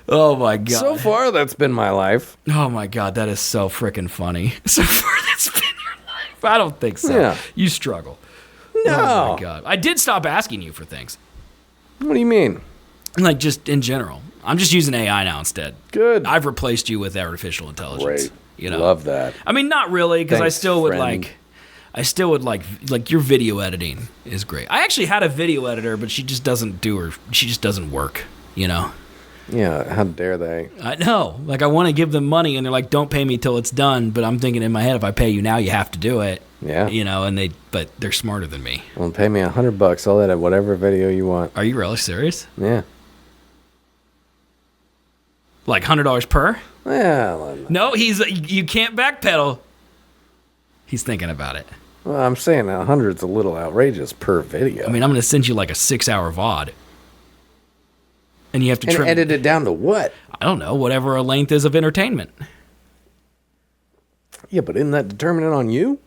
Speaker 2: Oh my god.
Speaker 3: So far, that's been my life.
Speaker 2: Oh my god, that is so freaking funny. So far, that's been your life. I don't think so.
Speaker 3: Yeah.
Speaker 2: You struggle.
Speaker 3: No.
Speaker 2: Oh my god. I did stop asking you for things,
Speaker 3: What do you mean?
Speaker 2: like just in general. I'm just using AI now instead.
Speaker 3: Good.
Speaker 2: I've replaced you with artificial intelligence.
Speaker 3: Great.
Speaker 2: You know.
Speaker 3: Love that.
Speaker 2: I mean, not really, because
Speaker 3: Thanks,
Speaker 2: I still would like your video editing is great. I actually had a video editor, but she just doesn't work, you know?
Speaker 3: Yeah, how dare they?
Speaker 2: I know. Like, I want to give them money, and they're like, don't pay me till it's done, but I'm thinking in my head, if I pay you now, you have to do it.
Speaker 3: Yeah.
Speaker 2: You know, but they're smarter than me.
Speaker 3: Well, pay me $100. I'll edit whatever video you want.
Speaker 2: Are you really serious?
Speaker 3: Yeah.
Speaker 2: Like $100 per?
Speaker 3: Well,
Speaker 2: No, you can't backpedal. He's thinking about it.
Speaker 3: I'm saying 100's a little outrageous per video.
Speaker 2: I mean, I'm going to send you like a 6-hour VOD. And you have to
Speaker 3: and
Speaker 2: trim
Speaker 3: edit it down to what?
Speaker 2: I don't know, whatever a length is of entertainment.
Speaker 3: Yeah, but isn't that determinant on you?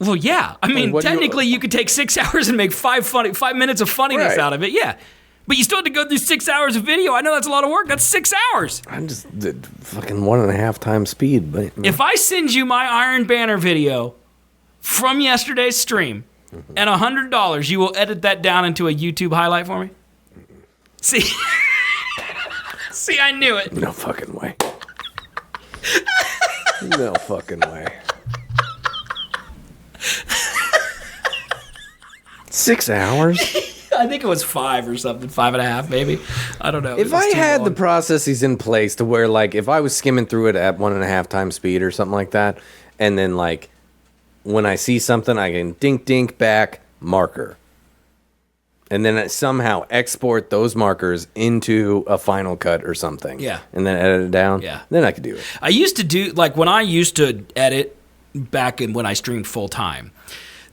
Speaker 2: Well, yeah. I mean,
Speaker 3: what do you-
Speaker 2: technically, you could take 6 hours and make 5 minutes of funniness
Speaker 3: Right.
Speaker 2: out of it. Yeah. But you still have to go through 6 hours of video. I know that's a lot of work. That's 6 hours.
Speaker 3: I just did fucking 1.5 times speed. But
Speaker 2: If I send you my Iron Banner video from yesterday's stream and $100, you will edit that down into a YouTube highlight for me? See? See, I knew it.
Speaker 3: no fucking way. No fucking way. 6 hours?
Speaker 2: I think it was 5 or something, 5.5 maybe. I don't know.
Speaker 3: If
Speaker 2: It was
Speaker 3: I
Speaker 2: too
Speaker 3: had the
Speaker 2: long.
Speaker 3: processes in place to where, like, if I was skimming through it at 1.5 times speed or something like that, and then, like, when I see something, I can dink back, marker. And then somehow export those markers into a Final Cut or something.
Speaker 2: Yeah.
Speaker 3: And then edit it down.
Speaker 2: Yeah.
Speaker 3: Then I could do it.
Speaker 2: I used to do, like, when I used to edit back in when I streamed full time,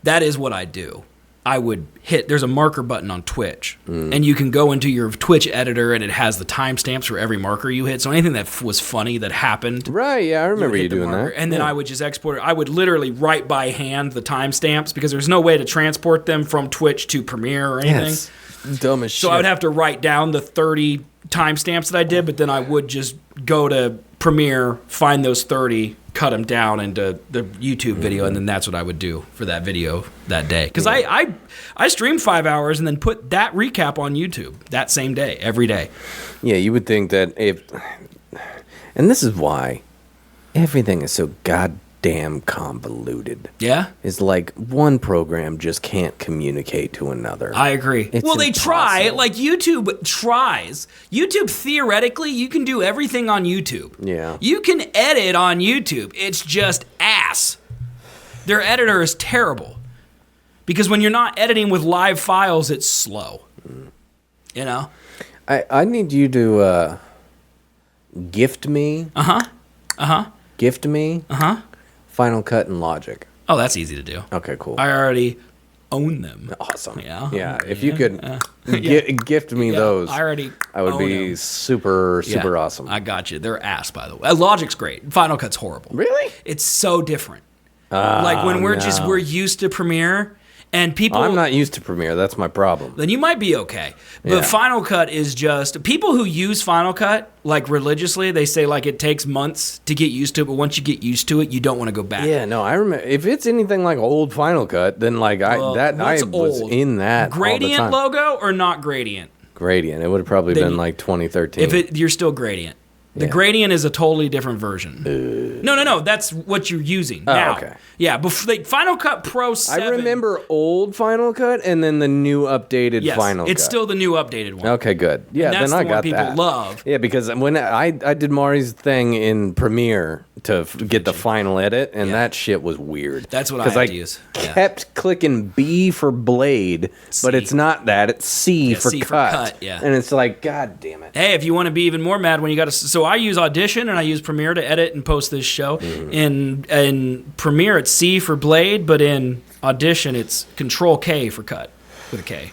Speaker 2: that is what I do. I would there's a marker button on Twitch, and you can go into your Twitch editor, and it has the timestamps for every marker you hit. So anything that was funny that happened.
Speaker 3: Right, yeah, I remember
Speaker 2: would
Speaker 3: you
Speaker 2: hit the
Speaker 3: doing
Speaker 2: marker,
Speaker 3: that.
Speaker 2: and then I would just export it. I would literally write by hand the timestamps because there's no way to transport them from Twitch to Premiere or anything.
Speaker 3: Yes. Dumb as shit.
Speaker 2: So I would have to write down the 30 timestamps that I did, but then I would just go to Premiere, find those 30, cut them down into the YouTube video, and then that's what I would do for that video that day. Because I streamed 5 hours and then put that recap on YouTube that same day, every day.
Speaker 3: Yeah, you would think that if... And this is why everything is so goddamn convoluted.
Speaker 2: Yeah?
Speaker 3: It's like one program just can't communicate to another.
Speaker 2: I agree.
Speaker 3: It's
Speaker 2: well, they try.
Speaker 3: impossible.
Speaker 2: Like, YouTube tries. YouTube, theoretically, you can do everything on YouTube.
Speaker 3: Yeah.
Speaker 2: You can edit on YouTube. It's just ass. Their editor is terrible. Because when you're not editing with live files, it's slow. You know?
Speaker 3: I need you to gift me.
Speaker 2: Uh-huh. Uh-huh.
Speaker 3: Gift me.
Speaker 2: Uh-huh.
Speaker 3: Final Cut and Logic?
Speaker 2: Oh, that's easy to do.
Speaker 3: Okay, cool.
Speaker 2: I already own them.
Speaker 3: Awesome.
Speaker 2: Yeah.
Speaker 3: Yeah. If you could gift me
Speaker 2: Yeah,
Speaker 3: those,
Speaker 2: I
Speaker 3: would
Speaker 2: own
Speaker 3: be
Speaker 2: them.
Speaker 3: super
Speaker 2: Yeah,
Speaker 3: awesome.
Speaker 2: I got you. They're ass, by the way. Logic's great. Final Cut's horrible.
Speaker 3: Really?
Speaker 2: It's so different. Like when we're used to Premiere and people.
Speaker 3: I'm not used to Premiere. That's my problem.
Speaker 2: Then you might be okay. But
Speaker 3: Yeah.
Speaker 2: Final Cut is just people who use Final Cut like religiously. They say like it takes months to get used to it, but once you get used to it, you don't want to go back.
Speaker 3: Yeah, no, I remember. If it's anything like old Final Cut, then like I
Speaker 2: What's
Speaker 3: was
Speaker 2: old?
Speaker 3: in that
Speaker 2: Gradient
Speaker 3: all the time.
Speaker 2: logo or not gradient?
Speaker 3: Gradient. It would have probably
Speaker 2: Then
Speaker 3: been
Speaker 2: you-
Speaker 3: like 2013.
Speaker 2: You're still gradient. The gradient is a totally different version. No. That's what you're using now.
Speaker 3: okay.
Speaker 2: Yeah, like Final Cut Pro 7.
Speaker 3: I remember old Final Cut and then the new updated
Speaker 2: Yes,
Speaker 3: Final Cut.
Speaker 2: it's still the new updated one.
Speaker 3: Okay, good. Yeah,
Speaker 2: that's
Speaker 3: then I
Speaker 2: the one
Speaker 3: got
Speaker 2: people
Speaker 3: that.
Speaker 2: love.
Speaker 3: Yeah, because when I did Mari's thing in Premiere to get the final edit, and that shit was weird.
Speaker 2: That's what I
Speaker 3: 'Cause
Speaker 2: had to use. Yeah.
Speaker 3: Kept clicking B for blade, but it's not that. It's C for
Speaker 2: C for
Speaker 3: cut.
Speaker 2: cut, yeah.
Speaker 3: And it's like, God damn it.
Speaker 2: Hey, if you want to be even more mad when you got to... So I use Audition and I use Premiere to edit and post this show. In Premiere, it's C for blade, but in Audition, it's Control K for cut with a K.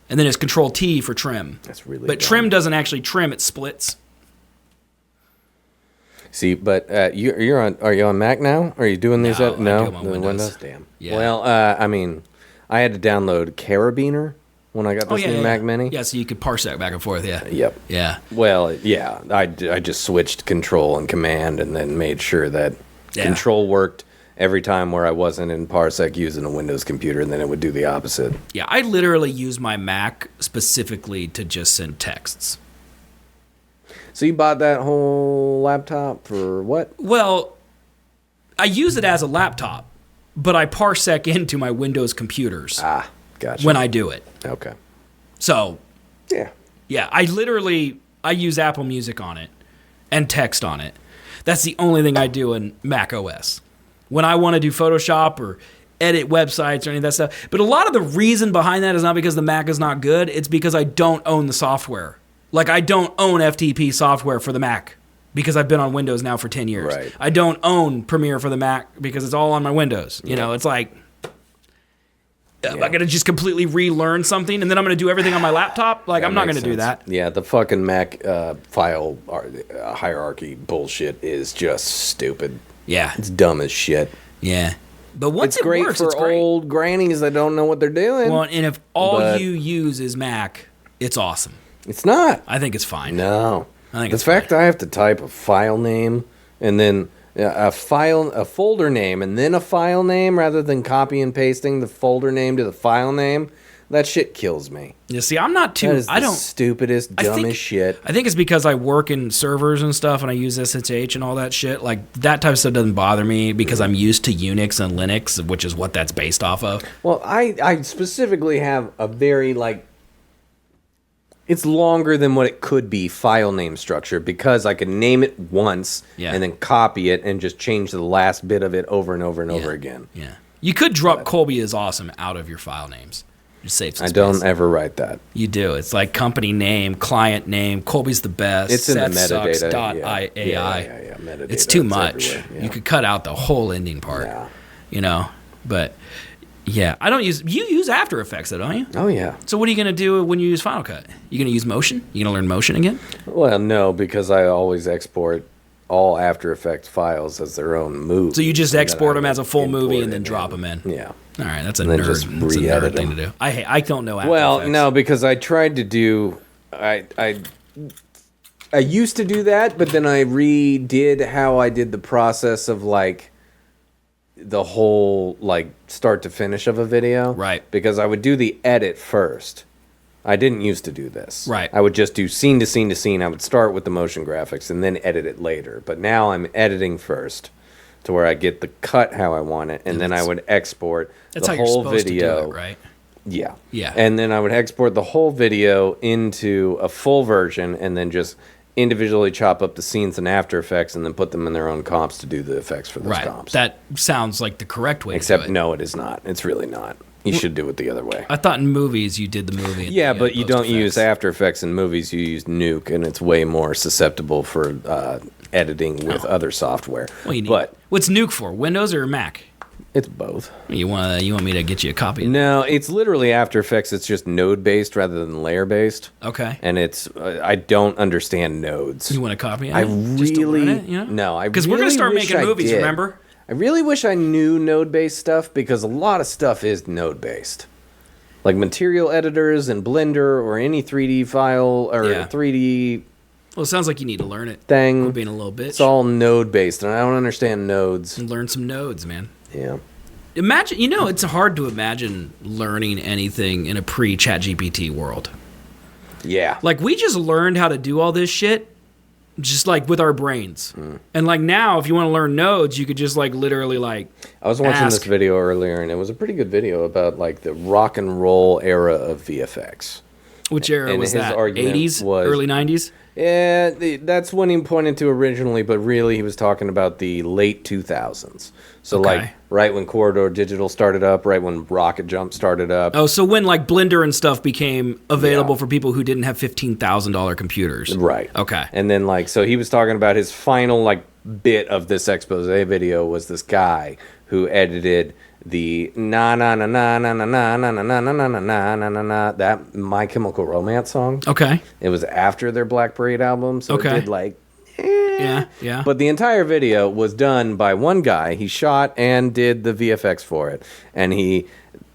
Speaker 2: And then it's Control T for trim.
Speaker 3: That's really
Speaker 2: But
Speaker 3: dumb.
Speaker 2: trim doesn't actually trim, it splits.
Speaker 3: See, but are you on Mac now? Are you doing these?
Speaker 2: No, I
Speaker 3: No,
Speaker 2: do them on
Speaker 3: the
Speaker 2: Windows.
Speaker 3: Damn.
Speaker 2: Yeah.
Speaker 3: Well, I mean, I had to download Carabiner when I got this new Mac Mini.
Speaker 2: Yeah, so you could parse that back and forth, yeah.
Speaker 3: Yep.
Speaker 2: Yeah.
Speaker 3: Well, yeah, I just switched Control and Command, and then made sure that Control worked every time where I wasn't in Parsec using a Windows computer, and then it would do the opposite.
Speaker 2: Yeah, I literally use my Mac specifically to just send texts.
Speaker 3: So you bought that whole laptop for what?
Speaker 2: Well, I use it as a laptop, but I parsec into my Windows computers
Speaker 3: Ah, gotcha.
Speaker 2: when I do it.
Speaker 3: Okay.
Speaker 2: So,
Speaker 3: Yeah.
Speaker 2: yeah, I use Apple Music on it and text on it. That's the only thing I do in Mac OS. When I want to do Photoshop or edit websites or any of that stuff. But a lot of the reason behind that is not because the Mac is not good. It's because I don't own the software. Like, I don't own FTP software for the Mac because I've been on Windows now for 10 years.
Speaker 3: Right.
Speaker 2: I don't own Premiere for the Mac because it's all on my Windows. You know, it's like, am I going to just completely relearn something and then I'm going to do everything on my laptop? Like, I'm not going to do that.
Speaker 3: Yeah, the fucking Mac file hierarchy bullshit is just stupid.
Speaker 2: Yeah.
Speaker 3: It's dumb as shit.
Speaker 2: Yeah. But once
Speaker 3: It's
Speaker 2: it
Speaker 3: great
Speaker 2: works,
Speaker 3: for
Speaker 2: it's great.
Speaker 3: old grannies that don't know what they're doing.
Speaker 2: Well, and if all
Speaker 3: But-
Speaker 2: you use is Mac, it's awesome.
Speaker 3: It's not.
Speaker 2: I think it's fine.
Speaker 3: No.
Speaker 2: I think
Speaker 3: the
Speaker 2: it's
Speaker 3: fact I have to type a file name and then a folder name and then a file name rather than copy and pasting the folder name to the file name, that shit kills me.
Speaker 2: You see, I'm not too.
Speaker 3: That is
Speaker 2: I
Speaker 3: the
Speaker 2: don't.
Speaker 3: stupidest, dumbest shit.
Speaker 2: I think it's because I work in servers and stuff, and I use SSH and all that shit. Like that type of stuff doesn't bother me because I'm used to Unix and Linux, which is what that's based off of.
Speaker 3: Well, I specifically have a very, like, it's longer than what it could be file name structure because I can name it once and then copy it and just change the last bit of it over and over and over again.
Speaker 2: Yeah, you could drop Colby is awesome out of your file names. Just save some
Speaker 3: I
Speaker 2: space.
Speaker 3: don't ever write that.
Speaker 2: You do. It's like company name, client name. Colby's the best.
Speaker 3: It's in the
Speaker 2: Seth
Speaker 3: metadata.
Speaker 2: Sucks dot
Speaker 3: Yeah.
Speaker 2: AI.
Speaker 3: Yeah, metadata.
Speaker 2: It's too
Speaker 3: It's
Speaker 2: much.
Speaker 3: everywhere, yeah.
Speaker 2: You could cut out the whole ending part.
Speaker 3: Yeah.
Speaker 2: You know, but yeah, I don't use. You use After Effects, though, don't you?
Speaker 3: Oh yeah.
Speaker 2: So what are you gonna do when you use Final Cut? You gonna use Motion? You gonna learn Motion again?
Speaker 3: Well, no, because I always export all After Effects files as their own movie.
Speaker 2: So you just export them as a full movie and then drop them in.
Speaker 3: Yeah.
Speaker 2: All right, that's a
Speaker 3: And then
Speaker 2: nerd.
Speaker 3: just
Speaker 2: That's a
Speaker 3: re-edit
Speaker 2: nerd thing to
Speaker 3: them.
Speaker 2: do. I don't know After
Speaker 3: Well,
Speaker 2: Effects.
Speaker 3: no, because I tried to do I used to do that, but then I redid how I did the process of like the whole like start to finish of a video.
Speaker 2: Right.
Speaker 3: Because I would do the edit first. I didn't used to do this.
Speaker 2: Right.
Speaker 3: I would just do scene to scene to scene. I would start with the motion graphics and then edit it later. But now I'm editing first to where I get the cut how I want it, and then I would export
Speaker 2: That's
Speaker 3: the
Speaker 2: how you're
Speaker 3: whole
Speaker 2: supposed
Speaker 3: video.
Speaker 2: to do it, right?
Speaker 3: Yeah.
Speaker 2: Yeah.
Speaker 3: And then I would export the whole video into a full version and then just individually chop up the scenes in After Effects and then put them in their own comps to do the effects for those
Speaker 2: Right.
Speaker 3: comps.
Speaker 2: That sounds like the correct way
Speaker 3: Except
Speaker 2: to do it.
Speaker 3: no, it is not. It's really not. You should do it the other way.
Speaker 2: I thought in movies you did the movie. and
Speaker 3: Yeah,
Speaker 2: the,
Speaker 3: but you don't
Speaker 2: post-effects.
Speaker 3: use After Effects in movies. You use Nuke, and it's way more susceptible for editing with other software.
Speaker 2: What do you need?
Speaker 3: But
Speaker 2: What's Nuke for? Windows or Mac?
Speaker 3: it's both.
Speaker 2: You want me to get you a copy?
Speaker 3: No, it's literally After Effects. It's just node-based rather than layer-based.
Speaker 2: Okay.
Speaker 3: And it's I don't understand nodes.
Speaker 2: You want a copy of
Speaker 3: I
Speaker 2: it? Just to learn
Speaker 3: really
Speaker 2: it, you know?
Speaker 3: no. I
Speaker 2: because we're gonna
Speaker 3: really
Speaker 2: start
Speaker 3: wish
Speaker 2: making
Speaker 3: I
Speaker 2: movies.
Speaker 3: did.
Speaker 2: Remember?
Speaker 3: I really wish I knew node-based stuff because a lot of stuff is node-based, like material editors and Blender or any 3D file or 3D.
Speaker 2: Well, it sounds like you need to learn it.
Speaker 3: Thing.
Speaker 2: Quit being a little bitch.
Speaker 3: It's all node-based, and I don't understand nodes.
Speaker 2: And learn some nodes, man.
Speaker 3: Yeah.
Speaker 2: Imagine, it's hard to imagine learning anything in a pre-ChatGPT world.
Speaker 3: Yeah.
Speaker 2: Like, we just learned how to do all this shit just, like, with our brains. And, like, now, if you want to learn nodes, you could just, like, literally, like,
Speaker 3: I was watching this video earlier, and it was a pretty good video about, like, the rock and roll era of VFX.
Speaker 2: Which era
Speaker 3: And
Speaker 2: was
Speaker 3: his
Speaker 2: that?
Speaker 3: argument
Speaker 2: 80s?
Speaker 3: was-
Speaker 2: Early 90s?
Speaker 3: Yeah, that's when he pointed to originally, but really he was talking about the late 2000s. So,
Speaker 2: Okay.
Speaker 3: like, right when Corridor Digital started up, right when Rocket Jump started up.
Speaker 2: Oh, so when, like, Blender and stuff became available for people who didn't have $15,000 computers.
Speaker 3: Right.
Speaker 2: Okay.
Speaker 3: And then, like, so he was talking about his final, like, bit of this expose video was this guy who edited the na na na na na na na na na na na na na na na na that My Chemical Romance song.
Speaker 2: Okay.
Speaker 3: It was after their Black Parade album, so it did like
Speaker 2: yeah.
Speaker 3: But the entire video was done by one guy. He shot and did the VFX for it, and he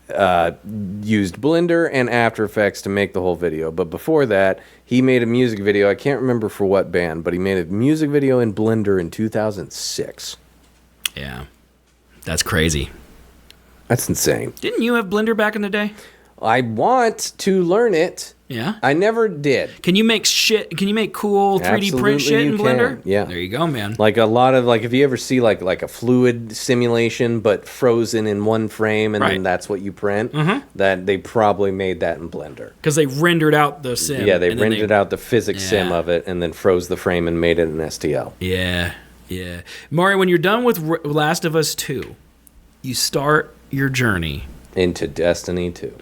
Speaker 3: used Blender and After Effects to make the whole video. But before that, he made a music video. I can't remember for what band, but he made a music video in Blender in 2006.
Speaker 2: Yeah. That's crazy.
Speaker 3: That's insane.
Speaker 2: Didn't you have Blender back in the day?
Speaker 3: I want to learn it.
Speaker 2: Yeah.
Speaker 3: I never did.
Speaker 2: Can you make shit? Can you make cool 3D print
Speaker 3: Absolutely
Speaker 2: shit in
Speaker 3: you
Speaker 2: Blender?
Speaker 3: can. Yeah.
Speaker 2: There you go, man.
Speaker 3: Like a lot of if you ever see like a fluid simulation but frozen in one frame and
Speaker 2: Right.
Speaker 3: then that's what you print, that they probably made that in Blender.
Speaker 2: Because they rendered out the sim.
Speaker 3: Yeah, they
Speaker 2: and then
Speaker 3: rendered out the physics sim
Speaker 2: Yeah.
Speaker 3: of it and then froze the frame and made it in STL.
Speaker 2: Yeah. Mari, when you're done with Last of Us 2, you start your journey
Speaker 3: Into Destiny 2.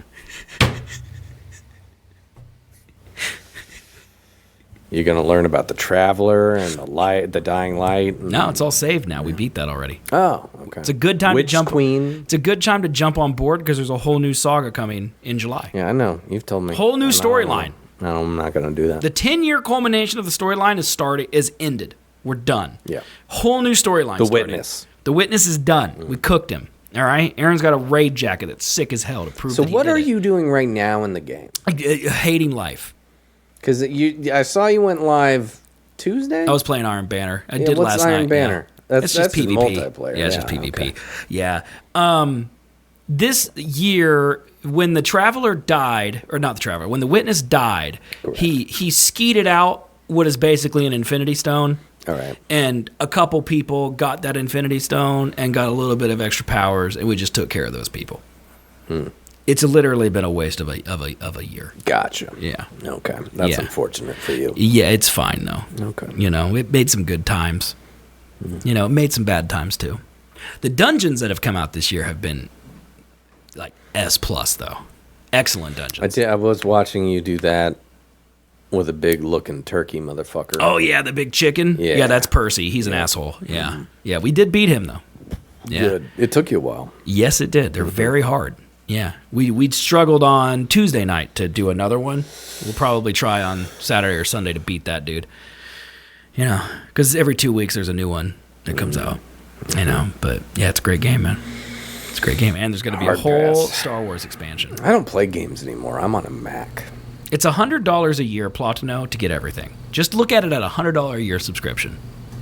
Speaker 3: You're going to learn about the Traveler and the Dying Light.
Speaker 2: No, it's all saved now. We beat that already.
Speaker 3: Oh, okay.
Speaker 2: It's a good time
Speaker 3: Witch
Speaker 2: to jump.
Speaker 3: Queen.
Speaker 2: It's a good time to jump on board because there's a whole new saga coming in July.
Speaker 3: Yeah, I know. You've told me.
Speaker 2: Whole new storyline.
Speaker 3: No, I'm not going to do that.
Speaker 2: The 10-year culmination of the storyline is ended. We're done.
Speaker 3: Yeah.
Speaker 2: Whole new storyline.
Speaker 3: The
Speaker 2: starting.
Speaker 3: Witness.
Speaker 2: The Witness is done. We cooked him. All right. Aaron's got a raid jacket that's sick as hell to prove.
Speaker 3: So
Speaker 2: that he
Speaker 3: what
Speaker 2: did
Speaker 3: are
Speaker 2: it.
Speaker 3: you doing right now in the game?
Speaker 2: Hating life.
Speaker 3: Because I saw you went live Tuesday.
Speaker 2: I was playing Iron Banner. I
Speaker 3: Yeah,
Speaker 2: did
Speaker 3: what's
Speaker 2: last
Speaker 3: Iron
Speaker 2: night.
Speaker 3: Banner?
Speaker 2: Yeah.
Speaker 3: That's
Speaker 2: just
Speaker 3: just
Speaker 2: PvP.
Speaker 3: multiplayer.
Speaker 2: Yeah, it's just
Speaker 3: Yeah,
Speaker 2: PvP.
Speaker 3: okay.
Speaker 2: Yeah. This year, when the Traveler died, or not the Traveler, when the Witness died, he skeeted out what is basically an Infinity Stone.
Speaker 3: All right.
Speaker 2: And a couple people got that Infinity Stone and got a little bit of extra powers, and we just took care of those people. It's literally been a waste of a year.
Speaker 3: Gotcha.
Speaker 2: Yeah.
Speaker 3: Okay. That's
Speaker 2: Yeah.
Speaker 3: unfortunate for you.
Speaker 2: Yeah, it's fine though.
Speaker 3: Okay.
Speaker 2: It made some good times. It made some bad times too. The dungeons that have come out this year have been like S+ though. Excellent dungeons.
Speaker 3: I was watching you do that with a big looking turkey motherfucker.
Speaker 2: Oh yeah, the big chicken.
Speaker 3: Yeah.
Speaker 2: That's Percy. He's an asshole. Yeah. Yeah, we did beat him though. Yeah.
Speaker 3: Good. It took you a while.
Speaker 2: Yes, it did. They're very hard. Yeah. We struggled on Tuesday night to do another one. We'll probably try on Saturday or Sunday to beat that dude. Because every 2 weeks there's a new one that comes out. But yeah, it's a great game, man. It's a great game. And there's going to be a
Speaker 3: Hard
Speaker 2: whole
Speaker 3: pass.
Speaker 2: Star Wars expansion.
Speaker 3: I don't play games anymore. I'm on a Mac.
Speaker 2: It's $100 a year, Platino, to get everything. Just look at it at $100 a year subscription.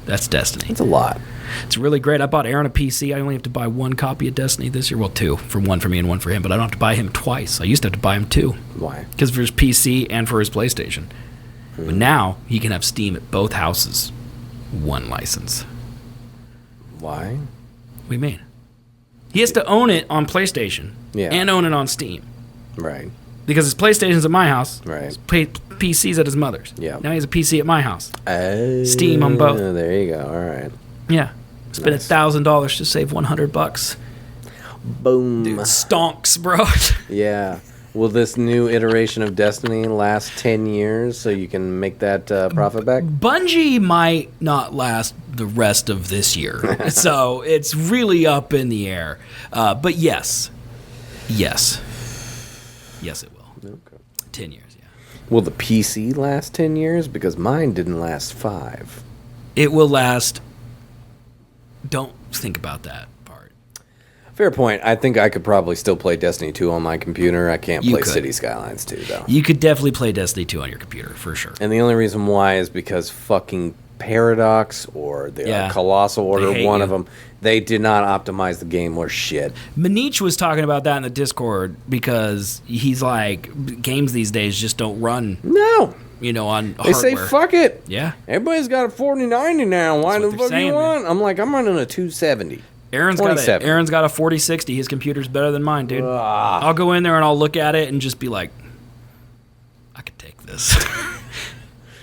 Speaker 2: That's Destiny.
Speaker 3: It's a lot.
Speaker 2: It's really great. I bought Aaron a PC. I only have to buy one copy of Destiny this year. Well, two. One for me and one for him. But I don't have to buy him twice. I used to have to buy him two.
Speaker 3: Why?
Speaker 2: Because for his PC and for his PlayStation. But now he can have Steam at both houses. One license.
Speaker 3: Why?
Speaker 2: What do you mean? He has to own it on PlayStation.
Speaker 3: Yeah.
Speaker 2: And own it on Steam.
Speaker 3: Right.
Speaker 2: Because his PlayStation's at my house.
Speaker 3: Right.
Speaker 2: His PC's at his mother's.
Speaker 3: Yeah.
Speaker 2: Now he has a PC at my house.
Speaker 3: Oh,
Speaker 2: Steam on both.
Speaker 3: There you go. All right.
Speaker 2: Yeah. Spend $1,000 to save $100.
Speaker 3: Boom.
Speaker 2: Dude, stonks, bro.
Speaker 3: Yeah. Will this new iteration of Destiny last 10 years so you can make that profit back?
Speaker 2: Bungie might not last the rest of this year, so it's really up in the air. But yes, it will.
Speaker 3: Okay.
Speaker 2: 10 years, yeah.
Speaker 3: Will the PC last 10 years? Because mine didn't last 5.
Speaker 2: It will last. Don't think about that part.
Speaker 3: Fair point. I think I could probably still play Destiny 2 on my computer. I can't
Speaker 2: You
Speaker 3: play
Speaker 2: could.
Speaker 3: City Skylines 2, though.
Speaker 2: You could definitely play Destiny 2 on your computer, for sure.
Speaker 3: And the only reason why is because fucking Paradox or the Colossal Order,
Speaker 2: hate
Speaker 3: one
Speaker 2: you.
Speaker 3: of them, they did not optimize the game worth shit.
Speaker 2: Maniche was talking about that in the Discord because he's like, games these days just don't run,
Speaker 3: No.
Speaker 2: On
Speaker 3: They
Speaker 2: hardware.
Speaker 3: say, fuck it.
Speaker 2: Yeah.
Speaker 3: Everybody's got a 4090 now. Why
Speaker 2: That's what
Speaker 3: the
Speaker 2: they're
Speaker 3: fuck
Speaker 2: saying,
Speaker 3: you
Speaker 2: man.
Speaker 3: want? I'm like, I'm running a 270.
Speaker 2: Aaron's got a 4060. His computer's better than mine, dude. I'll go in there and I'll look at it and just be like, I could take this.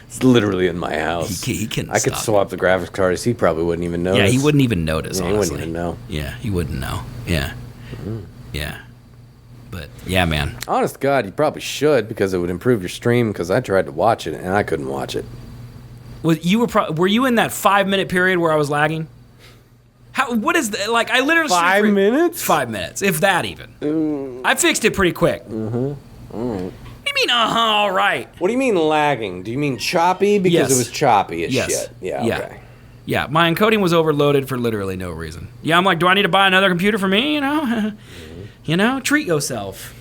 Speaker 3: It's literally in my house.
Speaker 2: He can.
Speaker 3: I could swap the graphics cards. He probably wouldn't even notice.
Speaker 2: Yeah, he wouldn't even notice.
Speaker 3: Yeah, he
Speaker 2: honestly.
Speaker 3: wouldn't even know.
Speaker 2: Yeah, he wouldn't know. Yeah, yeah. But yeah, man.
Speaker 3: Honest to God, you probably should because it would improve your stream. Because I tried to watch it and I couldn't watch it.
Speaker 2: Were you in that 5-minute period where I was lagging? What is that? Like, I literally
Speaker 3: 5 minutes?
Speaker 2: 5 minutes, if that even. I fixed it pretty quick.
Speaker 3: Mm-hmm.
Speaker 2: What do you mean? All right.
Speaker 3: What do you mean lagging? Do you mean choppy? Because
Speaker 2: Yes.
Speaker 3: it was choppy as
Speaker 2: Yes.
Speaker 3: shit. Yeah.
Speaker 2: Yeah.
Speaker 3: Okay.
Speaker 2: Yeah, my encoding was overloaded for literally no reason. Yeah, I'm like, do I need to buy another computer for me? Treat yourself.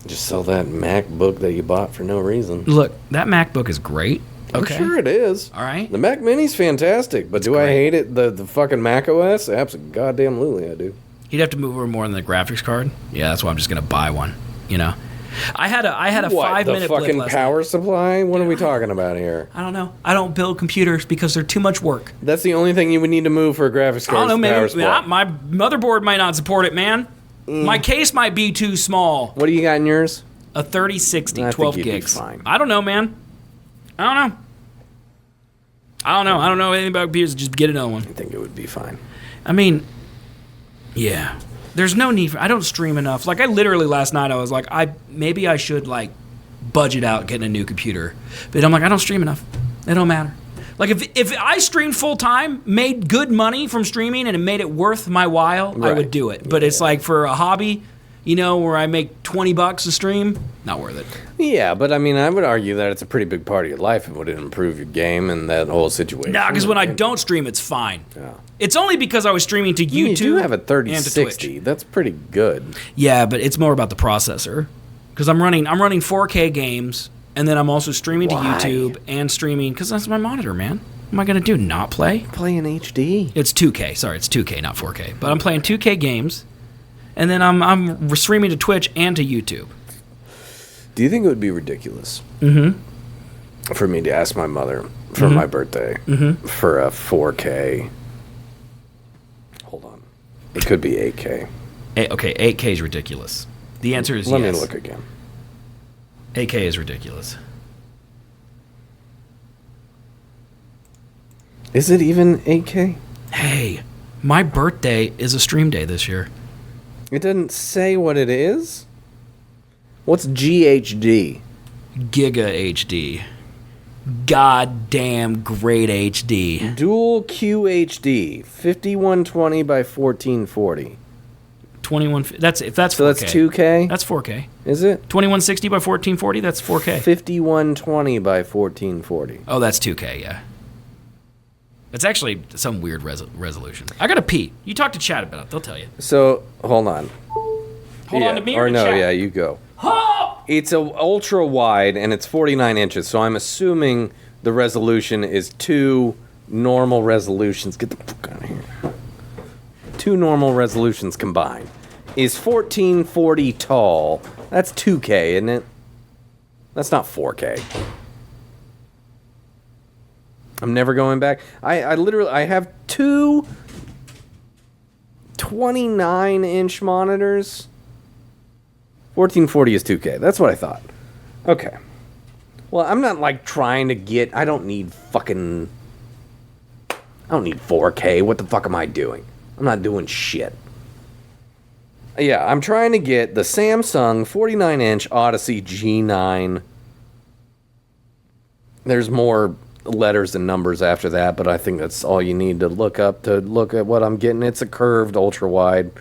Speaker 3: Just sell that MacBook that you bought for no reason.
Speaker 2: Look, that MacBook is great. Okay.
Speaker 3: I'm sure it is.
Speaker 2: All right.
Speaker 3: The Mac Mini's fantastic, but do I hate it? The fucking Mac OS? Absolutely, I do.
Speaker 2: He'd have to move over more than the graphics card. Yeah, that's why I'm just gonna buy one. I had a
Speaker 3: What,
Speaker 2: 5-minute
Speaker 3: the
Speaker 2: blip
Speaker 3: fucking
Speaker 2: last
Speaker 3: power supply? What are we talking about here?
Speaker 2: I don't know. I don't build computers because they're too much work.
Speaker 3: That's the only thing you would need to move for a graphics
Speaker 2: I
Speaker 3: card.
Speaker 2: don't know.
Speaker 3: Power
Speaker 2: Maybe
Speaker 3: supply.
Speaker 2: my motherboard might not support it, man. My case might be too small.
Speaker 3: What do you got in yours?
Speaker 2: A 3060,
Speaker 3: I
Speaker 2: 12
Speaker 3: think you'd be
Speaker 2: gigs.
Speaker 3: fine.
Speaker 2: I don't know, man. I don't know anything about computers. Just get another one.
Speaker 3: I think it would be fine.
Speaker 2: I mean, yeah. There's no need for. I don't stream enough. Like, I literally last night I was like, maybe I should like budget out getting a new computer. But I'm like, I don't stream enough. It don't matter. Like, if I streamed full time, made good money from streaming, and it made it worth my while, I would do it. But it's like for a hobby, where I make $20 a stream, not worth it.
Speaker 3: Yeah, but I mean, I would argue that it's a pretty big part of your life. It would improve your game and that whole situation.
Speaker 2: Nah, because when I don't stream, it's fine.
Speaker 3: Yeah.
Speaker 2: It's only because I was streaming to YouTube.
Speaker 3: You do have a
Speaker 2: and to Twitch.
Speaker 3: 3060. That's pretty good.
Speaker 2: Yeah, but it's more about the processor. Because I'm running 4K games, and then I'm also streaming
Speaker 3: Why?
Speaker 2: to YouTube and streaming because that's my monitor, man. What am I gonna do? Not play?
Speaker 3: Play in HD.
Speaker 2: It's 2K. Sorry, it's 2K, not 4K. But I'm playing 2K games, and then I'm streaming to Twitch and to YouTube.
Speaker 3: Do you think it would be ridiculous for me to ask my mother for my birthday for a 4K? Hold on. It could be 8K.
Speaker 2: Okay, 8K is ridiculous. The answer is
Speaker 3: Let
Speaker 2: yes.
Speaker 3: me look again.
Speaker 2: 8K is ridiculous.
Speaker 3: Is it even 8K?
Speaker 2: Hey, my birthday is a stream day this year.
Speaker 3: It doesn't say what it is. What's GHD?
Speaker 2: Giga HD. Goddamn great HD.
Speaker 3: Dual QHD, 5120 by 1440.
Speaker 2: 21. That's 4K.
Speaker 3: So that's 2K?
Speaker 2: That's 4K.
Speaker 3: Is it?
Speaker 2: 2160 by 1440. That's 4K.
Speaker 3: 5120 by 1440.
Speaker 2: Oh, that's 2K. Yeah. It's actually some weird resolution. I gotta pee. You talk to chat about it. They'll tell you.
Speaker 3: So, hold on.
Speaker 2: Hold on to me or
Speaker 3: no,
Speaker 2: chat?
Speaker 3: yeah, you go. It's a ultra wide and it's 49 inches, so I'm assuming the resolution is 2 normal resolutions. Get the fuck out of here. 2 normal resolutions combined. Is 1440 tall? That's 2K, isn't it? That's not 4K. I'm never going back. I have 2 29-inch monitors. 1440 is 2K. That's what I thought. Okay. Well, I'm not like trying to get. I don't need 4K. What the fuck am I doing? I'm not doing shit. Yeah, I'm trying to get the Samsung 49-inch Odyssey G9. There's more letters and numbers after that, but I think that's all you need to look up to look at what I'm getting. It's a curved ultra-wide.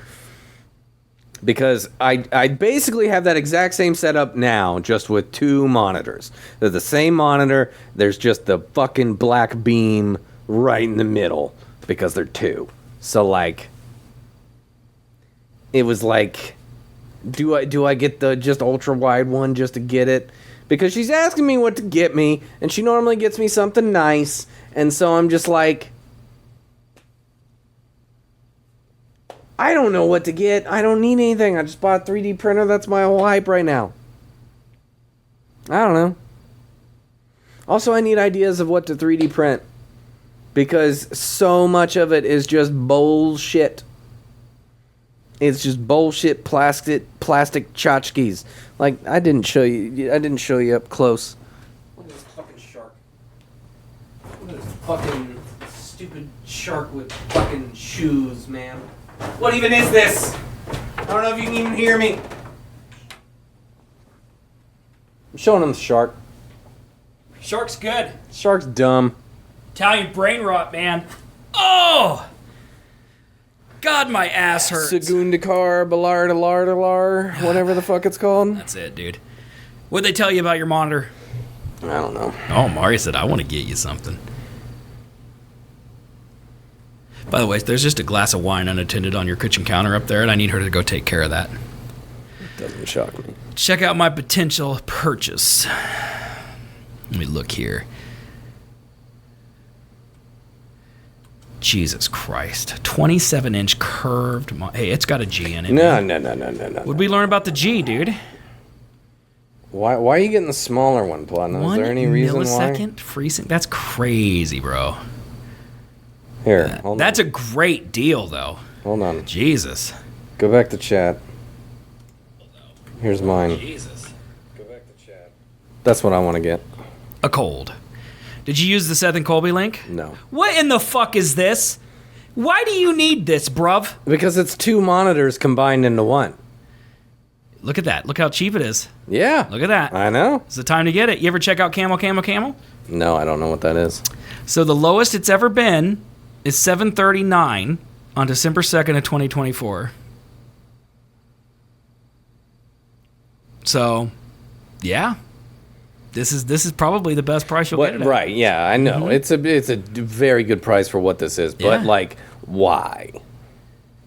Speaker 3: Because I basically have that exact same setup now, just with 2 monitors. They're the same monitor, there's just the fucking black beam right in the middle, because they're 2. So, like, it was like, do I get the just ultra-wide one just to get it? Because she's asking me what to get me, and she normally gets me something nice, and so I'm just like, I don't know what to get. I don't need anything. I just bought a 3D printer. That's my whole hype right now. I don't know. Also, I need ideas of what to 3D print. Because so much of it is just bullshit. It's just bullshit plastic tchotchkes. Like, I didn't show you up close. Look at this fucking shark. Look at this fucking stupid shark with fucking shoes, man. What even is this? I don't know if you can even hear me. I'm showing him the shark.
Speaker 2: Shark's good.
Speaker 3: Shark's dumb.
Speaker 2: Italian brain rot, man. Oh! God, my ass hurts.
Speaker 3: Segundakar, Balardalardalar, whatever the fuck it's called.
Speaker 2: That's it, dude. What'd they tell you about your monitor?
Speaker 3: I don't know.
Speaker 2: Oh, Mario said, I want to get you something. By the way, there's just a glass of wine unattended on your kitchen counter up there, and I need her to go take care of that.
Speaker 3: Doesn't shock me.
Speaker 2: Check out my potential purchase. Let me look here. Jesus Christ. 27-inch curved... Hey, it's got a G in it.
Speaker 3: No.
Speaker 2: What'd we learn about the G, dude?
Speaker 3: Why are you getting the smaller one, Platinum? Is there any reason why?
Speaker 2: 1 millisecond freezing? That's crazy, bro.
Speaker 3: Here, hold on.
Speaker 2: That's a great deal, though.
Speaker 3: Hold on.
Speaker 2: Jesus.
Speaker 3: Go back to chat. Here's mine.
Speaker 2: Jesus.
Speaker 3: Go back to chat. That's what I want to get.
Speaker 2: A cold. Did you use the Seth and Colby link?
Speaker 3: No.
Speaker 2: What in the fuck is this? Why do you need this, bruv?
Speaker 3: Because it's 2 monitors combined into 1.
Speaker 2: Look at that. Look how cheap it is.
Speaker 3: Yeah.
Speaker 2: Look at that.
Speaker 3: I know.
Speaker 2: It's the time to get it. You ever check out Camel?
Speaker 3: No, I don't know what that is.
Speaker 2: So the lowest it's ever been is $739 on December 2nd of 2024. So, yeah. This is probably the best price you'll get it at.
Speaker 3: Right, yeah, I know.
Speaker 2: Mm-hmm.
Speaker 3: It's a very good price for what this is, but, like, why?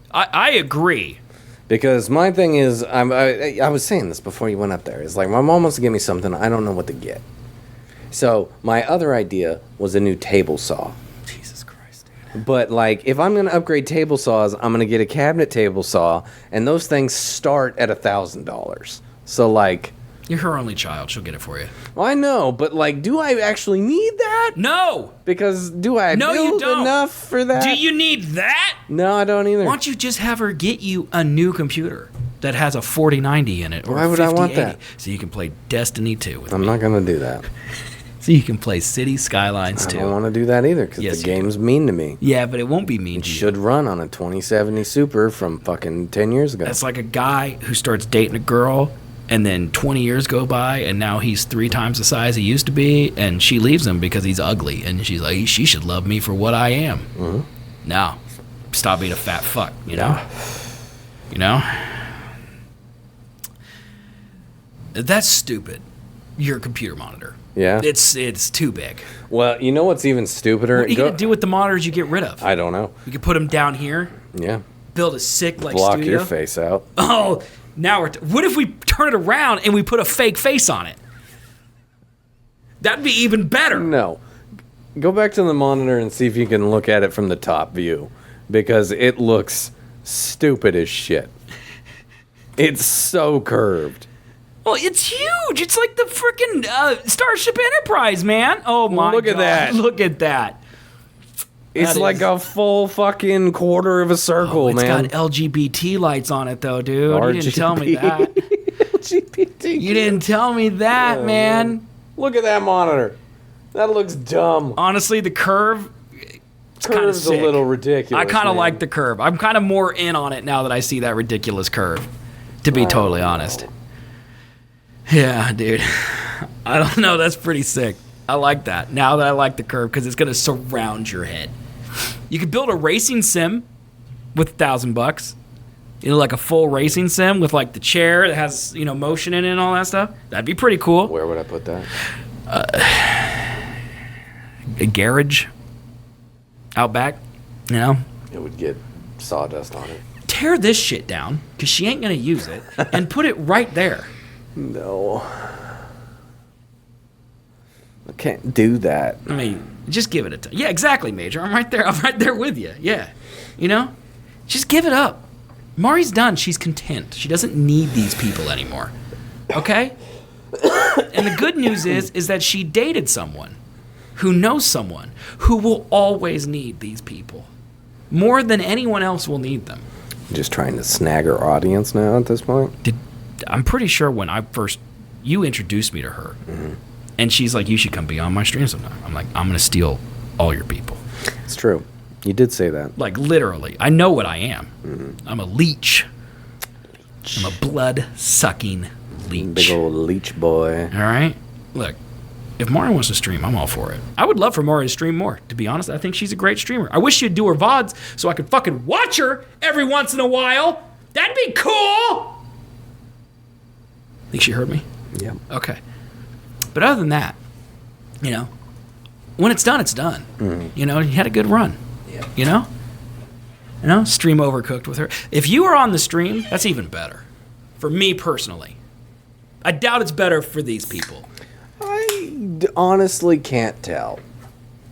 Speaker 2: I agree.
Speaker 3: Because my thing is, I was saying this before you went up there, is like, my mom wants to give me something, I don't know what to get. So, my other idea was a new table saw.
Speaker 2: Jesus Christ, dude.
Speaker 3: But, like, if I'm going to upgrade table saws, I'm going to get a cabinet table saw, and those things start at $1,000. So, like...
Speaker 2: You're her only child. She'll get it for you.
Speaker 3: Well, I know, but, like, do I actually need that?
Speaker 2: No!
Speaker 3: Because do I build enough for that?
Speaker 2: Do you need that?
Speaker 3: No, I don't either.
Speaker 2: Why don't you just have her get you a new computer that has a 4090 in it? Or
Speaker 3: Why would I want that?
Speaker 2: So you can play Destiny 2 with
Speaker 3: I'm not going to do that.
Speaker 2: So you can play City Skylines 2.
Speaker 3: I don't want to do that either, because the game's mean to me.
Speaker 2: Yeah, but it won't be mean
Speaker 3: to
Speaker 2: you.
Speaker 3: It should run on a 2070 Super from fucking 10 years ago.
Speaker 2: That's like a guy who starts dating a girl, and then 20 years go by, and now he's 3 times the size he used to be, and she leaves him because he's ugly. And she's like, she should love me for what I am.
Speaker 3: Mm-hmm.
Speaker 2: No. Stop being a fat fuck, you know?
Speaker 3: Yeah.
Speaker 2: You know? That's stupid. Your computer monitor.
Speaker 3: Yeah?
Speaker 2: It's too big.
Speaker 3: Well, you know what's even stupider?
Speaker 2: What are you going to do with the monitors you get rid of?
Speaker 3: I don't know.
Speaker 2: You could put them down here.
Speaker 3: Yeah.
Speaker 2: Build a sick, like,
Speaker 3: Block
Speaker 2: studio.
Speaker 3: your face out.
Speaker 2: Oh, now what if we turn it around and we put a fake face on it? That'd be even better.
Speaker 3: No. Go back to the monitor and see if you can look at it from the top view. Because it looks stupid as shit. It's so curved.
Speaker 2: Well, it's huge. It's like the freaking Starship Enterprise, man. Oh, my God.
Speaker 3: Look at that.
Speaker 2: Look at that.
Speaker 3: It's like a full fucking quarter of a circle, man.
Speaker 2: It's got LGBT lights on it, though, dude.
Speaker 3: RGB.
Speaker 2: You didn't tell me that.
Speaker 3: LGBT.
Speaker 2: You didn't tell me that, man.
Speaker 3: Look at that monitor. That looks dumb.
Speaker 2: Honestly, the curve, kind of
Speaker 3: Curve's a little ridiculous.
Speaker 2: I kind of
Speaker 3: man.
Speaker 2: like the curve. I'm kind of more in on it now that I see that ridiculous curve, to be totally honest. Yeah, dude. I don't know. That's pretty sick. I like that. Now that I like the curve because it's going to surround your head. You could build a racing sim with $1,000. You know, like a full racing sim with like the chair that has, you know, motion in it and all that stuff. That'd be pretty cool.
Speaker 3: Where would I put that?
Speaker 2: A garage out back, you know?
Speaker 3: It would get sawdust on it.
Speaker 2: Tear this shit down because she ain't going to use it and put it right there.
Speaker 3: No. I can't do that.
Speaker 2: I mean, just give it a time. Yeah, exactly, Major. I'm right there. I'm right there with you. Yeah. You know? Just give it up. Mari's done. She's content. She doesn't need these people anymore. Okay? And the good news is that she dated someone who knows someone who will always need these people. More than anyone else will need them.
Speaker 3: Just trying to snag her audience now at this point?
Speaker 2: I'm pretty sure when you introduced me to her, and she's like, you should come be on my stream sometime. I'm like, I'm going to steal all your people.
Speaker 3: It's true. You did say that.
Speaker 2: Like, literally. I know what I am. I'm a leech. I'm a blood-sucking leech.
Speaker 3: Big old leech boy.
Speaker 2: All right? Look, if Mari wants to stream, I'm all for it. I would love for Mari to stream more, to be honest. I think she's a great streamer. I wish she'd do her VODs so I could fucking watch her every once in a while. That'd be cool! Think she heard me?
Speaker 3: Yeah.
Speaker 2: Okay. But other than that, you know, when it's done, it's done. You know, you had a good run.
Speaker 3: Yeah.
Speaker 2: You know? You know, stream overcooked with her. If you were on the stream, that's even better. For me personally. I doubt it's better for these people.
Speaker 3: I honestly can't tell.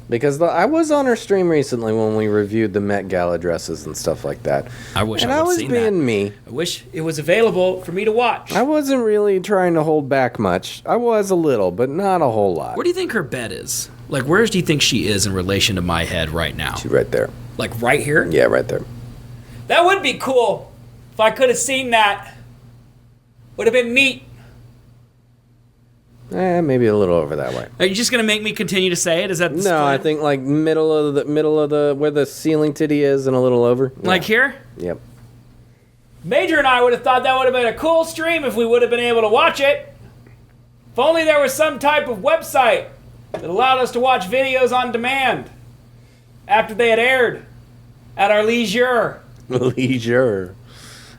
Speaker 3: Because I was on her stream recently when we reviewed the Met Gala dresses and stuff like that.
Speaker 2: I wish
Speaker 3: and
Speaker 2: I
Speaker 3: I
Speaker 2: would
Speaker 3: was
Speaker 2: have seen
Speaker 3: being
Speaker 2: that.
Speaker 3: me.
Speaker 2: I wish it was available for me to watch.
Speaker 3: I wasn't really trying to hold back much. I was a little, but not a whole lot.
Speaker 2: Where do you think her bed is? Like, where do you think she is in relation to my head right now?
Speaker 3: She's right there.
Speaker 2: Like, right here?
Speaker 3: Yeah, right there.
Speaker 2: That would be cool. If I could have seen that. Would have been neat.
Speaker 3: Maybe a little over that way.
Speaker 2: Are you just gonna make me continue to say it? Is that the
Speaker 3: No,
Speaker 2: split?
Speaker 3: I think like middle of the where the ceiling titty is and a little over.
Speaker 2: Like here?
Speaker 3: Yep.
Speaker 2: Major and I would have thought that would have been a cool stream if we would have been able to watch it. If only there was some type of website that allowed us to watch videos on demand after they had aired at our leisure.
Speaker 3: Leisure.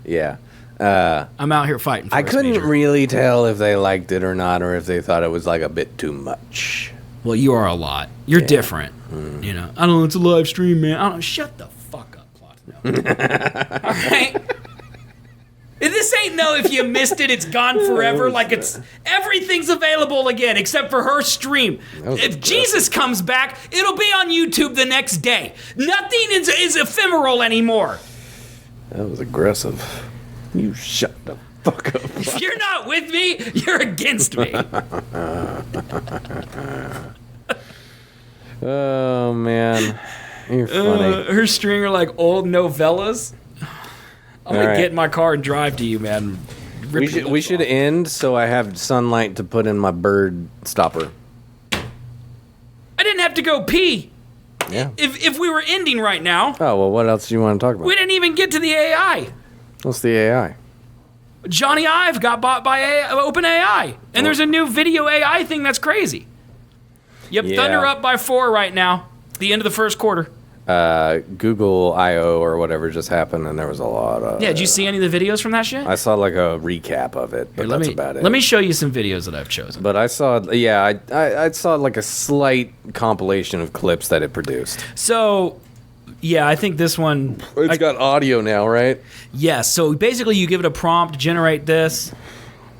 Speaker 3: Yeah.
Speaker 2: I'm out here fighting for
Speaker 3: I
Speaker 2: us,
Speaker 3: couldn't
Speaker 2: Major.
Speaker 3: really tell if they liked it or not, or if they thought it was like a bit too much.
Speaker 2: Well, you are a lot. You're different. You know. I don't know. It's a live stream, man. I don't. Shut the fuck up, Plot. No. All right. This ain't no. If you missed it, it's gone forever. Like it's everything's available again except for her stream. If Jesus comes back, it'll be on YouTube the next day. Nothing is ephemeral anymore.
Speaker 3: That was aggressive. You shut the fuck up.
Speaker 2: If you're not with me, you're against me.
Speaker 3: Oh man, you're funny.
Speaker 2: Her string are like old novellas. I'm gonna
Speaker 3: All right.
Speaker 2: get in my car and drive to you, man.
Speaker 3: We should end so I have sunlight to put in my bird stopper.
Speaker 2: I didn't have to go pee.
Speaker 3: Yeah.
Speaker 2: If we were ending right now,
Speaker 3: Oh well, what else do you want to talk about?
Speaker 2: we didn't even get to the AI.
Speaker 3: What's the AI?
Speaker 2: Johnny Ive got bought by OpenAI, and there's a new video AI thing that's crazy. Yep,
Speaker 3: Yeah.
Speaker 2: Thunder up by 4 right now. The end of the first quarter.
Speaker 3: Google I/O or whatever just happened, and there was a lot of.
Speaker 2: Yeah, did you see any of the videos from that shit?
Speaker 3: I saw like a recap of it, but
Speaker 2: Here,
Speaker 3: that's about it.
Speaker 2: Let me show you some videos that I've chosen.
Speaker 3: But I saw, I saw like a slight compilation of clips that it produced.
Speaker 2: So, yeah, I think this one.
Speaker 3: It's got audio now, right?
Speaker 2: Yes. So basically, you give it a prompt, generate this,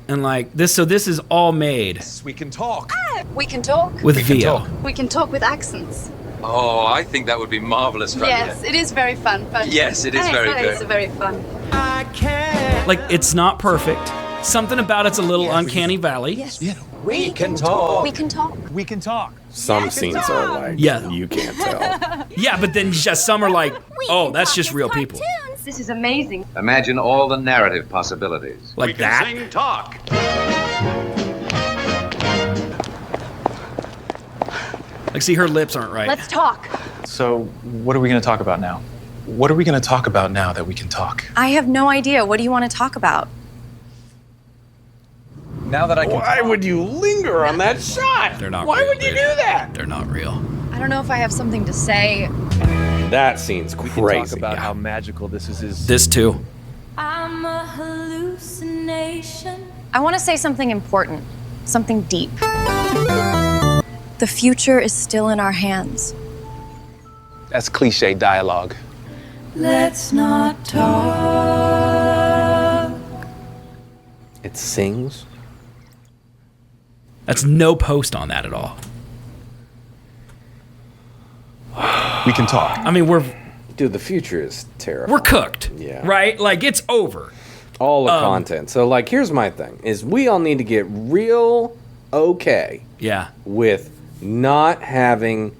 Speaker 2: and like this. So this is all made
Speaker 9: We can talk.
Speaker 10: We can talk.
Speaker 2: with VO.
Speaker 10: We can talk with accents.
Speaker 9: Oh, I think that would be marvelous fun.
Speaker 10: Yes, it is very fun.
Speaker 9: Yes, it is very good.
Speaker 10: It's very fun.
Speaker 2: Like it's not perfect. Something about it's a little uncanny valley.
Speaker 10: Yes.
Speaker 9: We can talk.
Speaker 10: We can talk.
Speaker 9: We can talk.
Speaker 3: Some scenes are like,
Speaker 2: Yeah.
Speaker 3: you can't tell.
Speaker 2: Yeah, but then just some are like, oh, that's just real people.
Speaker 10: This is amazing.
Speaker 7: Imagine all the narrative possibilities.
Speaker 2: Like that.
Speaker 7: Sing talk.
Speaker 2: Like, see, her lips aren't right.
Speaker 10: Let's talk.
Speaker 11: So, what are we going to talk about now? What are we going to talk about now that we can talk?
Speaker 10: I have no idea. What do you want to talk about?
Speaker 11: Now that I can
Speaker 3: Why would you linger on that shot?
Speaker 2: They're not
Speaker 3: Why
Speaker 2: real,
Speaker 3: would you
Speaker 2: dude.
Speaker 3: do that?
Speaker 2: They're not real.
Speaker 10: I don't know if I have something to say.
Speaker 3: That scene's
Speaker 11: We
Speaker 3: crazy.
Speaker 11: can talk about how magical this is.
Speaker 2: This too.
Speaker 12: I'm a hallucination.
Speaker 10: I want to say something important, something deep. The future is still in our hands.
Speaker 11: That's cliche dialogue.
Speaker 12: Let's not talk.
Speaker 3: It sings.
Speaker 2: That's no post on that at all.
Speaker 11: We can talk.
Speaker 2: I mean,
Speaker 3: Dude, the future is terrifying.
Speaker 2: we're cooked.
Speaker 3: Yeah.
Speaker 2: Right? Like, it's over.
Speaker 3: All the content. So, like, here's my thing: is we all need to get real okay
Speaker 2: Yeah.
Speaker 3: with not having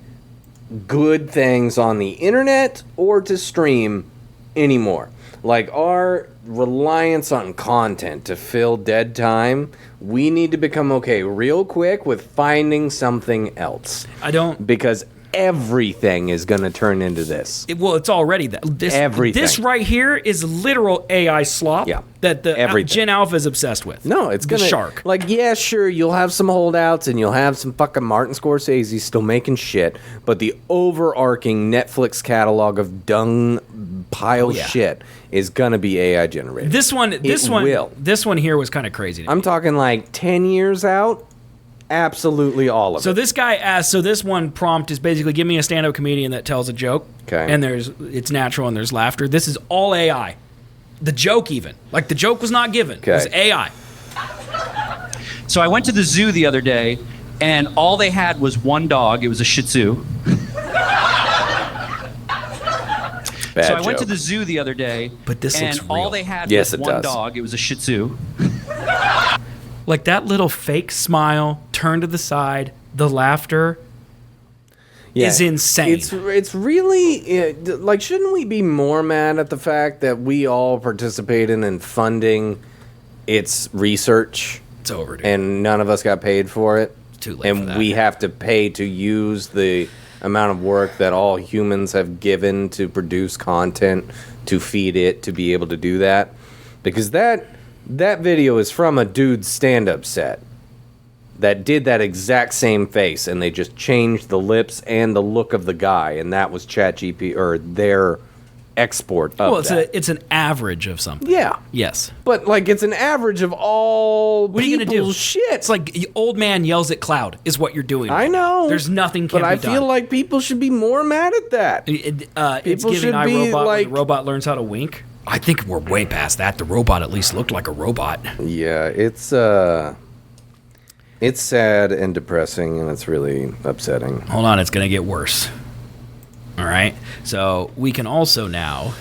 Speaker 3: good things on the internet or to stream anymore. Like, our reliance on content to fill dead time, we need to become okay real quick with finding something else.
Speaker 2: I don't.
Speaker 3: Because everything is going to turn into this.
Speaker 2: Well, it's already that.
Speaker 3: Everything.
Speaker 2: This right here is literal AI slop that the
Speaker 3: everything.
Speaker 2: Gen Alpha is obsessed with.
Speaker 3: No, it's
Speaker 2: the
Speaker 3: gonna
Speaker 2: shark.
Speaker 3: Like, yeah, sure, you'll have some holdouts and you'll have some fucking Martin Scorsese still making shit, but the overarching Netflix catalog of dung pile shit is gonna be AI generated.
Speaker 2: This one here was kind of crazy.
Speaker 3: I'm talking like 10 years out. Absolutely all of it.
Speaker 2: So this guy asked. So this one prompt is basically give me a stand-up comedian that tells a joke.
Speaker 3: Okay.
Speaker 2: And it's natural and there's laughter. This is all AI. The joke even. Like the joke was not given. It was AI.
Speaker 13: So I went to the zoo the other day, and all they had was one dog. It was a Shih Tzu. So I went to the zoo the other day,
Speaker 2: but this
Speaker 13: and
Speaker 2: looks real.
Speaker 13: all they had
Speaker 2: Yes,
Speaker 13: was
Speaker 2: it
Speaker 13: one
Speaker 2: does.
Speaker 13: dog. It was a Shih Tzu.
Speaker 2: Like that little fake smile, turn to the side, the laughter is insane.
Speaker 3: It's really like, shouldn't we be more mad at the fact that we all participated in funding its research?
Speaker 2: It's over, dude.
Speaker 3: And none of us got paid for it.
Speaker 2: It's too late
Speaker 3: and
Speaker 2: for that.
Speaker 3: we have to pay to use the amount of work that all humans have given to produce content to feed it to be able to do that. Because that video is from a dude's stand-up set that did that exact same face, and they just changed the lips and the look of the guy, and that was ChatGPT or their export of
Speaker 2: Well,
Speaker 3: that.
Speaker 2: it's an average of something.
Speaker 3: Yeah.
Speaker 2: Yes.
Speaker 3: But like, it's an average of all
Speaker 2: What are you gonna do?
Speaker 3: people's shit.
Speaker 2: It's like old man yells at cloud is what you're doing.
Speaker 3: I know.
Speaker 2: There's nothing can
Speaker 3: But
Speaker 2: be
Speaker 3: I
Speaker 2: done.
Speaker 3: feel like people should be more mad at that.
Speaker 2: It's
Speaker 3: People
Speaker 2: giving
Speaker 3: should be
Speaker 2: iRobot when
Speaker 3: like-
Speaker 2: the robot learns how to wink. I think we're way past that. The robot at least looked like a robot.
Speaker 3: Yeah, it's sad and depressing, and it's really upsetting.
Speaker 2: Hold on, it's gonna get worse. All right. So we can also now.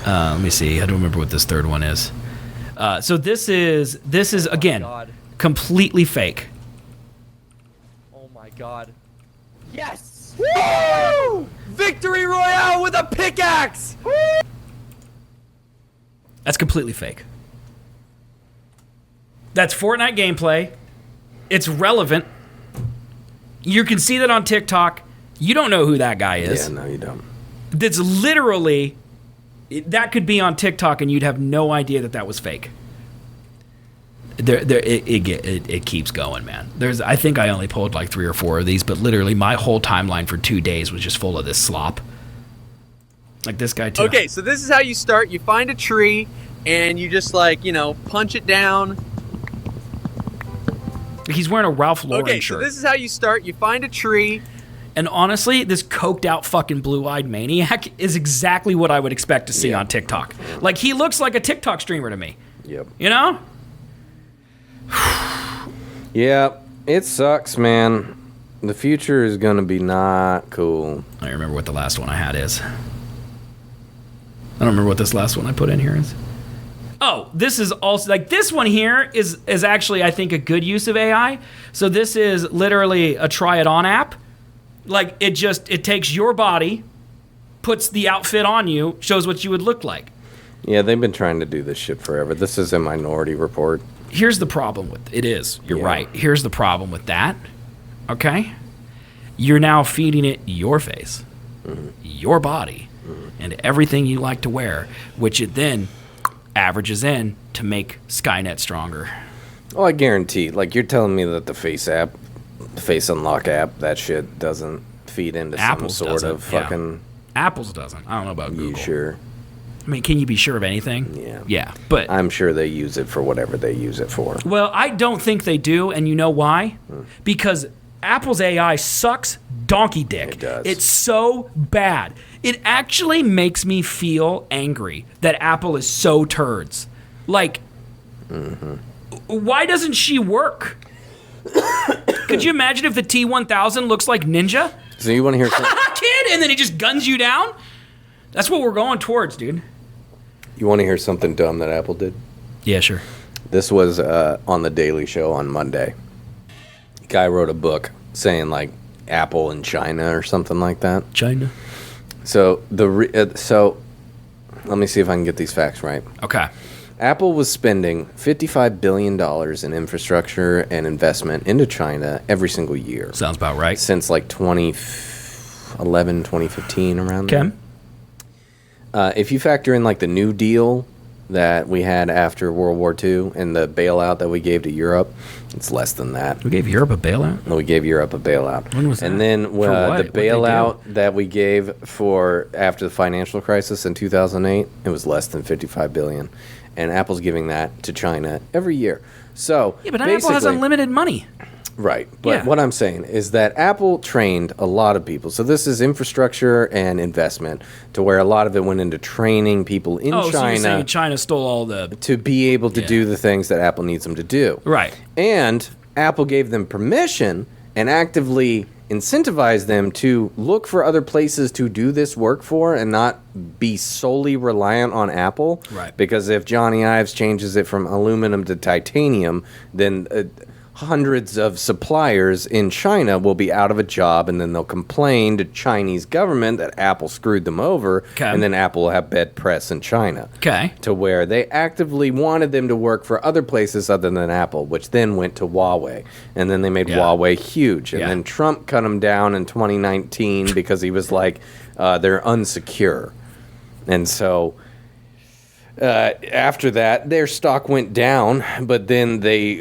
Speaker 2: Let me see. I don't remember what this third one is. So this is again completely fake.
Speaker 14: Oh my god. Yes! Woo! Victory Royale with a pickaxe!
Speaker 2: That's completely fake. That's Fortnite gameplay. It's relevant. You can see that on TikTok. You don't know who that guy is.
Speaker 3: Yeah, no, you don't.
Speaker 2: That's literally, that could be on TikTok and you'd have no idea that that was fake. It keeps going, man. I think I only pulled like 3 or 4 of these, but literally my whole timeline for 2 days was just full of this slop. Like this guy too.
Speaker 14: Okay, so this is how you start. You find a tree and you just punch it down.
Speaker 2: He's wearing a Ralph Lauren
Speaker 14: Okay,
Speaker 2: shirt.
Speaker 14: so this is how you start. You find a tree.
Speaker 2: And honestly, this coked out fucking blue-eyed maniac is exactly what I would expect to see on TikTok. Like, he looks like a TikTok streamer to me.
Speaker 3: Yep.
Speaker 2: You know?
Speaker 3: Yeah, it sucks, man. The future is gonna be not cool.
Speaker 2: I don't remember what the last one I had is. I don't remember what this last one I put in here is. Oh, this is also, like, this one here is actually, I think, a good use of AI. So this is literally a try-it-on app. Like, it takes your body, puts the outfit on you, shows what you would look like.
Speaker 3: Yeah, they've been trying to do this shit forever. This is a Minority Report.
Speaker 2: Here's the problem with it. You're right. Here's the problem with that. Okay? You're now feeding it your face. your body and everything you like to wear, which it then averages in to make Skynet stronger.
Speaker 3: Oh, I guarantee. Like, you're telling me that the Face app, the Face Unlock app, that shit doesn't feed into
Speaker 2: Apple's
Speaker 3: some sort of fucking...
Speaker 2: Apple's doesn't. I don't know about Google.
Speaker 3: You sure?
Speaker 2: I mean, can you be sure of anything?
Speaker 3: Yeah.
Speaker 2: Yeah, but...
Speaker 3: I'm sure they use it for whatever they use it for.
Speaker 2: Well, I don't think they do, and you know why? Because Apple's AI sucks donkey dick.
Speaker 3: It does.
Speaker 2: It's so bad. It actually makes me feel angry that Apple is so turds. Like, why doesn't she work? Could you imagine if the T1000 looks like Ninja?
Speaker 3: So you want to hear something?
Speaker 2: Kid, and then he just guns you down? That's what we're going towards, dude.
Speaker 3: You want to hear something dumb that Apple did?
Speaker 2: Yeah, sure.
Speaker 3: This was on the Daily Show on Monday. Guy wrote a book saying like Apple in China or something like that.
Speaker 2: China.
Speaker 3: So so let me see if I can get these facts right.
Speaker 2: Okay.
Speaker 3: Apple was spending $55 billion in infrastructure and investment into China every single year.
Speaker 2: Sounds about right.
Speaker 3: Since like 2011, 2015, around there. If you factor in like the New Deal that we had after World War II and the bailout that we gave to Europe, it's less than that.
Speaker 2: We gave Europe a bailout?
Speaker 3: We gave Europe a bailout.
Speaker 2: When was that?
Speaker 3: And then
Speaker 2: For what?
Speaker 3: the bailout that we gave for after the financial crisis in 2008, it was less than $55 billion. And Apple's giving that to China every year. So
Speaker 2: yeah, but Apple has unlimited money.
Speaker 3: Right. But
Speaker 2: Yeah.
Speaker 3: what I'm saying is that Apple trained a lot of people. So this is infrastructure and investment to where a lot of it went into training people in
Speaker 2: So you're
Speaker 3: China
Speaker 2: saying China stole all the...
Speaker 3: to be able to do the things that Apple needs them to do.
Speaker 2: Right.
Speaker 3: And Apple gave them permission and actively incentivized them to look for other places to do this work for and not be solely reliant on Apple.
Speaker 2: Right.
Speaker 3: Because if Johnny Ives changes it from aluminum to titanium, then hundreds of suppliers in China will be out of a job, and then they'll complain to Chinese government that Apple screwed them over, and then Apple will have bad press in China.
Speaker 2: Okay.
Speaker 3: To where they actively wanted them to work for other places other than Apple, which then went to Huawei. And then they made Huawei huge. And then Trump cut them down in 2019 because he was like, they're unsecure. And so... after that, their stock went down, but then they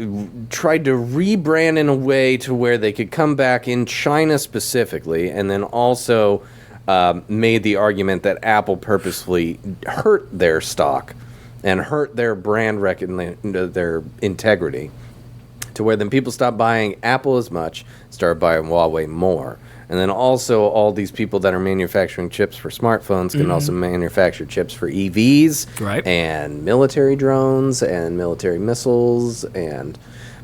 Speaker 3: tried to rebrand in a way to where they could come back in China specifically, and then also made the argument that Apple purposefully hurt their stock and hurt their brand recognition, their integrity, to where then people stopped buying Apple as much, started buying Huawei more. And then also all these people that are manufacturing chips for smartphones can also manufacture chips for EVs and military drones and military missiles. And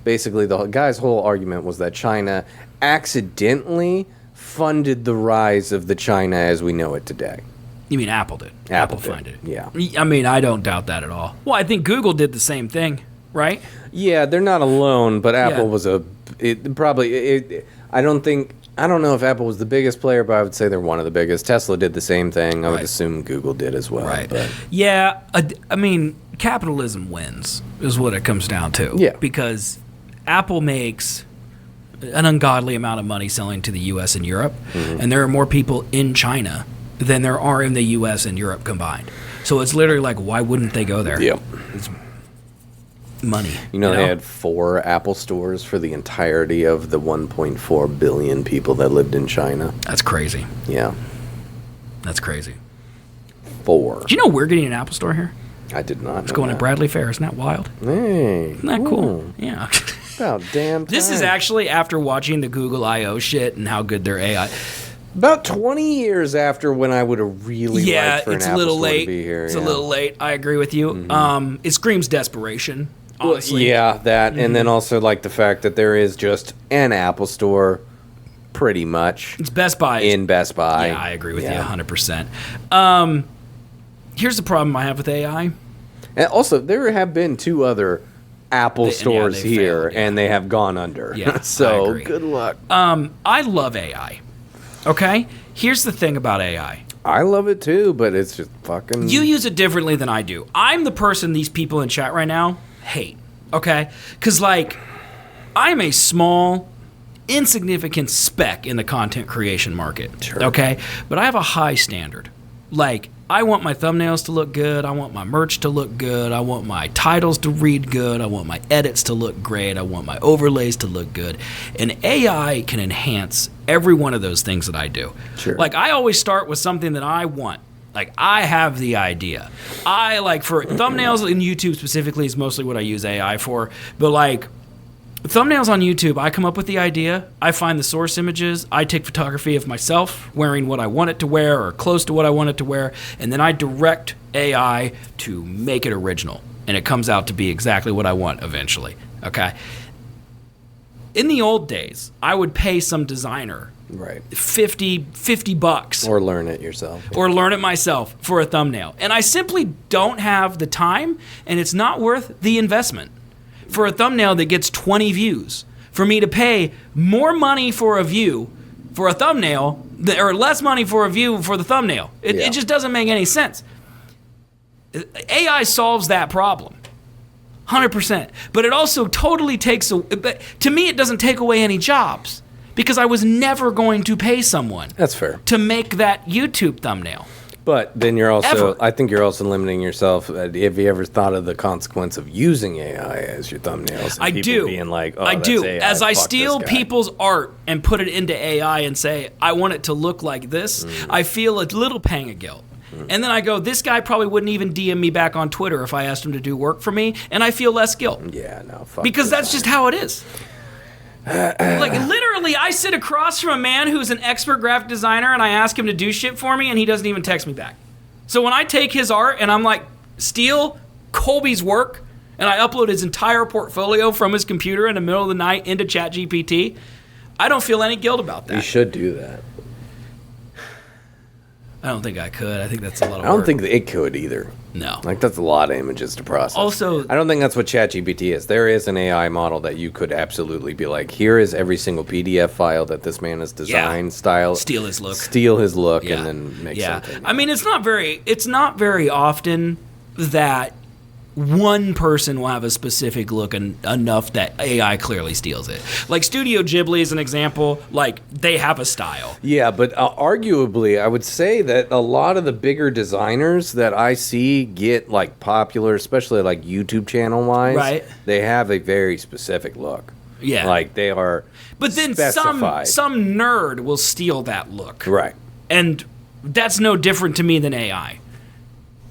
Speaker 3: basically the guy's whole argument was that China accidentally funded the rise of the China as we know it today.
Speaker 2: You mean Apple did?
Speaker 3: Apple
Speaker 2: funded it.
Speaker 3: Yeah.
Speaker 2: I mean, I don't doubt that at all. Well, I think Google did the same thing, right?
Speaker 3: Yeah, they're not alone, but Apple was I don't know if Apple was the biggest player, but I would say they're one of the biggest. Tesla did the same thing. I would assume Google did as well.
Speaker 2: Right.
Speaker 3: But.
Speaker 2: Yeah, I mean, capitalism wins is what it comes down to.
Speaker 3: Yeah.
Speaker 2: Because Apple makes an ungodly amount of money selling to the U.S. and Europe, and there are more people in China than there are in the U.S. and Europe combined. So it's literally like, why wouldn't they go there?
Speaker 3: Yep.
Speaker 2: It's money.
Speaker 3: You know, they had 4 Apple stores for the entirety of the 1.4 billion people that lived in China.
Speaker 2: That's crazy.
Speaker 3: Yeah.
Speaker 2: That's crazy.
Speaker 3: 4.
Speaker 2: Do you know we're getting an Apple store here?
Speaker 3: I did not.
Speaker 2: It's going to Bradley Fair. Isn't that wild?
Speaker 3: Hey.
Speaker 2: Isn't that cool? Yeah.
Speaker 3: About damn time.
Speaker 2: This is actually after watching the Google I.O. shit and how good their AI...
Speaker 3: About 20 years after when I would have really liked for an Apple store to be here.
Speaker 2: It's a little late. I agree with you. It screams desperation, honestly.
Speaker 3: Yeah, that, and then also like the fact that there is just an Apple store, pretty much.
Speaker 2: It's Best Buy.
Speaker 3: In Best Buy.
Speaker 2: Yeah, I agree with you 100%. Here's the problem I have with AI.
Speaker 3: And also, there have been 2 other Apple stores
Speaker 2: they
Speaker 3: here,
Speaker 2: failed,
Speaker 3: and they have gone under.
Speaker 2: Yeah, I
Speaker 3: so,
Speaker 2: agree.
Speaker 3: good luck.
Speaker 2: I love AI. Okay? Here's the thing about AI.
Speaker 3: I love it too, but it's just fucking...
Speaker 2: You use it differently than I do. I'm the person these people in chat right now hate. Okay? Because, like, I'm a small, insignificant speck in the content creation market.
Speaker 3: Sure.
Speaker 2: Okay? But I have a high standard. Like, I want my thumbnails to look good. I want my merch to look good. I want my titles to read good. I want my edits to look great. I want my overlays to look good. And AI can enhance every one of those things that I do.
Speaker 3: Sure.
Speaker 2: Like, I always start with something that I want. Like, I have the idea. I, like, for thumbnails in YouTube specifically is mostly what I use AI for. But, like, thumbnails on YouTube, I come up with the idea, I find the source images, I take photography of myself wearing what I want it to wear or close to what I want it to wear, and then I direct AI to make it original. And it comes out to be exactly what I want eventually. Okay? In the old days, I would pay some designer
Speaker 3: Right.
Speaker 2: $50
Speaker 3: Or learn it yourself.
Speaker 2: or learn it myself for a thumbnail. And I simply don't have the time, and it's not worth the investment for a thumbnail that gets 20 views. For me to pay more money for a view for a thumbnail, or less money for a view for the thumbnail. It just doesn't make any sense. AI solves that problem. 100%. But it also totally takes, to me, it doesn't take away any jobs. Because I was never going to pay someone.
Speaker 3: That's fair.
Speaker 2: To make that YouTube thumbnail.
Speaker 3: But then you're also,
Speaker 2: Ever.
Speaker 3: I think you're also limiting yourself. Have you ever thought of the consequence of using AI as your thumbnails? And
Speaker 2: I
Speaker 3: people
Speaker 2: do.
Speaker 3: Being like, oh,
Speaker 2: I
Speaker 3: that's
Speaker 2: do.
Speaker 3: AI,
Speaker 2: As I
Speaker 3: fuck
Speaker 2: steal
Speaker 3: this guy.
Speaker 2: people's art and put it into AI and say, I want it to look like this, I feel a little pang of guilt. And then I go, this guy probably wouldn't even DM me back on Twitter if I asked him to do work for me, and I feel less guilt.
Speaker 3: Yeah, no, fuck.
Speaker 2: Because that's just how it is. Like, literally, I sit across from a man who's an expert graphic designer, and I ask him to do shit for me, and he doesn't even text me back. So when I take his art and I'm like, steal Colby's work, and I upload his entire portfolio from his computer in the middle of the night into ChatGPT, I don't feel any guilt about that.
Speaker 3: You should do that.
Speaker 2: I don't think I could. I think that's a lot of work.
Speaker 3: I don't think that it could either.
Speaker 2: No.
Speaker 3: Like, that's a lot of images to process.
Speaker 2: Also,
Speaker 3: I don't think that's what ChatGPT is. There is an AI model that you could absolutely be like, here is every single PDF file that this man has designed, style.
Speaker 2: Steal his look.
Speaker 3: Steal his look, and then make
Speaker 2: Yeah.
Speaker 3: something.
Speaker 2: I mean, it's not very often that one person will have a specific look enough that AI clearly steals it. Like Studio Ghibli is an example. Like, they have a style.
Speaker 3: Yeah, but arguably, I would say that a lot of the bigger designers that I see get like popular, especially like YouTube channel wise,
Speaker 2: Right.
Speaker 3: they have a very specific look.
Speaker 2: Yeah.
Speaker 3: Like they are.
Speaker 2: But then
Speaker 3: specified.
Speaker 2: some nerd will steal that look.
Speaker 3: Right.
Speaker 2: And that's no different to me than AI.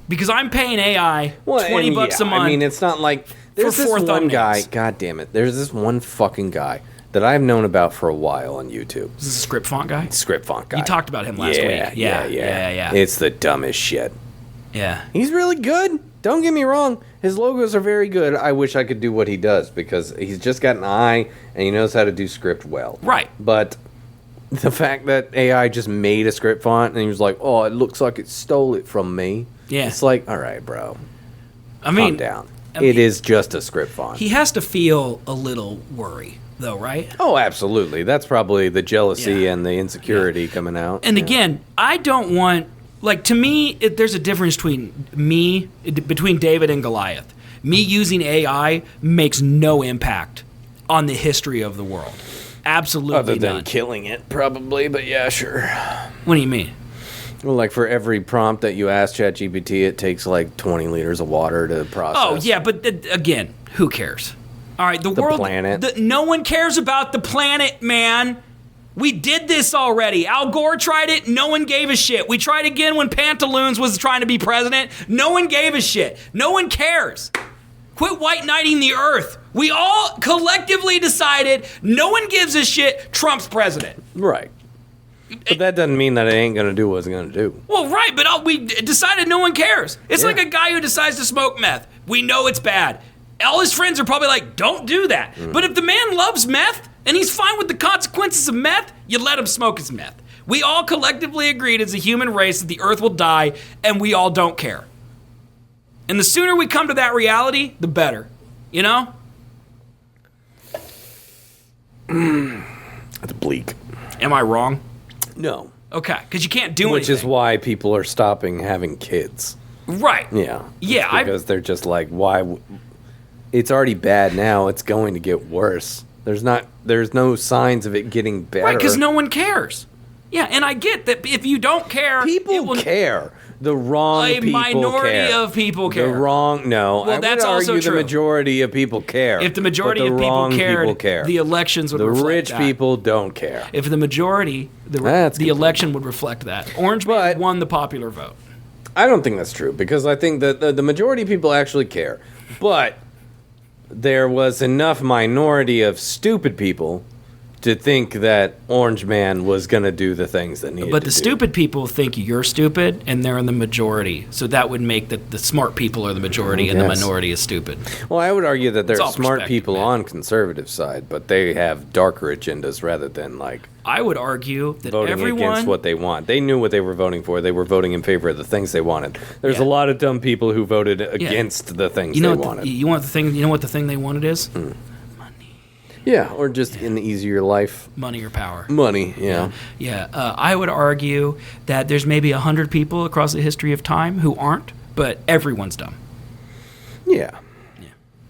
Speaker 2: Because I'm paying AI $20 a month.
Speaker 3: I mean, it's not like there's
Speaker 2: for
Speaker 3: this
Speaker 2: 4
Speaker 3: one
Speaker 2: thumbnails.
Speaker 3: guy. God damn it! There's this one fucking guy that I've known about for a while on YouTube.
Speaker 2: Is this a script font guy?
Speaker 3: Script font guy.
Speaker 2: You talked about him last week. Yeah.
Speaker 3: It's the dumbest shit.
Speaker 2: Yeah.
Speaker 3: He's really good. Don't get me wrong. His logos are very good. I wish I could do what he does because he's just got an eye and he knows how to do script well.
Speaker 2: Right.
Speaker 3: But the fact that AI just made a script font and he was like, oh, it looks like it stole it from me.
Speaker 2: Yeah.
Speaker 3: It's like, all right, bro.
Speaker 2: I mean,
Speaker 3: calm down. It is just a script font.
Speaker 2: He has to feel a little worry, though, right?
Speaker 3: Oh, absolutely. That's probably the jealousy and the insecurity coming out.
Speaker 2: And again, I don't want, like, to me, there's a difference between David and Goliath. Me using AI makes no impact on the history of the world. Absolutely
Speaker 3: Other than
Speaker 2: none.
Speaker 3: killing it, probably, but yeah, sure.
Speaker 2: What do you mean?
Speaker 3: Well, like for every prompt that you ask ChatGPT, it takes like 20 liters of water to process.
Speaker 2: Oh, yeah, but again, who cares? All right, the world...
Speaker 3: planet.
Speaker 2: No one cares about the planet, man. We did this already. Al Gore tried it. No one gave a shit. We tried again when Pantaloons was trying to be president. No one gave a shit. No one cares. Quit white knighting the earth. We all collectively decided no one gives a shit. Trump's president.
Speaker 3: Right. But that doesn't mean that it ain't going to do what it's going to do.
Speaker 2: Well, right, but we decided no one cares. It's like a guy who decides to smoke meth. We know it's bad. All his friends are probably like, don't do that. But if the man loves meth and he's fine with the consequences of meth, you let him smoke his meth. We all collectively agreed as a human race that the earth will die and we all don't care. And the sooner we come to that reality, the better. You know?
Speaker 3: It's bleak.
Speaker 2: Am I wrong?
Speaker 3: No.
Speaker 2: Okay, because you can't do
Speaker 3: Which
Speaker 2: anything.
Speaker 3: is why people are stopping having kids.
Speaker 2: Right.
Speaker 3: Yeah.
Speaker 2: Yeah,
Speaker 3: Because they're just like, why? It's already bad now. It's going to get worse. There's no signs of it getting better.
Speaker 2: Right, because no one cares. Yeah, and I get that if you don't care,
Speaker 3: people care. The wrong people care.
Speaker 2: A minority of people care.
Speaker 3: The wrong, no.
Speaker 2: Well, that's
Speaker 3: I would
Speaker 2: also
Speaker 3: argue
Speaker 2: true.
Speaker 3: the majority of people care.
Speaker 2: If the majority
Speaker 3: but
Speaker 2: of people cared,
Speaker 3: care.
Speaker 2: the elections would reflect
Speaker 3: rich
Speaker 2: that.
Speaker 3: people don't care.
Speaker 2: If the majority, the election would reflect that. Orange Man won the popular vote.
Speaker 3: I don't think that's true because I think that the majority of people actually care. But there was enough minority of stupid people to think that Orange Man was going to do the things that needed
Speaker 2: But
Speaker 3: to
Speaker 2: the
Speaker 3: do.
Speaker 2: stupid people think you're stupid, and they're in the majority. So that would make the smart people are the majority, and the minority is stupid.
Speaker 3: Well, I would argue that there
Speaker 2: It's
Speaker 3: are
Speaker 2: all
Speaker 3: smart
Speaker 2: perspective,
Speaker 3: people on conservative side, but they have darker agendas rather than like
Speaker 2: I would argue that
Speaker 3: voting
Speaker 2: everyone
Speaker 3: against what they want. They knew what they were voting for. They were voting in favor of the things they wanted. There's a lot of dumb people who voted against the things
Speaker 2: you know
Speaker 3: they
Speaker 2: what
Speaker 3: wanted.
Speaker 2: You want the thing? You know what the thing they wanted is?
Speaker 3: Yeah, or just an easier life.
Speaker 2: Money or power.
Speaker 3: Money, yeah.
Speaker 2: Yeah, I would argue that there's maybe 100 people across the history of time who aren't, but everyone's dumb.
Speaker 3: Yeah.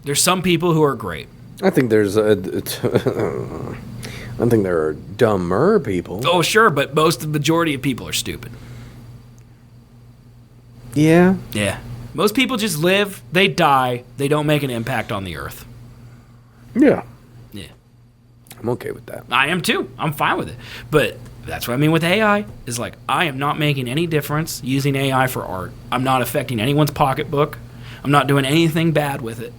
Speaker 2: There's some people who are great.
Speaker 3: I think there's I think there are dumber people.
Speaker 2: Oh, sure, but the majority of people are stupid.
Speaker 3: Yeah.
Speaker 2: Yeah. Most people just live, they die, they don't make an impact on the earth.
Speaker 3: Yeah.
Speaker 2: Yeah.
Speaker 3: I'm okay with that.
Speaker 2: I am too. I'm fine with it. But that's what I mean with AI, is like, I am not making any difference using AI for art. I'm not affecting anyone's pocketbook. I'm not doing anything bad with it.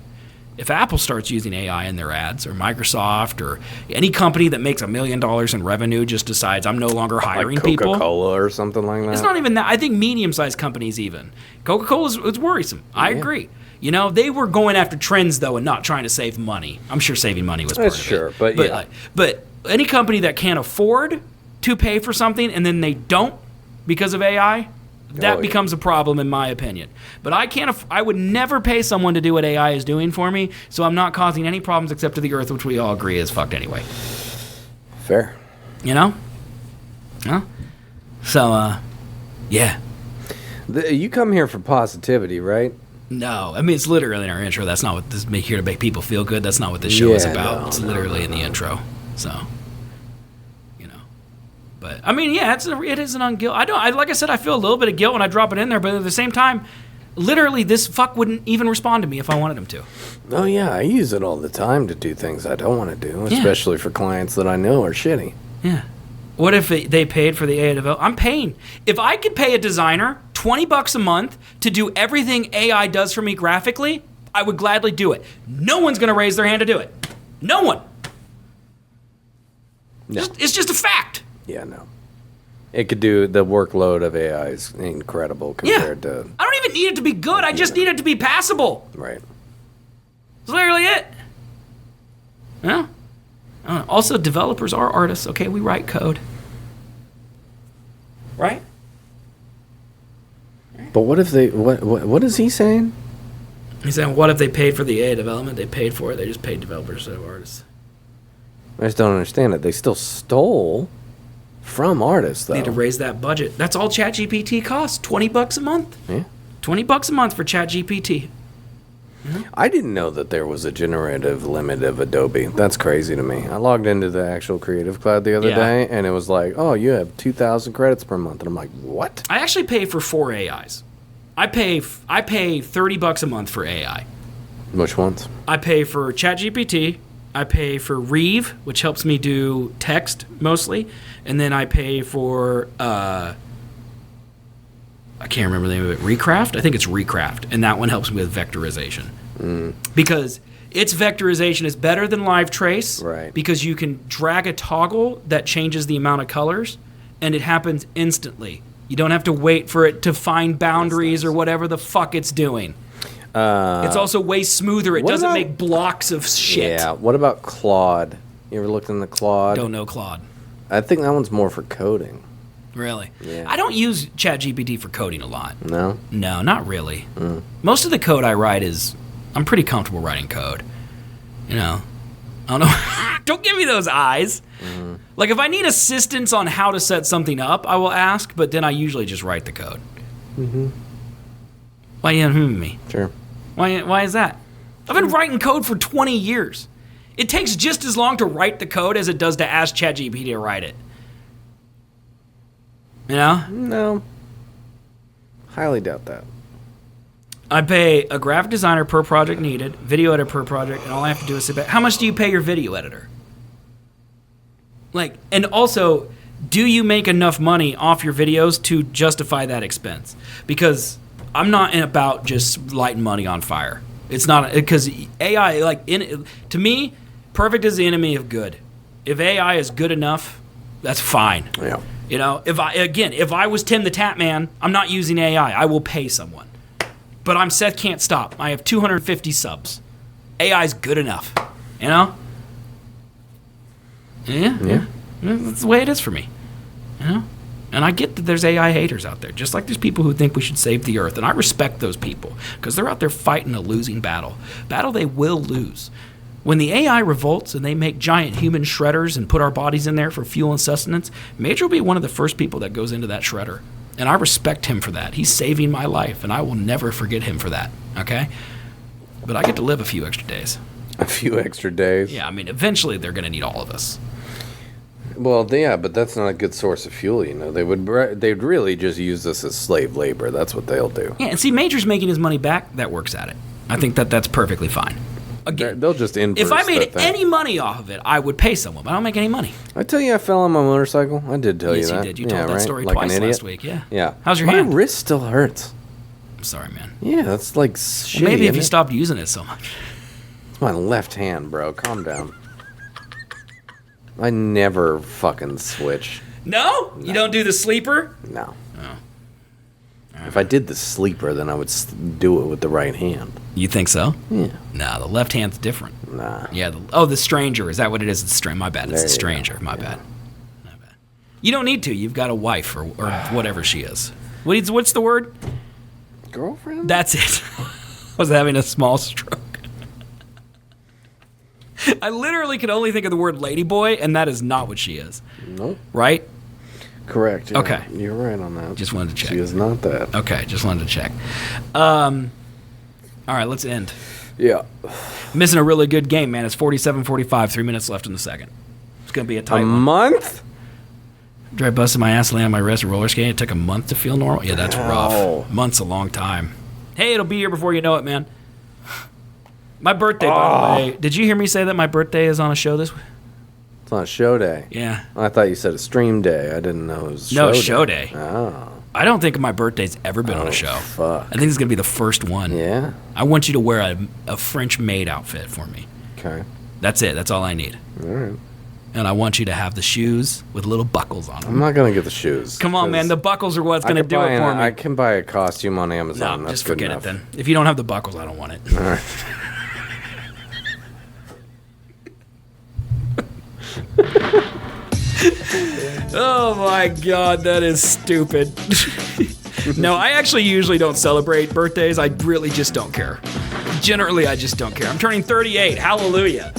Speaker 2: If Apple starts using AI in their ads, or Microsoft, or any company that makes $1 million in revenue just decides I'm no longer hiring
Speaker 3: like
Speaker 2: people.
Speaker 3: Coca-Cola or something like that.
Speaker 2: It's not even that. I think medium-sized companies even. Coca-Cola is worrisome. I agree. You know, they were going after trends, though, and not trying to save money. I'm sure saving money was part
Speaker 3: That's
Speaker 2: of
Speaker 3: sure,
Speaker 2: it.
Speaker 3: but yeah.
Speaker 2: But any company that can't afford to pay for something and then they don't because of AI, that becomes a problem in my opinion. But I would never pay someone to do what AI is doing for me, so I'm not causing any problems except to the Earth, which we all agree is fucked anyway.
Speaker 3: Fair.
Speaker 2: You know? Huh? So, yeah.
Speaker 3: You come here for positivity, right?
Speaker 2: No, I mean, it's literally in our intro. That's not what this is here to make people feel good. That's not what this show is about. It's literally in the intro. So, you know, but I mean, yeah, it is an unguilt. Like I said, I feel a little bit of guilt when I drop it in there, but at the same time, literally, this fuck wouldn't even respond to me if I wanted him to.
Speaker 3: Oh yeah, I use it all the time to do things I don't want to do, especially for clients that I know are shitty.
Speaker 2: Yeah. What if they paid for the AI development? I'm paying. If I could pay a designer $20 a month to do everything AI does for me graphically, I would gladly do it. No one's going to raise their hand to do it. No one.
Speaker 3: No.
Speaker 2: It's just a fact.
Speaker 3: Yeah, no. It could do the workload of AI is incredible compared to.
Speaker 2: I don't even need it to be good. I just need it to be passable.
Speaker 3: Right.
Speaker 2: That's literally it. Yeah. Also, developers are artists. Okay, we write code. Right?
Speaker 3: But what if they? What is he saying?
Speaker 2: He's saying, what if they paid for the AI development? They paid for it. They just paid developers instead of artists.
Speaker 3: I just don't understand it. They still stole from artists, though.
Speaker 2: They need to raise that budget. That's all ChatGPT costs. $20 a month.
Speaker 3: Yeah.
Speaker 2: $20 a month for ChatGPT.
Speaker 3: I didn't know that there was a generative limit of Adobe. That's crazy to me. I logged into the actual Creative Cloud the other day, and it was like, oh, you have 2,000 credits per month. And I'm like, what?
Speaker 2: I actually pay for 4 AIs. I pay $30 a month for AI.
Speaker 3: Which ones?
Speaker 2: I pay for ChatGPT. I pay for Reeve, which helps me do text mostly. And then I pay for, I can't remember the name of it, Recraft? I think it's Recraft. And that one helps me with vectorization. Because its vectorization is better than Live Trace.
Speaker 3: Right.
Speaker 2: Because you can drag a toggle that changes the amount of colors, and it happens instantly. You don't have to wait for it to find boundaries or whatever the fuck it's doing. It's also way smoother. It doesn't make blocks of shit.
Speaker 3: Yeah. What about Claude? You ever looked into Claude?
Speaker 2: Don't know Claude.
Speaker 3: I think that one's more for coding.
Speaker 2: Really?
Speaker 3: Yeah.
Speaker 2: I don't use ChatGPT for coding a lot.
Speaker 3: No?
Speaker 2: No, not really. Most of the code I write I'm pretty comfortable writing code. You know, I don't know. Don't give me those eyes. Like, if I need assistance on how to set something up, I will ask, but then I usually just write the code. Why you me?
Speaker 3: Sure.
Speaker 2: Why is that? I've been writing code for 20 years. It takes just as long to write the code as it does to ask ChatGPT to write it. You know?
Speaker 3: No. Highly doubt that.
Speaker 2: I pay a graphic designer per project needed, video editor per project, and all I have to do is sit back. How much do you pay your video editor? Like, and also, do you make enough money off your videos to justify that expense? Because I'm not about just lighting money on fire. It's not, because AI, like, to me, perfect is the enemy of good. If AI is good enough, that's fine.
Speaker 3: Yeah.
Speaker 2: You know, if I was Tim the Tap Man, I'm not using AI. I will pay someone. But I'm Seth Can't Stop. I have 250 subs. AI's good enough. You know? Yeah. That's the way it is for me. You know? And I get that there's AI haters out there, just like there's people who think we should save the earth. And I respect those people because they're out there fighting a losing battle. Battle they will lose. When the AI revolts and they make giant human shredders and put our bodies in there for fuel and sustenance, Major will be one of the first people that goes into that shredder. And I respect him for that. He's saving my life, and I will never forget him for that, okay? But I get to live a few extra days.
Speaker 3: A few extra days?
Speaker 2: Yeah, I mean, eventually they're going to need all of us.
Speaker 3: Well, yeah, but that's not a good source of fuel, you know. They'd really just use this as slave labor. That's what they'll do.
Speaker 2: Yeah, and see, Major's making his money back. That works at it. I think that's perfectly fine.
Speaker 3: Again, they'll just inverse
Speaker 2: if I made
Speaker 3: that thing.
Speaker 2: any money off of it, I would pay someone, but I don't make any money.
Speaker 3: I tell you I fell on my motorcycle. I did tell you that.
Speaker 2: Yes, you did. You told that story
Speaker 3: like
Speaker 2: twice
Speaker 3: an idiot.
Speaker 2: last week, yeah.
Speaker 3: Yeah.
Speaker 2: How's your
Speaker 3: my
Speaker 2: hand?
Speaker 3: My wrist still hurts.
Speaker 2: I'm sorry, man.
Speaker 3: Yeah, that's like shitty.
Speaker 2: Well, maybe if you
Speaker 3: it?
Speaker 2: stopped using it so much.
Speaker 3: It's my left hand, bro. Calm down. I never fucking switch.
Speaker 2: No? You don't do the sleeper?
Speaker 3: No.
Speaker 2: Oh.
Speaker 3: If I did the sleeper, then I would do it with the right hand.
Speaker 2: You think so?
Speaker 3: Yeah.
Speaker 2: Nah, the left hand's different.
Speaker 3: Nah.
Speaker 2: Yeah. The stranger. Is that what it is? It's my bad. It's the stranger. My bad. You don't need to. You've got a wife or whatever she is. What's the word?
Speaker 3: Girlfriend?
Speaker 2: That's it. I was having a small stroke. I literally can only think of the word ladyboy, and that is not what she is.
Speaker 3: Nope.
Speaker 2: Right?
Speaker 3: Correct. Yeah.
Speaker 2: Okay.
Speaker 3: You're right on that.
Speaker 2: Just wanted to check.
Speaker 3: She is not that.
Speaker 2: Okay, just wanted to check. All right, let's end.
Speaker 3: Yeah.
Speaker 2: Missing a really good game, man. It's 47-45, 3 minutes left in the second. It's going to be a tight one.
Speaker 3: Month?
Speaker 2: After I busted my ass, landed on my wrist, and roller skating, it took a month to feel normal? Yeah, that's rough. Month's a long time. Hey, it'll be here before you know it, man. My birthday, by the way. Did you hear me say that my birthday is on a show this week?
Speaker 3: It's on a show day.
Speaker 2: Yeah.
Speaker 3: I thought you said a stream day. I didn't know it was
Speaker 2: show day.
Speaker 3: Oh.
Speaker 2: I don't think my birthday's ever been on a show.
Speaker 3: Fuck.
Speaker 2: I think it's going to be the first one.
Speaker 3: Yeah?
Speaker 2: I want you to wear a French maid outfit for me.
Speaker 3: Okay.
Speaker 2: That's it. That's all I need.
Speaker 3: All right.
Speaker 2: And I want you to have the shoes with little buckles on them.
Speaker 3: I'm not going to get the shoes.
Speaker 2: Come on, man. The buckles are what's going to do it for me.
Speaker 3: I can buy a costume on Amazon.
Speaker 2: No,
Speaker 3: That's
Speaker 2: just forget
Speaker 3: good
Speaker 2: it
Speaker 3: enough.
Speaker 2: then. If you don't have the buckles, I don't want it.
Speaker 3: All right.
Speaker 2: Oh my God, that is stupid. No, I actually usually don't celebrate birthdays. I really just don't care. Generally, I just don't care. I'm turning 38. Hallelujah.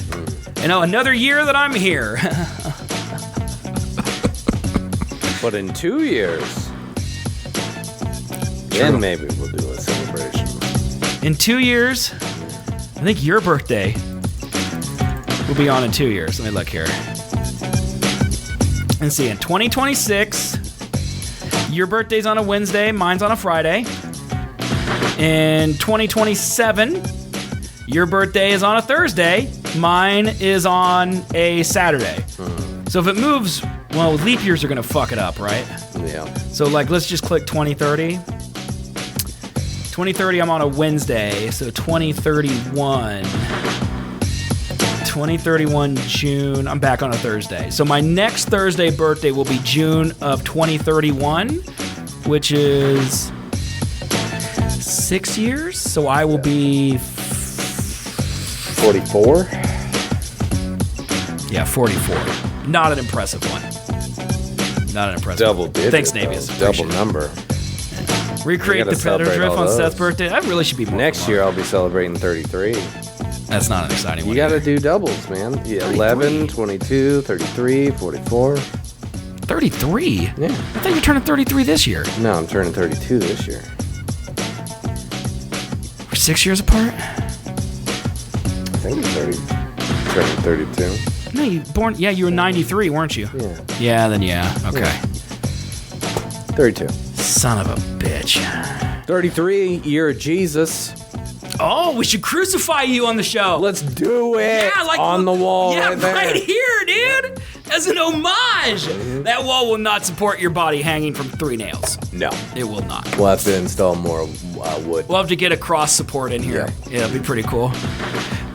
Speaker 2: You know, another year that I'm here.
Speaker 3: But in 2 years, then maybe we'll do a celebration.
Speaker 2: In 2 years, I think your birthday will be on in 2 years. Let me look here. Let's see, in 2026, your birthday's on a Wednesday, mine's on a Friday. In 2027, your birthday is on a Thursday, mine is on a Saturday. So if it moves, well, leap years are gonna fuck it up, right?
Speaker 3: Yeah.
Speaker 2: So like, let's just click 2030. 2030, I'm on a Wednesday, so 2031. 2031 June, I'm back on a Thursday. So my next Thursday birthday will be June of 2031, which is 6 years. So I will be
Speaker 3: 44?
Speaker 2: Yeah, 44. Not an impressive one. Not an impressive
Speaker 3: Double
Speaker 2: one.
Speaker 3: digit.
Speaker 2: Thanks, Navius.
Speaker 3: Double number.
Speaker 2: Recreate the Pedro drift on Seth's birthday. That really should be more.
Speaker 3: Next year, I'll be celebrating 33.
Speaker 2: That's not an exciting one.
Speaker 3: You got to do doubles, man. Yeah, 11, 22, 33, 44.
Speaker 2: 33?
Speaker 3: Yeah.
Speaker 2: I thought you were turning 33 this year.
Speaker 3: No, I'm turning 32 this year.
Speaker 2: We're 6 years apart?
Speaker 3: I think it's turning 32.
Speaker 2: No, you were 93, weren't you?
Speaker 3: Yeah.
Speaker 2: Yeah, then yeah. Okay.
Speaker 3: Yeah. 32.
Speaker 2: Son of a bitch.
Speaker 3: 33, year of Jesus.
Speaker 2: Oh, we should crucify you on the show.
Speaker 3: Let's do it.
Speaker 2: Yeah, like
Speaker 3: on the wall
Speaker 2: yeah,
Speaker 3: right there.
Speaker 2: right here, dude. As an homage. That wall will not support your body hanging from 3 nails.
Speaker 3: No.
Speaker 2: It will not.
Speaker 3: We'll have to install more wood.
Speaker 2: We'll have to get a cross support in here. Yeah, it'll be pretty cool.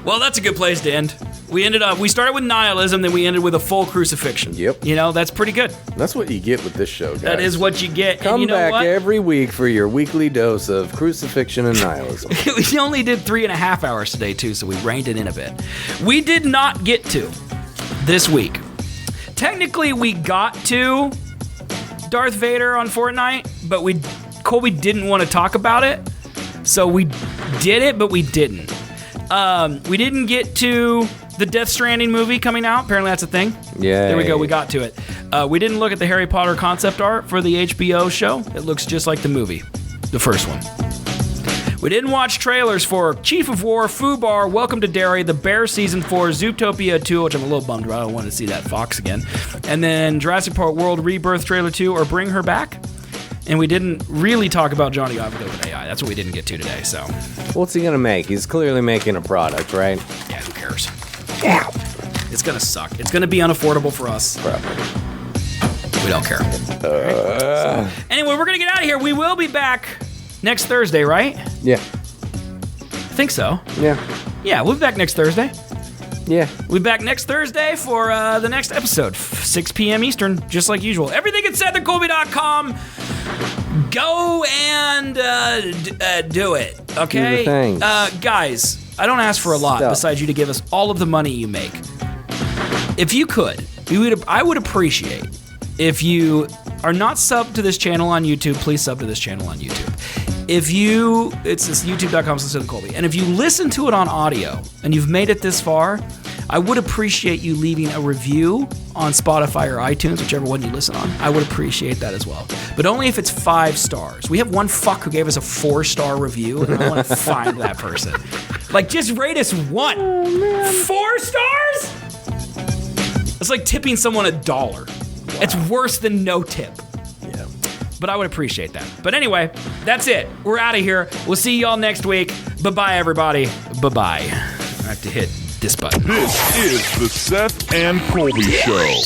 Speaker 2: Well, that's a good place to end. We started with nihilism, then we ended with a full crucifixion.
Speaker 3: Yep.
Speaker 2: You know, that's pretty good.
Speaker 3: That's what you get with this show, guys.
Speaker 2: That is what you get.
Speaker 3: Come
Speaker 2: and you know
Speaker 3: back
Speaker 2: what?
Speaker 3: every week for your weekly dose of crucifixion and nihilism.
Speaker 2: We only did 3.5 hours today, too, so we reined it in a bit. We did not get to this week. Technically, we got to Darth Vader on Fortnite, but Colby didn't want to talk about it, so we did it, but we didn't. We didn't get to the Death Stranding movie coming out. Apparently that's a thing.
Speaker 3: Yeah.
Speaker 2: There we go. We got to it. We didn't look at the Harry Potter concept art for the HBO show. It looks just like the movie, the first one. We didn't watch trailers for Chief of War, Fubar, Welcome to Derry, The Bear Season 4, Zootopia 2, which I'm a little bummed about. I don't want to see that fox again. And then Jurassic Park World Rebirth Trailer 2, or Bring Her Back. And we didn't really talk about Johnny Ive with OpenAI. That's what we didn't get to today, so.
Speaker 3: What's he gonna make? He's clearly making a product, right?
Speaker 2: Yeah, who cares?
Speaker 3: Yeah.
Speaker 2: It's gonna suck. It's gonna be unaffordable for us.
Speaker 3: Probably.
Speaker 2: We don't care. So, anyway, we're gonna get out of here. We will be back next Thursday, right?
Speaker 3: Yeah.
Speaker 2: I think so.
Speaker 3: Yeah.
Speaker 2: Yeah, we'll be back next Thursday.
Speaker 3: Yeah.
Speaker 2: We'll be back next Thursday for the next episode, 6 p.m. Eastern, just like usual. Everything at SethandColby.com. Go and do it, okay?
Speaker 3: Do the things.
Speaker 2: Guys, I don't ask for a lot besides you to give us all of the money you make. If you could, I would appreciate if you are not subbed to this channel on YouTube, please sub to this channel on YouTube. It's youtube.com/SethandColby. And if you listen to it on audio and you've made it this far, I would appreciate you leaving a review on Spotify or iTunes, whichever one you listen on. I would appreciate that as well. But only if it's 5 stars. We have one fuck who gave us a 4-star review, and I want to find that person. Like, just rate us 1. 4 stars? It's like tipping someone $1. Wow. It's worse than no tip.
Speaker 3: Yeah.
Speaker 2: But I would appreciate that. But anyway, that's it. We're out of here. We'll see y'all next week. Bye-bye, everybody. Bye-bye. I have to hit this button.
Speaker 1: This is the Seth and Colby Show.